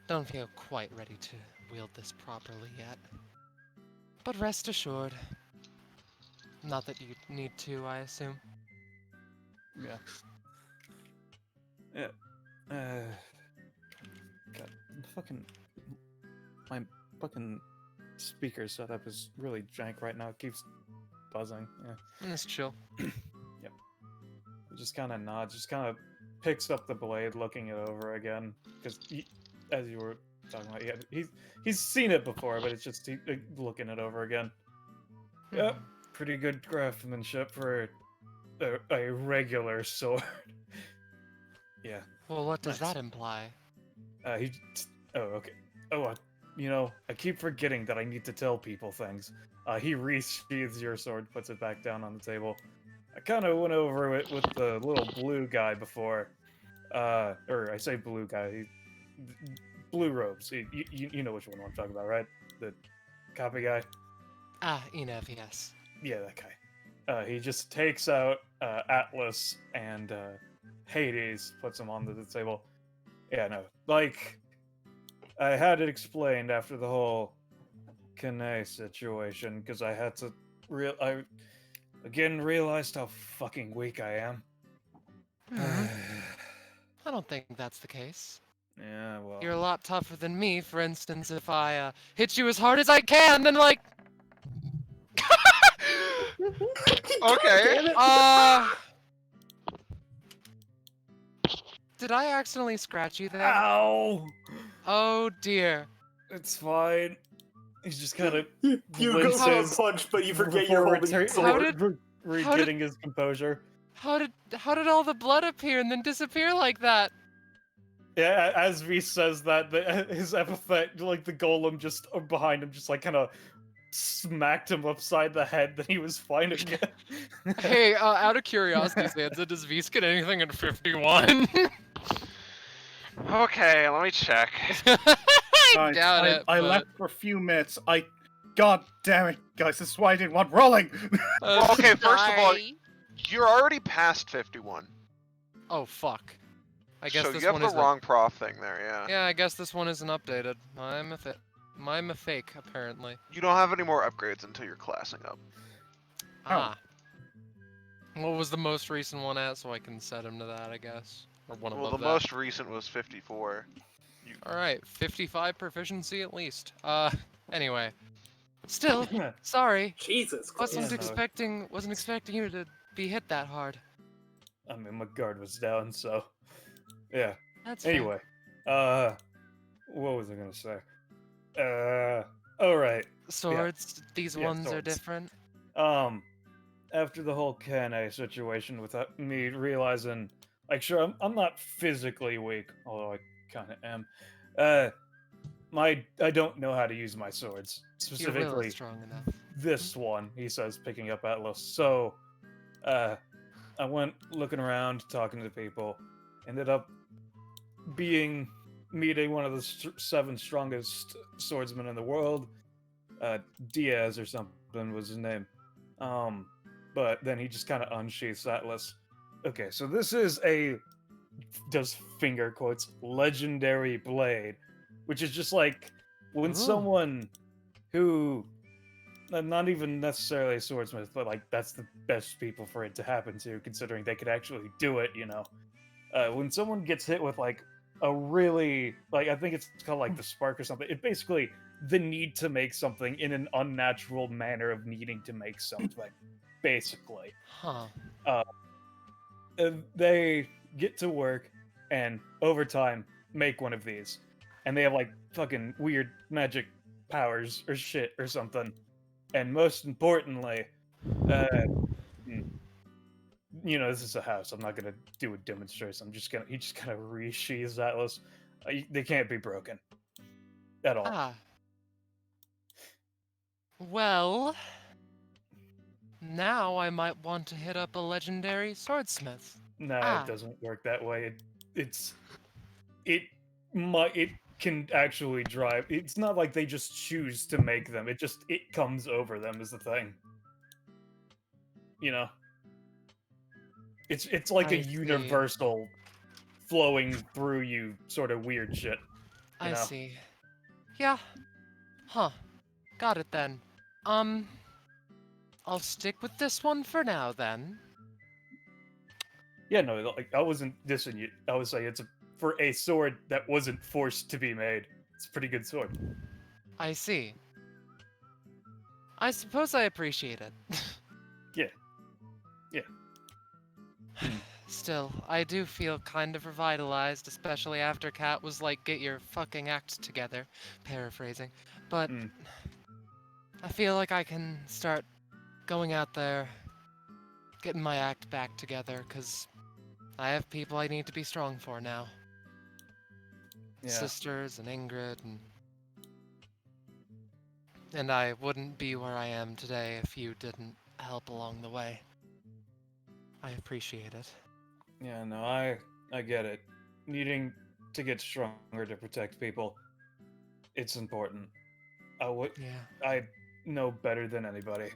don't feel quite ready to wield this properly yet. But rest assured, not that you need to, I assume. Yeah. God, my fucking speaker setup is really jank right now. It keeps buzzing. Yeah. Let's chill. Yep. It just kind of nods, just kind of picks up the blade, looking it over again. Because as you were talking about. Yeah, he's seen it before, but it's just looking it over again. Yep, pretty good craftsmanship for a regular sword. Yeah. Well, what does Nice. that imply? Oh, okay. Oh, I keep forgetting that I need to tell people things. He resheathes your sword, puts it back down on the table. I kind of went over it with the little blue guy before. Or I say blue guy. Blue robes. You know which one I'm talking about, right? The copy guy? Ah, Enev, yes. Yeah, that guy. He just takes out Atlas and Hades, puts them onto the table. Yeah, no. Like, I had it explained after the whole Kane situation, because I had to I again realized how fucking weak I am. I don't think that's the case. Yeah, well. You're a lot tougher than me, for instance, if I hit you as hard as I can, then like... Okay. Did I accidentally scratch you there? Ow! Oh dear. It's fine. He's just kind of You go for a punch, but you forget you're holding a sword. Getting his composure. How did all the blood appear and then disappear like that? Yeah, as V says that, his epithet, like the golem just behind him, just like kind of smacked him upside the head. That he was fine again. Hey, out of curiosity, Sansa, does V's get anything in 51? Okay, let me check. I doubt it. I left for a few minutes. God damn it, guys! This is why I didn't want rolling. Okay, first of all, you're already past 51. Oh fuck. I guess so this you have one the isn't. wrong prof thing there, yeah. Yeah, I guess this one isn't updated. I'm a fake, apparently. You don't have any more upgrades until you're classing up. Ah. What was the most recent one at, so I can set him to that, I guess? Or one Well, above the that. most recent was 54. Alright, 55 proficiency at least. Anyway. Still, sorry. Jesus Christ. Wasn't expecting you to be hit that hard. I mean, my guard was down, so yeah. That's anyway, what was I gonna say? All right. Swords. Yeah. These Yeah, ones are swords. different. After the whole Kane situation, with me realizing, like, sure, I'm not physically weak, although I kind of am. I don't know how to use my swords, Your will specifically is strong enough. this one. He says, picking up Atlas. So, I went looking around, talking to people, ended up meeting one of the 7 strongest swordsmen in the world. Diaz or something was his name. But then he just kind of unsheaths Atlas. Okay, so this is does finger quotes, legendary blade, which is just like when someone who, not even necessarily a swordsmith, but like that's the best people for it to happen to, considering they could actually do it, when someone gets hit with like a really, like, I think it's called like the spark or something, it basically the need to make something in an unnatural manner of needing to make something, basically. Huh. They get to work and over time make one of these, and they have like fucking weird magic powers or shit or something. And most importantly, this is a house. I'm not gonna do a demonstration. He just kind of resheathes Atlas. They can't be broken at all. Ah. Well, now I might want to hit up a legendary swordsmith. No, Ah. it doesn't work that way. It can actually drive. It's not like they just choose to make them. It comes over them is the thing. It's like I a see. universal flowing through you sort of weird shit. I see. Yeah. Huh. Got it then. I'll stick with this one for now then. Yeah, no, like I wasn't dissing you. I was saying for a sword that wasn't forced to be made. It's a pretty good sword. I see. I suppose I appreciate it. Yeah. Yeah. Still, I do feel kind of revitalized, especially after Kat was like, get your fucking act together, paraphrasing. But I feel like I can start going out there, getting my act back together, because I have people I need to be strong for now. Yeah. Sisters and Ingrid, and I wouldn't be where I am today if you didn't help along the way. I appreciate it. Yeah, no, I get it. Needing to get stronger to protect people, it's important. I know better than anybody.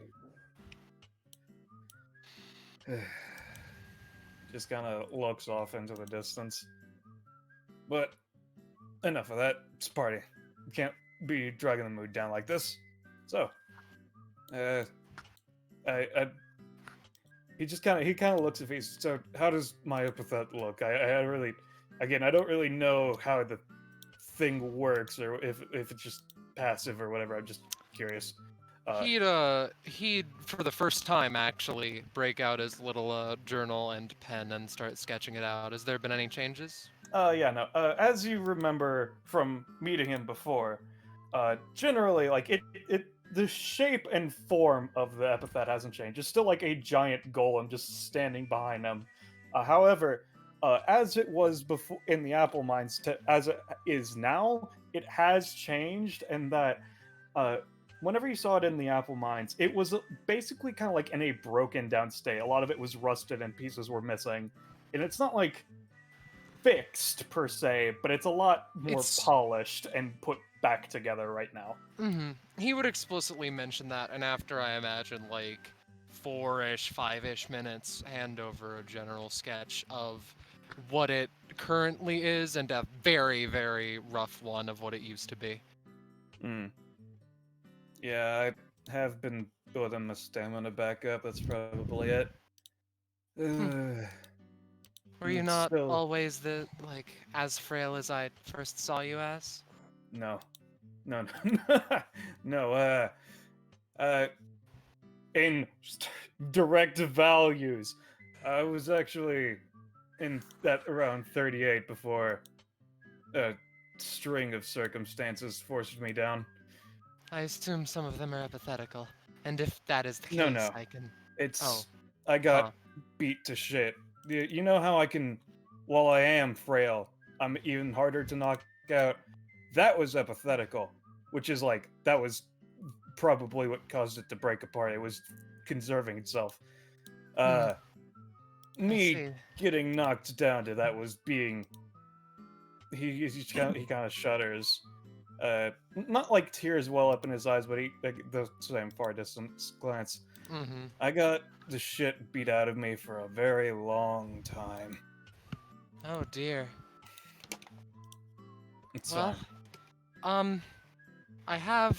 Just kind of looks off into the distance. But enough of that. It's a party. You can't be dragging the mood down like this. So, he kind of looks at me. So, how does my epithet look? I really, again, I don't really know how the thing works or if it's just passive or whatever. I'm just curious. He'd for the first time actually break out his little journal and pen and start sketching it out. Has there been any changes? Yeah, no. As you remember from meeting him before, generally, like the shape and form of the epithet hasn't changed. It's still like a giant golem just standing behind him. However, as it was before in the apple mines as it is now, it has changed, and that whenever you saw it in the apple mines, it was basically kind of like in a broken down state. A lot of it was rusted and pieces were missing, and it's not like fixed per se, but it's a lot more polished and put back together right now. He would explicitly mention that, and after I imagine like 4-ish, 5-ish minutes, hand over a general sketch of what it currently is and a very, very rough one of what it used to be. Yeah, I have been building my stamina back up. That's probably it. Were you not always as frail as I first saw you as? No. No, in direct values, I was actually in that around 38 before a string of circumstances forced me down. I assume some of them are hypothetical, and if that is the case, No. I can... I got beat to shit. You know how I can, while I am frail, I'm even harder to knock out? That was hypothetical, which is like, that was probably what caused it to break apart. It was conserving itself. Me getting knocked down to that was being... He kind of shudders. Not like tears well up in his eyes, but the same far distance glance. I got the shit beat out of me for a very long time. Oh dear. Well, I have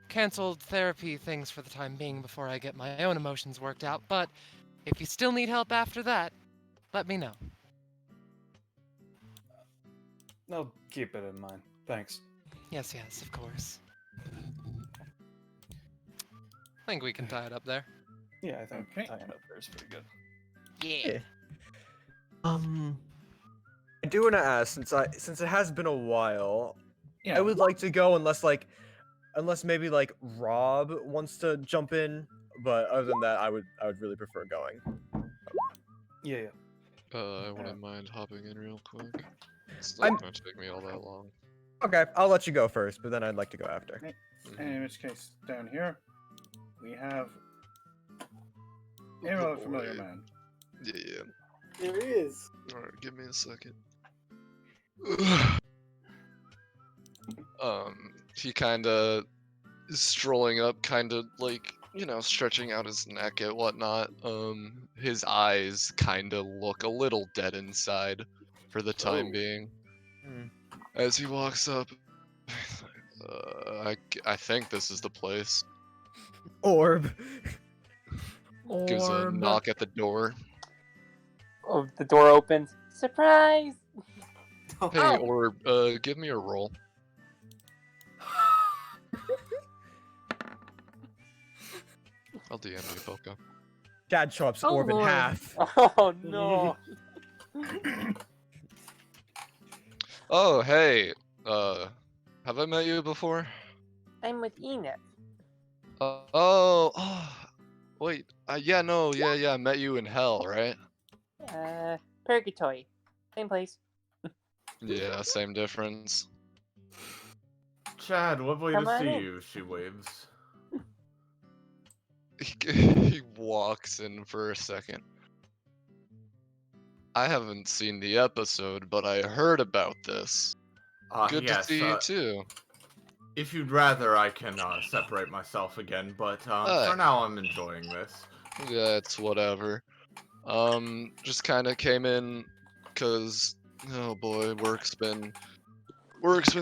canceled therapy things for the time being before I get my own emotions worked out, but if you still need help after that, let me know. I'll keep it in mind. Thanks. Yes, of course. I think we can tie it up there. Yeah, I think tying it up there is pretty good. Yeah. I do want to ask, since it has been a while, Yeah. I would like to go unless maybe like Rob wants to jump in, but other than that, I would really prefer going. Yeah. I wouldn't mind hopping in real quick. It's not gonna take me all that long. Okay, I'll let you go first, but then I'd like to go after. In which case, down here, we have a familiar man. Yeah. There he is. Alright, give me a second. He kinda is strolling up, kinda like, stretching out his neck and whatnot. His eyes kinda look a little dead inside for the time being. As he walks up, I think this is the place. Orb. Gives a knock at the door. Oh, the door opens. Surprise! Hey, Orb, give me a roll. I'll DM you, Poco. Chad chops Oh, orb in Lord. half. Oh no. Oh, hey. Have I met you before? I'm with Enoch. Oh, wait. Yeah, no, yeah. I met you in hell, right? Purgatory. Same place. Yeah, same difference. Chad, lovely Come to on see in. you, she waves. He walks in for a second. I haven't seen the episode, but I heard about this. Good to Yes, see you too. if you'd rather, I can separate myself again, but for now I'm enjoying this. Yeah, it's whatever. Just kind of came in because, oh boy, work's been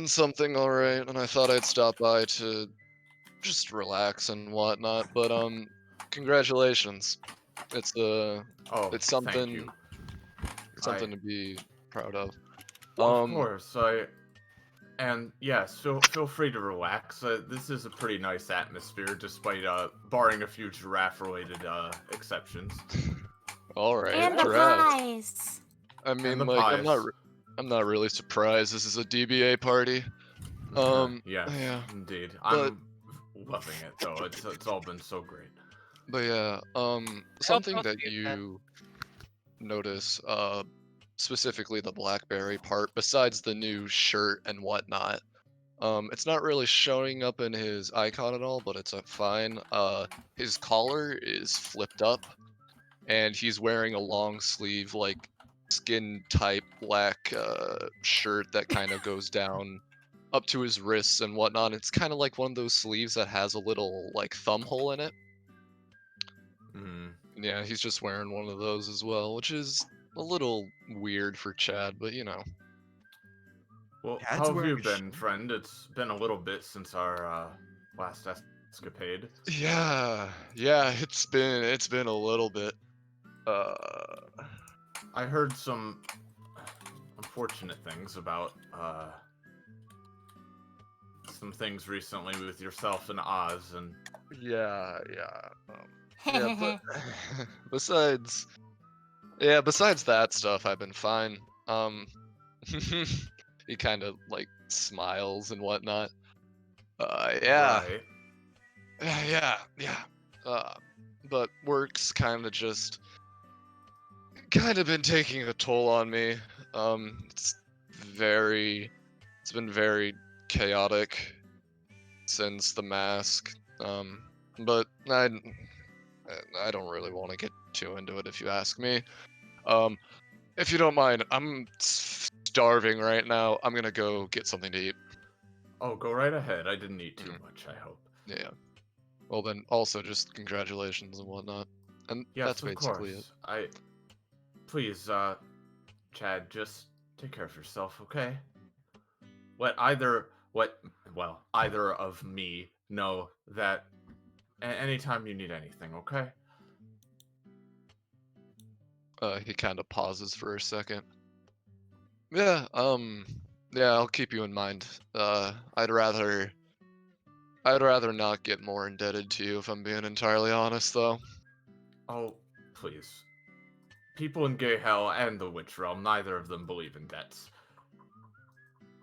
something alright, and I thought I'd stop by to just relax and whatnot. But congratulations. It's it's something. Thank you. It's something to be proud of. Of course, and yes, feel free to relax. This is a pretty nice atmosphere, despite barring a few giraffe-related exceptions. All right, And the giraffe. pies. I mean, the like, pies. I'm not really surprised. This is a DBA party. Yes, yeah, indeed. but- I'm loving it though. It's all been so great. But yeah, something that you notice, specifically the BlackBerry part, besides the new shirt and whatnot, it's not really showing up in his icon at all, but it's fine. His collar is flipped up, and he's wearing a long sleeve, like, skin type black shirt that kind of goes down up to his wrists and whatnot. It's kind of like one of those sleeves that has a little, like, thumb hole in it. Yeah, he's just wearing one of those as well, which is a little weird for Chad, but you know. Well, Chad's how have wearing you a been, friend? It's been a little bit since our last escapade. Yeah, it's been a little bit. I heard some unfortunate things about some things recently with yourself and Oz, and yeah, but besides that stuff, I've been fine. He kind of like smiles and whatnot. Yeah. Right. Yeah. But work's kind of been taking a toll on me. It's been very chaotic since the mask. But I don't really want to get too into it if you ask me. If you don't mind, I'm starving right now. I'm gonna go get something to eat. Oh, go right ahead. I didn't eat too much, I hope. Yeah. Well then, also just congratulations and whatnot. And Yes, that's of basically course. it. Please, Chad, just take care of yourself, okay? Either of me know that anytime you need anything, okay? He kind of pauses for a second. Yeah, I'll keep you in mind. I'd rather not get more indebted to you if I'm being entirely honest, though. Oh, please. People in Gay Hell and the Witch Realm, neither of them believe in debts.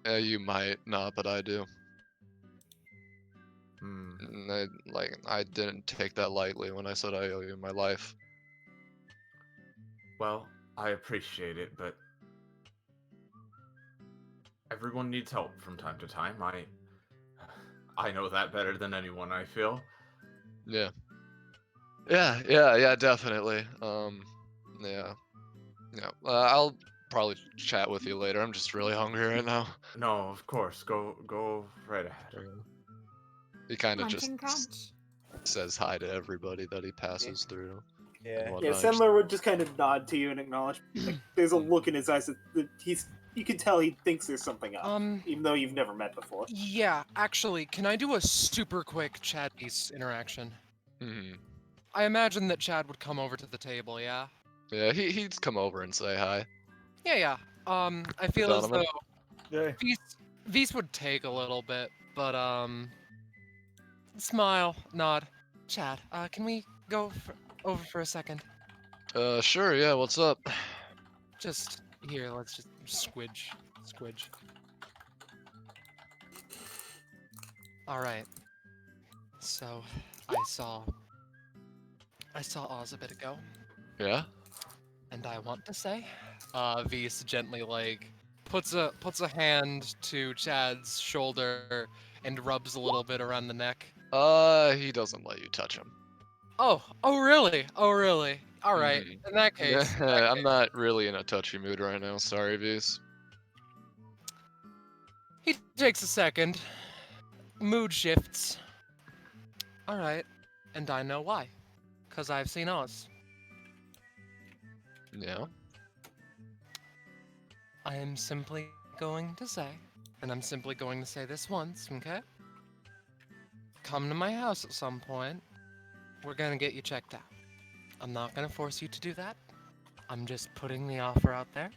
You might not, but I do. I didn't take that lightly when I said I owe you my life. Well, I appreciate it, but everyone needs help from time to time. I know that better than anyone, I feel. Yeah, definitely. I'll probably chat with you later. I'm just really hungry right now. No, of course. Go right ahead. He kind of Crunch just and crunch. says hi to everybody that he passes through. Yeah, whatnot. Sandler would just kind of nod to you and acknowledge. Like, there's a look in his eyes that you can tell he thinks there's something up, even though you've never met before. Yeah, actually, can I do a super quick Chad-Beast interaction? I imagine that Chad would come over to the table, yeah? Yeah, he'd come over and say hi. Yeah. I feel as Donovan? though V's would take a little bit, but smile, nod. Chad, can we go over for a second? Sure, yeah, what's up? Just here, let's just squidge. Alright. So, I saw Oz a bit ago, Yeah? and I want to say, Vs gently, like, puts a hand to Chad's shoulder and rubs a little bit around the neck. He doesn't let you touch him. Oh really? Alright, in that case. I'm not really in a touchy mood right now, sorry, Vs. He takes a second. Mood shifts. Alright, and I know why. 'Cause I've seen Oz. Yeah? I am simply going to say, and I'm simply going to say this once, okay? Come to my house at some point. We're gonna get you checked out. I'm not gonna force you to do that. I'm just putting the offer out there.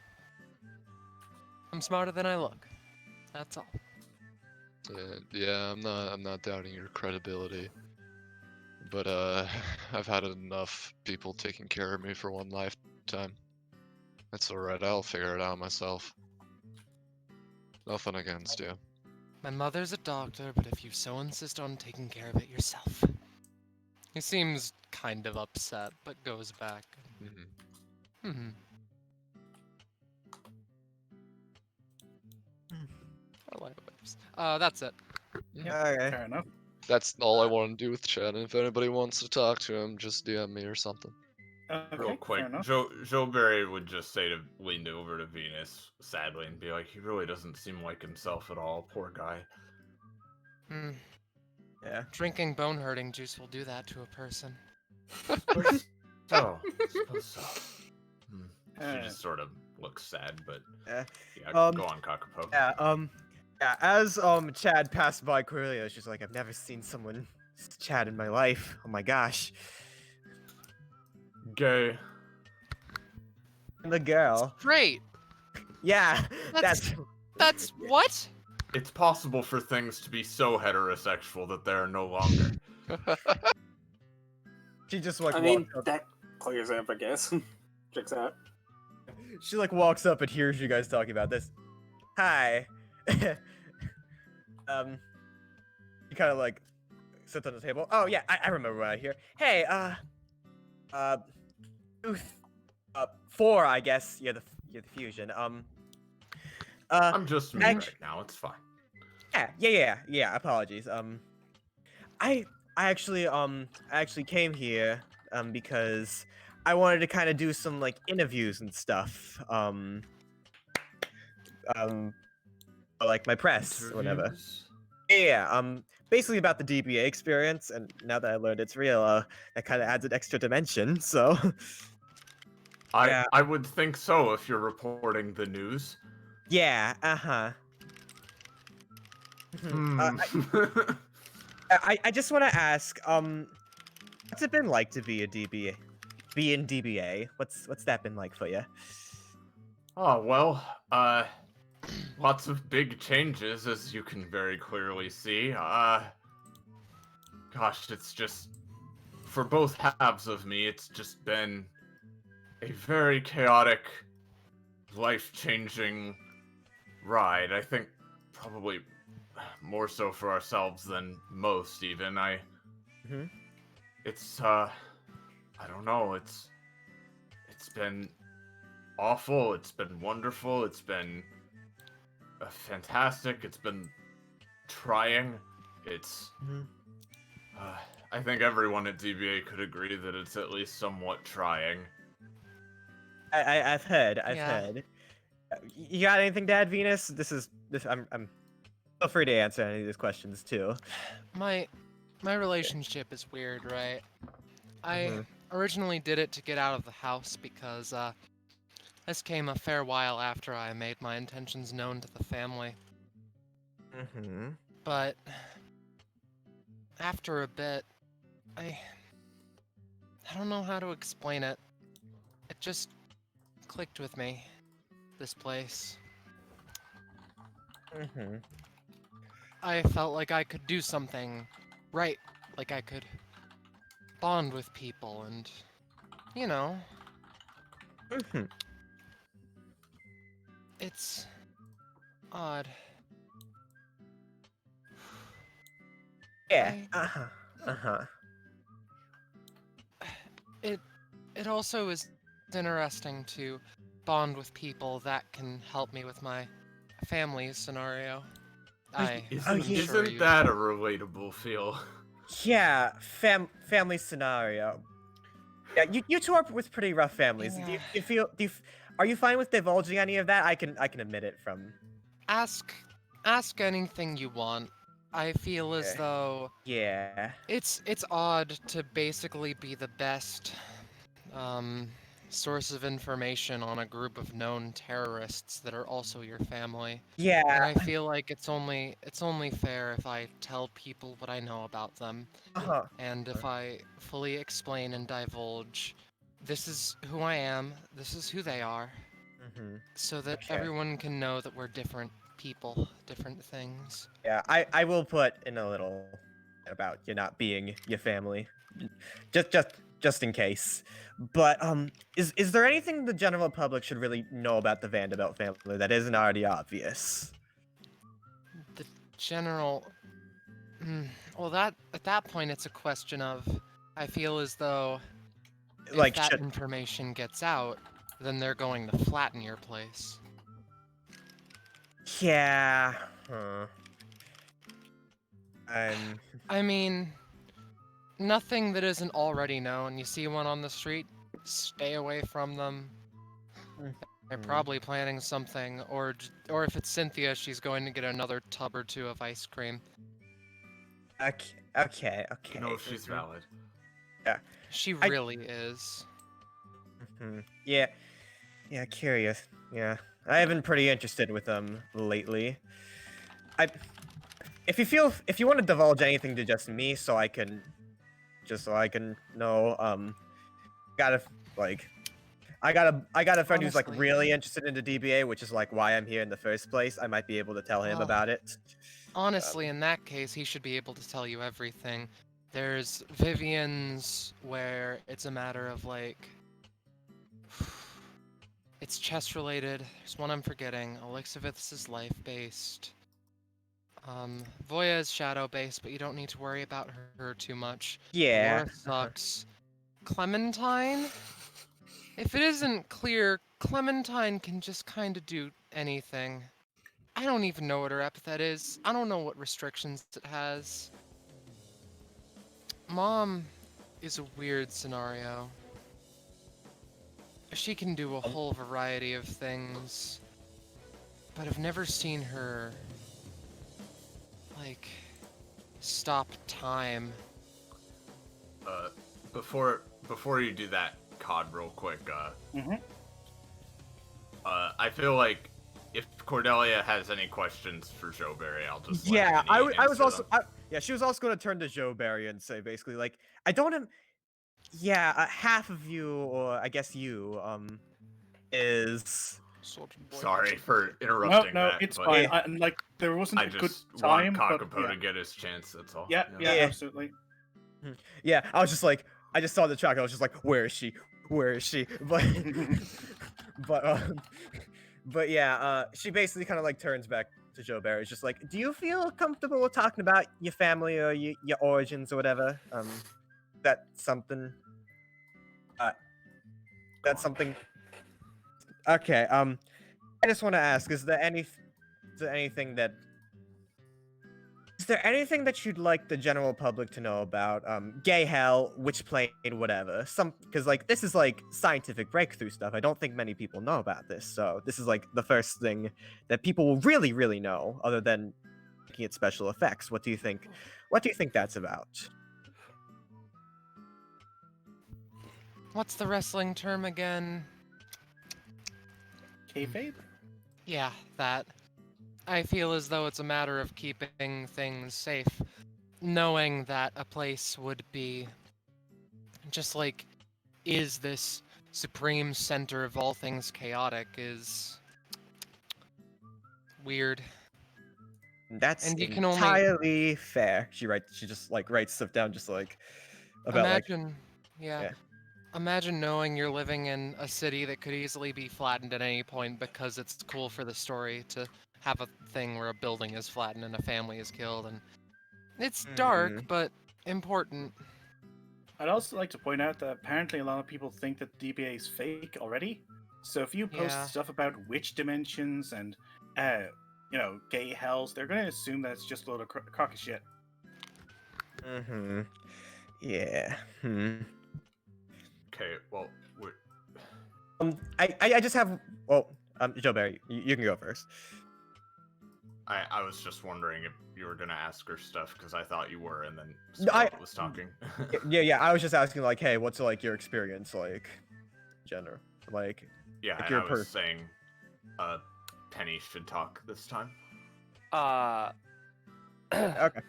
I'm smarter than I look. That's all. Yeah, I'm not doubting your credibility. But I've had enough people taking care of me for one lifetime. That's alright, I'll figure it out myself. Nothing against you. My mother's a doctor, but if you so insist on taking care of it yourself. He seems kind of upset, but goes back. I like whips. That's it. Fair enough. That's all I want to do with Chad. If anybody wants to talk to him, just DM me or something. Real quick, Joeberry would just say to lean over to Venus sadly and be like, he really doesn't seem like himself at all, poor guy. Yeah. Drinking bone-hurting juice will do that to a person. Suppose so. She just sort of looks sad, but yeah, go on, Kakapo. Yeah, as Chad passed by Corellia, she's like, I've never seen someone Chad in my life. Oh my gosh. Gay. The girl. Great. Yeah, that's what? It's possible for things to be so heterosexual that they are no longer. She just like I mean, walks up. that clears up, I guess. Checks out. She like walks up and hears you guys talking about this. Hi. You kind of like sits on the table. Oh yeah, I remember what I hear. Hey, booth 4, I guess. You're the fusion. I'm just me right now. It's fine. Yeah. Apologies. I actually came here because I wanted to kind of do some like interviews and stuff. Like my press, or whatever. Yeah. Basically about the DBA experience, and now that I learned it's real, that kind of adds an extra dimension. So. I would think so if you're reporting the news. Yeah. I just want to ask, what's it been like to be a DBA? Be in DBA? What's that been like for you? Oh well, lots of big changes, as you can very clearly see. Gosh, it's just for both halves of me, it's just been a very chaotic, life-changing ride. I think probably more so for ourselves than most, even. It's I don't know, it's been awful, it's been wonderful, it's been fantastic, it's been trying, it's I think everyone at DBA could agree that it's at least somewhat trying. I've heard. You got anything to add, Venus? I'm feel free to answer any of these questions too. My relationship is weird, right? I originally did it to get out of the house because this came a fair while after I made my intentions known to the family. But after a bit, I don't know how to explain it. It just clicked with me, this place. I felt like I could do something right, like I could bond with people and you know, Mhm. it's odd. Yeah. I- Uh-huh. Uh-huh. It also is interesting to bond with people that can help me with my family scenario. I'm sure Isn't you. that a relatable feel? Yeah, family scenario. Yeah, you two are with pretty rough families. Do you feel are you fine with divulging any of that? I can admit it from. Ask anything you want. I feel as though Yeah. it's odd to basically be the best source of information on a group of known terrorists that are also your family. Yeah. And I feel like it's only fair if I tell people what I know about them. Uh-huh. And if I fully explain and divulge, this is who I am, this is who they are. Mm-hmm. So that Okay. everyone can know that we're different people, different things. Yeah, I will put in a little about you not being your family, just in case. But is there anything the general public should really know about the Vanderbelt family that isn't already obvious? The general. Well, that at that point, it's a question of. I feel as though Like, if that should- information gets out, then they're going to flatten your place. Yeah. Huh. I mean, nothing that isn't already known. You see one on the street, stay away from them. They're probably planning something, or if it's Cynthia, she's going to get another tub or two of ice cream. Okay. No, she's valid. Yeah. She really is. Yeah. Yeah, curious. Yeah. I have been pretty interested with them lately. If you want to divulge anything to just me so I can know, I got a friend who's like Honestly. really interested in the DBA, which is like why I'm here in the first place. I might be able to tell him Well, about it. Honestly, in that case, he should be able to tell you everything. There's Vivian's where it's a matter of like. It's chess related. There's one I'm forgetting. Elixivith's is life based. Voya is shadow based, but you don't need to worry about her too much. Yeah. Laura sucks. Clementine? If it isn't clear, Clementine can just kind of do anything. I don't even know what her epithet is. I don't know what restrictions it has. Mom is a weird scenario. She can do a whole variety of things, but I've never seen her, like, stop time. Before you do that, COD, real quick. Mm-hmm. I feel like if Cordelia has any questions for Joeberry, I'll just let Yeah, Minnie I was answer also them. yeah, she was also going to turn to Joe Barry and say basically like I don't yeah, half of you, or I guess you is Sorry for interrupting. No, that, it's but fine. Like there wasn't I a good just time, want but Kakapo yeah. to get his chance. That's all. Yeah, absolutely. Yeah, I was just like, I just saw the track. I was just like, where is she? Where is she? But yeah, she basically kind of like turns back to Joe Barry. It's just like, do you feel comfortable with talking about your family or your origins or whatever? That's something. That's something. Okay. I just want to ask: is there anything that you'd like the general public to know about gay hell, witch plane, whatever? Because like this is like scientific breakthrough stuff. I don't think many people know about this, so this is like the first thing that people will really, really know, other than making it special effects. What do you think? What do you think that's about? What's the wrestling term again? Kayfabe? Yeah, that. I feel as though it's a matter of keeping things safe. Knowing that a place would be just like is this supreme center of all things chaotic is weird. That's and you can entirely fair. She just like writes stuff down, just like about imagine, like, Imagine knowing you're living in a city that could easily be flattened at any point because it's cool for the story to have a thing where a building is flattened and a family is killed, and it's dark but important. I'd also like to point out that apparently a lot of people think that DBA is fake already. So if you post Yeah. stuff about witch dimensions and, gay hells, they're going to assume that it's just a load of crock of shit. Mm-hmm. Yeah. Okay, well, wait. I just have. Well, Joe Barry, you can go first. I was just wondering if you were gonna ask her stuff because I thought you were, and then No, Scarlett was talking. Yeah. I was just asking, like, hey, what's like your experience, like, general, like. Yeah, like and your I was saying, Penny should talk this time. Okay.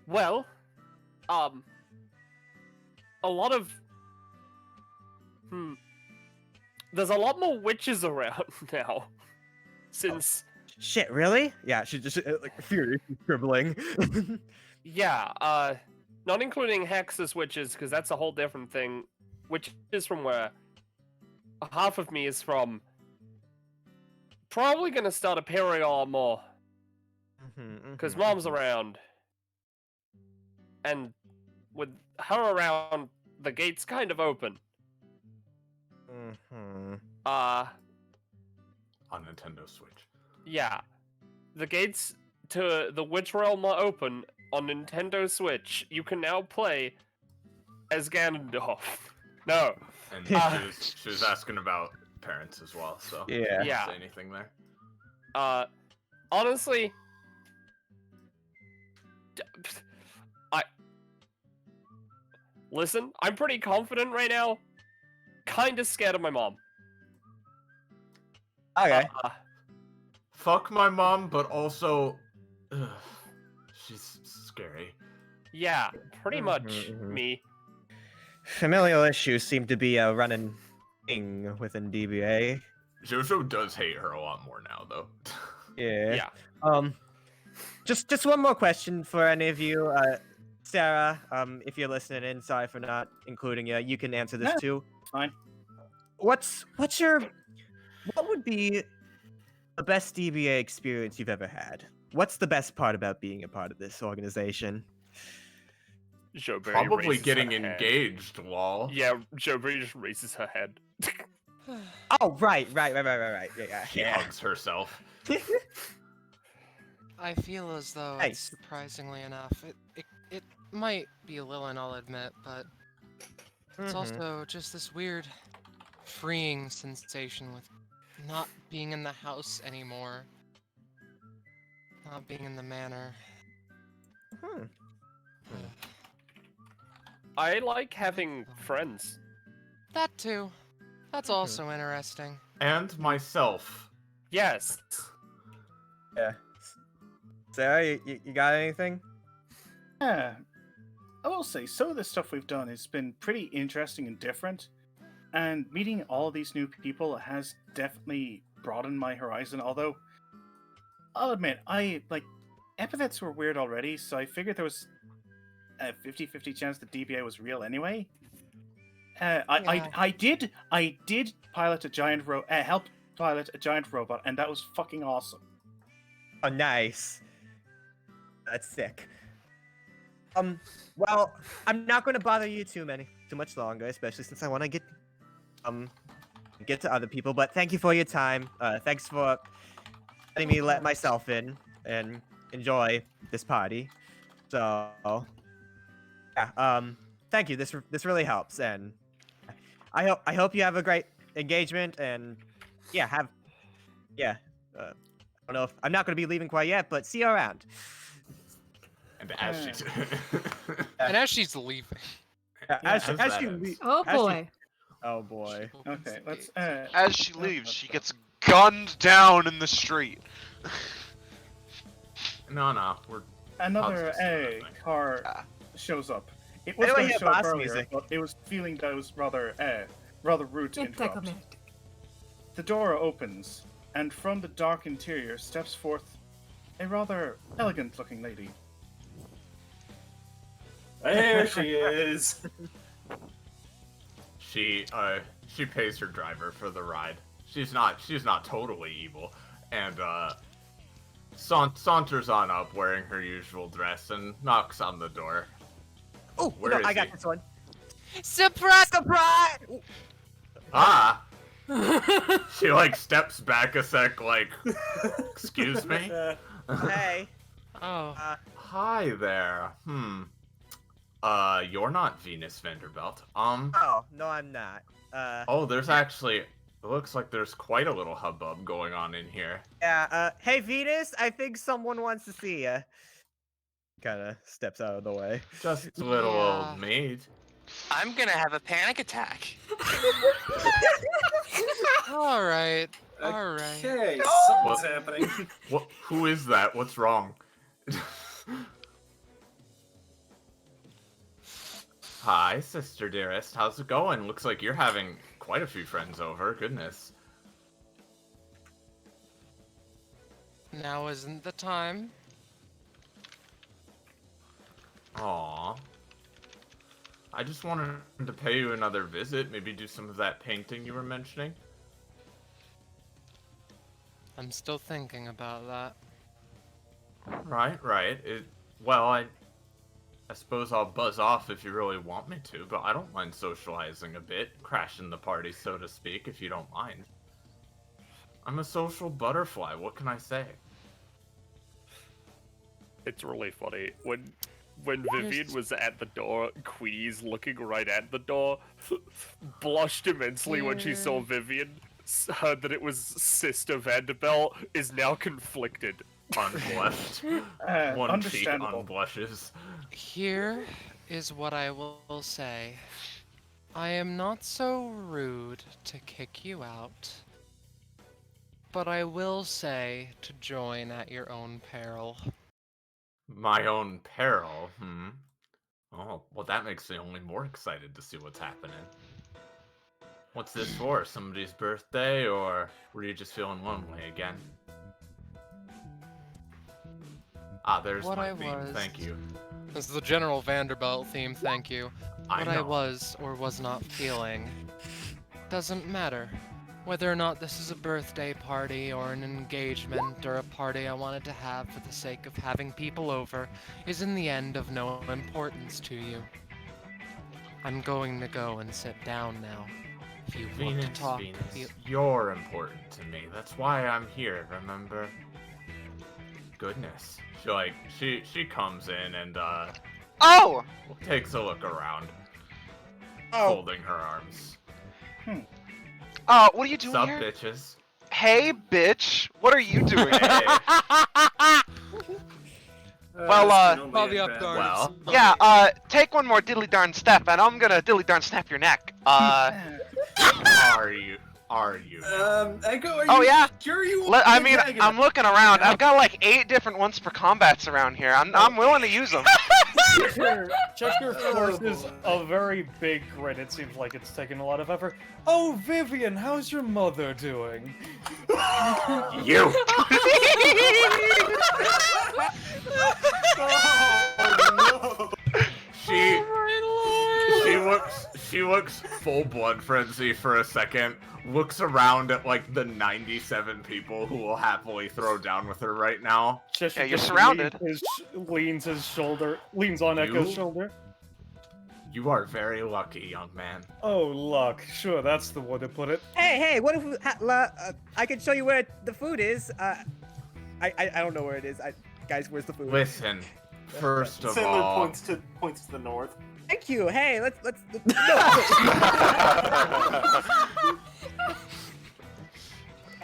Well, a lot of there's a lot more witches around now since Shit, really? Yeah, she just like furiously scribbling. yeah, not including hexes witches because that's a whole different thing. Which is from where half of me is from. Probably gonna start appearing a lot more because mom's around, and with her around, the gate's kind of open. On Nintendo Switch. Yeah, the gates to the witch realm are open on Nintendo Switch. You can now play as Ganondorf. No. And she was asking about parents as well, so Yeah. Yeah. Say anything there? Honestly, listen, I'm pretty confident right now. Kinda scared of my mom. Okay. Fuck my mom, but also, she's scary. Yeah, pretty much me. Familial issues seem to be a running thing within DBA. Jojo does hate her a lot more now, though. Yeah. Just one more question for any of you. Sarah, if you're listening in, sorry for not including you. You can answer this too. Fine. What would be the best DBA experience you've ever had? What's the best part about being a part of this organization? Joberry Probably raises getting her head. engaged, lol. Yeah, Joberry just raises her head. Oh, right. Yeah. She hugs herself. I feel as though, it's surprisingly enough, it might be a Lilin, I'll admit, but it's also just this weird, freeing sensation with not being in the house anymore, not being in the manor. I like having friends. That too. That's also interesting. And myself. Yes. Yeah. Sarah, you got anything? Yeah. I will say, some of the stuff we've done has been pretty interesting and different. And meeting all these new people has definitely broadened my horizon, although I'll admit, epithets were weird already, so I figured there was a 50-50 chance that DBA was real anyway. I did pilot a giant help pilot a giant robot, and that was fucking awesome. Oh, nice. That's sick. Well, I'm not going to bother you too much longer, especially since I want to get to other people. But thank you for your time. Thanks for letting me let myself in and enjoy this party. So, yeah. Thank you. This really helps, and I hope you have a great engagement. And I don't know if I'm not going to be leaving quite yet, but see you around. And as she's And as she's leaving. As she leaves. Oh boy. Oh boy. Okay, let's. As she leaves, she gets gunned down in the street. No, we're Another car shows up. It was going to show up earlier, but it was feeling that it was rather rude to interrupt. The door opens, and from the dark interior steps forth a rather elegant-looking lady. There she is. She pays her driver for the ride. She's not totally evil, and saunters on up wearing her usual dress and knocks on the door. Oh, Where is I got he? this one. Surprise! Surprise! Ah! She like steps back a sec, like, excuse me? Hey. Oh. Hi there. You're not Venus Vanderbelt. Oh, no, I'm not. Oh, there's actually, it looks like there's quite a little hubbub going on in here. Yeah, hey, Venus, I think someone wants to see you. Kinda steps out of the way. Just a little old maid. I'm gonna have a panic attack. All right. All right. Okay, something's happening. What? Who is that? What's wrong? Hi, sister dearest. How's it going? Looks like you're having quite a few friends over. Goodness. Now isn't the time. Aww. I just wanted to pay you another visit. Maybe do some of that painting you were mentioning. I'm still thinking about that. Right. Well, I suppose I'll buzz off if you really want me to, but I don't mind socializing a bit, crashing the party, so to speak, if you don't mind. I'm a social butterfly, what can I say? It's really funny. When Vivian was at the door, Quee's looking right at the door, blushed immensely when she saw Vivian, heard that it was Sister Vanderbelt, is now conflicted. Unblushed. One cheek unblushes. Here is what I will say. I am not so rude to kick you out, but I will say to join at your own peril. My own peril, Oh, well that makes me only more excited to see what's happening. What's this for? Somebody's birthday, or were you just feeling lonely again? Ah, there's What my I theme, was- thank you. This is the general Vanderbelt theme, thank you. I What I know. was or was not feeling doesn't matter. Whether or not this is a birthday party or an engagement or a party I wanted to have for the sake of having people over is in the end of no importance to you. I'm going to go and sit down now. If you want to talk, You're important to me. That's why I'm here, remember? Goodness. She comes in and Oh! takes a look around. Oh. Folding her arms. What are you doing Sup, here? bitches? Hey, bitch. What are you doing? Hey. Call the up guards. Yeah, take one more diddly darn step, and I'm gonna diddly darn snap your neck. Are you? Echo, are you Oh yeah. sure you want I to mean, tag it? I'm looking around. I've got like 8 different ones for combats around here. I'm willing to use them. Chester forces a very big grin. It seems like it's taken a lot of effort. Oh, Vivian, how's your mother doing? You! She looks full blood frenzy for a second, looks around at like the 97 people who will happily throw down with her right now. Chester you're just surrounded. Leans on Echo's shoulder. You are very lucky, young man. Oh, luck. Sure, that's the way to put it. Hey, what if we, I can show you where the food is. I don't know where it is. Guys, where's the food? Listen, first of Sandler all, points to the north. Thank you. Hey, let's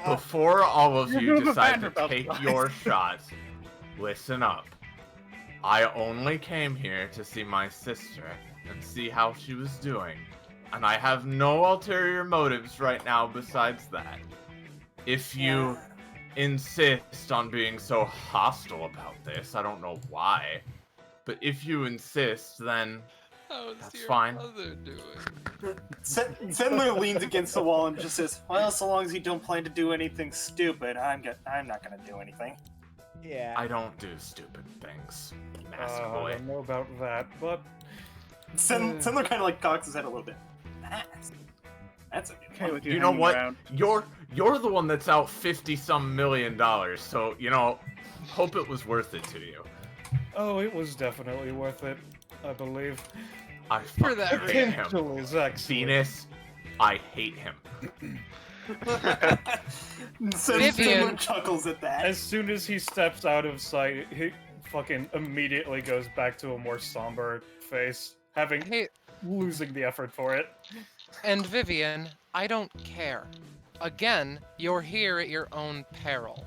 before all of you Remove the decide to Vanderbilt take guys. your shots, listen up. I only came here to see my sister and see how she was doing, and I have no ulterior motives right now besides that. If you insist on being so hostile about this, I don't know why, but if you insist, then that's fine. Sandler leans against the wall and just says, "Well, so long as you don't plan to do anything stupid, I'm not gonna do anything." Yeah. I don't do stupid things, master I boy. don't know about that, but Sindler kind of like cocks his head a little bit. That's a good Okay, one. with You know hanging what? around. You're the one that's out $50-some million, so hope it was worth it to you. Oh, it was definitely worth it, I believe. I For that fucking hate him. Potential is excellent. Venus, I hate him. Sindler chuckles at that. As soon as he steps out of sight, he fucking immediately goes back to a more somber face, losing the effort for it. And Vivian, I don't care. Again, you're here at your own peril.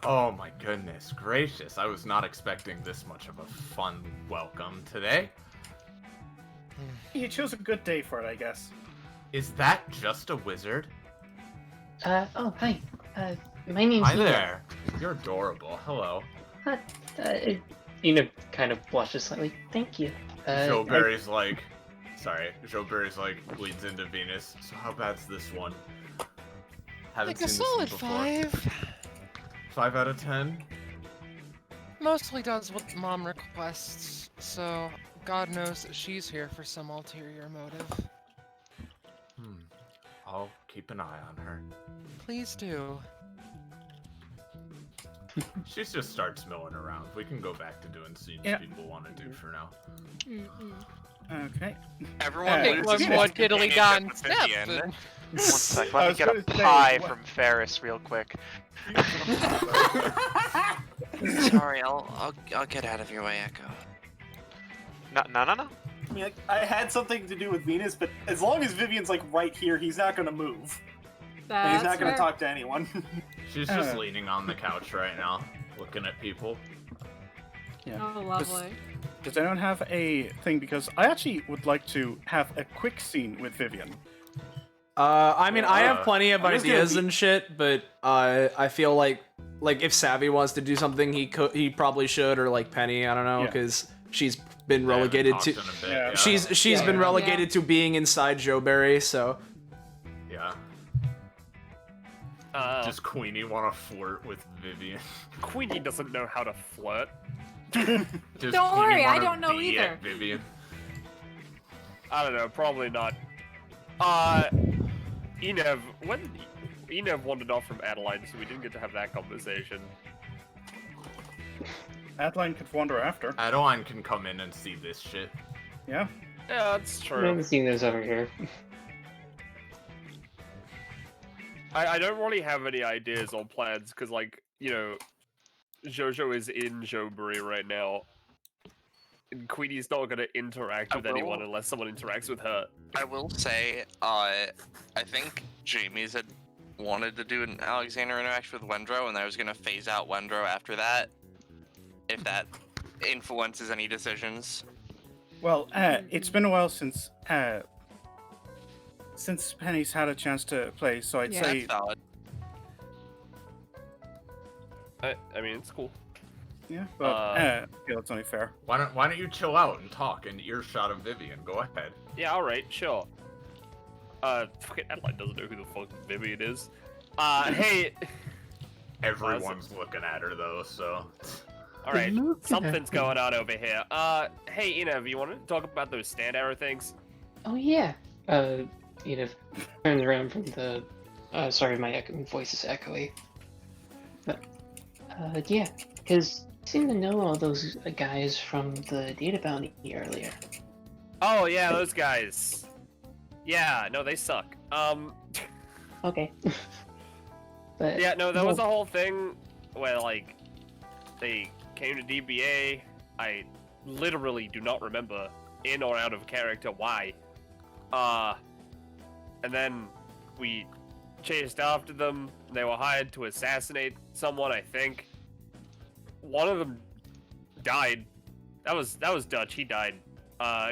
Oh my goodness gracious, I was not expecting this much of a fun welcome today. You chose a good day for it, I guess. Is that just a wizard? Oh, hi. My name's Hi Ina. there. You're adorable. Hello. Ina kind of blushes slightly. Thank you. Joeberry's like, leads into Venus. So how bad's this one? Haven't Like a seen this solid one before. 5. 5 out of 10. Mostly does what mom requests, so God knows that she's here for some ulterior motive. I'll keep an eye on her. Please do. She just starts milling around. We can go back to doing scenes people want to do for now. Okay. Everyone Take one more diddly darn step. One sec, let me get a pie from Ferris real quick. Sorry, I'll get out of your way, Echo. No. I mean, I had something to do with Venus, but as long as Vivian's like right here, he's not gonna move. And he's not gonna talk to anyone. She's just leaning on the couch right now, looking at people. Yeah. Oh, lovely. Does anyone have a thing? Because I actually would like to have a quick scene with Vivian. I mean, I have plenty of I'm just gonna ideas be- and shit, but I feel like if Savvy wants to do something, he probably should, or like Penny, I don't know, Yeah. because she's been relegated to she's been relegated to being inside Joeberry, so Yeah. Does Queenie want to flirt with Vivian? Queenie doesn't know how to flirt. Does Don't Queenie worry, I wanna don't know be either. at Vivian? I don't know, probably not. Enev, when Enev wandered off from Adeline, so we didn't get to have that conversation. Adeline could wander after. Adeline can come in and see this shit. Yeah. Yeah, that's I true. haven't seen those over here. I don't really have any ideas or plans, because, like, Jojo is in Joeberry right now. And Queenie's not going to interact with anyone unless someone interacts with her. I will say, I think Jamie's had wanted to do an Alexander interaction with Wendro, and I was gonna phase out Wendro after that, if that influences any decisions. Well, it's been a while since Penny's had a chance to play, so I'd say. That's valid. I mean, it's cool. Yeah, but I feel it's only fair. Why don't you chill out and talk in earshot of Vivian? Go ahead. Yeah, alright, sure. Fucking Adeline doesn't know who the fuck Vivian is. Hey... Everyone's looking at her though, so... Alright, something's going on over here. Hey, Enev, you want to talk about those stand arrow things? Oh yeah. Ina turns around from the. Sorry, my voice is echoey. But yeah, because I seem to know all those guys from the data bounty earlier. Oh yeah, those guys. Yeah, no, they suck. Okay. But yeah, no, that was the whole thing where like they came to DBA. I literally do not remember in or out of character why. And then we chased after them. They were hired to assassinate someone, I think. One of them died. That was Dutch. He died.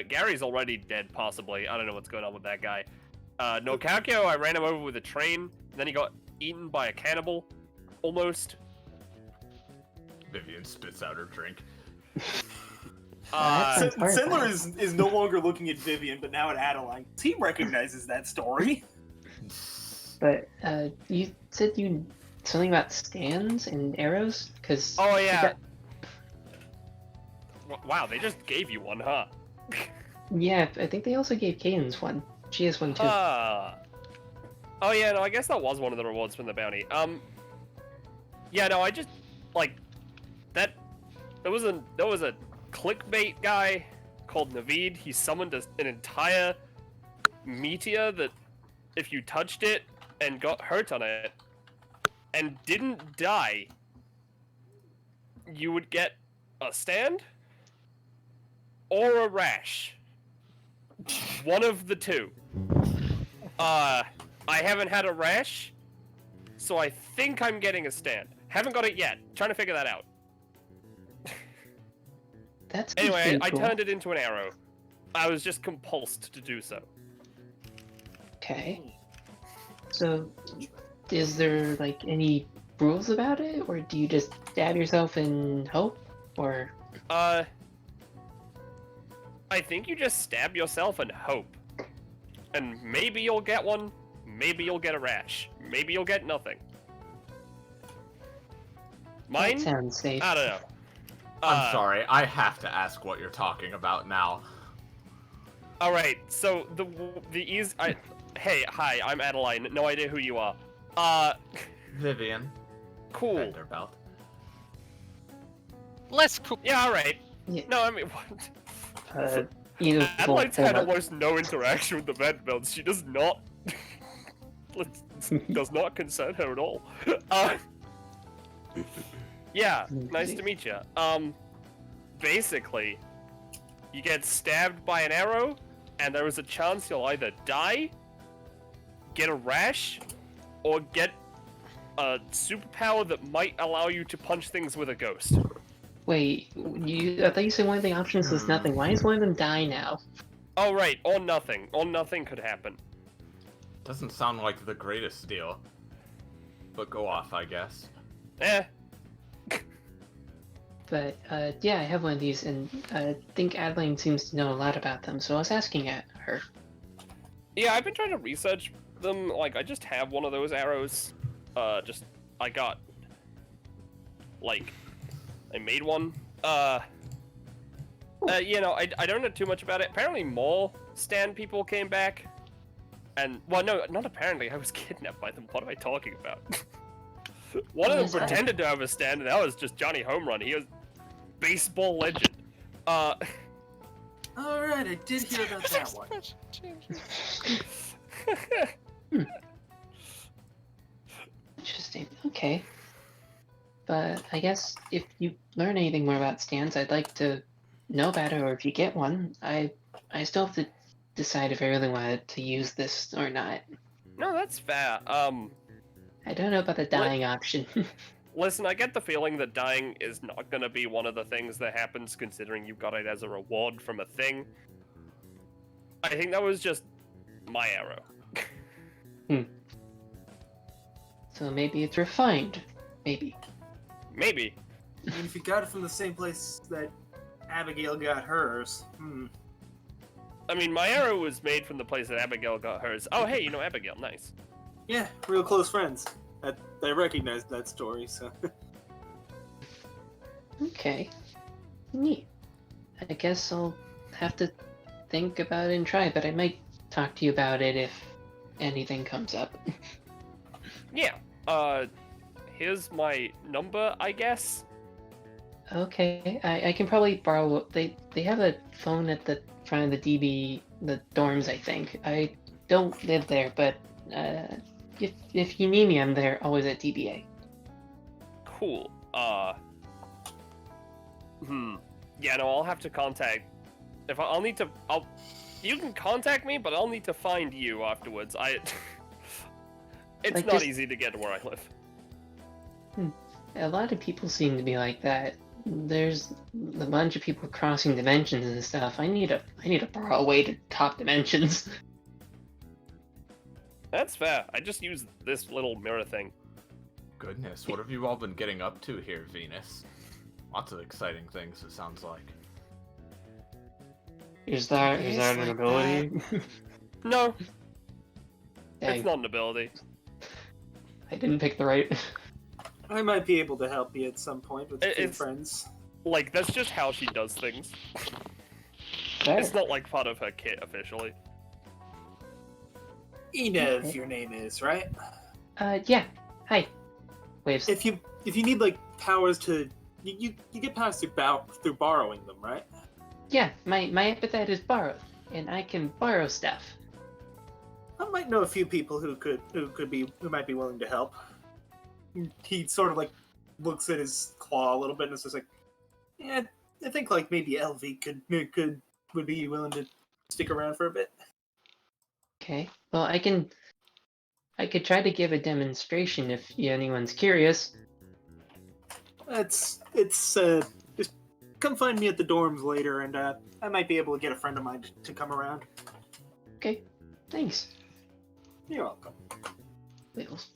Gary's already dead, possibly. I don't know what's going on with that guy. Nokakyo, I ran him over with a train, and then he got eaten by a cannibal. Almost. Vivian spits out her drink. Sindler is no longer looking at Vivian, but now at Adeline. He recognizes that story. But you said something about stands and arrows, because oh yeah. Wow, they just gave you one, huh? Yeah, I think they also gave Cadence one. She has one too. Oh yeah, no, I guess that was one of the rewards from the bounty. Yeah, no, I just like that. There was a clickbait guy called Naveed. He summoned an entire meteor that, if you touched it and got hurt on it and didn't die, you would get a stand or a rash. One of the two. I haven't had a rash, so I think I'm getting a stand. Haven't got it yet. Trying to figure that out. That's anyway, I cool. turned it into an arrow. I was just compulsed to do so. Okay. So, is there like any rules about it, or do you just stab yourself and hope, or? I think you just stab yourself and hope. And maybe you'll get one, maybe you'll get a rash, maybe you'll get nothing. Mine? That sounds safe. I don't know. I'm sorry, I have to ask what you're talking about now. Alright, so hey, hi, I'm Adeline, no idea who you are. Vivian. Cool. Vanderbelt. Less cool. Yeah, alright. Yeah. No, I mean, what? Adeline's Adelaine's had almost no interaction with the Vanderbelts. She does not... does not concern her at all. Yeah, nice to meet you. Basically, you get stabbed by an arrow, and there is a chance you'll either die, get a rash, or get a superpower that might allow you to punch things with a ghost. Wait, I thought you said one of the options was nothing. Why does one of them die now? Oh right, or nothing. Or nothing could happen. Doesn't sound like the greatest deal. But go off, I guess. But, yeah, I have one of these, and I think Adeline seems to know a lot about them, so I was asking her. Yeah, I've been trying to research them. Like, I just have one of those arrows. I got... Like... I made one. You know, I don't know too much about it. Apparently more stand people came back. And, well, no, not apparently. I was kidnapped by them. What am I talking about? One of them pretended to have a stand, and that was just Johnny Home Run. He was baseball legend. Alright, I did hear about that one. Interesting, okay. But I guess if you learn anything more about stands, I'd like to know about it, or if you get one, I still have to decide if I really wanted to use this or not. No, that's fair. I don't know about the dying option. Listen, I get the feeling that dying is not gonna be one of the things that happens, considering you got it as a reward from a thing. I think that was just my arrow. So maybe it's refined. Maybe. Maybe. I mean, if you got it from the same place that Abigail got hers, I mean, my arrow was made from the place that Abigail got hers. Oh, hey, you know Abigail, nice. Yeah, real close friends. I recognized that story, so... Okay. Neat. I guess I'll have to think about it and try, but I might talk to you about it if anything comes up. Yeah, here's my number, I guess. Okay, I can probably borrow... They have a phone at the front of the dorms, I think. I don't live there, but if you need me, I'm there, always at DBA. Cool. Yeah, no, I'll have to contact... You can contact me, but I'll need to find you afterwards. It's Like, not just- easy to get to where I live. A lot of people seem to be like that. There's a bunch of people crossing dimensions and stuff. I need to borrow a way to top dimensions. That's fair. I just use this little mirror thing. Goodness, what have you all been getting up to here, Venus? Lots of exciting things, it sounds like. Is that an ability? No. Dang. It's not an ability. I didn't pick the right. I might be able to help you at some point with a few friends. Like, that's just how she does things. Fair. It's not like part of her kit officially. Enev, your name is, right? Yeah. Hi. Waves. If you need like powers to, you get powers through borrowing them, right? Yeah, my epithet is borrowed, and I can borrow stuff. I might know a few people who might be willing to help. He sort of like looks at his claw a little bit and is just like, yeah, I think like maybe LV would be willing to stick around for a bit. Okay. Well, I could try to give a demonstration if anyone's curious. It's just come find me at the dorms later, and I might be able to get a friend of mine to come around. Okay. Thanks. You're welcome. Wheels.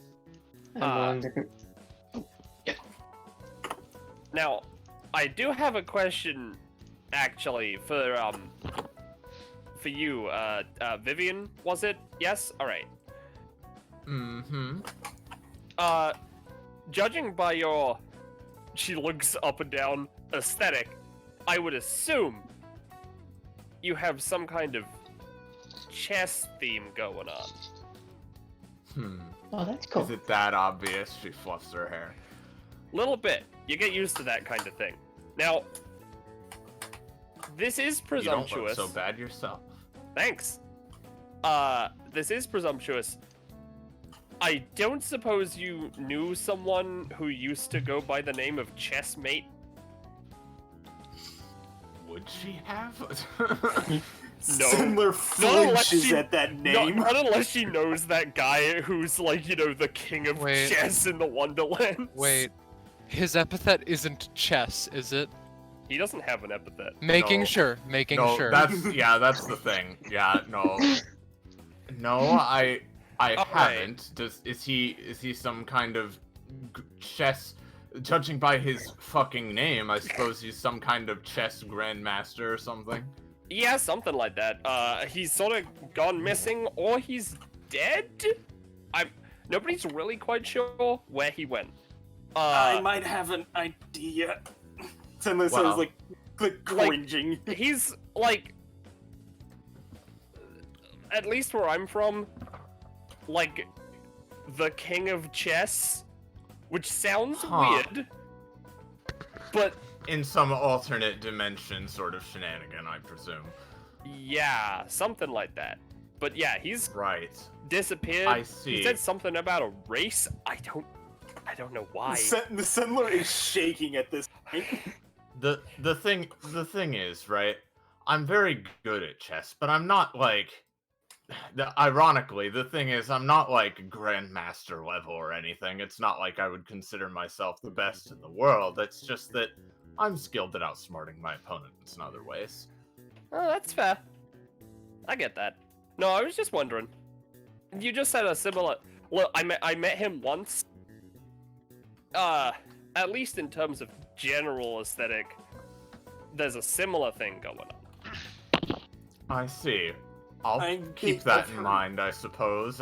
I'm willing to. Now, I do have a question, actually, for you, Vivian, was it? Yes? Alright. Mm-hmm. Judging by your, she looks up and down, aesthetic, I would assume you have some kind of chess theme going on. Oh, that's cool. Is it that obvious? She fluffs her hair. Little bit. You get used to that kind of thing. Now, this is presumptuous. You don't look so bad yourself. Thanks. This is presumptuous. I don't suppose you knew someone who used to go by the name of Chessmate? Would she have? No. Similar flinches at that name. Not unless she knows that guy who's like, you know, the king of chess in the Wonderlands. Wait, his epithet isn't chess, is it? He doesn't have an epithet. Making No. sure. That's the thing. Yeah, no. No, I haven't. Is he some kind of chess? Judging by his fucking name, I suppose he's some kind of chess grandmaster or something. Yeah, something like that. He's sort of gone missing, or he's dead? Nobody's really quite sure where he went. I might have an idea. Unless I was like cringing. He's like, at least where I'm from, like the king of chess, which sounds weird, but in some alternate dimension sort of shenanigan, I presume. Yeah, something like that. But yeah, he's disappeared. I see. He said something about a race. I don't know why. The Sendler is shaking at this point. The thing is, right? I'm very good at chess, but I'm not like. Ironically, the thing is, I'm not like grandmaster level or anything. It's not like I would consider myself the best in the world. It's just that I'm skilled at outsmarting my opponents in other ways. Oh, that's fair. I get that. No, I was just wondering. You just said a similar. Look, I met him once. At least in terms of general aesthetic, there's a similar thing going on. I see. I'll keep that in mind, I suppose.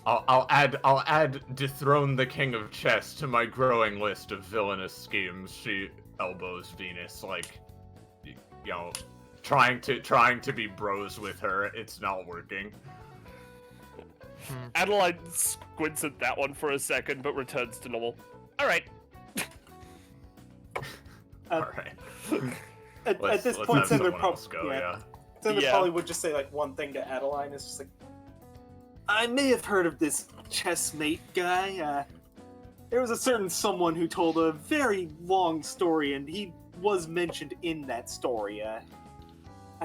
I'll add dethrone the king of chess to my growing list of villainous schemes. She elbows Venus like, you know, trying to be bros with her. It's not working. Adeline squints at that one for a second, but returns to normal. All right. All right. At this let's point, have Sender someone else go, yeah. probably would just say like one thing to Adeline. It's just like, I may have heard of this chessmate guy. There was a certain someone who told a very long story, and he was mentioned in that story. I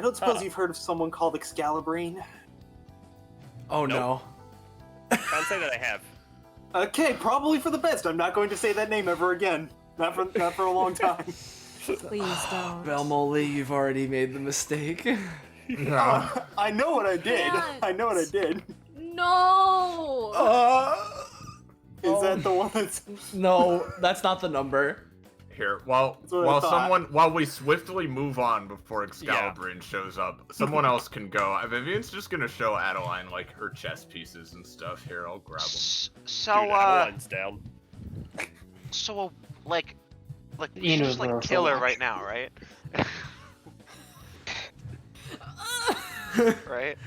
don't suppose you've heard of someone called Excalibrine? Oh no. Can't say that I have. Okay, probably for the best. I'm not going to say that name ever again. Not for a long time. Please don't. Belmolly, you've already made the mistake. I know what I did. Can't. I know what I did. No. Is that the one that's... No, that's not the number. Here, what I thought. while we swiftly move on before Excalibrine shows up, someone else can go. Vivian's just gonna show Adeline like her chess pieces and stuff. Here, I'll grab them. So Dude, Adeline's down. So like, Like, we should just like kill her right now, right? Right?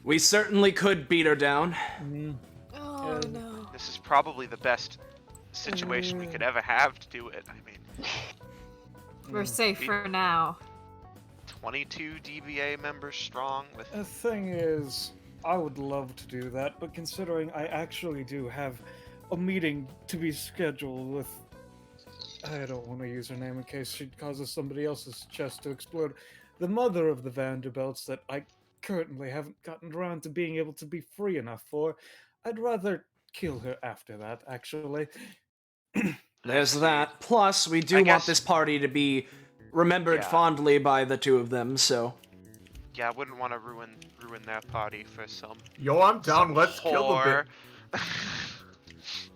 We certainly could beat her down. Oh no. This is probably the best situation we could ever have to do it. I mean, We're safe for now. 22 DBA members strong with. The thing is, I would love to do that, but considering I actually do have a meeting to be scheduled with. I don't want to use her name in case she causes somebody else's chest to explode. The mother of the Vanderbelts that I currently haven't gotten around to being able to be free enough for. I'd rather kill her after that, actually. There's that. Plus, we do want this party to be remembered fondly by the two of them, so... Yeah, I wouldn't want to ruin their party for some... Yo, I'm down, let's kill the bit.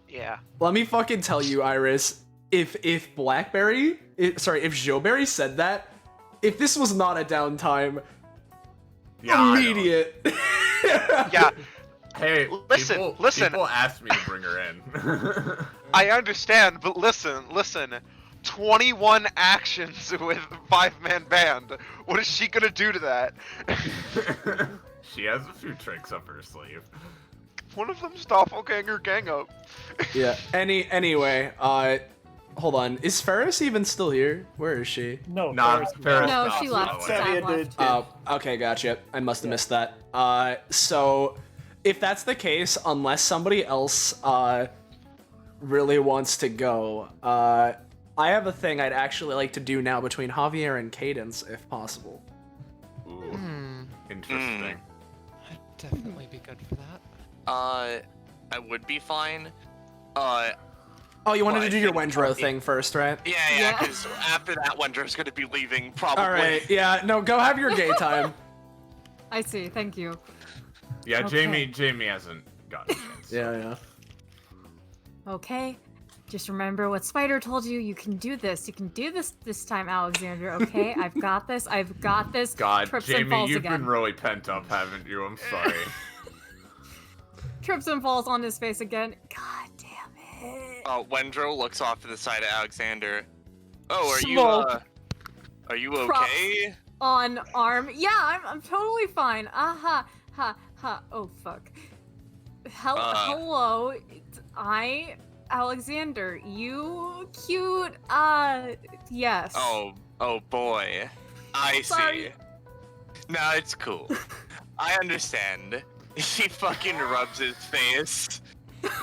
Yeah. Let me fucking tell you, Iris, if Blackberry... if Joberry said that, if this was not a downtime... Yeah, immediate. Yeah. Hey, listen. People asked me to bring her in. I understand, but listen. 21 actions with 5-man band. What is she gonna do to that? She has a few tricks up her sleeve. One of them's doppelganger gang up. Yeah. Anyway, hold on. Is Ferris even still here? Where is she? No, Ferris. No, she left. Sam left. Oh, okay, gotcha. I must have missed that. So, if that's the case, unless somebody else, really wants to go, I have a thing I'd actually like to do now between Javier and Cadence, if possible. Ooh, interesting. I'd definitely be good for that. I would be fine. Oh, you wanted to do your Wendro thing first, right? Yeah, because after that, Wendro's gonna be leaving, probably. Alright, yeah, no, go have your gay time. I see, thank you. Yeah, Okay. Jamie hasn't gotten a chance. Yeah. Okay. Just remember what Spider told you. You can do this. You can do this time, Alexander. Okay? I've got this. God, Trips and Jamie, falls you've again. been really pent up, haven't you? I'm sorry. Trips and falls on his face again. God damn it. Wendro looks off to the side of Alexander. Oh, Smoke. Are you Props okay? on arm. Yeah, I'm totally fine. Ha. Oh fuck. Hello. Alexander, you cute. Yes. Oh boy. I Sorry. see. No, it's cool. I understand. He fucking rubs his face.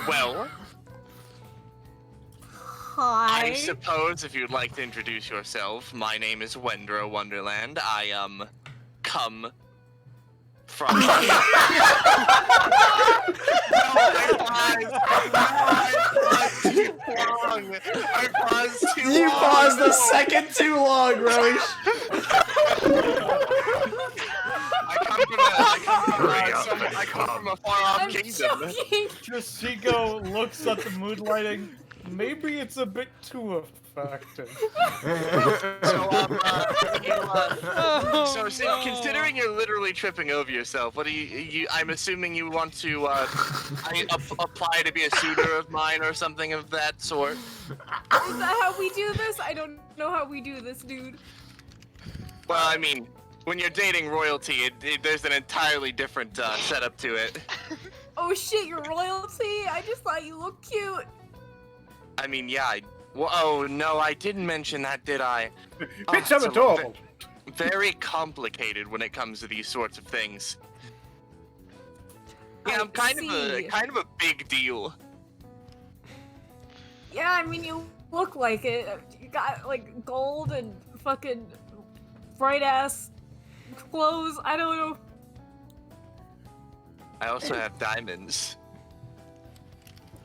Well, Hi. I suppose if you'd like to introduce yourself, my name is Wendro Wonderland. I come from. I paused too long. You paused a second too long, Roish. I come from a far-off kingdom. Trasigo looks at the mood lighting. Maybe it's a bit too effective. So considering you're literally tripping over yourself, what do you I'm assuming you want to apply to be a suitor of mine or something of that sort? Is that how we do this? I don't know how we do this, dude. Well, I mean, when you're dating royalty, there's an entirely different setup to it. Oh shit, you're royalty? I just thought you looked cute. I mean, yeah. Oh no, I didn't mention that, did I? Bitch, I'm adorable. Very complicated when it comes to these sorts of things. Yeah, I'm kind of a big deal. Yeah, I mean, you look like it. You got like gold and fucking bright ass clothes. I don't know. I also have diamonds.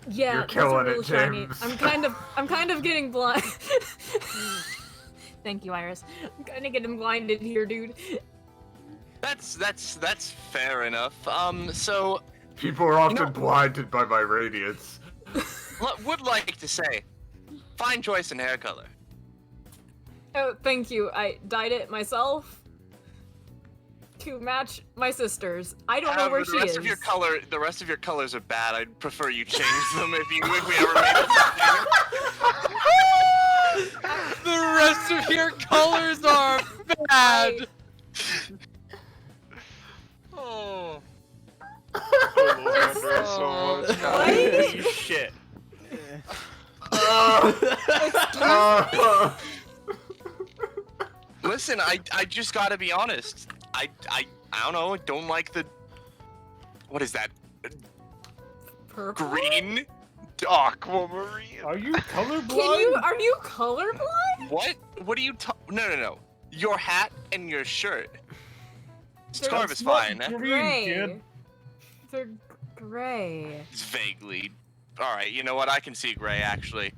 Yeah, You're those killing are real it, shiny. James. I'm kind of getting blind. Thank you, Iris. I'm kind of getting blinded here, dude. That's fair enough. So People are often blinded by my radiance. would like to say, fine choice in hair color. Oh, thank you. I dyed it myself to match my sister's. I don't know where she is. The rest of your colors are bad. I'd prefer you change them if we ever made it. The rest of your colors are bad. Oh. Oh, so much. Holy shit. Listen, I just gotta be honest. I don't know. I don't like the. What is that? Purple? Green aquamarine. Are you colorblind? Are you colorblind? What? What are you? No. Your hat and your shirt. Scarf is fine. Gray. They're gray. It's vaguely. All right. You know what? I can see gray actually.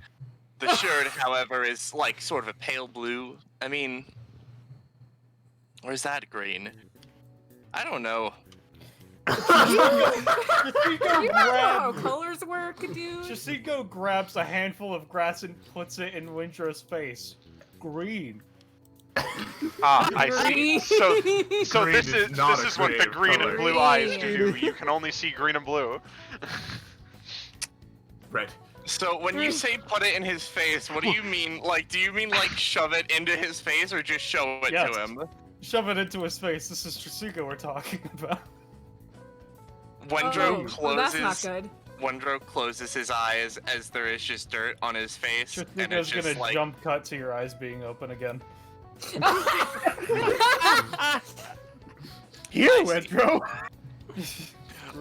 The shirt, however, is like sort of a pale blue. I mean, or is that green? I don't know. You know how colors work, dude? Shasiko grabs a handful of grass and puts it in Wintro's face. Green. Ah, I see. So Green this is is not this a is what the creative green color. and blue eyes do. You can only see green and blue. Red. So when you say put it in his face, what do you mean? Like, do you mean like shove it into his face or just show it Yes. to him? Shove it into his face. This is Shasiko we're talking about. Wendro Oh, closes. that's not good. Wendro closes his eyes as there is just dirt on his face, and Shasiko's it's just gonna like. jump cut to your eyes being open again. Here, Wendro!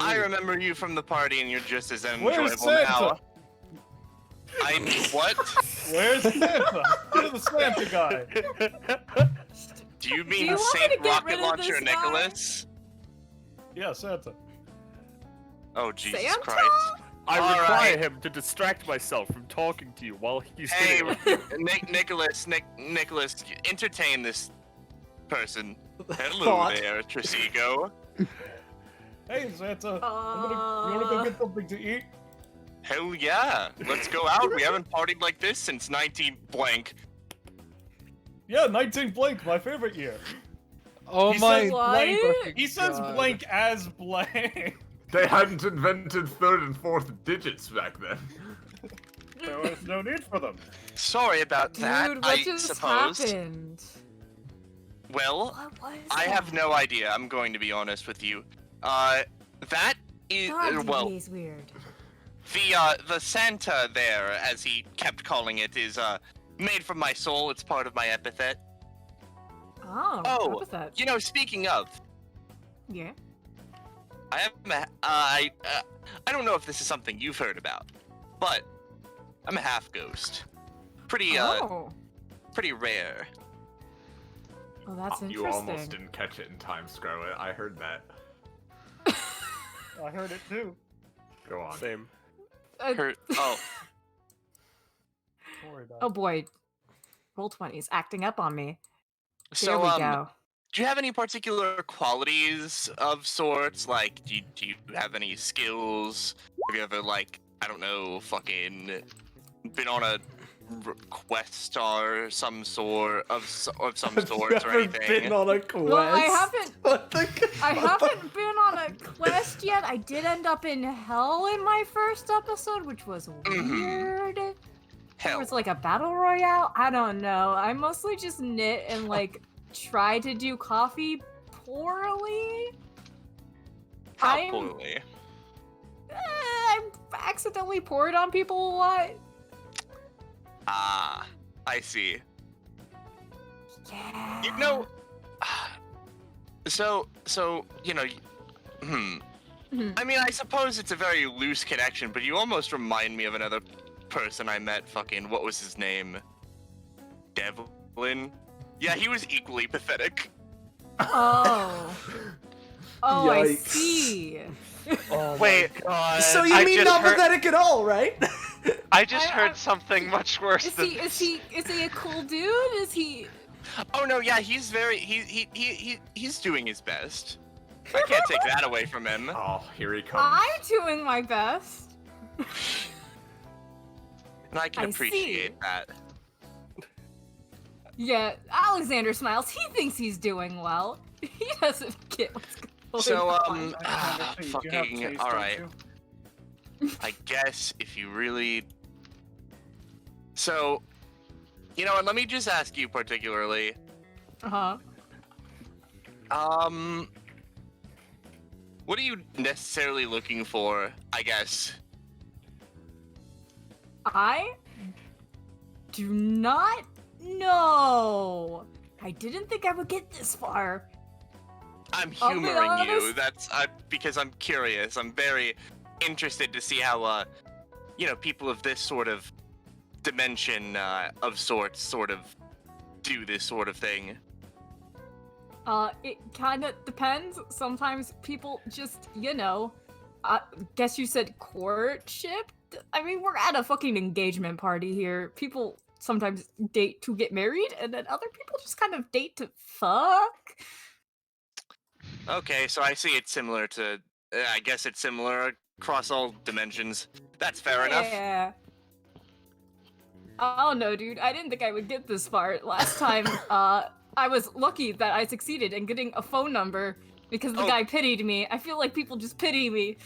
I remember you from the party, and you're just as Where's enjoyable Santa? now. What? Where's Santa? Where's the Santa guy? Do you mean you want me Saint to get Rocket rid of Launcher this guy? Nicholas? Yeah, Santa. Oh Jesus Santa? Christ! I All require right. him to distract myself from talking to you while he's Hey, sitting. Nicholas, entertain this person. Hello Thought. there, Trisigo. Hey, Santa. You wanna go get something to eat? Hell yeah, let's go out. We haven't partied like this since 19 blank. Yeah, 19 blank, my favorite year. Oh He my says blank. fucking He says God. blank as blank. They hadn't invented third and fourth digits back then. There was no need for them. Sorry about that, Dude, what I just suppose. happened? Well, What is I that? have no idea. I'm going to be honest with you. That is God, well, DBA is weird. the Santa there, as he kept calling it, is made from my soul. It's part of my epithet. Oh, Epithet. You know, speaking of, Yeah. I am I don't know if this is something you've heard about, but I'm a half ghost. Pretty pretty rare. Oh, that's interesting. You almost didn't catch it in time, Scarlet. I heard that. I heard it too. Go on. Same. Oh. Oh boy. Roll 20s acting up on me. So, There we go. do you have any particular qualities of sorts? Like, do you have any skills? Have you ever, like, I don't know, fucking been on a quest or some sort of some sorts or anything? Been on a quest. Well, I haven't. What the I haven't been on a quest yet. I did end up in hell in my first episode, which was weird. It was like a battle royale. I don't know. I mostly just knit and like try to do coffee poorly. How poorly? I've accidentally poured on people a lot. Ah, I see. Yeah. You know, so you know, I mean, I suppose it's a very loose connection, but you almost remind me of another person I met. Fucking, what was his name? Devlin. Yeah, he was equally pathetic. Oh. Oh, I Yikes. see. Oh Wait, So you I mean just not heard- pathetic at all, right? I just heard something much worse than Is he a cool dude? Is he? Oh no, yeah, he's very he's doing his best. I can't take that away from him. Oh, here he comes. I'm doing my best. And I can I appreciate see. that. Yeah, Alexander smiles. He thinks he's doing well. He doesn't get what's going So on. fucking all right. I guess if you really. So, You know what? Let me just ask you particularly. Uh-huh. What are you necessarily looking for? I guess. I do not know. I didn't think I would get this far. I'm I'll be humoring you. honest. That's because I'm curious. I'm very interested to see how people of this sort of dimension of sorts sort of do this sort of thing. It kind of depends. Sometimes people just, guess you said courtship? I mean, we're at a fucking engagement party here. People sometimes date to get married, and then other people just kind of date to fuck. Okay, so I see it's similar to. I guess it's similar across all dimensions. That's fair enough. Yeah. I don't know, dude. I didn't think I would get this far. Last time, I was lucky that I succeeded in getting a phone number because the guy pitied me. I feel like people just pity me.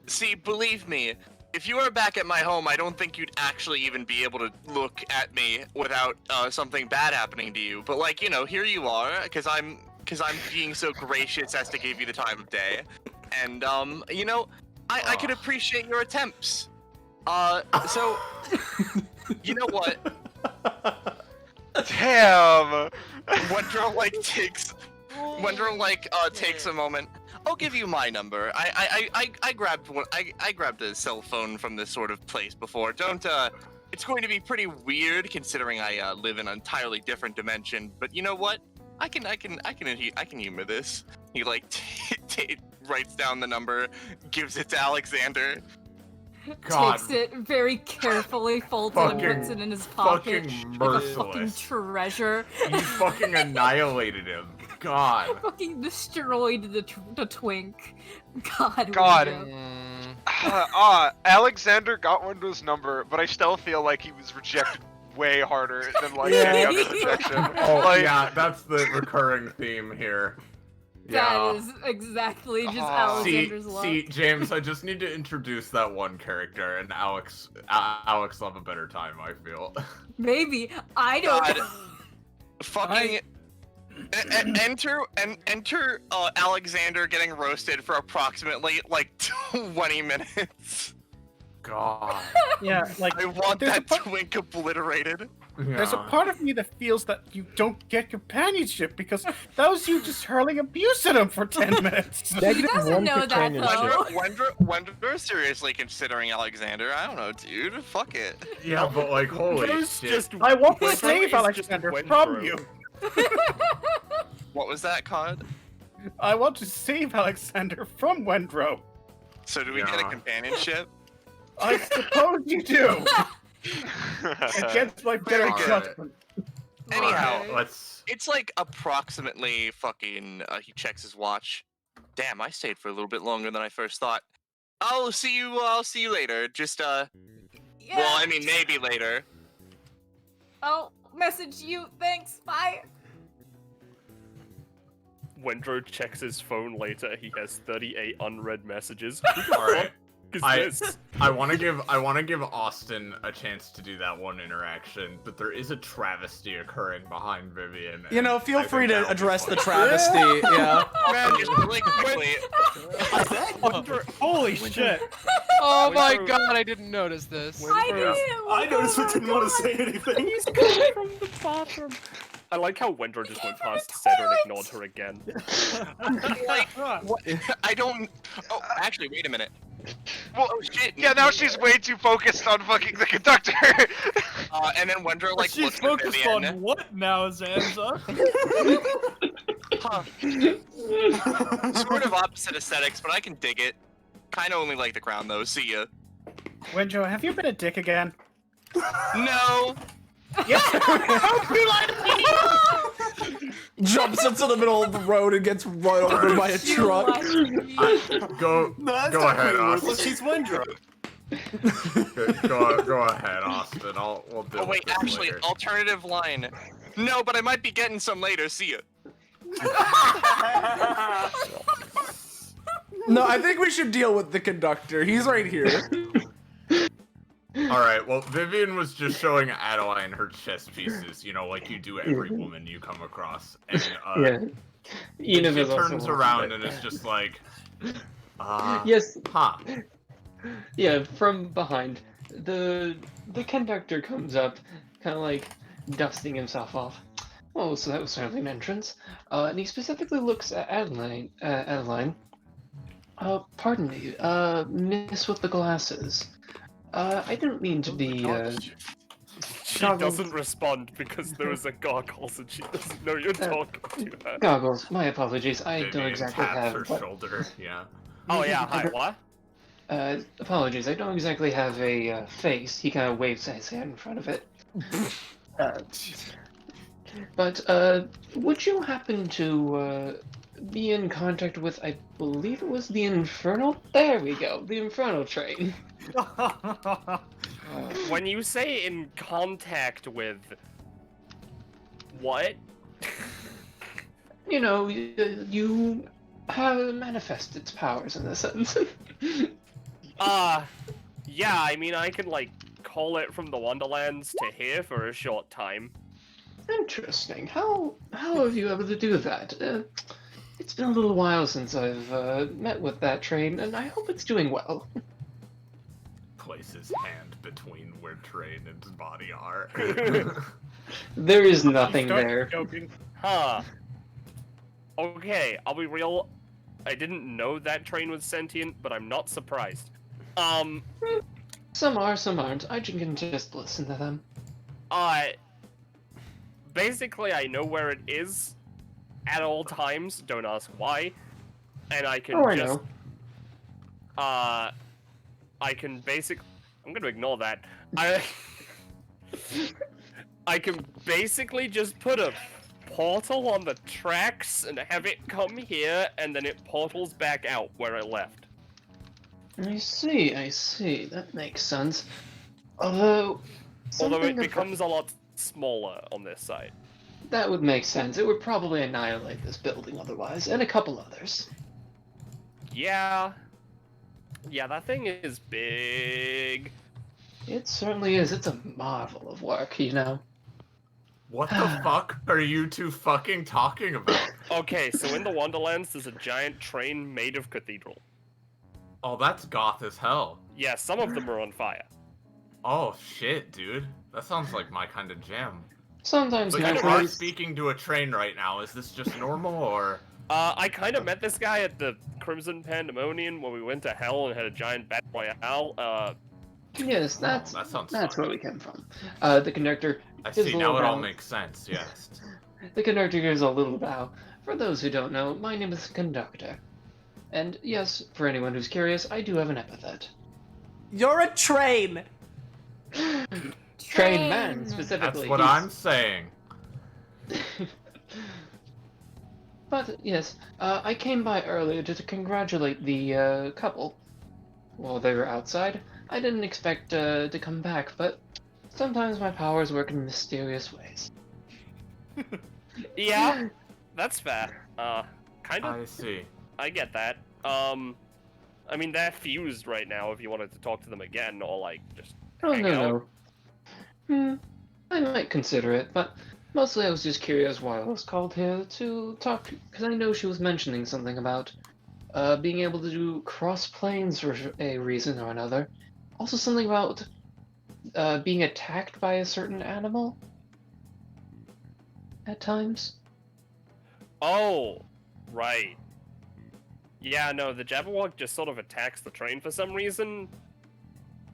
See, believe me, if you were back at my home, I don't think you'd actually even be able to look at me without something bad happening to you. But here you are, because I'm being so gracious as to give you the time of day, and I could appreciate your attempts. So you know what? Damn. Wendro takes a moment. I'll give you my number. I grabbed one. I grabbed a cell phone from this sort of place before. It's going to be pretty weird considering I live in an entirely different dimension. But you know what? I can humor this. He writes down the number, gives it to Alexander. God. Takes it very carefully, folds it and puts it in his pocket. Fucking Like a merciless. fucking treasure. You fucking annihilated him. God. Fucking destroyed the twink. God. God. Window. Alexander got Wendell's number, but I still feel like he was rejected way harder than any other rejection. Oh yeah, that's the recurring theme here. That is exactly just Alexander's luck. See, James, I just need to introduce that one character, and Alex will have a better time, I feel. Maybe. I don't God. Fucking enter Alexander getting roasted for approximately 20 minutes. God. Yeah, I want that twink obliterated. There's a part of me that feels that you don't get companionship because that was you just hurling abuse at him for 10 minutes. He doesn't know that, though. Wendro seriously considering Alexander. I don't know, dude. Fuck it. Yeah, but holy shit. I want to save Alexander from you. What was that, Cod? I want to save Alexander from Wendro. So do we get a companionship? I suppose you do. Against my better judgment. Anyhow, let's. It's approximately fucking. He checks his watch. Damn, I stayed for a little bit longer than I first thought. I'll see you later. Just Well, I mean, maybe later. I'll message you. Thanks. Bye. Wendro checks his phone later. He has 38 unread messages. All right. This? I want to give Austin a chance to do that one interaction, but there is a travesty occurring behind Vivian. Feel free to address the travesty. Yeah. Man, just really quickly. Holy shit! Oh my god, I didn't notice this. I noticed but didn't want to say anything. He's coming from the bathroom. I like how Wendro just went past Cedar and ignored her again. What? I don't. Oh, actually, wait a minute. Well, shit. Yeah, now she's way too focused on fucking the conductor. And then Wendro She's looks at focused Vivian. on what now, Zanza? Sort of opposite aesthetics, but I can dig it. Kinda only like the crown though. See ya. Wendro, have you been a dick again? No. Yes. Jumps into the middle of the road and gets run over by a truck. Go ahead, Austin. She's Wendro. Go ahead, Austin. We'll deal Oh wait, with this actually, later. alternative line. No, but I might be getting some later. See ya. No, I think we should deal with the conductor. He's right here. All right. Well, Vivian was just showing Adeline her chest pieces. You know, like you do every woman you come across. And Yeah. she Enid is also turns watching around it. and is just like, Yes. Huh. Yeah, from behind, the conductor comes up, kind of like dusting himself off. Oh, so that was certainly an entrance. And he specifically looks at Adeline. Adeline. Pardon me, miss with the glasses. I didn't mean to be. She Goggles. doesn't respond because there is a goggles and she doesn't know you're talking to her. Goggles. My apologies. I don't Vivian exactly taps have. her What... shoulder. Yeah. Oh yeah, hi, what? Apologies. I don't exactly have a face. He kind of waves his hand in front of it. But would you happen to be in contact with? I believe it was the Infernal. There we go. The Infernal train. When you say in contact with, what? You know, you have manifest its powers in a sense. Yeah, I mean, I can, like, call it from the Wonderlands to here for a short time. Interesting. How have you able to do that? It's been a little while since I've met with that train, and I hope it's doing well. Place his hand between where Train and his body are. There is nothing there. Huh. Okay, I'll be real. I didn't know that train was sentient, but I'm not surprised. Some are, some aren't. I can just listen to them. Basically, I know where it is at all times. Don't ask why. And I can I just... know. I can basically... I'm gonna ignore that. I can basically just put a portal on the tracks and have it come here, and then it portals back out where it left. I see. That makes sense. Although it becomes a lot smaller on this side. That would make sense. It would probably annihilate this building otherwise, and a couple others. Yeah. Yeah, that thing is big. It certainly is. It's a marvel of work, you know. What the fuck are you two fucking talking about? Okay, so in the Wonderlands, there's a giant train made of cathedral. Oh, that's goth as hell. Yeah, some of them are on fire. Oh shit, dude. That sounds like my kind of jam. Sometimes But my you are friends- speaking to a train right now. Is this just normal or? I kind of met this guy at the Crimson Pandemonium when we went to Hell and had a giant battle royale. Yes, that sounds that's fun. where we came from. The conductor. I gives see. a Now little it all bow. makes sense. Yes. The conductor gives a little bow. For those who don't know, my name is Conductor. And yes, for anyone who's curious, I do have an epithet. You're a train. Train man, specifically. That's what I'm saying. But yes, I came by earlier to congratulate the couple. While they were outside, I didn't expect to come back, but sometimes my powers work in mysterious ways. Yeah, that's fair. Kind of. I see. I get that. I mean, they're fused right now if you wanted to talk to them again, or, like, just Oh, hang out. no. I might consider it, but mostly I was just curious why I was called here to talk, because I know she was mentioning something about being able to do cross planes for a reason or another. Also something about being attacked by a certain animal at times. Oh, right. Yeah, no, the Jabberwock just sort of attacks the train for some reason.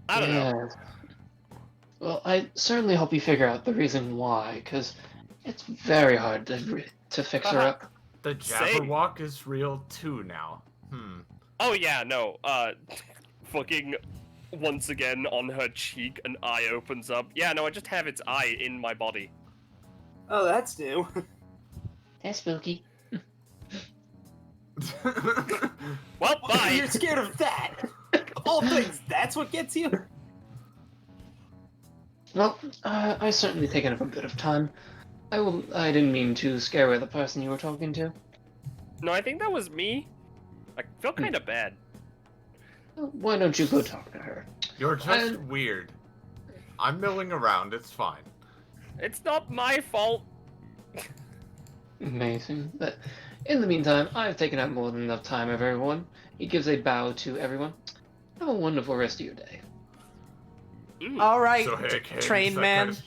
I don't know. Well, I certainly hope you figure out the reason why, because it's very hard to fix her up. The Jabberwock is real too now. Oh yeah, no, fucking once again on her cheek, an eye opens up. Yeah, no, I just have its eye in my body. Oh, that's new. That's spooky. Well, bye! You're scared of that! Of all things, that's what gets you? Well, I certainly taken up a bit of time. I didn't mean to scare away the person you were talking to. No, I think that was me. I feel kind of bad. Why don't you go talk to her? You're just weird. I'm milling around. It's fine. It's not my fault. Amazing. But in the meantime, I've taken up more than enough time of everyone. He gives a bow to everyone. Have a wonderful rest of your day. All right, So hey, Cadence, train that man. guy's-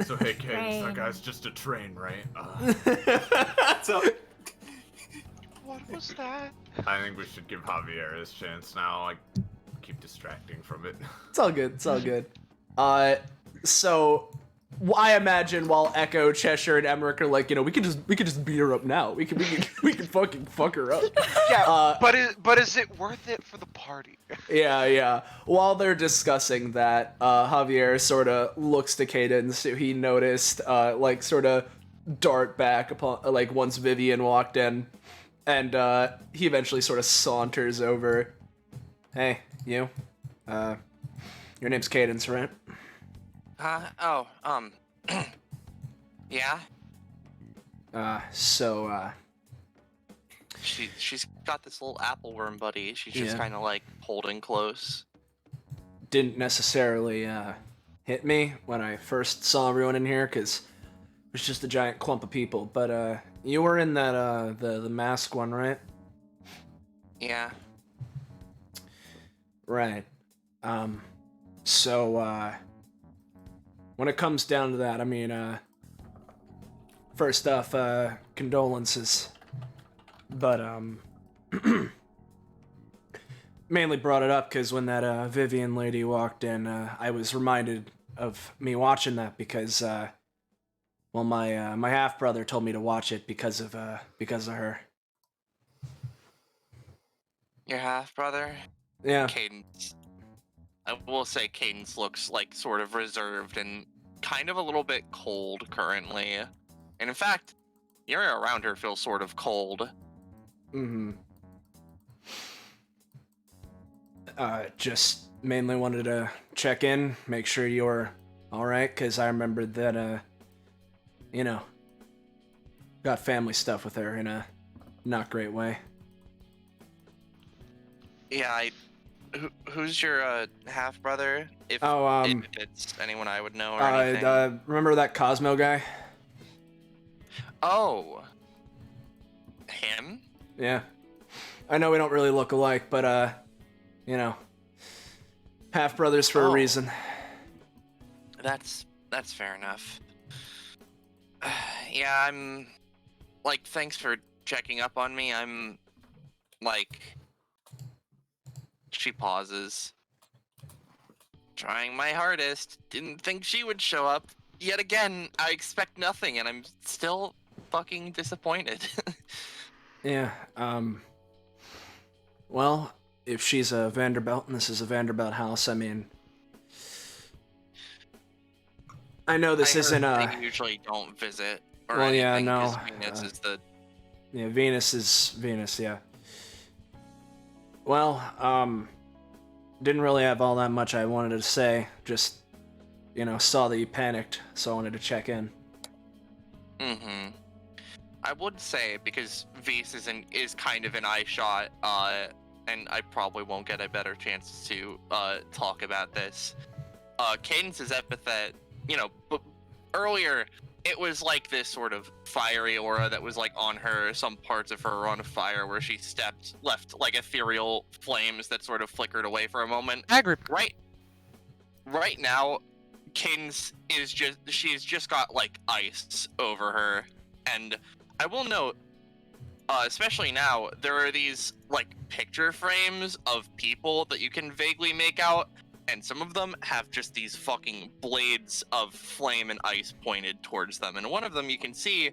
So hey, Cadence, that Train. guy's just a train, right? So, What was that? I think we should give Javier his chance now. Like, keep distracting from it. It's all good. It's all good. So I imagine while Echo, Cheshire, and Emmerich are like, we could just beat her up now. We can fucking fuck her up. Yeah, but is it worth it for the party? Yeah. While they're discussing that, Javier sort of looks to Cadence, who he noticed, sort of dart back upon, once Vivian walked in, and he eventually sort of saunters over. Hey, you. Your name's Cadence, right? Yeah. She's got this little apple worm buddy. She's just Yeah. kind of like holding close. Didn't necessarily hit me when I first saw everyone in here, because it was just a giant clump of people. But you were in that the mask one, right? Yeah. Right. When it comes down to that, I mean, first off, condolences. But mainly brought it up because when that Vivian lady walked in, I was reminded of me watching that because, my my half brother told me to watch it because of her. Your half brother? Yeah. Cadence. I will say Cadence looks like sort of reserved and kind of a little bit cold currently. And in fact, the area around her feels sort of cold. Mm-hmm. Just mainly wanted to check in, make sure you're alright, because I remembered that, got family stuff with her in a not great way. Yeah, who's your half brother? If it's anyone I would know or anything. Remember that Cosmo guy? Oh. Him? Yeah. I know we don't really look alike, but, half brothers for a reason. That's fair enough. Yeah, I'm thanks for checking up on me. I'm she pauses. Trying my hardest. Didn't think she would show up. Yet again, I expect nothing and I'm still fucking disappointed. Yeah, well, if she's a Vanderbelt and this is a Vanderbelt house, I mean, I know this isn't they usually don't visit or well, yeah, anything, no. 'cause Venus is the... Yeah, Venus is Venus, yeah. Well, didn't really have all that much I wanted to say. Just, saw that you panicked, so I wanted to check in. Mm-hmm. I would say, because Vs is kind of an eye shot, and I probably won't get a better chance to talk about this. Cadence's epithet, but earlier it was like this sort of fiery aura that was on her. Some parts of her were on fire where she left ethereal flames that sort of flickered away for a moment. Right now, Cadence she's just got ice over her, and I will note, especially now, there are these picture frames of people that you can vaguely make out, and some of them have just these fucking blades of flame and ice pointed towards them, and one of them you can see,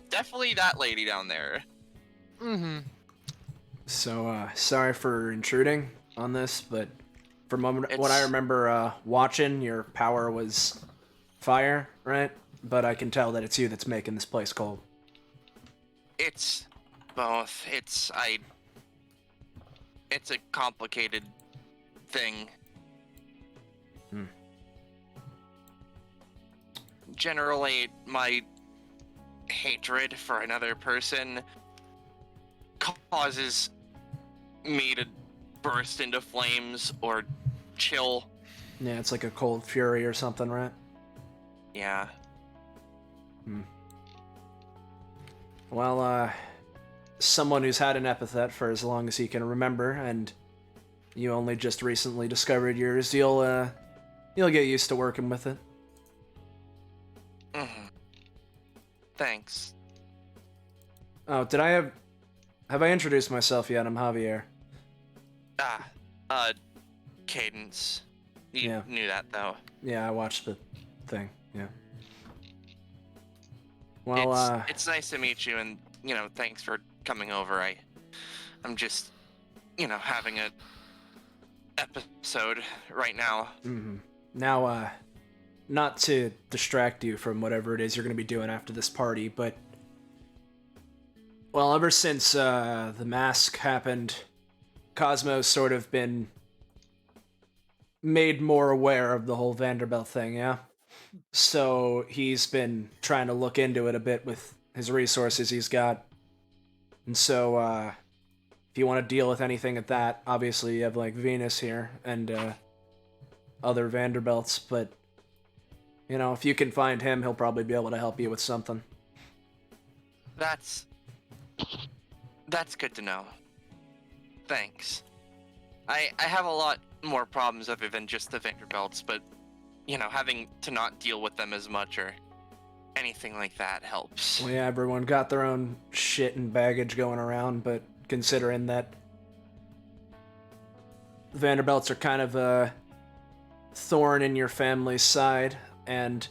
definitely that lady down there. Mm-hmm. So, sorry for intruding on this, but from what I remember watching, your power was fire, right? But I can tell that it's you that's making this place cold. It's both. It's a complicated thing. Generally, my hatred for another person causes me to burst into flames or chill Yeah, it's like a cold fury or something, right? Yeah. Well, someone who's had an epithet for as long as he can remember, and you only just recently discovered yours, you'll get used to working with it. Thanks. Oh, have I introduced myself yet? I'm Javier. Cadence. You knew that, though. Yeah, I watched the thing, yeah. Well, it's nice to meet you, and, thanks for coming over. I'm just, having a episode right now. Now, not to distract you from whatever it is you're going to be doing after this party, but... Well, ever since the mask happened, Cosmo's sort of been made more aware of the whole Vanderbelt thing, yeah? So he's been trying to look into it a bit with his resources he's got. And so, if you want to deal with anything at that, obviously you have, like, Venus here and other Vanderbelts, but, if you can find him, he'll probably be able to help you with something. That's good to know. Thanks. I have a lot more problems other than just the Vanderbelts, but, having to not deal with them as much or anything like that helps. Well, yeah, everyone got their own shit and baggage going around, but considering that the Vanderbelts are kind of a thorn in your family's side, and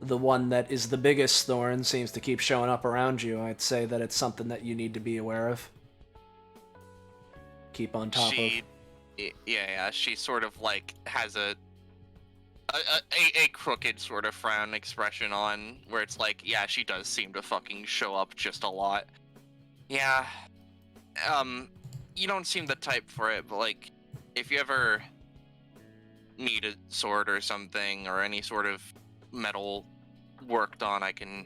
the one that is the biggest thorn seems to keep showing up around you, I'd say that it's something that you need to be aware of. Keep on top of. Yeah, she sort of, like, has a crooked sort of frown expression on, where it's like, yeah, she does seem to fucking show up just a lot. Yeah, you don't seem the type for it, but, like, if you ever need a sword or something, or any sort of metal worked on, I can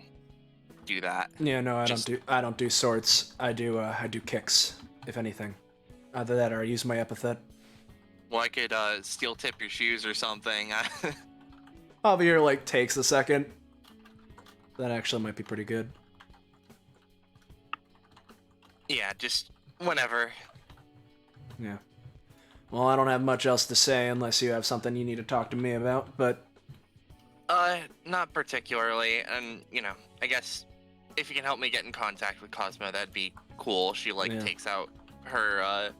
do that. Yeah, no, I don't do swords. I do kicks, if anything. Either that or I use my epithet. Well, I could steel tip your shoes or something. Javier, like, takes a second. That actually might be pretty good. Yeah, just whenever. Yeah. Well, I don't have much else to say unless you have something you need to talk to me about, but... Not particularly, and, I guess if you can help me get in contact with Cosmo, that'd be cool. She, like, takes out her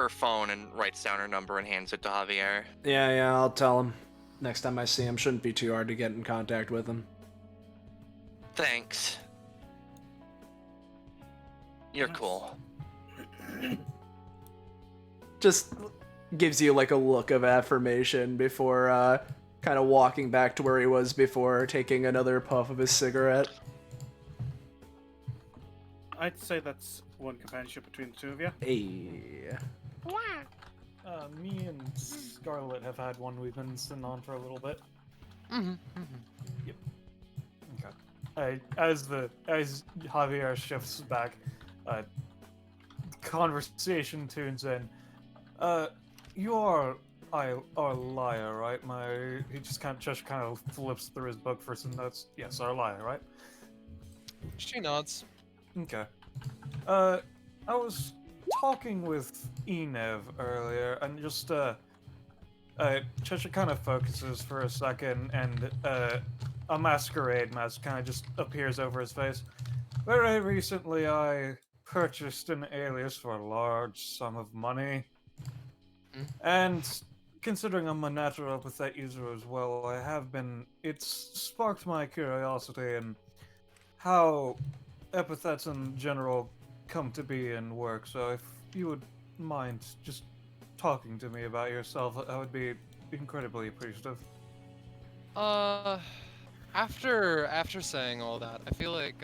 phone and writes down her number and hands it to Javier. Yeah, I'll tell him. Next time I see him, shouldn't be too hard to get in contact with him. Thanks. You're cool. Just gives you, like, a look of affirmation before, kind of walking back to where he was before, taking another puff of his cigarette. I'd say that's one companionship between the two of you. Hey. Me and Scarlet have had one we've been sitting on for a little bit. Yep. Okay. As Javier shifts back, conversation tunes in. You are our liar, right? He just kind of flips through his book for some notes. Yes, our liar, right? She nods. Okay. I was talking with Enev earlier, and just Cheshire kind of focuses for a second, and a masquerade mask kind of just appears over his face. Very recently, I purchased an alias for a large sum of money, and considering I'm a natural epithet user as well, it's sparked my curiosity in how epithets in general come to be and work. So if you would mind just talking to me about yourself, I would be incredibly appreciative. After saying all that, I feel like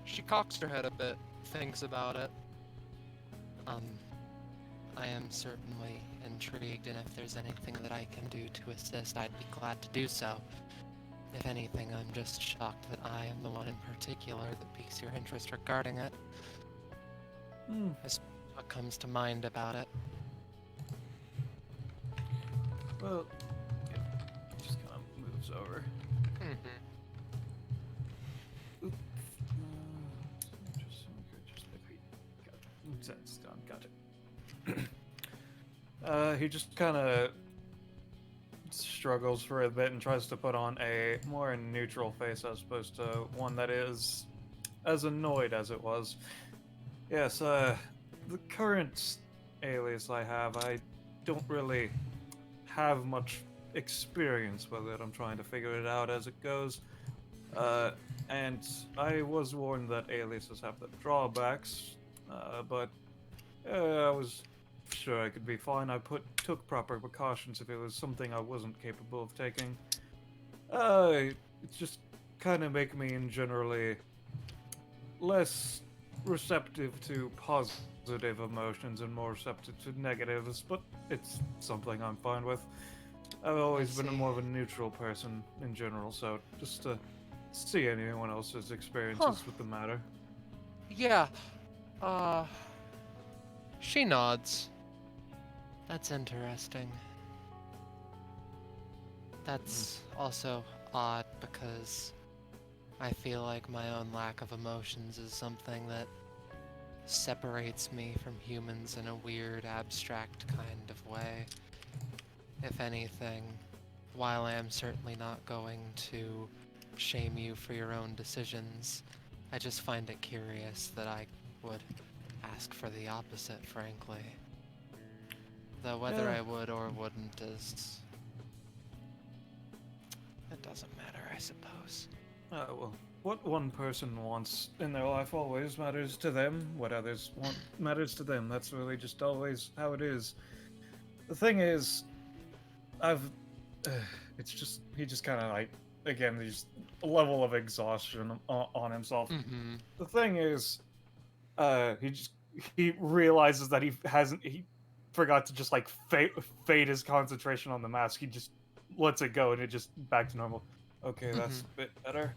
she cocks her head a bit, thinks about it. I am certainly intrigued, and if there's anything that I can do to assist, I'd be glad to do so. If anything, I'm just shocked that I am the one in particular that piques your interest regarding it. That's what comes to mind about it. Well, He just kind of struggles for a bit and tries to put on a more neutral face as opposed to one that is as annoyed as it was. Yes, the current alias I have, I don't really have much experience with it. I'm trying to figure it out as it goes. And I was warned that aliases have the drawbacks, but I was sure I could be fine. I took proper precautions if it was something I wasn't capable of taking. It's just kind of make me generally less receptive to positive emotions and more receptive to negatives, but it's something I'm fine with. I've always been more of a neutral person in general, so just to see anyone else's experiences with the matter. Yeah. She nods. That's interesting. That's also odd because I feel like my own lack of emotions is something that separates me from humans in a weird, abstract kind of way. If anything, while I am certainly not going to shame you for your own decisions, I just find it curious that I would ask for the opposite, frankly. Though whether I would or wouldn't is... it doesn't matter, I suppose. Well, what one person wants in their life always matters to them. What others want matters to them. That's really just always how it is. The thing is, it's just, he just kind of like, again, there's a level of exhaustion on himself. The thing is, he realizes that he forgot to just like fade his concentration on the mask. He just lets it go and it just back to normal. Okay, that's a bit better.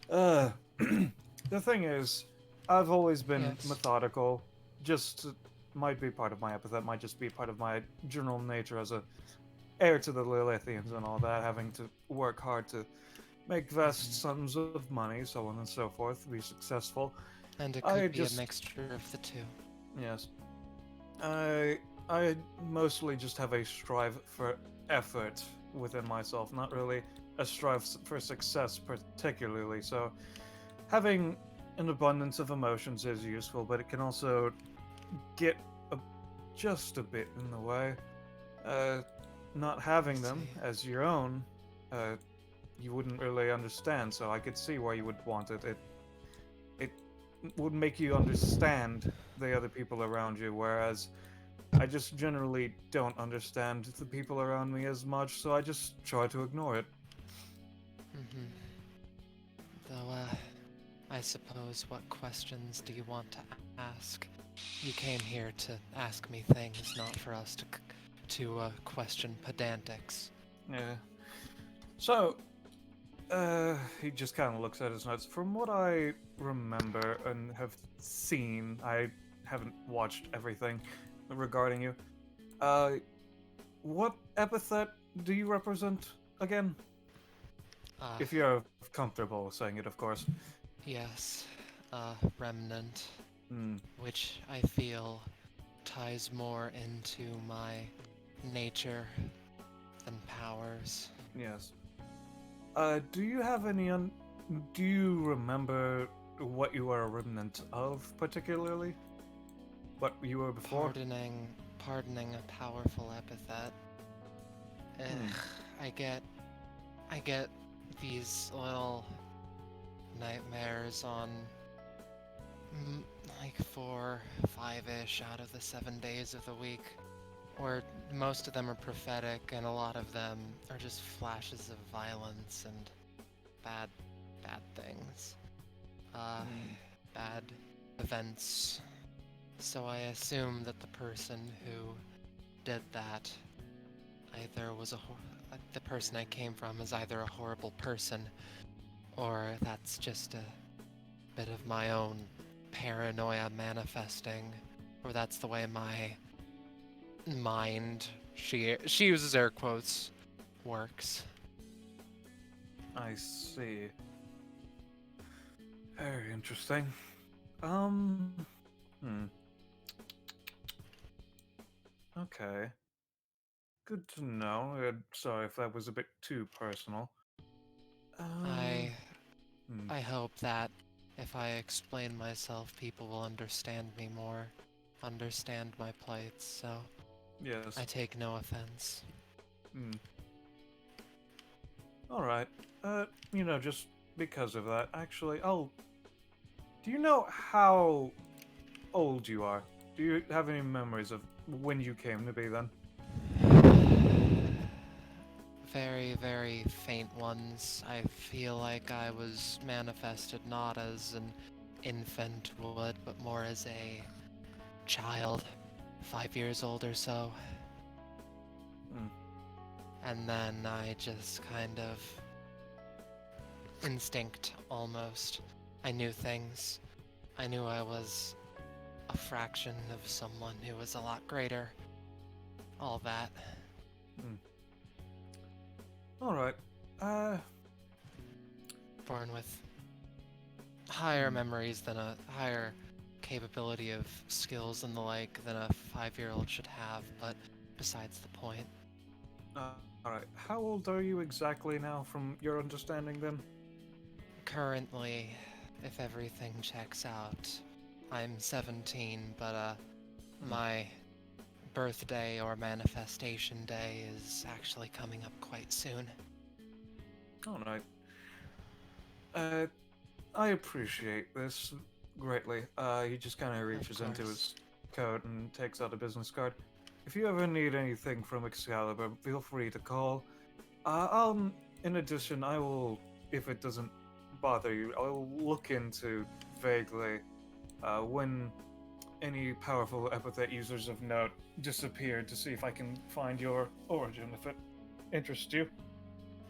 The thing is, I've always been methodical. Just might be part of my epithet, might just be part of my general nature as a heir to the Lilithians and all that, having to work hard to make vast sums of money, so on and so forth, be successful. And it could be a mixture of the two. Yes. I mostly just have a strive for effort within myself, not really a strive for success particularly. So having an abundance of emotions is useful, but it can also get just a bit in the way. Not having them as your own, you wouldn't really understand, so I could see why you would want it. It would make you understand the other people around you, whereas I just generally don't understand the people around me as much, so I just try to ignore it. Though, I suppose, what questions do you want to ask? You came here to ask me things, not for us to question pedantics. Yeah. So, he just kind of looks at his notes. From what I remember and have seen, I haven't watched everything regarding you. What epithet do you represent again? If you're comfortable saying it, of course. Yes, remnant, which I feel ties more into my nature than powers. Yes. Do you have any do you remember what you were a remnant of particularly? What you were before? Pardoning a powerful epithet. I get these little nightmares on like 4, 5-ish out of the 7 days of the week, where most of them are prophetic and a lot of them are just flashes of violence and bad things. Bad events. So I assume that the person who did that either was the person I came from is either a horrible person, or that's just a bit of my own paranoia manifesting, or that's the way my mind, she uses air quotes, works. I see. Very interesting. Okay. good to know. Sorry if that was a bit too personal. I hope that if I explain myself, people will understand me more, understand my plight, so Yes. I take no offense. Alright. Just because of that, actually, do you know how old you are? Do you have any memories of when you came to be then? Very, very faint ones. I feel like I was manifested not as an infant would, but more as a child, 5 years old or so. And then I just kind of instinct almost. I knew things. I knew I was a fraction of someone who was a lot greater. All that. Alright. Born with higher memories than a higher capability of skills and the like than a 5-year-old should have, but besides the point. Alright. How old are you exactly now from your understanding then? Currently, if everything checks out, I'm 17, but my birthday or manifestation day is actually coming up quite soon. Alright. I appreciate this greatly. He just kind of reaches into his coat and takes out a business card. If you ever need anything from Excalibur, feel free to call. In addition, I will, if it doesn't bother you, I'll look into vaguely when any powerful epithet users of note disappeared to see if I can find your origin, if it interests you.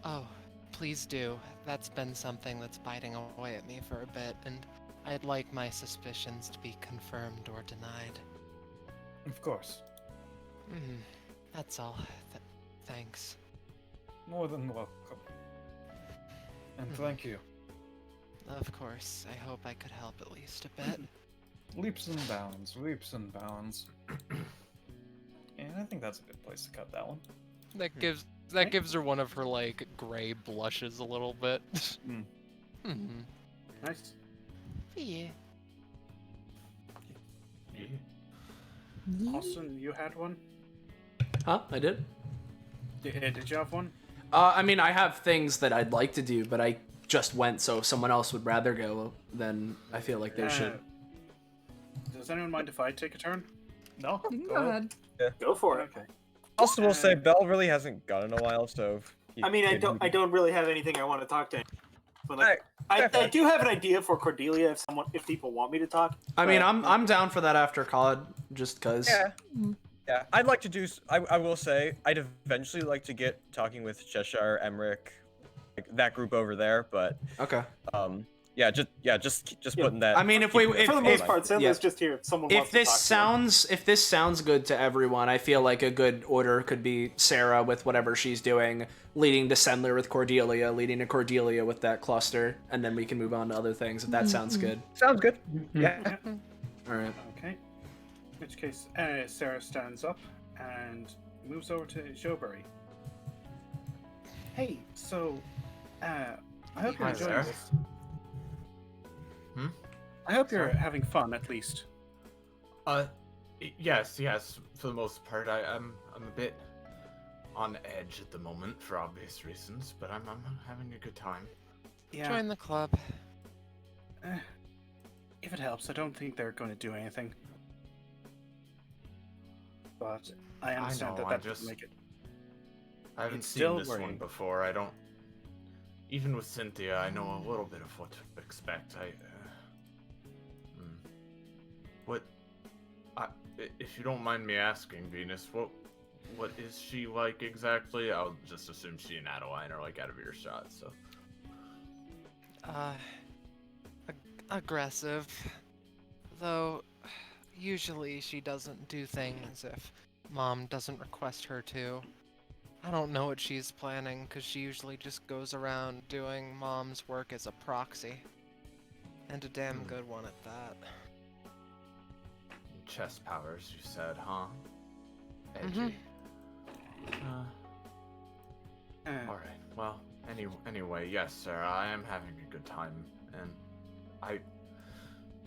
Oh, please do. That's been something that's biting away at me for a bit, and I'd like my suspicions to be confirmed or denied. Of course. That's all. Thanks. More than welcome. And thank you. Of course. I hope I could help at least a bit. Leaps and bounds, leaps and bounds. And I think that's a good place to cut that one. That gives her one of her like gray blushes a little bit. Nice. Yeah. Austin, you had one? Huh? I did? Did you have one? I mean, I have things that I'd like to do, but I just went, so if someone else would rather go, then I feel like they should. Does anyone mind if I take a turn? No? Go ahead. Yeah. Go for it. Okay. Also, we'll say Bell really hasn't gone in a while, so. I mean, I don't really have anything I want to talk to. But like, I do have an idea for Cordelia if people want me to talk. I mean, I'm down for that after COD, just cause. Yeah, I'd like to do. I will say I'd eventually like to get talking with Cheshire, Emmerich, like that group over there. But okay. Just putting that. I mean, if for the most part, Sandler's just here if someone wants to talk. If this sounds good to everyone, I feel like a good order could be Sarah with whatever she's doing, leading to Sendler with Cordelia, leading to Cordelia with that cluster, and then we can move on to other things if that sounds good. Sounds good. Yeah. All right. Okay. In which case, Sarah stands up and moves over to Showberry. Hey, so, I hope you're enjoying this. I hope you're having fun, at least. Yes, for the most part. I'm a bit on edge at the moment for obvious reasons, but I'm having a good time. Yeah. Join the club. If it helps, I don't think they're going to do anything. But I understand that doesn't make it. I haven't seen this one before. I don't. Even with Cynthia, I know a little bit of what to expect. If you don't mind me asking, Venus, what is she like exactly? I'll just assume she and Adeline are like out of earshot, so. Aggressive. Though, usually she doesn't do things if Mom doesn't request her to. I don't know what she's planning, because she usually just goes around doing Mom's work as a proxy. And a damn good one at that. Chest powers, you said, huh? Edgy. All right. Well, anyway, yes, Sarah, I am having a good time, and I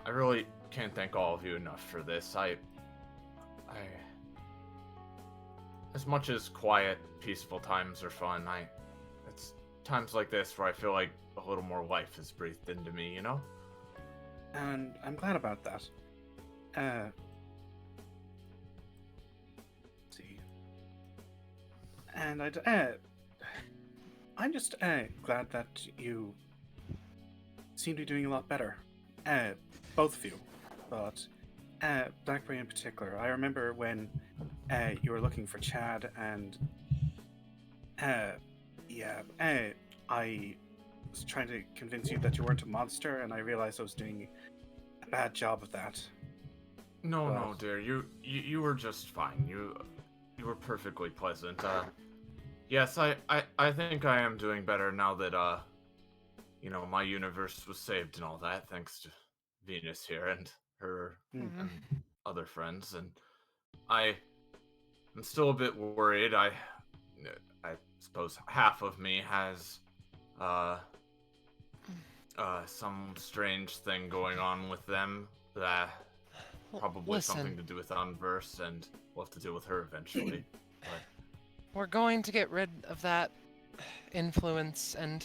really can't thank all of you enough for this. As much as quiet, peaceful times are fun, it's times like this where I feel like a little more life is breathed into me, you know? And I'm glad about that. Let's see. And I'm just glad that you seem to be doing a lot better. Both of you. But Blackberry in particular. I remember when you were looking for Chad, and I was trying to convince you that you weren't a monster, and I realized I was doing a bad job of that. No, dear. You were just fine. You were perfectly pleasant. Yes, I think I am doing better now that my universe was saved and all that, thanks to Venus here and her and other friends. And I'm still a bit worried. I suppose half of me has some strange thing going on with them that probably Listen. something to do with Unverse, and we'll have to deal with her eventually. But We're going to get rid of that influence, and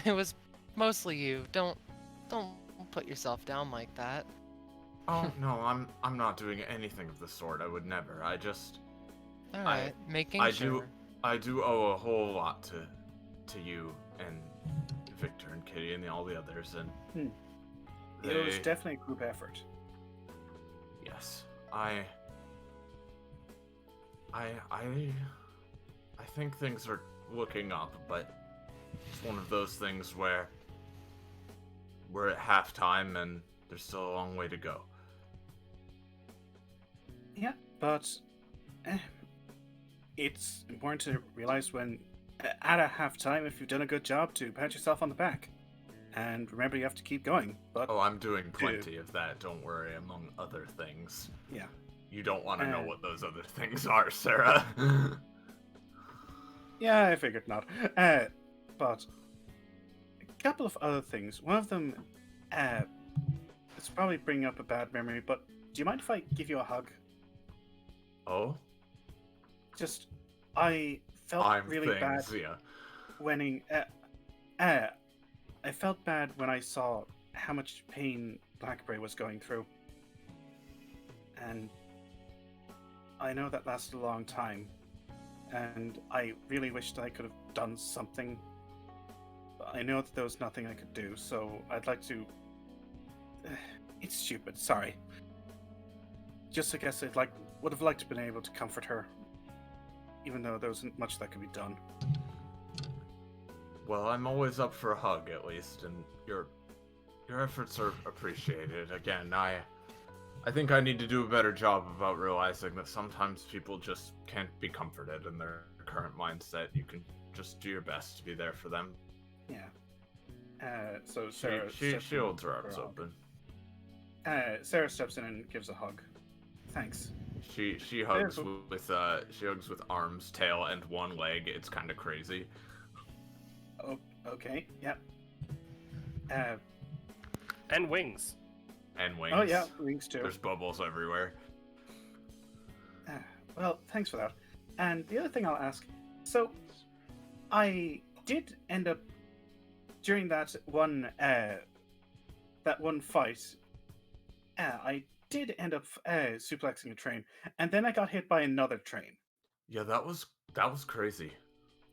it was mostly you. Don't put yourself down like that. oh no, I'm not doing anything of the sort. I would never. I just All right, making I sure. I do owe a whole lot to you and Victor and Kitty and all the others, and It was definitely a group effort. Yes, I think things are looking up, but it's one of those things where we're at halftime and there's still a long way to go. Yeah, but it's important to realize when at a halftime, if you've done a good job, to pat yourself on the back. And remember, you have to keep going. But oh, I'm doing plenty of that, don't worry, among other things. Yeah. You don't want to know what those other things are, Sarah. Yeah, I figured not. But a couple of other things. One of them, it's probably bringing up a bad memory, but do you mind if I give you a hug? Oh? Just, I felt really bad when I felt bad when I saw how much pain Blackberry was going through. And I know that lasted a long time. And I really wished I could have done something. But I know that there was nothing I could do, so I'd like to... It's stupid, sorry. Just I guess would have liked to been able to comfort her. Even though there wasn't much that could be done. Well, I'm always up for a hug, at least, and your efforts are appreciated. Again, I think I need to do a better job about realizing that sometimes people just can't be comforted in their current mindset. You can just do your best to be there for them. Yeah. So Sarah she holds her arms open. Sarah steps in and gives a hug. Thanks. She hugs with arms, tail, and one leg. It's kind of crazy. Oh, okay. Yep. And wings. And wings. Oh yeah, wings too. There's bubbles everywhere. Well, thanks for that. And the other thing I'll ask, so I did end up during that one fight. I did end up suplexing a train, and then I got hit by another train. Yeah, that was crazy.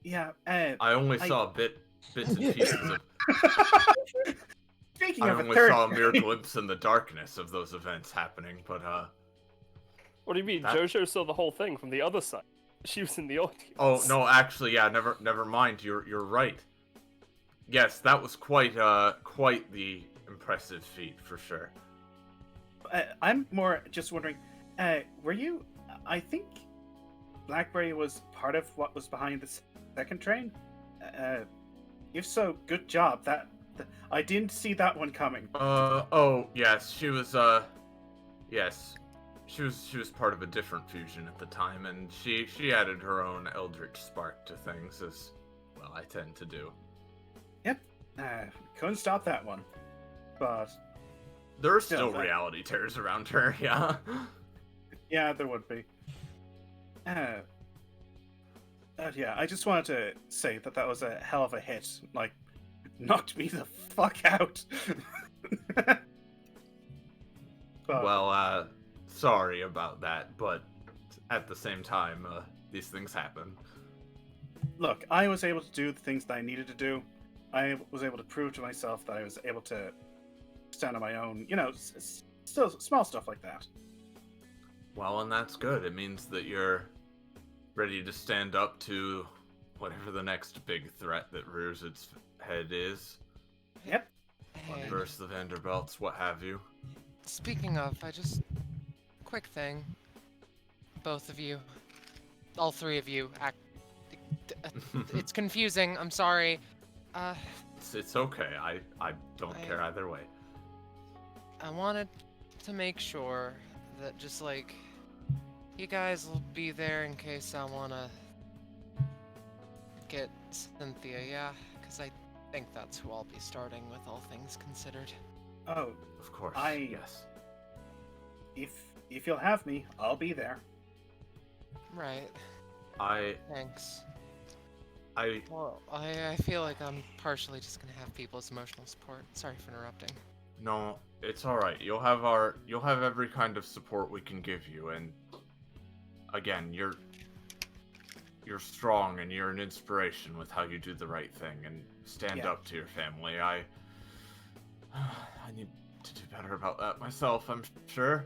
Yeah. I only saw bits and pieces of. Speaking I of only a third saw a mere glimpse in the darkness of those events happening, but What do you mean? JoJo saw the whole thing from the other side. She was in the audience. Oh no, actually, yeah, never mind. You're right. Yes, that was quite the impressive feat for sure. I'm more just wondering, were you? I think Blackberry was part of what was behind the second train. If so, good job. I didn't see that one coming. Oh yes, she was. Yes, she was part of a different fusion at the time, and she added her own eldritch spark to things, as well I tend to do. Yep. Couldn't stop that one. But there are still reality tears around her, yeah. Yeah, there would be. Yeah, I just wanted to say that was a hell of a hit. Like, knocked me the fuck out. Well, sorry about that, but at the same time, these things happen. Look, I was able to do the things that I needed to do. I was able to prove to myself that I was able to stand on my own. You know, still small stuff like that. Well, and that's good. It means that you're ready to stand up to whatever the next big threat that rears its head is. Yep. Hey. Versus the Vanderbelts, what have you. Speaking of, quick thing. Both of you. All three of you. It's confusing, I'm sorry. It's okay, I don't care either way. I wanted to make sure that you guys will be there in case I wanna get Cynthia, yeah? Because I think that's who I'll be starting with, all things considered. Oh, of course. Yes. If you'll have me, I'll be there. Right. Thanks. Well, I feel like I'm partially just gonna have people's emotional support. Sorry for interrupting. No, it's alright. You'll have every kind of support we can give you, and again, you're strong and you're an inspiration with how you do the right thing and stand up to your family. I need to do better about that myself, I'm sure.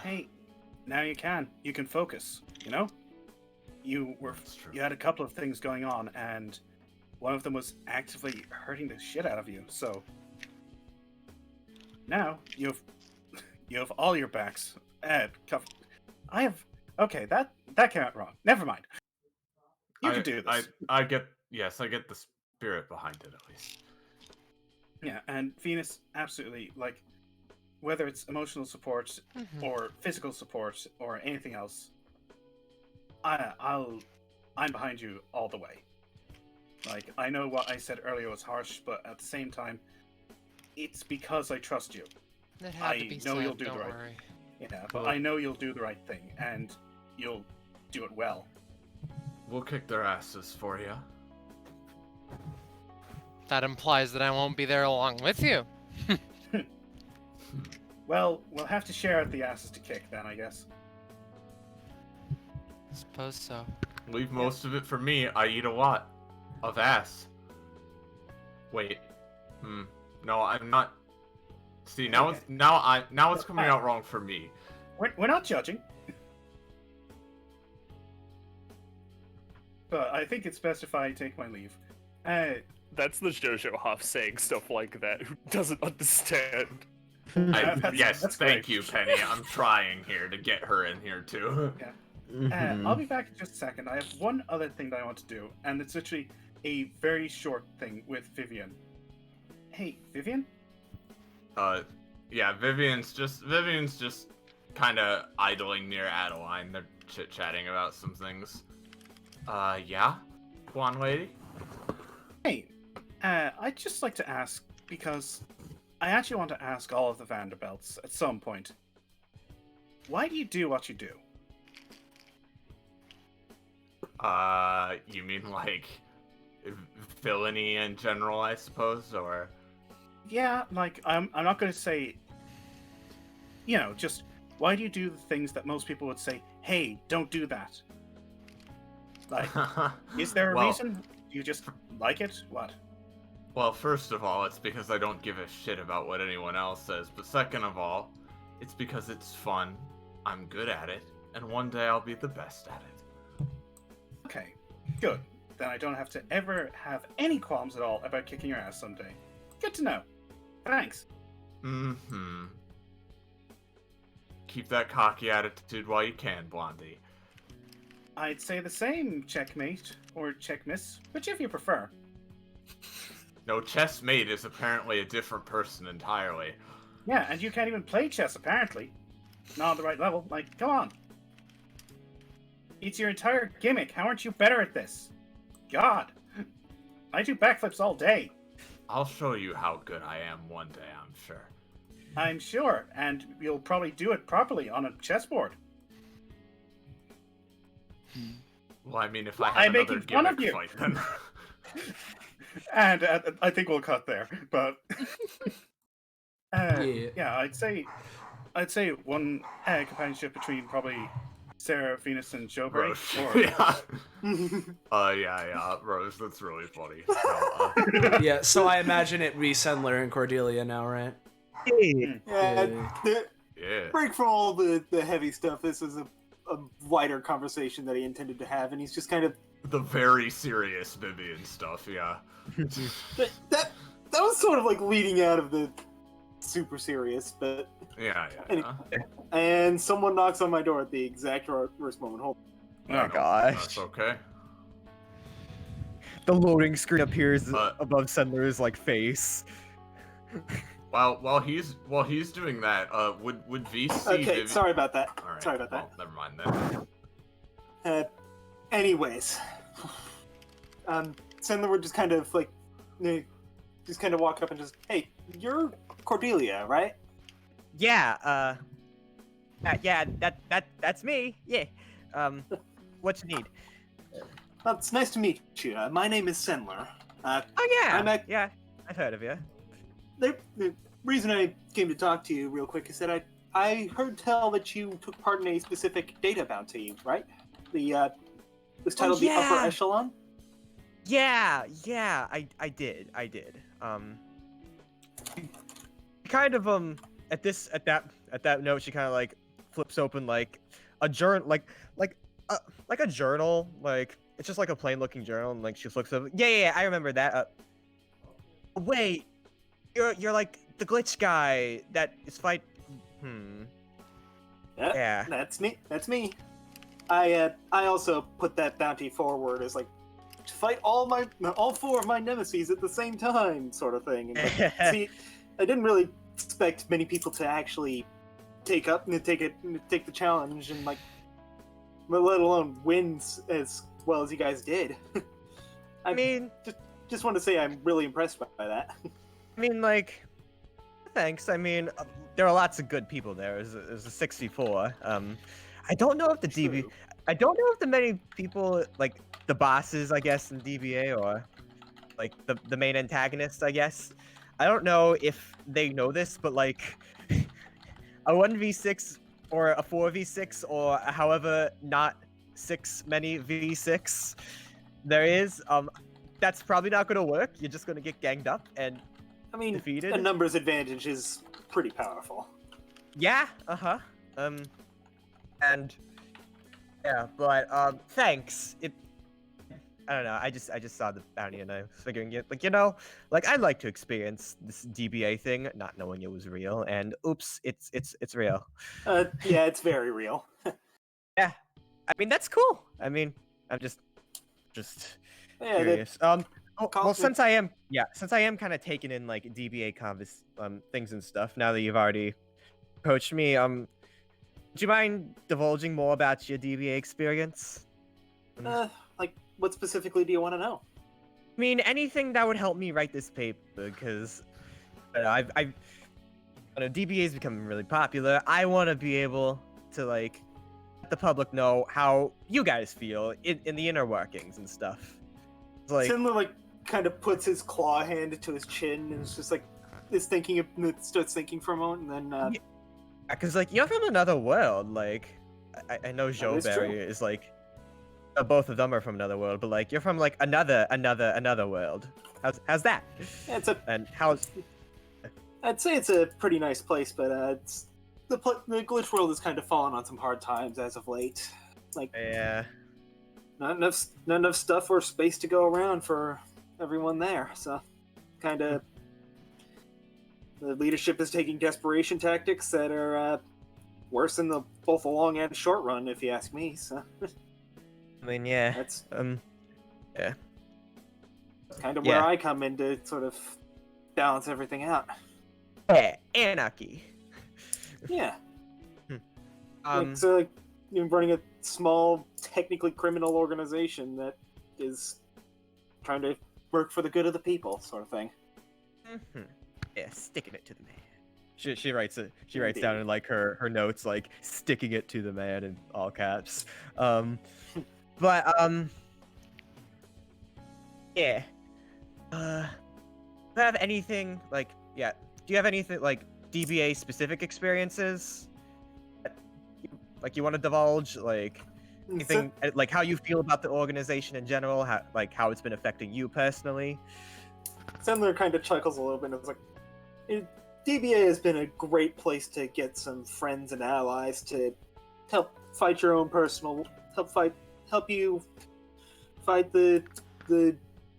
Hey, now you can focus, you know? You had a couple of things going on, and one of them was actively hurting the shit out of you, so now you have all your backs covered. Okay, that came out wrong. Never mind. You can do this. I get the spirit behind it at least. Yeah, and Venus, absolutely, like, whether it's emotional support or physical support or anything else, I'm behind you all the way. Like, I know what I said earlier was harsh, but at the same time, it's because I trust you. I know you'll do the right thing. Yeah, but I know you'll do the right thing, and you'll do it well. We'll kick their asses for you. That implies that I won't be there along with you. Well, we'll have to share the asses to kick then, I guess. Suppose so. Leave most of it for me. I eat a lot of ass. Wait. No, I'm not. See, now it's coming out wrong for me. We're not judging. But I think it's best if I take my leave. That's the Jojo Hoff saying stuff like that, who doesn't understand. Yes, thank you, Penny. I'm trying here to get her in here too. Yeah. I'll be back in just a second. I have one other thing that I want to do, and it's literally a very short thing with Vivian. Hey, Vivian? Yeah, Vivian's just kind of idling near Adeline. They're chit-chatting about some things. Yeah? Blonde lady? Hey, I'd just like to ask, because I actually want to ask all of the Vanderbelts at some point. Why do you do what you do? You mean like villainy in general, I suppose, or? Yeah, like I'm not going to say. You know, just why do you do the things that most people would say? Hey, don't do that. Like, is there a reason? Do you just like it? What? Well, first of all, it's because I don't give a shit about what anyone else says. But second of all, it's because it's fun. I'm good at it, and one day I'll be the best at it. Okay, good. Then I don't have to ever have any qualms at all about kicking your ass someday. Good to know. Thanks. Keep that cocky attitude while you can, Blondie. I'd say the same, checkmate, or checkmiss, whichever you prefer. No, chessmate is apparently a different person entirely. Yeah, and you can't even play chess, apparently. not on the right level. Like, come on. It's your entire gimmick. How aren't you better at this? God. I do backflips all day. I'll show you how good I am one day, I'm sure. I'm sure, and you'll probably do it properly on a chessboard. Well, I mean, if I I'm have another making fun of gimmick you. fight, then... And I think we'll cut there, but Yeah. yeah, I'd say one companionship between probably Sarah, Venus, and Showberry. Roche. Or... yeah, Rose, that's really funny. Yeah, so I imagine it Sendler and Cordelia now, right? Yeah. Break from all the heavy stuff. This is a wider conversation that he intended to have, and he's just kind of The very serious Vivian stuff, yeah. that was sort of like leading out of the super serious, but Yeah. and someone knocks on my door at the exact worst moment. Hold. Oh gosh. That's okay. The loading screen appears above Sendler's like face. While he's doing that, would VC? Okay, sorry about that. All right, Sorry about that. Never mind then. Anyways, Sendler would just kind of like, just kind of walk up and just, hey, you're Cordelia, right? Yeah. Yeah. That's me. Yeah. What you need? Well, it's nice to meet you. My name is Sendler. Oh yeah. Yeah. I've heard of you. The reason I came to talk to you real quick is that I heard tell that you took part in a specific data bounty, right? The was titled the Upper Echelon. Yeah, I did. Kind of at that note, she kind of like flips open like a journal, like a journal, like it's just like a plain looking journal, and like she looks over. Yeah, I remember that. Wait, you're like the glitch guy that is fight. Yeah. That's me. I also put that bounty forward as like to fight all four of my nemesis at the same time, sort of thing. And like, see, I didn't really expect many people to actually take the challenge and like, let alone wins as well as you guys did. I mean, just want to say I'm really impressed by that. I mean, like, thanks. I mean, there are lots of good people there. There's a 64. I don't know if the DB. I don't know if the many people like the bosses, I guess, in DBA or like the main antagonists, I guess. I don't know if they know this, but like a 1v6 or a 4v6 or however not many v6 there is, that's probably not going to work. You're just going to get ganged up and defeated. A numbers advantage is pretty powerful. Yeah, and yeah, but thanks. I don't know. I just saw the bounty and I was figuring it, like, like I'd like to experience this DBA thing, not knowing it was real. And oops, it's real. Yeah, it's very real. Yeah, I mean that's cool. I mean, I'm just curious. Well, since I am kind of taking in like DBA things and stuff now that you've already approached me, would you mind divulging more about your DBA experience? Like, what specifically do you want to know? I mean, anything that would help me write this paper, because DBA is becoming really popular. I want to be able to like let the public know how you guys feel in the inner workings and stuff. It's like Sindler like kind of puts his claw hand to his chin and it's just like starts thinking for a moment, and then because like you're from another world. Like I know Joe Barry is like both of them are from another world, but like you're from like another world. How's that? Yeah, I'd say it's a pretty nice place, but it's the glitch world has kind of fallen on some hard times as of late. Like not enough stuff or space to go around for everyone there. So kind of the leadership is taking desperation tactics that are worse in both the long and short run, if you ask me. So I mean, yeah, that's yeah, that's kind of where I come in to sort of balance everything out. Yeah, anarchy. Yeah. So like you're running a small, technically criminal organization that is trying to work for the good of the people, sort of thing. Yeah, sticking it to the man. She writes it. She writes down in like her notes like sticking it to the man in all caps. But yeah. Do you have anything like do you have anything like DBA specific experiences? Like you want to divulge like anything like how you feel about the organization in general, how it's been affecting you personally? Sandler kind of chuckles a little bit and is like, DBA has been a great place to get some friends and allies to help fight your own personal, help you fight the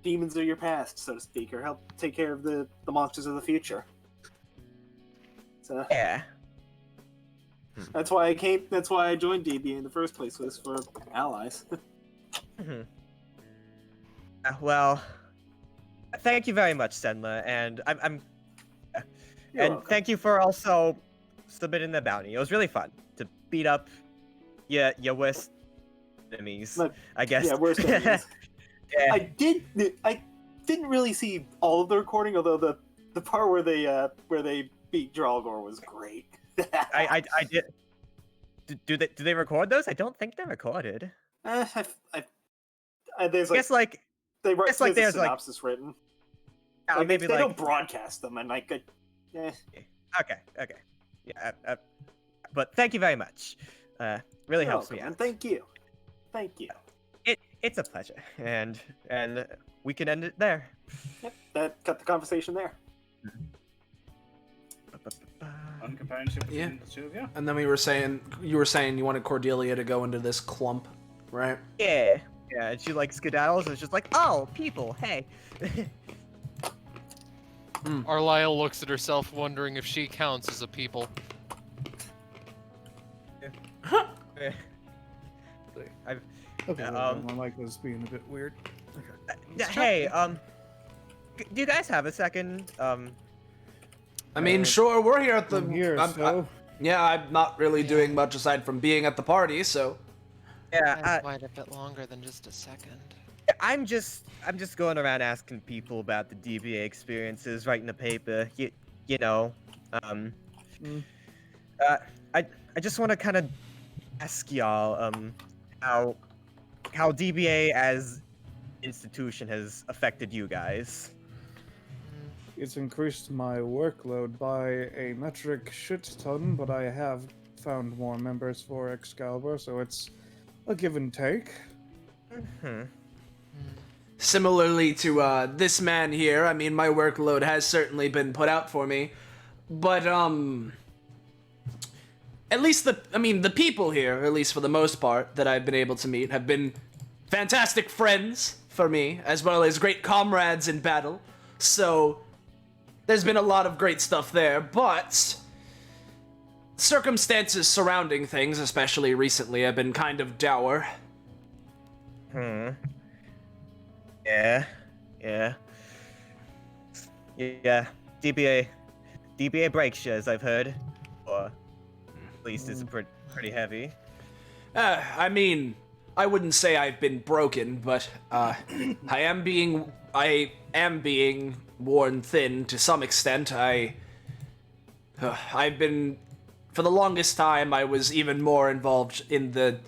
demons of your past, so to speak, or help take care of the monsters of the future. So yeah. That's why I joined DBA in the first place, was for allies. Well, thank you very much, Senla, and thank you for also submitting the bounty. It was really fun to beat up your worst enemies, I guess. Yeah, worst enemies. Yeah. I didn't really see all of the recording, although the part where they beat Dralgor was great. I did. Do they record those? I don't think they're recorded. There's I guess like there's there's a synopsis written. Yeah, Like, maybe they like don't broadcast them, and like, Okay. Yeah. But thank you very much. Really You're helps welcome, me out. and thank you. It's a pleasure, and we can end it there. Yep, that cut the conversation there. On companionship between the two of you. And then you were saying you wanted Cordelia to go into this clump, right? Yeah, and she like skedaddles, and it's just like, oh, people, hey. Arlyle looks at herself, wondering if she counts as a people. My mic was being a bit weird. Hey, do you guys have a second? I mean, sure, we're here at the. so. Yeah, I'm not really doing much aside from being at the party, so. Yeah, Quite a bit longer than just a second. I'm just going around asking people about the DBA experiences, writing a paper. You know, I just want to kind of ask y'all how DBA as institution has affected you guys. It's increased my workload by a metric shit ton, but I have found more members for Excalibur, so it's a give and take. Similarly to this man here, I mean, my workload has certainly been put out for me, but at least the people here, at least for the most part, that I've been able to meet, have been fantastic friends for me, as well as great comrades in battle. So there's been a lot of great stuff there, but circumstances surrounding things, especially recently, have been kind of dour. Yeah. DBA breaks shares, I've heard, or at least it's pretty heavy. I mean, I wouldn't say I've been broken, but I am being worn thin to some extent. I've been, for the longest time, I was even more involved in the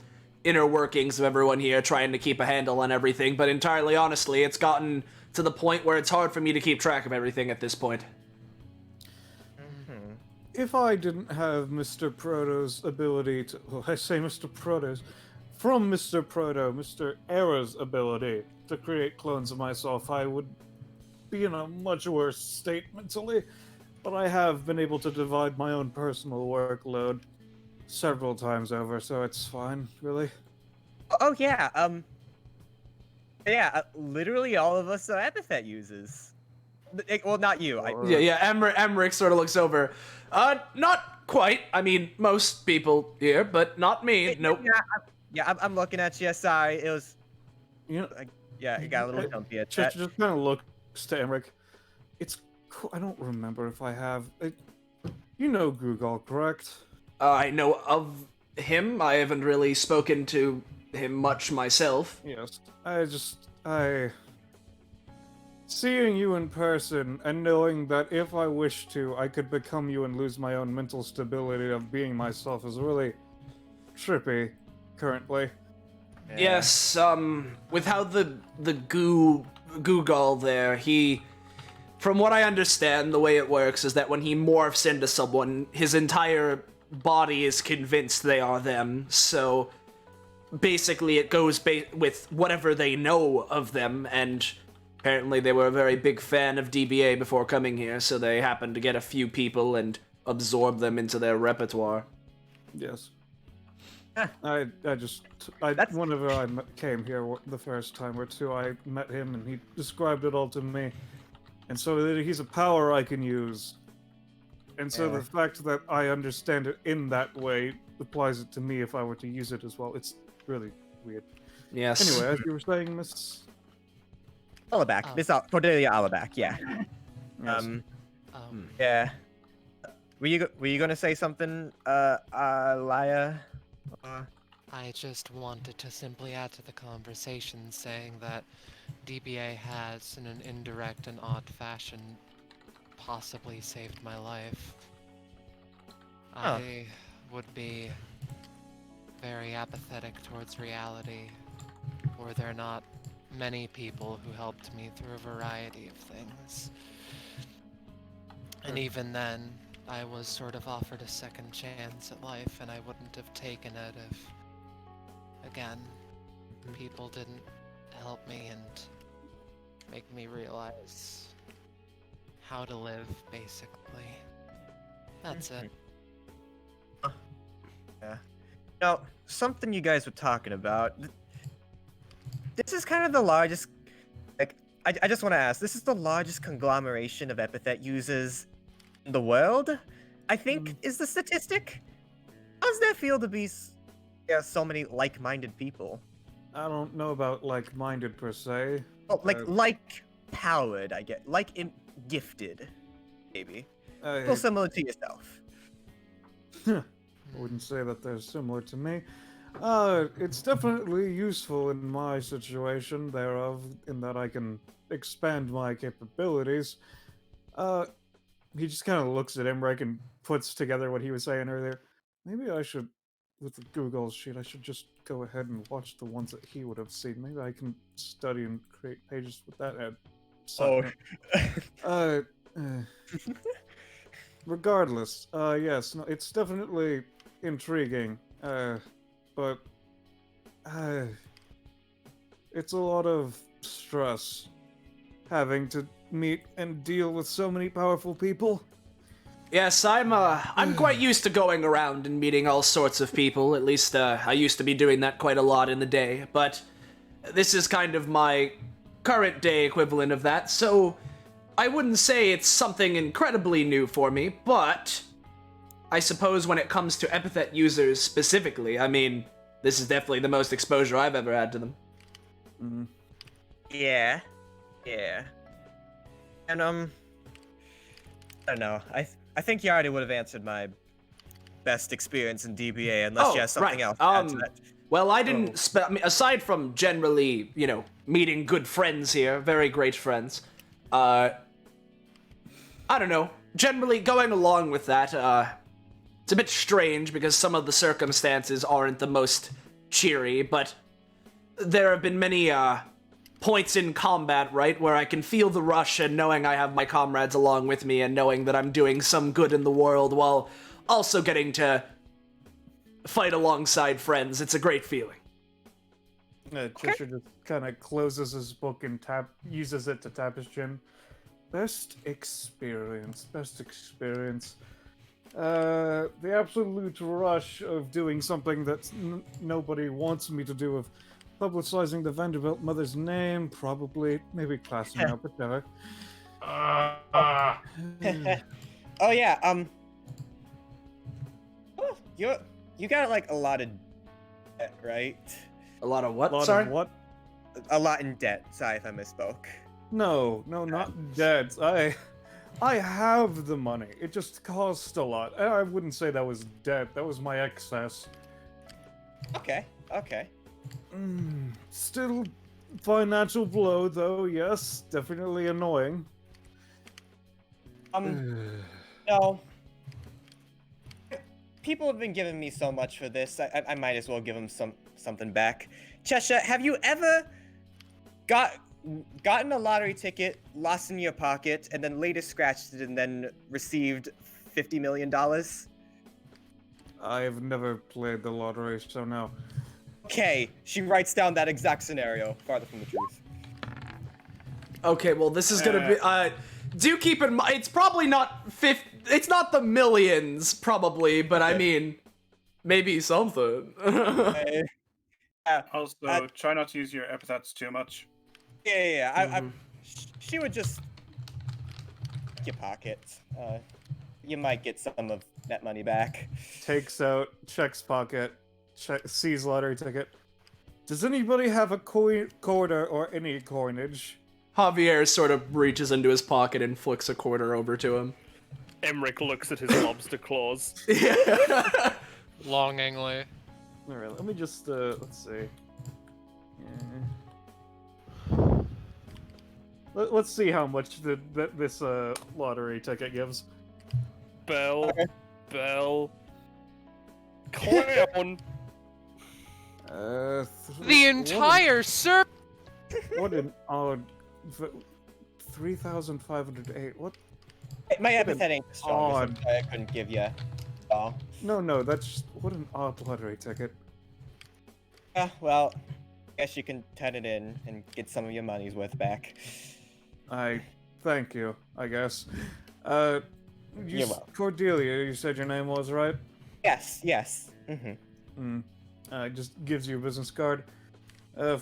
inner workings of everyone here, trying to keep a handle on everything, but entirely honestly, it's gotten to the point where it's hard for me to keep track of everything at this point. If I didn't have Mr. Proto's ability to... Well, I say Mr. Proto's. From Mr. Proto, Mr. Era's ability to create clones of myself, I would be in a much worse state mentally. But I have been able to divide my own personal workload several times over, so it's fine, really. Oh, yeah, literally all of us are Epithet users. Well, not you. Emmerich sort of looks over. Not quite. I mean, most people here, but not me. Nope. I'm looking at you. Sorry, it was. You got a little jumpy at that. Just kind of looks to Emmerich. It's cool. I don't remember if I have. You know Google, correct? I know of him. I haven't really spoken to him much myself. Yes, seeing you in person and knowing that if I wish to, I could become you and lose my own mental stability of being myself is really trippy currently. Yes, with how the Google there, from what I understand, the way it works is that when he morphs into someone, his entire body is convinced they are them, so basically it goes with whatever they know of them, and apparently they were a very big fan of DBA before coming here, so they happened to get a few people and absorb them into their repertoire. Yes. Whenever I came here the first time or two, I met him and he described it all to me. And so he's a power I can use. And so the fact that I understand it in that way applies it to me if I were to use it as well. It's really weird. Yes. Anyway, as you were saying, Miss... Alabac. Miss Cordelia Alabac, yeah. Yes. Yeah. Were you gonna say something, Laya? I just wanted to simply add to the conversation saying that DBA has, in an indirect and odd fashion, possibly saved my life. I would be very apathetic towards reality were there not many people who helped me through a variety of things. And even then, I was sort of offered a second chance at life, and I wouldn't have taken it if, again, people didn't help me and make me realize how to live, basically. That's it. Yeah. Now, something you guys were talking about. This is kind of the largest. Like, I just want to ask. This is the largest conglomeration of Epithet users in the world. I think is the statistic. How does that feel to be? So many like-minded people. I don't know about like-minded per se. Oh, like-powered, I get. Gifted, maybe. Feel similar to yourself. I wouldn't say that they're similar to me. It's definitely useful in my situation thereof, in that I can expand my capabilities. He just kind of looks at Imrek and puts together what he was saying earlier. Maybe I should, with the Google sheet, I should just go ahead and watch the ones that he would have seen. Maybe I can study and create pages with that. Regardless, yes, no, it's definitely intriguing, but it's a lot of stress having to meet and deal with so many powerful people. Yes, I'm quite used to going around and meeting all sorts of people. At least I used to be doing that quite a lot in the day, but this is kind of my current day equivalent of that, so I wouldn't say it's something incredibly new for me, but I suppose when it comes to Epithet users specifically, I mean, this is definitely the most exposure I've ever had to them. Mm-hmm. Yeah. And I don't know. I think you already would have answered my best experience in DBA, unless you have something else to add to that. Well, I didn't. Aside from generally, meeting good friends here, very great friends. I don't know. Generally, going along with that, it's a bit strange because some of the circumstances aren't the most cheery, but there have been many points in combat, right, where I can feel the rush and knowing I have my comrades along with me and knowing that I'm doing some good in the world while also getting to fight alongside friends. It's a great feeling. Trisha just kind of closes his book and uses it to tap his chin. Best experience. The absolute rush of doing something that nobody wants me to do, of publicizing the Vanderbelt mother's name, probably, maybe classing up, but never. Oh yeah, you got like a lot of debt, right? A lot of what? Sorry? Of what? A lot in debt. Sorry if I misspoke. No, not debt. I have the money. It just cost a lot. I wouldn't say that was debt. That was my excess. Okay. Okay. Still financial blow, though. Yes, definitely annoying. No. People have been giving me so much for this. I might as well give them something back. Cheshire, have you ever gotten a lottery ticket, lost in your pocket, and then later scratched it and then received $50 million? I've never played the lottery, so no. Okay, she writes down that exact scenario, farther from the truth. Okay, well, this is gonna be. Do keep in mind, it's probably not it's not the millions, probably, but I mean, maybe something. Also, try not to use your epithets too much. Yeah. She would just your pockets. You might get some of that money back. Takes out, checks pocket, sees lottery ticket. Does anybody have a quarter or any coinage? Javier sort of reaches into his pocket and flicks a quarter over to him. Emmerich looks at his lobster claws. Longingly. Alright, let me just, let's see. Let's see how much this lottery ticket gives. Bell. Clown. The entire sir. What an odd. 3,508. What? My epithet ain't strong, odd. so I couldn't give you. Oh. No, that's just, what an odd lottery ticket. Well, I guess you can turn it in and get some of your money's worth back. Thank you, I guess. You're welcome. Cordelia, you said your name was, right? Yes. Just gives you a business card.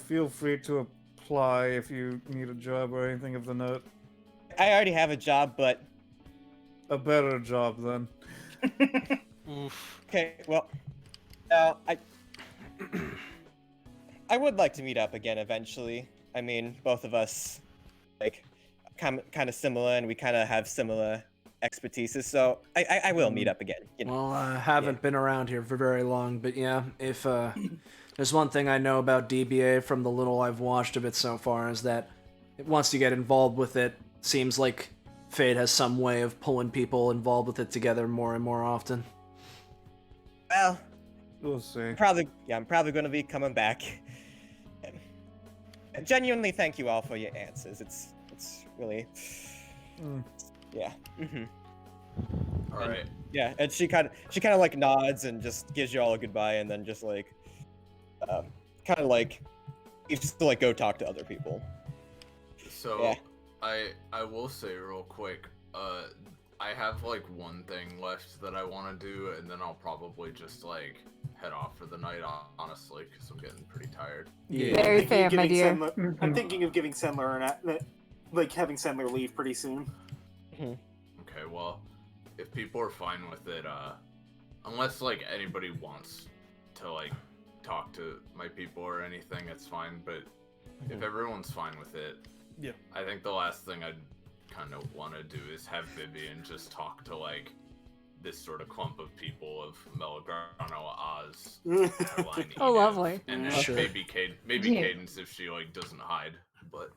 Feel free to apply if you need a job or anything of the note. I already have a job, but... A better job, then. Oof. Okay, well... I would like to meet up again eventually. I mean, both of us, like, kind of similar, and we kind of have similar expertises, so I will meet up again. You know? Well, I haven't been around here for very long, but yeah, if there's one thing I know about DBA from the little I've watched of it so far is that once you get involved with it, seems like Fate has some way of pulling people involved with it together more and more often. Well, we'll see. I'm probably going to be coming back. And genuinely, thank you all for your answers. It's really, yeah. All right. Yeah, and she kind of like nods and just gives you all a goodbye, and then just like, kind of like, you just like go talk to other people. So, yeah. I will say real quick, I have like one thing left that I want to do, and then I'll probably just like head off for the night, honestly, because I'm getting pretty tired. Yeah. Very fair, my dear. I'm thinking of giving Sendler like having Sendler leave pretty soon. Okay, well, if people are fine with it, unless like anybody wants to like talk to my people or anything, it's fine. But if everyone's fine with it, yeah, I think the last thing I'd kind of want to do is have Vivian just talk to like this sort of clump of people of Melagrano, Oz, Caroline, Oh, lovely. and then Sure. maybe Cadence if she like doesn't hide, but.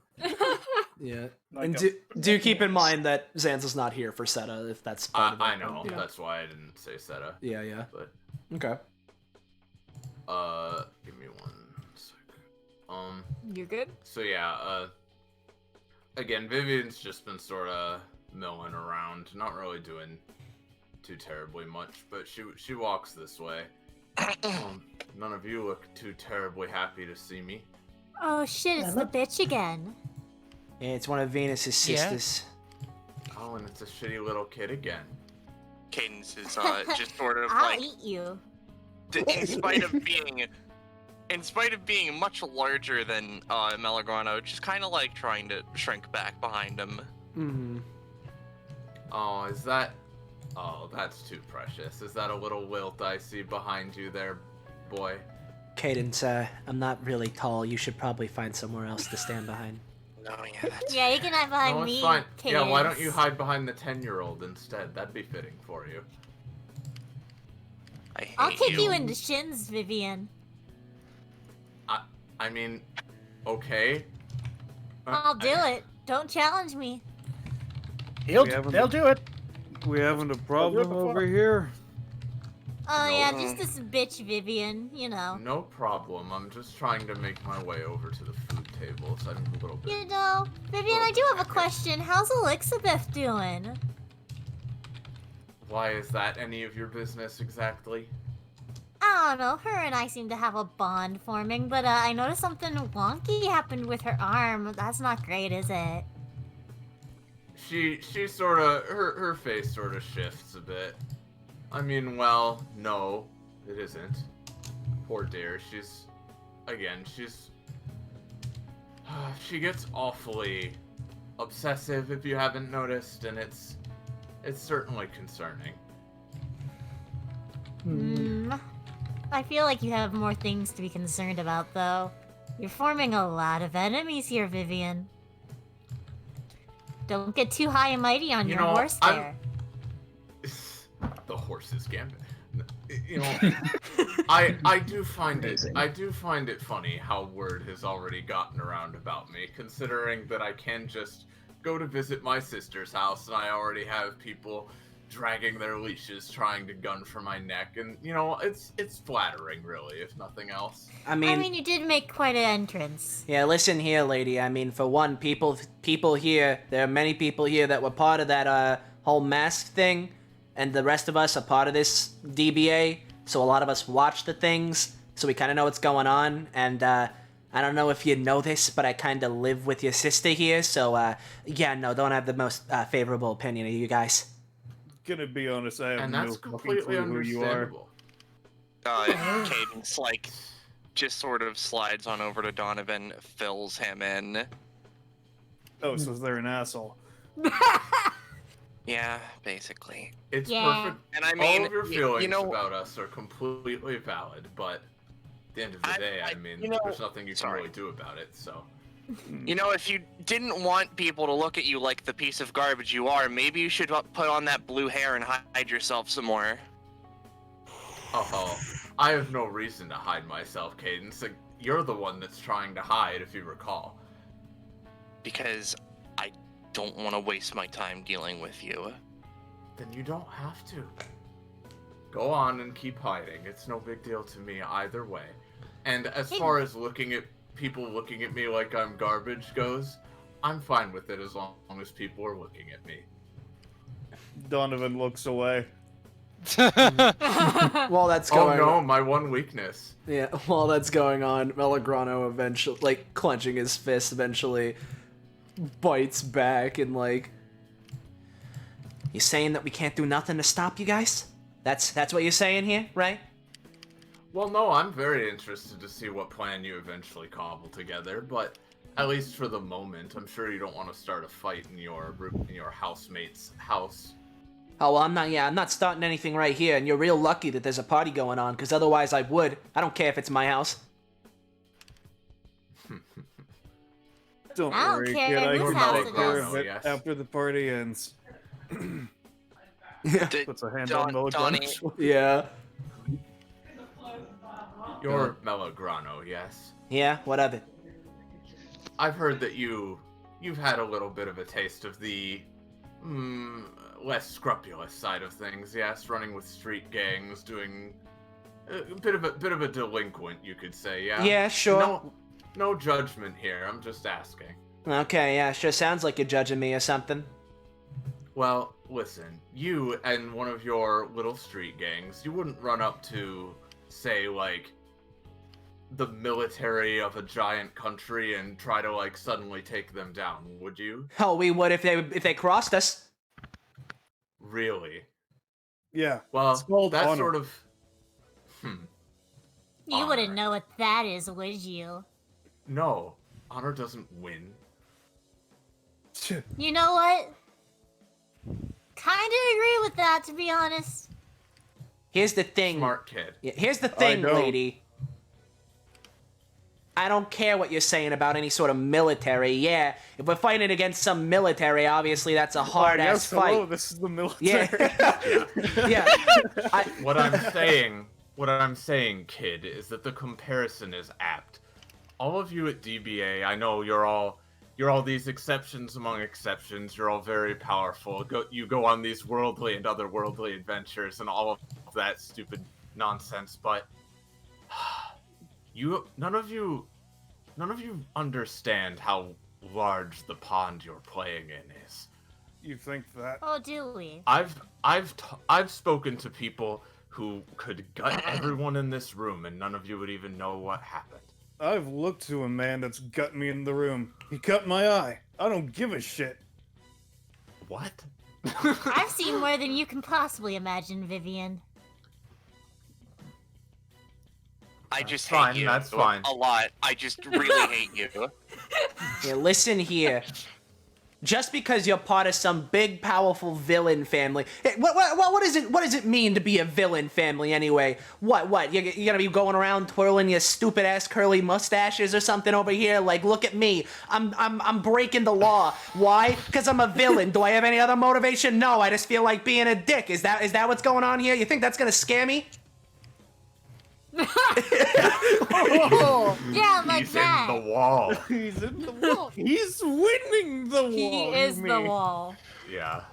Yeah, and do keep in mind that Zanza's not here for Seta, if that's part of it. I know, Yeah. that's why I didn't say Seta. Yeah. But Okay. Give me 1 sec. You're good? So yeah, again, Vivian's just been sort of milling around, not really doing too terribly much, but she walks this way. None of you look too terribly happy to see me. Oh shit, it's the bitch again. Yeah, it's one of Venus's sisters. Oh, and it's a shitty little kid again. Cadence is just sort of I'll like, eat you. in spite of being much larger than Melagrano, just kind of like trying to shrink back behind him. Mm-hmm. Oh, is that? Oh, that's too precious. Is that a little wilt I see behind you there, boy? Cadence, I'm not really tall. You should probably find somewhere else to stand behind. No, yeah, that's... Yeah, you can hide behind No, me. it's fine. Cadence. Yeah, why don't you hide behind the 10-year-old instead? That'd be fitting for you. I'll kick you in the shins, Vivian. I mean, okay. I'll do it. Don't challenge me. They'll do it. We having a problem before. over here? Oh No. yeah, just this bitch Vivian, you know. No problem. I'm just trying to make my way over to the food table, so I'm a little bit. You know, Vivian, I do have a question. How's Elizabeth doing? Why is that any of your business exactly? I don't know. Her and I seem to have a bond forming, but I noticed something wonky happened with her arm. That's not great, is it? She sort of her face sort of shifts a bit. I mean, well, no, it isn't. Poor dear. She gets awfully obsessive if you haven't noticed, and it's certainly concerning. I feel like you have more things to be concerned about, though. You're forming a lot of enemies here, Vivian. Don't get too high and mighty on your horse there. The horse's gambit. You know, I do find it funny how word has already gotten around about me, considering that I can just go to visit my sister's house and I already have people dragging their leashes trying to gun for my neck, and you know, it's flattering, really, if nothing else. I mean, you did make quite an entrance. Yeah, listen here, lady. I mean, for one, people here, there are many people here that were part of that whole mask thing, and the rest of us are part of this DBA, so a lot of us watch the things, so we kind of know what's going on, and I don't know if you know this, but I kind of live with your sister here, so yeah, no, don't have the most favorable opinion of you guys. Gonna be honest, I have And no that's fucking completely clue who you are. understandable. Cadence, like, just sort of slides on over to Donovan, fills him in. Oh, so they're an asshole. Yeah, basically. It's Yeah. perfect. And I mean, all of your feelings you know, about us are completely valid, but at the end of the day, I mean, you know, there's nothing you can really do about it, so. You know, if you didn't want people to look at you like the piece of garbage you are, maybe you should put on that blue hair and hide yourself some more. Oh, I have no reason to hide myself, Cadence. Like, you're the one that's trying to hide, if you recall. Because I don't want to waste my time dealing with you. Then you don't have to. Go on and keep hiding. It's no big deal to me either way. And as far as people looking at me like I'm garbage goes, I'm fine with it as long as people are looking at me. Donovan looks away. While that's going Oh no, my one weakness. Yeah, while that's going on, Melagrano eventually, like, clenching his fist, eventually bites back and, like... You saying that we can't do nothing to stop you guys? That's what you're saying here, right? Well, no, I'm very interested to see what plan you eventually cobble together, but at least for the moment, I'm sure you don't want to start a fight in your housemate's house. Oh, well, I'm not starting anything right here, and you're real lucky that there's a party going on, because otherwise I would. I don't care if it's my house. Don't I don't worry, care kid. I whose can house take it care is. of it Yes. after the party ends. Puts a hand on Donnie. Melagrano's shoulder. Yeah. You're Melagrano, yes? Yeah, what of it? I've heard that you've had a little bit of a taste of the less scrupulous side of things, yes? Running with street gangs, doing a bit of a delinquent, you could say, yeah? Yeah, sure. No judgment here, I'm just asking. Okay, yeah, sure sounds like you're judging me or something. Well, listen, you and one of your little street gangs, you wouldn't run up to, say, like, the military of a giant country and try to, like, suddenly take them down, would you? Oh, we would if they crossed us. Really? Yeah. Well, it's called that honor. sort of... You wouldn't know what that is, would you? No, honor doesn't win. You know what? Kinda agree with that, to be honest. Here's the thing. Smart kid. Yeah, here's the thing, don't. lady. I don't care what you're saying about any sort of military. Yeah, if we're fighting against some military, obviously that's a hard-ass fight. Hello, this is the military. Yeah. Yeah. What I'm saying, kid, is that the comparison is apt. all of you at DBA, I know you're all these exceptions among exceptions. You're all very powerful. You go on these worldly and otherworldly adventures and all of that stupid nonsense, but none of you understand how large the pond you're playing in is. You think that? Oh, do we? I've spoken to people who could gut everyone in this room, and none of you would even know what happened. I've looked to a man that's gut me in the room. He cut my eye. I don't give a shit. What? I've seen more than you can possibly imagine, Vivian. I just fine, hate you that's fine. a lot. I just really hate you. Yeah, listen here. Just because you're part of some big, powerful villain family, what does it mean to be a villain family anyway? What? You're gonna be going around twirling your stupid ass curly mustaches or something over here? Like, look at me. I'm breaking the law. Why? Because I'm a villain. Do I have any other motivation? No. I just feel like being a dick. Is that what's going on here? You think that's gonna scare me? Yeah, like He's that. in the wall. He's in the wall. He's winning the wall. He is the wall. Yeah.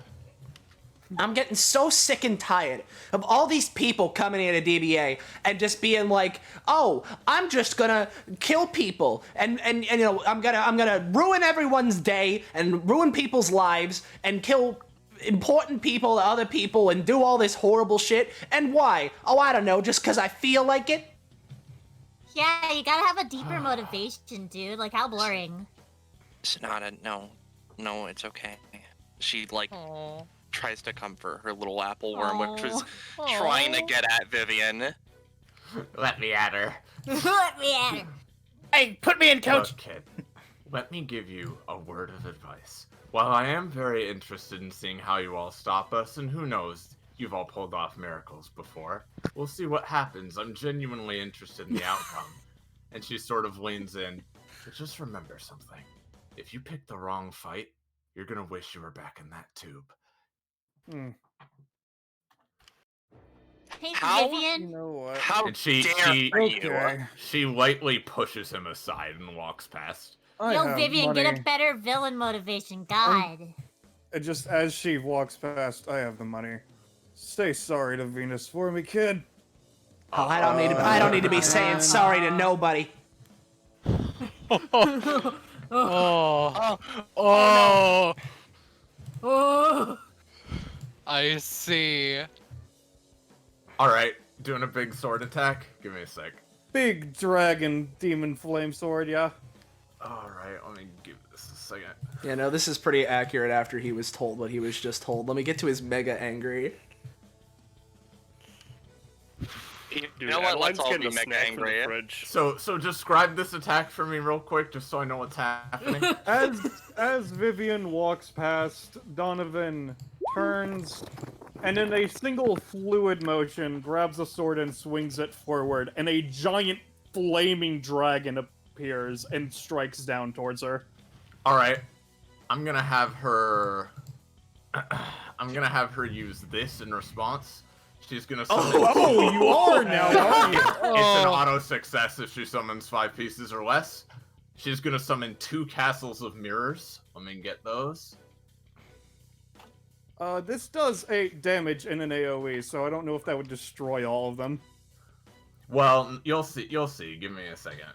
I'm getting so sick and tired of all these people coming here to DBA and just being like, "Oh, I'm just gonna kill people and you know, I'm gonna ruin everyone's day and ruin people's lives and kill important people to other people and do all this horrible shit." And why? Oh, I don't know, just because I feel like it? Yeah, you gotta have a deeper motivation, dude. Like, how boring. Sonata, no, it's okay. She tries to comfort her little apple worm, which was trying to get at Vivian. Let me at her. Let me at her. Hey, put me in, coach. Look, kid, let me give you a word of advice. While I am very interested in seeing how you all stop us, and who knows, you've all pulled off miracles before, we'll see what happens. I'm genuinely interested in the outcome. And she sort of leans in. But just remember something. If you pick the wrong fight, you're gonna wish you were back in that tube. Hey, How? Vivian. You know what? How And she lightly pushes him aside and walks past. Yo, Vivian, get a better villain motivation. God. Just as she walks past, I have the money. Say sorry to Venus for me, kid. Oh, I don't need to be saying sorry to nobody. Oh. I see. Alright, doing a big sword attack? Give me a sec. Big dragon demon flame sword, yeah. Alright, let me give this a second. Yeah, no, this is pretty accurate after he was told what he was just told. Let me get to his mega angry. You know what? Let's all be mega angry. So describe this attack for me real quick, just so I know what's happening. As Vivian walks past, Donovan turns, and in a single fluid motion, grabs a sword and swings it forward, and a giant flaming dragon appears and strikes down towards her. Alright. I'm gonna have her use this in response. She's gonna summon you are now, aren't you? It's an auto success if she summons 5 pieces or less. She's gonna summon 2 castles of mirrors. Let me get those. This does 8 damage in an AoE, so I don't know if that would destroy all of them. Well, you'll see. Give me a second.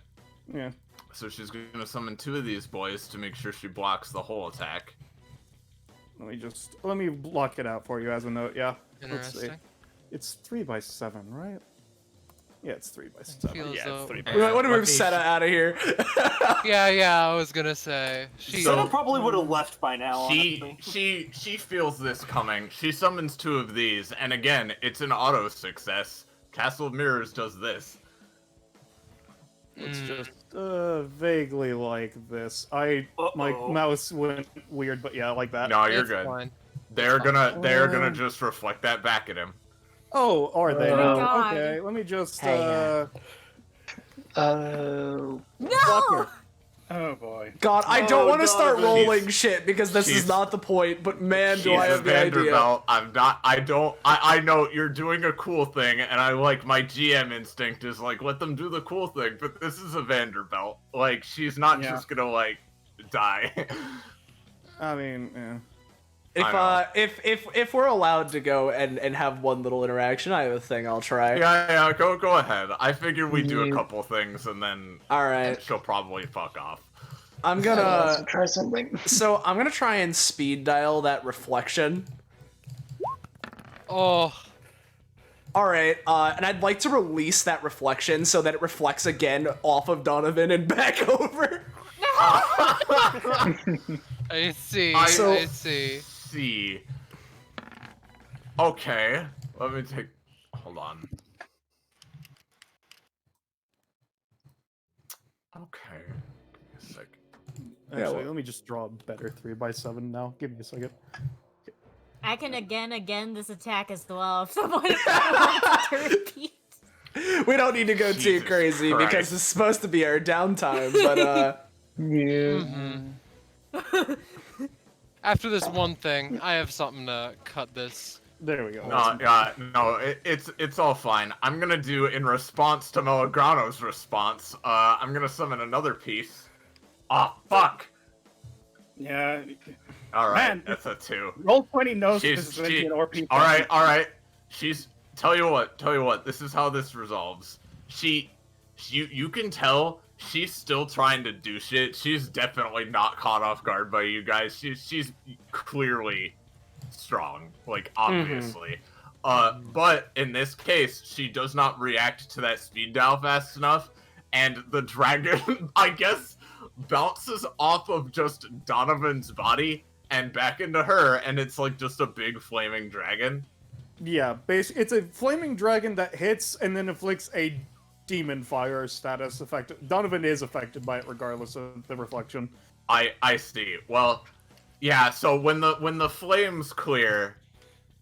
Yeah. So she's gonna summon 2 of these boys to make sure she blocks the whole attack. Let me block it out for you as a note, yeah. Let's see. Interesting. It's 3x7, right? Yeah, it's 3x7. Yeah, it's 3 What do we move Seta out of here? yeah, I was gonna say. Seta probably would have left by now, honestly. She feels this coming. She summons 2 of these, and again, it's an auto success. Castle of Mirrors does this. It's just vaguely like this. My mouse went weird, but yeah, like that. No, you're good. Fine. They're gonna just reflect that back at him. Oh, are they? Oh, No. Okay, let me just No! block her. Oh boy. God, I don't want to start Donovan. rolling shit because this is not the point, but man, do I She's a have the idea. Vanderbelt. I'm not. I know you're doing a cool thing, and I like my GM instinct is like let them do the cool thing, but this is a Vanderbelt. Like she's not just gonna like die. I mean, yeah. If we're allowed to go and have one little interaction, I have a thing I'll try. Yeah, go ahead. I figure we do a couple things and then she'll probably fuck off. I'm gonna try something. So I'm gonna try and speed dial that reflection. Oh. Alright, and I'd like to release that reflection so that it reflects again off of Donovan and back over. I see. I see. Okay, let me take. Hold on. Okay. Give me a sec. Actually, let me just draw a better 3x7 now. Give me a second. I can again this attack as well if someone wants to repeat. We don't need to go too crazy Christ. because it's supposed to be our downtime, but After this one thing, I have something to cut this. There we go. No, it's all fine. I'm gonna do in response to Melagrano's response. I'm gonna summon another piece. Ah, fuck. Yeah. All right, Man, that's a 2. Roll 20 knows this is going to be an ORP. All right. She's tell you what. This is how this resolves. You can tell she's still trying to do shit. She's definitely not caught off guard by you guys. She's clearly strong, like obviously. But in this case, she does not react to that speed dial fast enough, and the dragon, I guess, bounces off of just Donovan's body and back into her, and it's like just a big flaming dragon. Yeah, it's a flaming dragon that hits and then inflicts a demon fire status effect. Donovan is affected by it regardless of the reflection. I see. Well, yeah. So when the flames clear,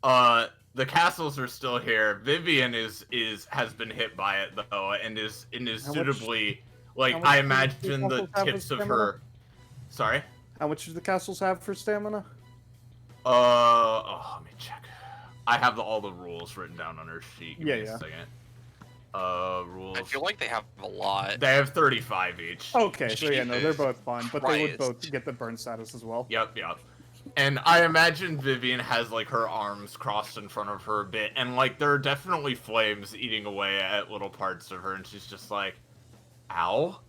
the castles are still here. Vivian has been hit by it though, and is suitably like I imagine the tips of her. Sorry. How much do the castles have for stamina? Let me check. I have all the rules written down on her sheet. Give me a second. Rules. I feel like they have a lot. They have 35 each. Okay, so yeah, no, they're both fine, but they would Christ. both get the burn status as well. Yep. And I imagine Vivian has like her arms crossed in front of her a bit, and like there are definitely flames eating away at little parts of her, and she's just like, "Ow."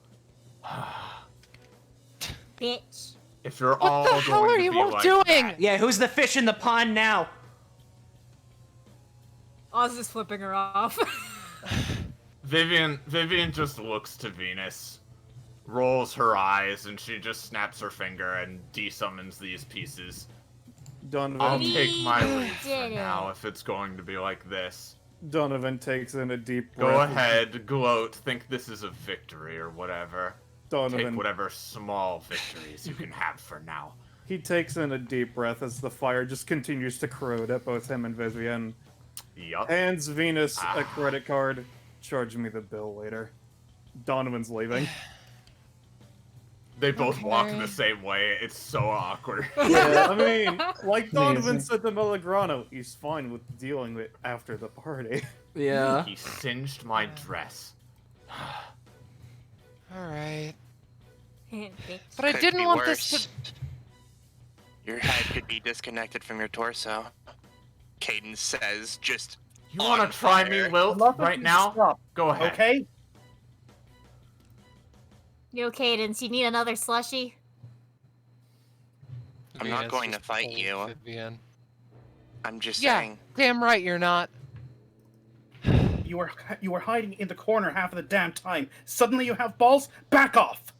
Bitch. If you're all What the hell going are to you be all like doing? that- yeah, who's the fish in the pond now? Oz is flipping her off. Vivian just looks to Venus, rolls her eyes, and she just snaps her finger and desummons these pieces. Donovan. I'll take my We leave for did it. now if it's going to be like this. Donovan takes in a deep breath. Go ahead, gloat, think this is a victory or whatever. Donovan. Take whatever small victories you can have for now. He takes in a deep breath as the fire just continues to corrode at both him and Vivian. Yup. Hands Venus a credit card. Charge me the bill later. Donovan's leaving. They both walk the same way. It's so awkward. Yeah, I mean, like Donovan said to Melagrano, he's fine with dealing with it after the party. Yeah. He singed my dress. Alright. Bitch. But I Could didn't be want worse. this to. Your head could be disconnected from your torso. Caden says, just. You want to try me, Wilt, right now? Go ahead. Okay? Yo, Cadence, you need another slushie? I'm not going to fight you. Vivian. I'm just Yeah, saying. damn right you're not. You were hiding in the corner half of the damn time. Suddenly you have balls? Back off!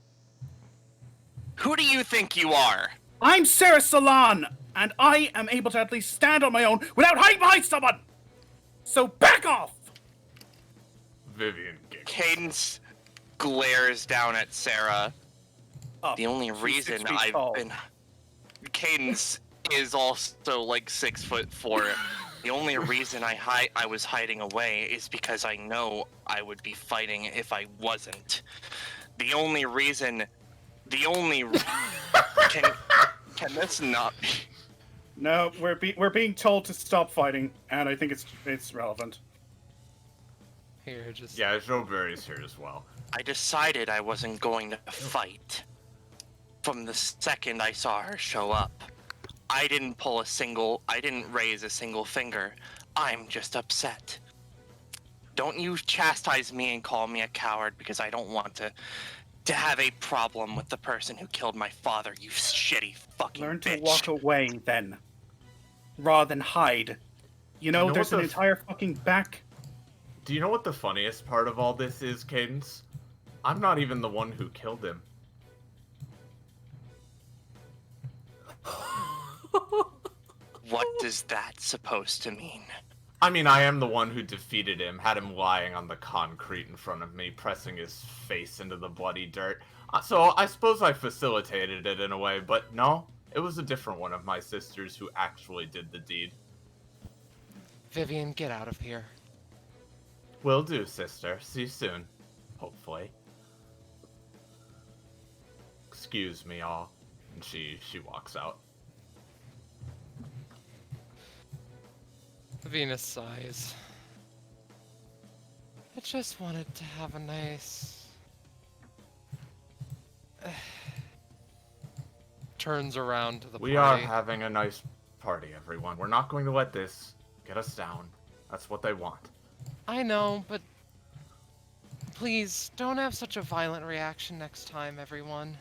Who do you think you are? I'm Sarah Salon, and I am able to at least stand on my own without hiding behind someone! So back off! Vivian giggles. Cadence glares down at Sarah. The only reason 6 feet I've tall. been. Cadence is also like 6'4". The only reason I was hiding away is because I know I would be fighting if I wasn't. The only reason The only can this not be? No, we're being told to stop fighting, and I think it's relevant. Here, just Yeah, Joberry's here as well. I decided I wasn't going to fight. From the second I saw her show up, I didn't raise a single finger. I'm just upset. Don't you chastise me and call me a coward because I don't want to have a problem with the person who killed my father, you shitty fucking Learn bitch. to walk away, then. Rather than hide. You know, there's an entire fucking back. Do you know what the funniest part of all this is, Cadence? I'm not even the one who killed him. What is that supposed to mean? I mean, I am the one who defeated him, had him lying on the concrete in front of me, pressing his face into the bloody dirt. So I suppose I facilitated it in a way, but no, it was a different one of my sisters who actually did the deed. Vivian, get out of here. Will do, sister. See you soon. Hopefully. Excuse me, all. And she walks out. Venus sighs. I just wanted to have a nice... Turns around to the party. We are having a nice party, everyone. We're not going to let this get us down. That's what they want. I know, but... Please, don't have such a violent reaction next time, everyone.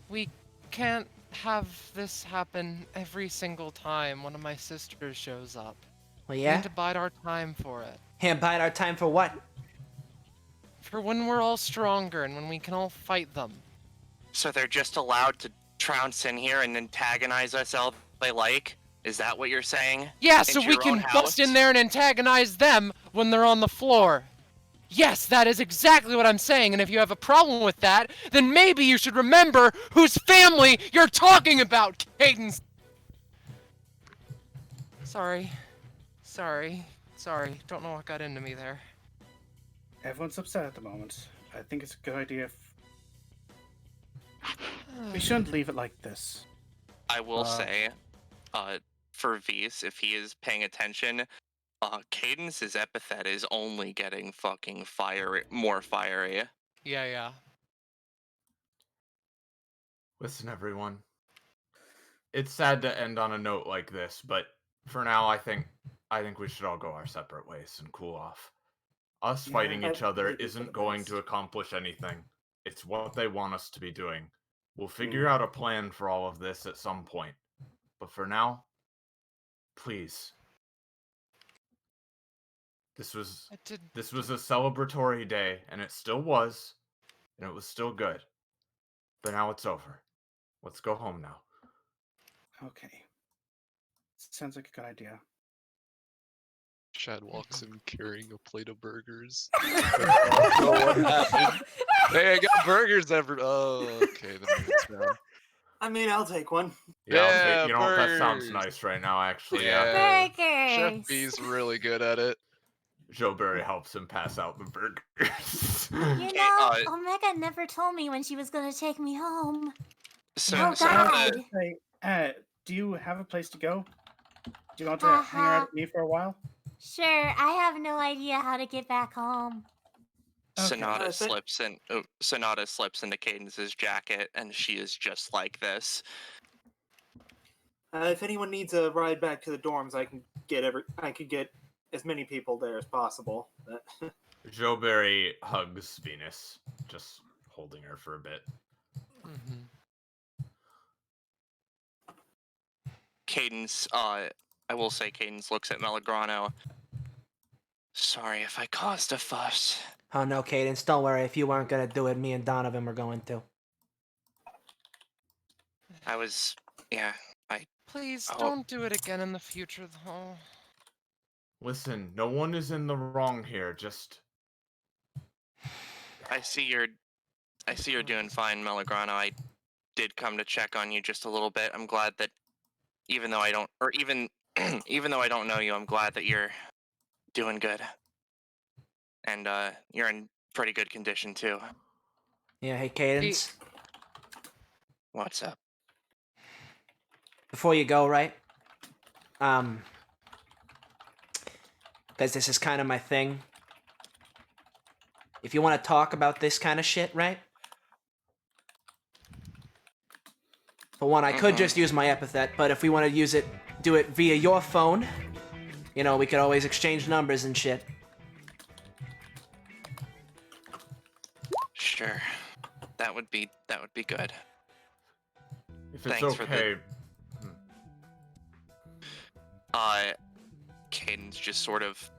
We can't have this happen every single time one of my sisters shows up. Well, We yeah? need to bide our time for it. And bide our time for what? For when we're all stronger and when we can all fight them. So they're just allowed to trounce in here and antagonize us all they like? Is that what you're saying? Yeah, so Into we your can own bust house? in there and antagonize them when they're on the floor. Yes, that is exactly what I'm saying, and if you have a problem with that, then maybe you should remember whose family you're talking about, Cadence! Sorry. Don't know what got into me there. Everyone's upset at the moment. I think it's a good idea if... We shouldn't leave it like this. I will say, for Vise, if he is paying attention, Cadence's epithet is only getting fucking more fiery. Yeah. Listen, everyone. It's sad to end on a note like this, but for now, I think we should all go our separate ways and cool off. Us fighting each other isn't going to accomplish anything. It's what they want us to be doing. We'll figure out a plan for all of this at some point. But for now, please. This was a celebratory day, and it still was, and it was still good. But now it's over. Let's go home now. Okay. Sounds like a good idea. Chad walks in carrying a plate of burgers. I don't know what happened. Hey, I got burgers Oh, okay. I mean, I'll take one. Yeah, I'll Yeah, take, you know, that sounds burgers. nice right now, actually. Yeah. Burgers. Chef B's really good at it. Joeberry helps him pass out the burgers. You know, Omega never told me when she was gonna take me home. Oh So God. Hey, do you have a place to go? Do you want to hang around with me for a while? Sure, I have no idea how to get back home. Sonata slips into Cadence's jacket, and she is just like this. If anyone needs a ride back to the dorms, I could get as many people there as possible. Joeberry hugs Venus, just holding her for a bit. Cadence, I will say Cadence looks at Melagrano. Sorry if I caused a fuss. Oh no, Cadence, don't worry. If you weren't gonna do it, me and Donovan were going to. Please don't do it again in the future, though. Listen, no one is in the wrong here. Just I see you're doing fine, Melagrano. I did come to check on you just a little bit. I'm glad that even though I don't know you, I'm glad that you're doing good. And you're in pretty good condition too. Yeah, hey Cadence. What's up? Before you go, right? Because this is kind of my thing. If you want to talk about this kind of shit, right? For one, I could just use my epithet, but if we want to do it via your phone, you know, we could always exchange numbers and shit. Sure. That would be good. If it's Thanks okay. Cadence just sort of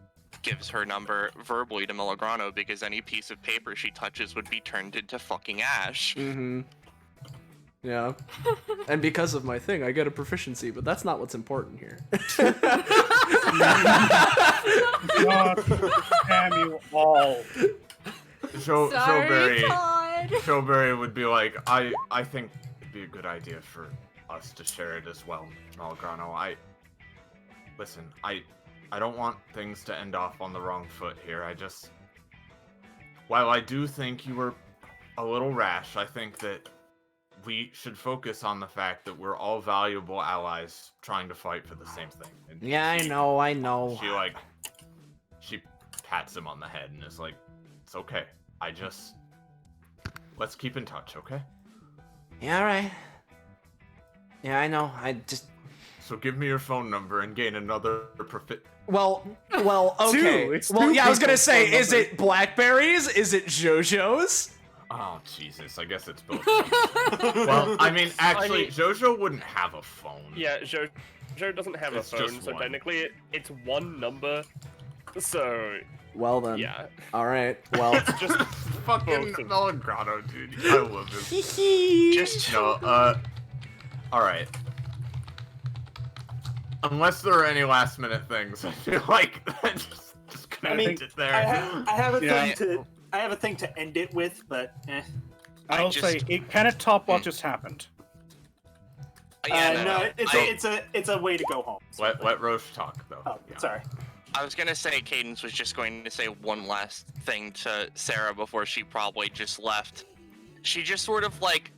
gives her number verbally to Melograno because any piece of paper she touches would be turned into fucking ash. Mm-hmm. Yeah. And because of my thing, I get a proficiency, but that's not what's important here. God damn you all. Showberry would be like, I think it'd be a good idea for us to share it as well, Malgrano. Listen, I don't want things to end off on the wrong foot here. While I do think you were a little rash, I think that we should focus on the fact that we're all valuable allies trying to fight for the same thing. And yeah, I know. She pats him on the head and is like, it's okay. Let's keep in touch, okay? Yeah, alright. Yeah, I know. So give me your phone number and gain another profit. Well, okay. Well, yeah, I was gonna say, is it Blackberry's? Is it JoJo's? Oh, Jesus, I guess it's both. Well, I mean, actually, JoJo wouldn't have a phone. Yeah, JoJo doesn't have a phone, just so one. technically it's one number. So Well then. yeah. Alright, well. It's just fucking Melograno, dude. I love him. Just Alright. Unless there are any last minute things, I feel like just gonna end it there. I have a thing to. I have a thing to end it with, but I'll say it kind of top what just happened. It's a way to go home. Let Roche talk though. Oh, sorry. I was gonna say Cadence was just going to say one last thing to Sarah before she probably just left. She just sort of like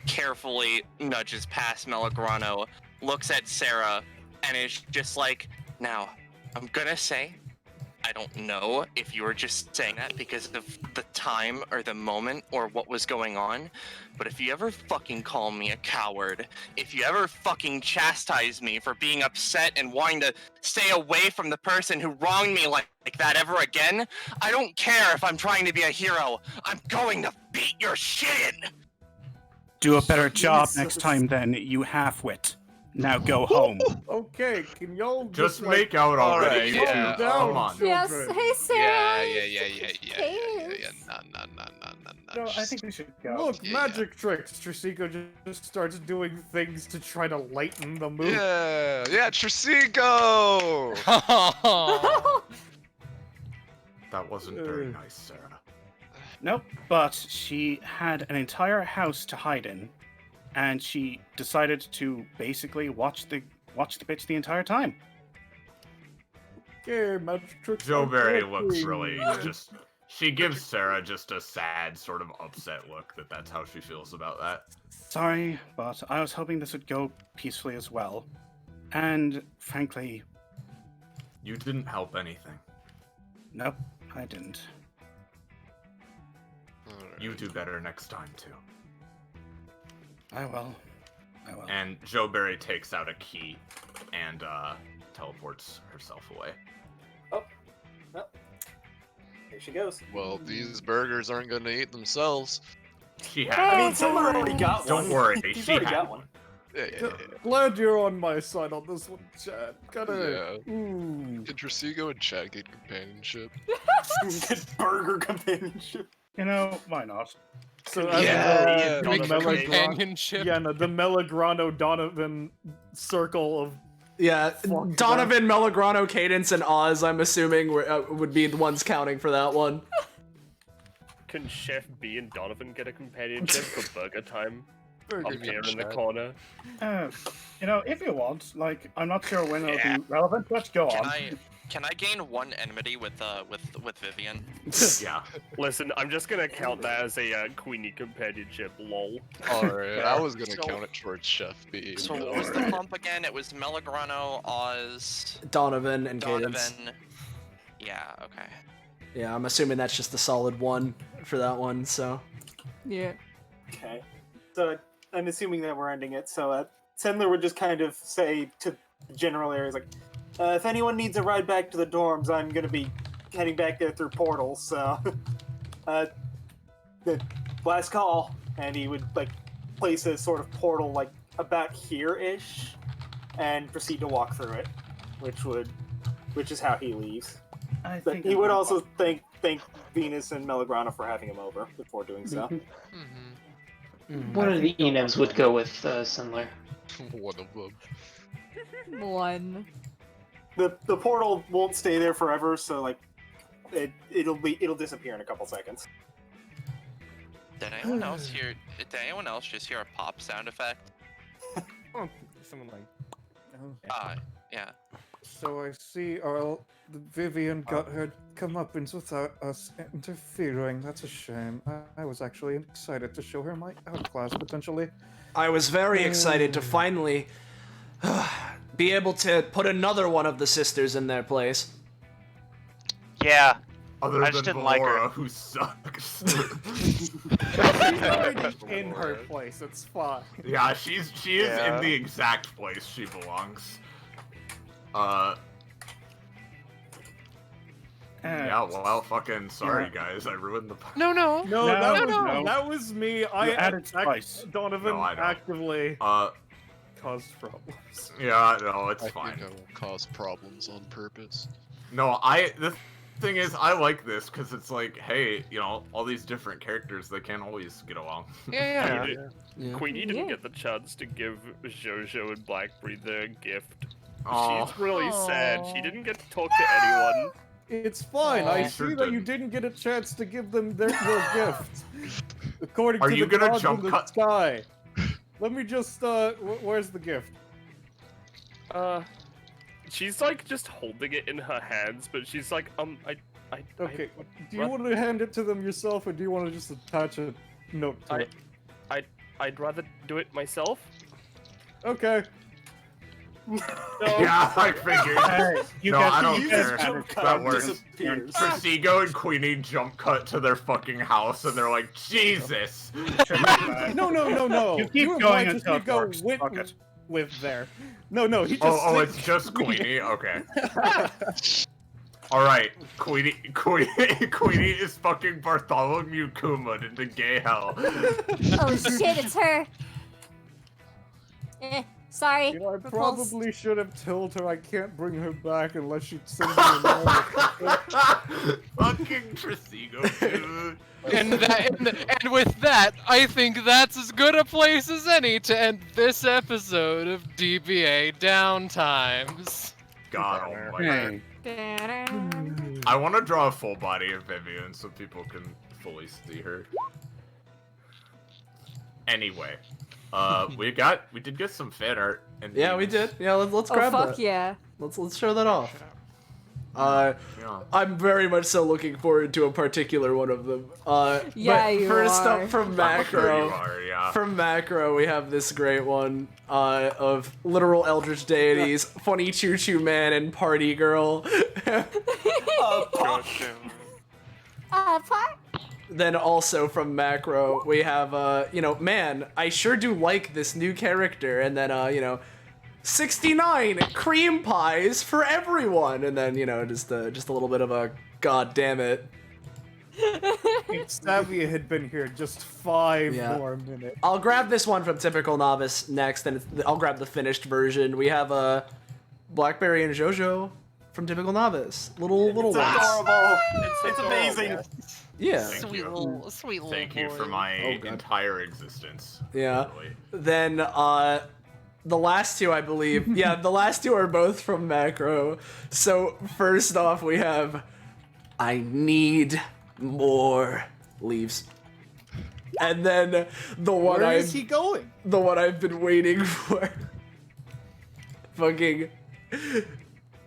carefully nudges past Melograno, looks at Sarah, and is just like, now, I'm gonna say, I don't know if you were just saying that because of the time or the moment or what was going on, but if you ever fucking call me a coward, if you ever fucking chastise me for being upset and wanting to stay away from the person who wronged me like that ever again, I don't care if I'm trying to be a hero. I'm going to beat your shit in. Do a better job next time then, you half-wit. Now go home. Okay, can y'all just make out already? Calm Yeah, down, come on. Yes, children. hey Sarah. Yeah. No, I think we should go. Look, magic tricks. Trisico just starts doing things to try to lighten the mood. Yeah, Trisico! That wasn't very nice, Sarah. Nope, but she had an entire house to hide in, and she decided to basically watch the bitch the entire time. Okay, magic tricks. Joe are Berry working. looks really just. She gives Sarah just a sad, sort of upset look that's how she feels about that. Sorry, but I was hoping this would go peacefully as well. And frankly, you didn't help anything. Nope, I didn't. You do better next time too. I will. And Joe Berry takes out a key and teleports herself away. Here she goes. Well, these burgers aren't going to eat themselves. She had I mean, someone already got one. Don't worry, He's she already had got one. one. Glad you're on my side on this one, Chad. Yeah. Intrasigo and Chad get companionship. Burger companionship. You know, why not? So Yeah. the Companionship. Yeah, no, the Melograno Donovan circle of Yeah, Donovan, Melograno, Cadence, and Oz, I'm assuming, would be the ones counting for that one. Can Chef B and Donovan get a companionship for burger time? Burger Up here in the Chad. corner. You know, if you want, like, I'm not sure when it'll be relevant, but go on. Can I gain one enmity with Vivian? Yeah. Listen, I'm just gonna count that as a Queenie companionship. Lol. Alright, I was gonna count it towards Chef B. So what was the pump again? It was Melagrano, Oz, Donovan, and Cadence. Donovan. Yeah. Okay. Yeah, I'm assuming that's just a solid 1 for that one. So. Yeah. Okay. So I'm assuming that we're ending it. So Sendler would just kind of say to the general areas like, if anyone needs a ride back to the dorms, I'm gonna be heading back there through portals. So, the last call, and he would like place a sort of portal like about here-ish, and proceed to walk through it, which is how he leaves. But he would also thank Venus and Melagrana for having him over before doing so. One of the Enevs would go with Sendler. One of them. One. The portal won't stay there forever, so like it'll disappear in a couple seconds. Did anyone else hear? Did anyone else just hear a pop sound effect? Oh, someone like. Yeah. So I see Vivian got her comeuppance without us interfering. That's a shame. I was actually excited to show her my outclass potentially. I was very excited to finally be able to put another one of the sisters in their place. Yeah. Other I just than didn't like her. Laura, who sucks. In her place, it's fine. Yeah, she is in the exact place she belongs. Yeah, well, fucking sorry, guys. I ruined the. No. That was me. I added spice. Donovan No, I know. actively caused problems. Yeah, no, it's I fine. think I will cause problems on purpose. No, the thing is, I like this because it's like, hey, you know, all these different characters, they can't always get along. Yeah. Queenie didn't get the chance to give Jojo and Blackberry their gift. Aw. She's really sad. She didn't get to talk to anyone. It's fine. I see that you didn't get a chance to give them your gift. According Are to you the gonna gods jump in the cut? sky. Let me just where's the gift? She's like just holding it in her hands, but she's like, Okay. Do you want to hand it to them yourself, or do you want to just attach a note to it? I'd rather do it myself. Okay. Yeah, I figured. No, I don't care. That works. disappears. Presigo and Queenie jump cut to their fucking house, and they're like, Jesus. No. You keep and going Mike just until need to go it works. Fuck it. with there. No, he just. Oh, it's just Queenie? Okay. Alright, Queenie is fucking Bartholomew Kuma into gay hell. Oh shit, it's her. Sorry. You know, I probably should have told her I can't bring her back unless she sends me a note. Fucking Tresigo, dude. And with that, I think that's as good a place as any to end this episode of DBA Downtimes. God almighty. I want to draw a full body of Vivian so people can fully see her. Anyway, we did get some fan art. And Yeah, we did. Yeah, let's grab that. Oh fuck yeah. Let's show that off. I'm very much so looking forward to a particular one of them. Yeah, but you first are. up from I'm Macro, sure you are, yeah. from Macro, we have this great one of literal eldritch deities, funny choo choo man and party girl. Part? Then also from Macro, we have man, I sure do like this new character, and then 69 cream pies for everyone, and then just a little bit of a god damn it. If Savia had been here just 5 Yeah. more minutes. I'll grab this one from Typical Novice next, and I'll grab the finished version. We have Blackberry and JoJo from Typical Novice. Little It's ones. adorable. It's amazing. Yeah. Thank you. Sweet little Thank you for my entire existence. Yeah. Really. Then the last two, I believe. Yeah, the last two are both from Macro. So first off, we have I need more leaves. And then the one Where is he going? The one I've been waiting for. Fucking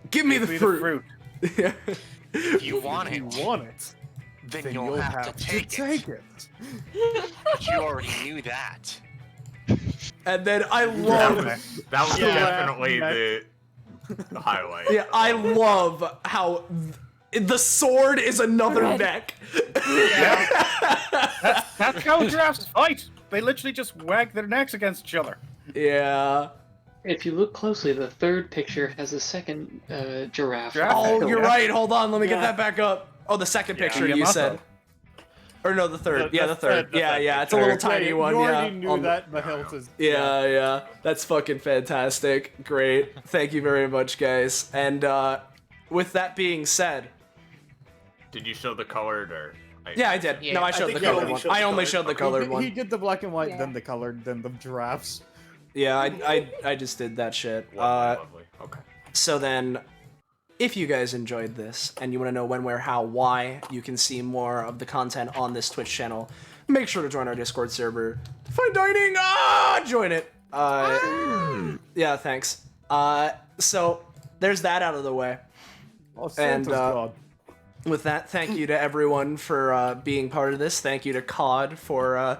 give me the fruit. If you want it, then you'll have to take it. But you already knew that. And then I love that was definitely the highlight. Yeah, I love how the sword is another neck. That's how giraffes fight. They literally just wag their necks against each other. Yeah. If you look closely, the third picture has a second giraffe. Oh, you're right. Hold on. Let me get that back up. Oh, the second picture you said. Or no, the third. Yeah, the third. Yeah. It's a little tiny one. You Yeah. already knew that the hilt is. Yeah. That's fucking fantastic. Great. Thank you very much, guys. And with that being said. Did you show the colored or? Yeah, I did. Yeah, No, I showed the colored one. I only showed the colored one. He did the black and white, then the colored, then the giraffes. Yeah, I just did that shit. Lovely. Okay. So then, if you guys enjoyed this and you want to know when, where, how, why you can see more of the content on this Twitch channel, make sure to join our Discord server. Fine dining, join it. Yeah, thanks. So there's that out of the way. Oh, Santa's God. With that, thank you to everyone for being part of this. Thank you to COD for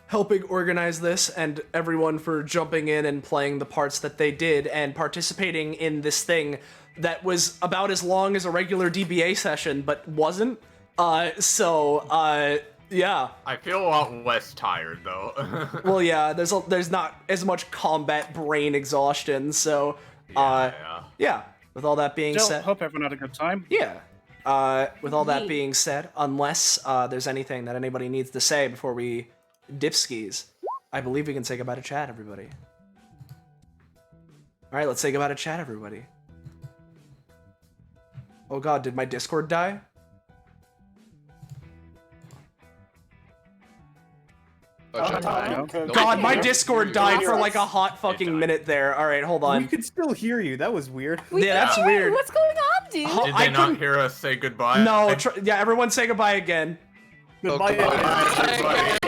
helping organize this, and everyone for jumping in and playing the parts that they did and participating in this thing that was about as long as a regular DBA session, but wasn't. Yeah. I feel a lot less tired though. Well, yeah, there's not as much combat brain exhaustion, so yeah. With all that being Still, said, hope everyone had a good time. Yeah. With all that being said, unless there's anything that anybody needs to say before we dip skis, I believe we can say goodbye to chat, everybody. All right, let's say goodbye to chat, everybody. Oh God, did my Discord die? God, my Discord died for like a hot fucking minute there. All right, hold on. We could still hear you. That was weird. Yeah, that's weird. What's going on, dude? Did they not hear us say goodbye? No, yeah, everyone say goodbye again. Goodbye. Everybody.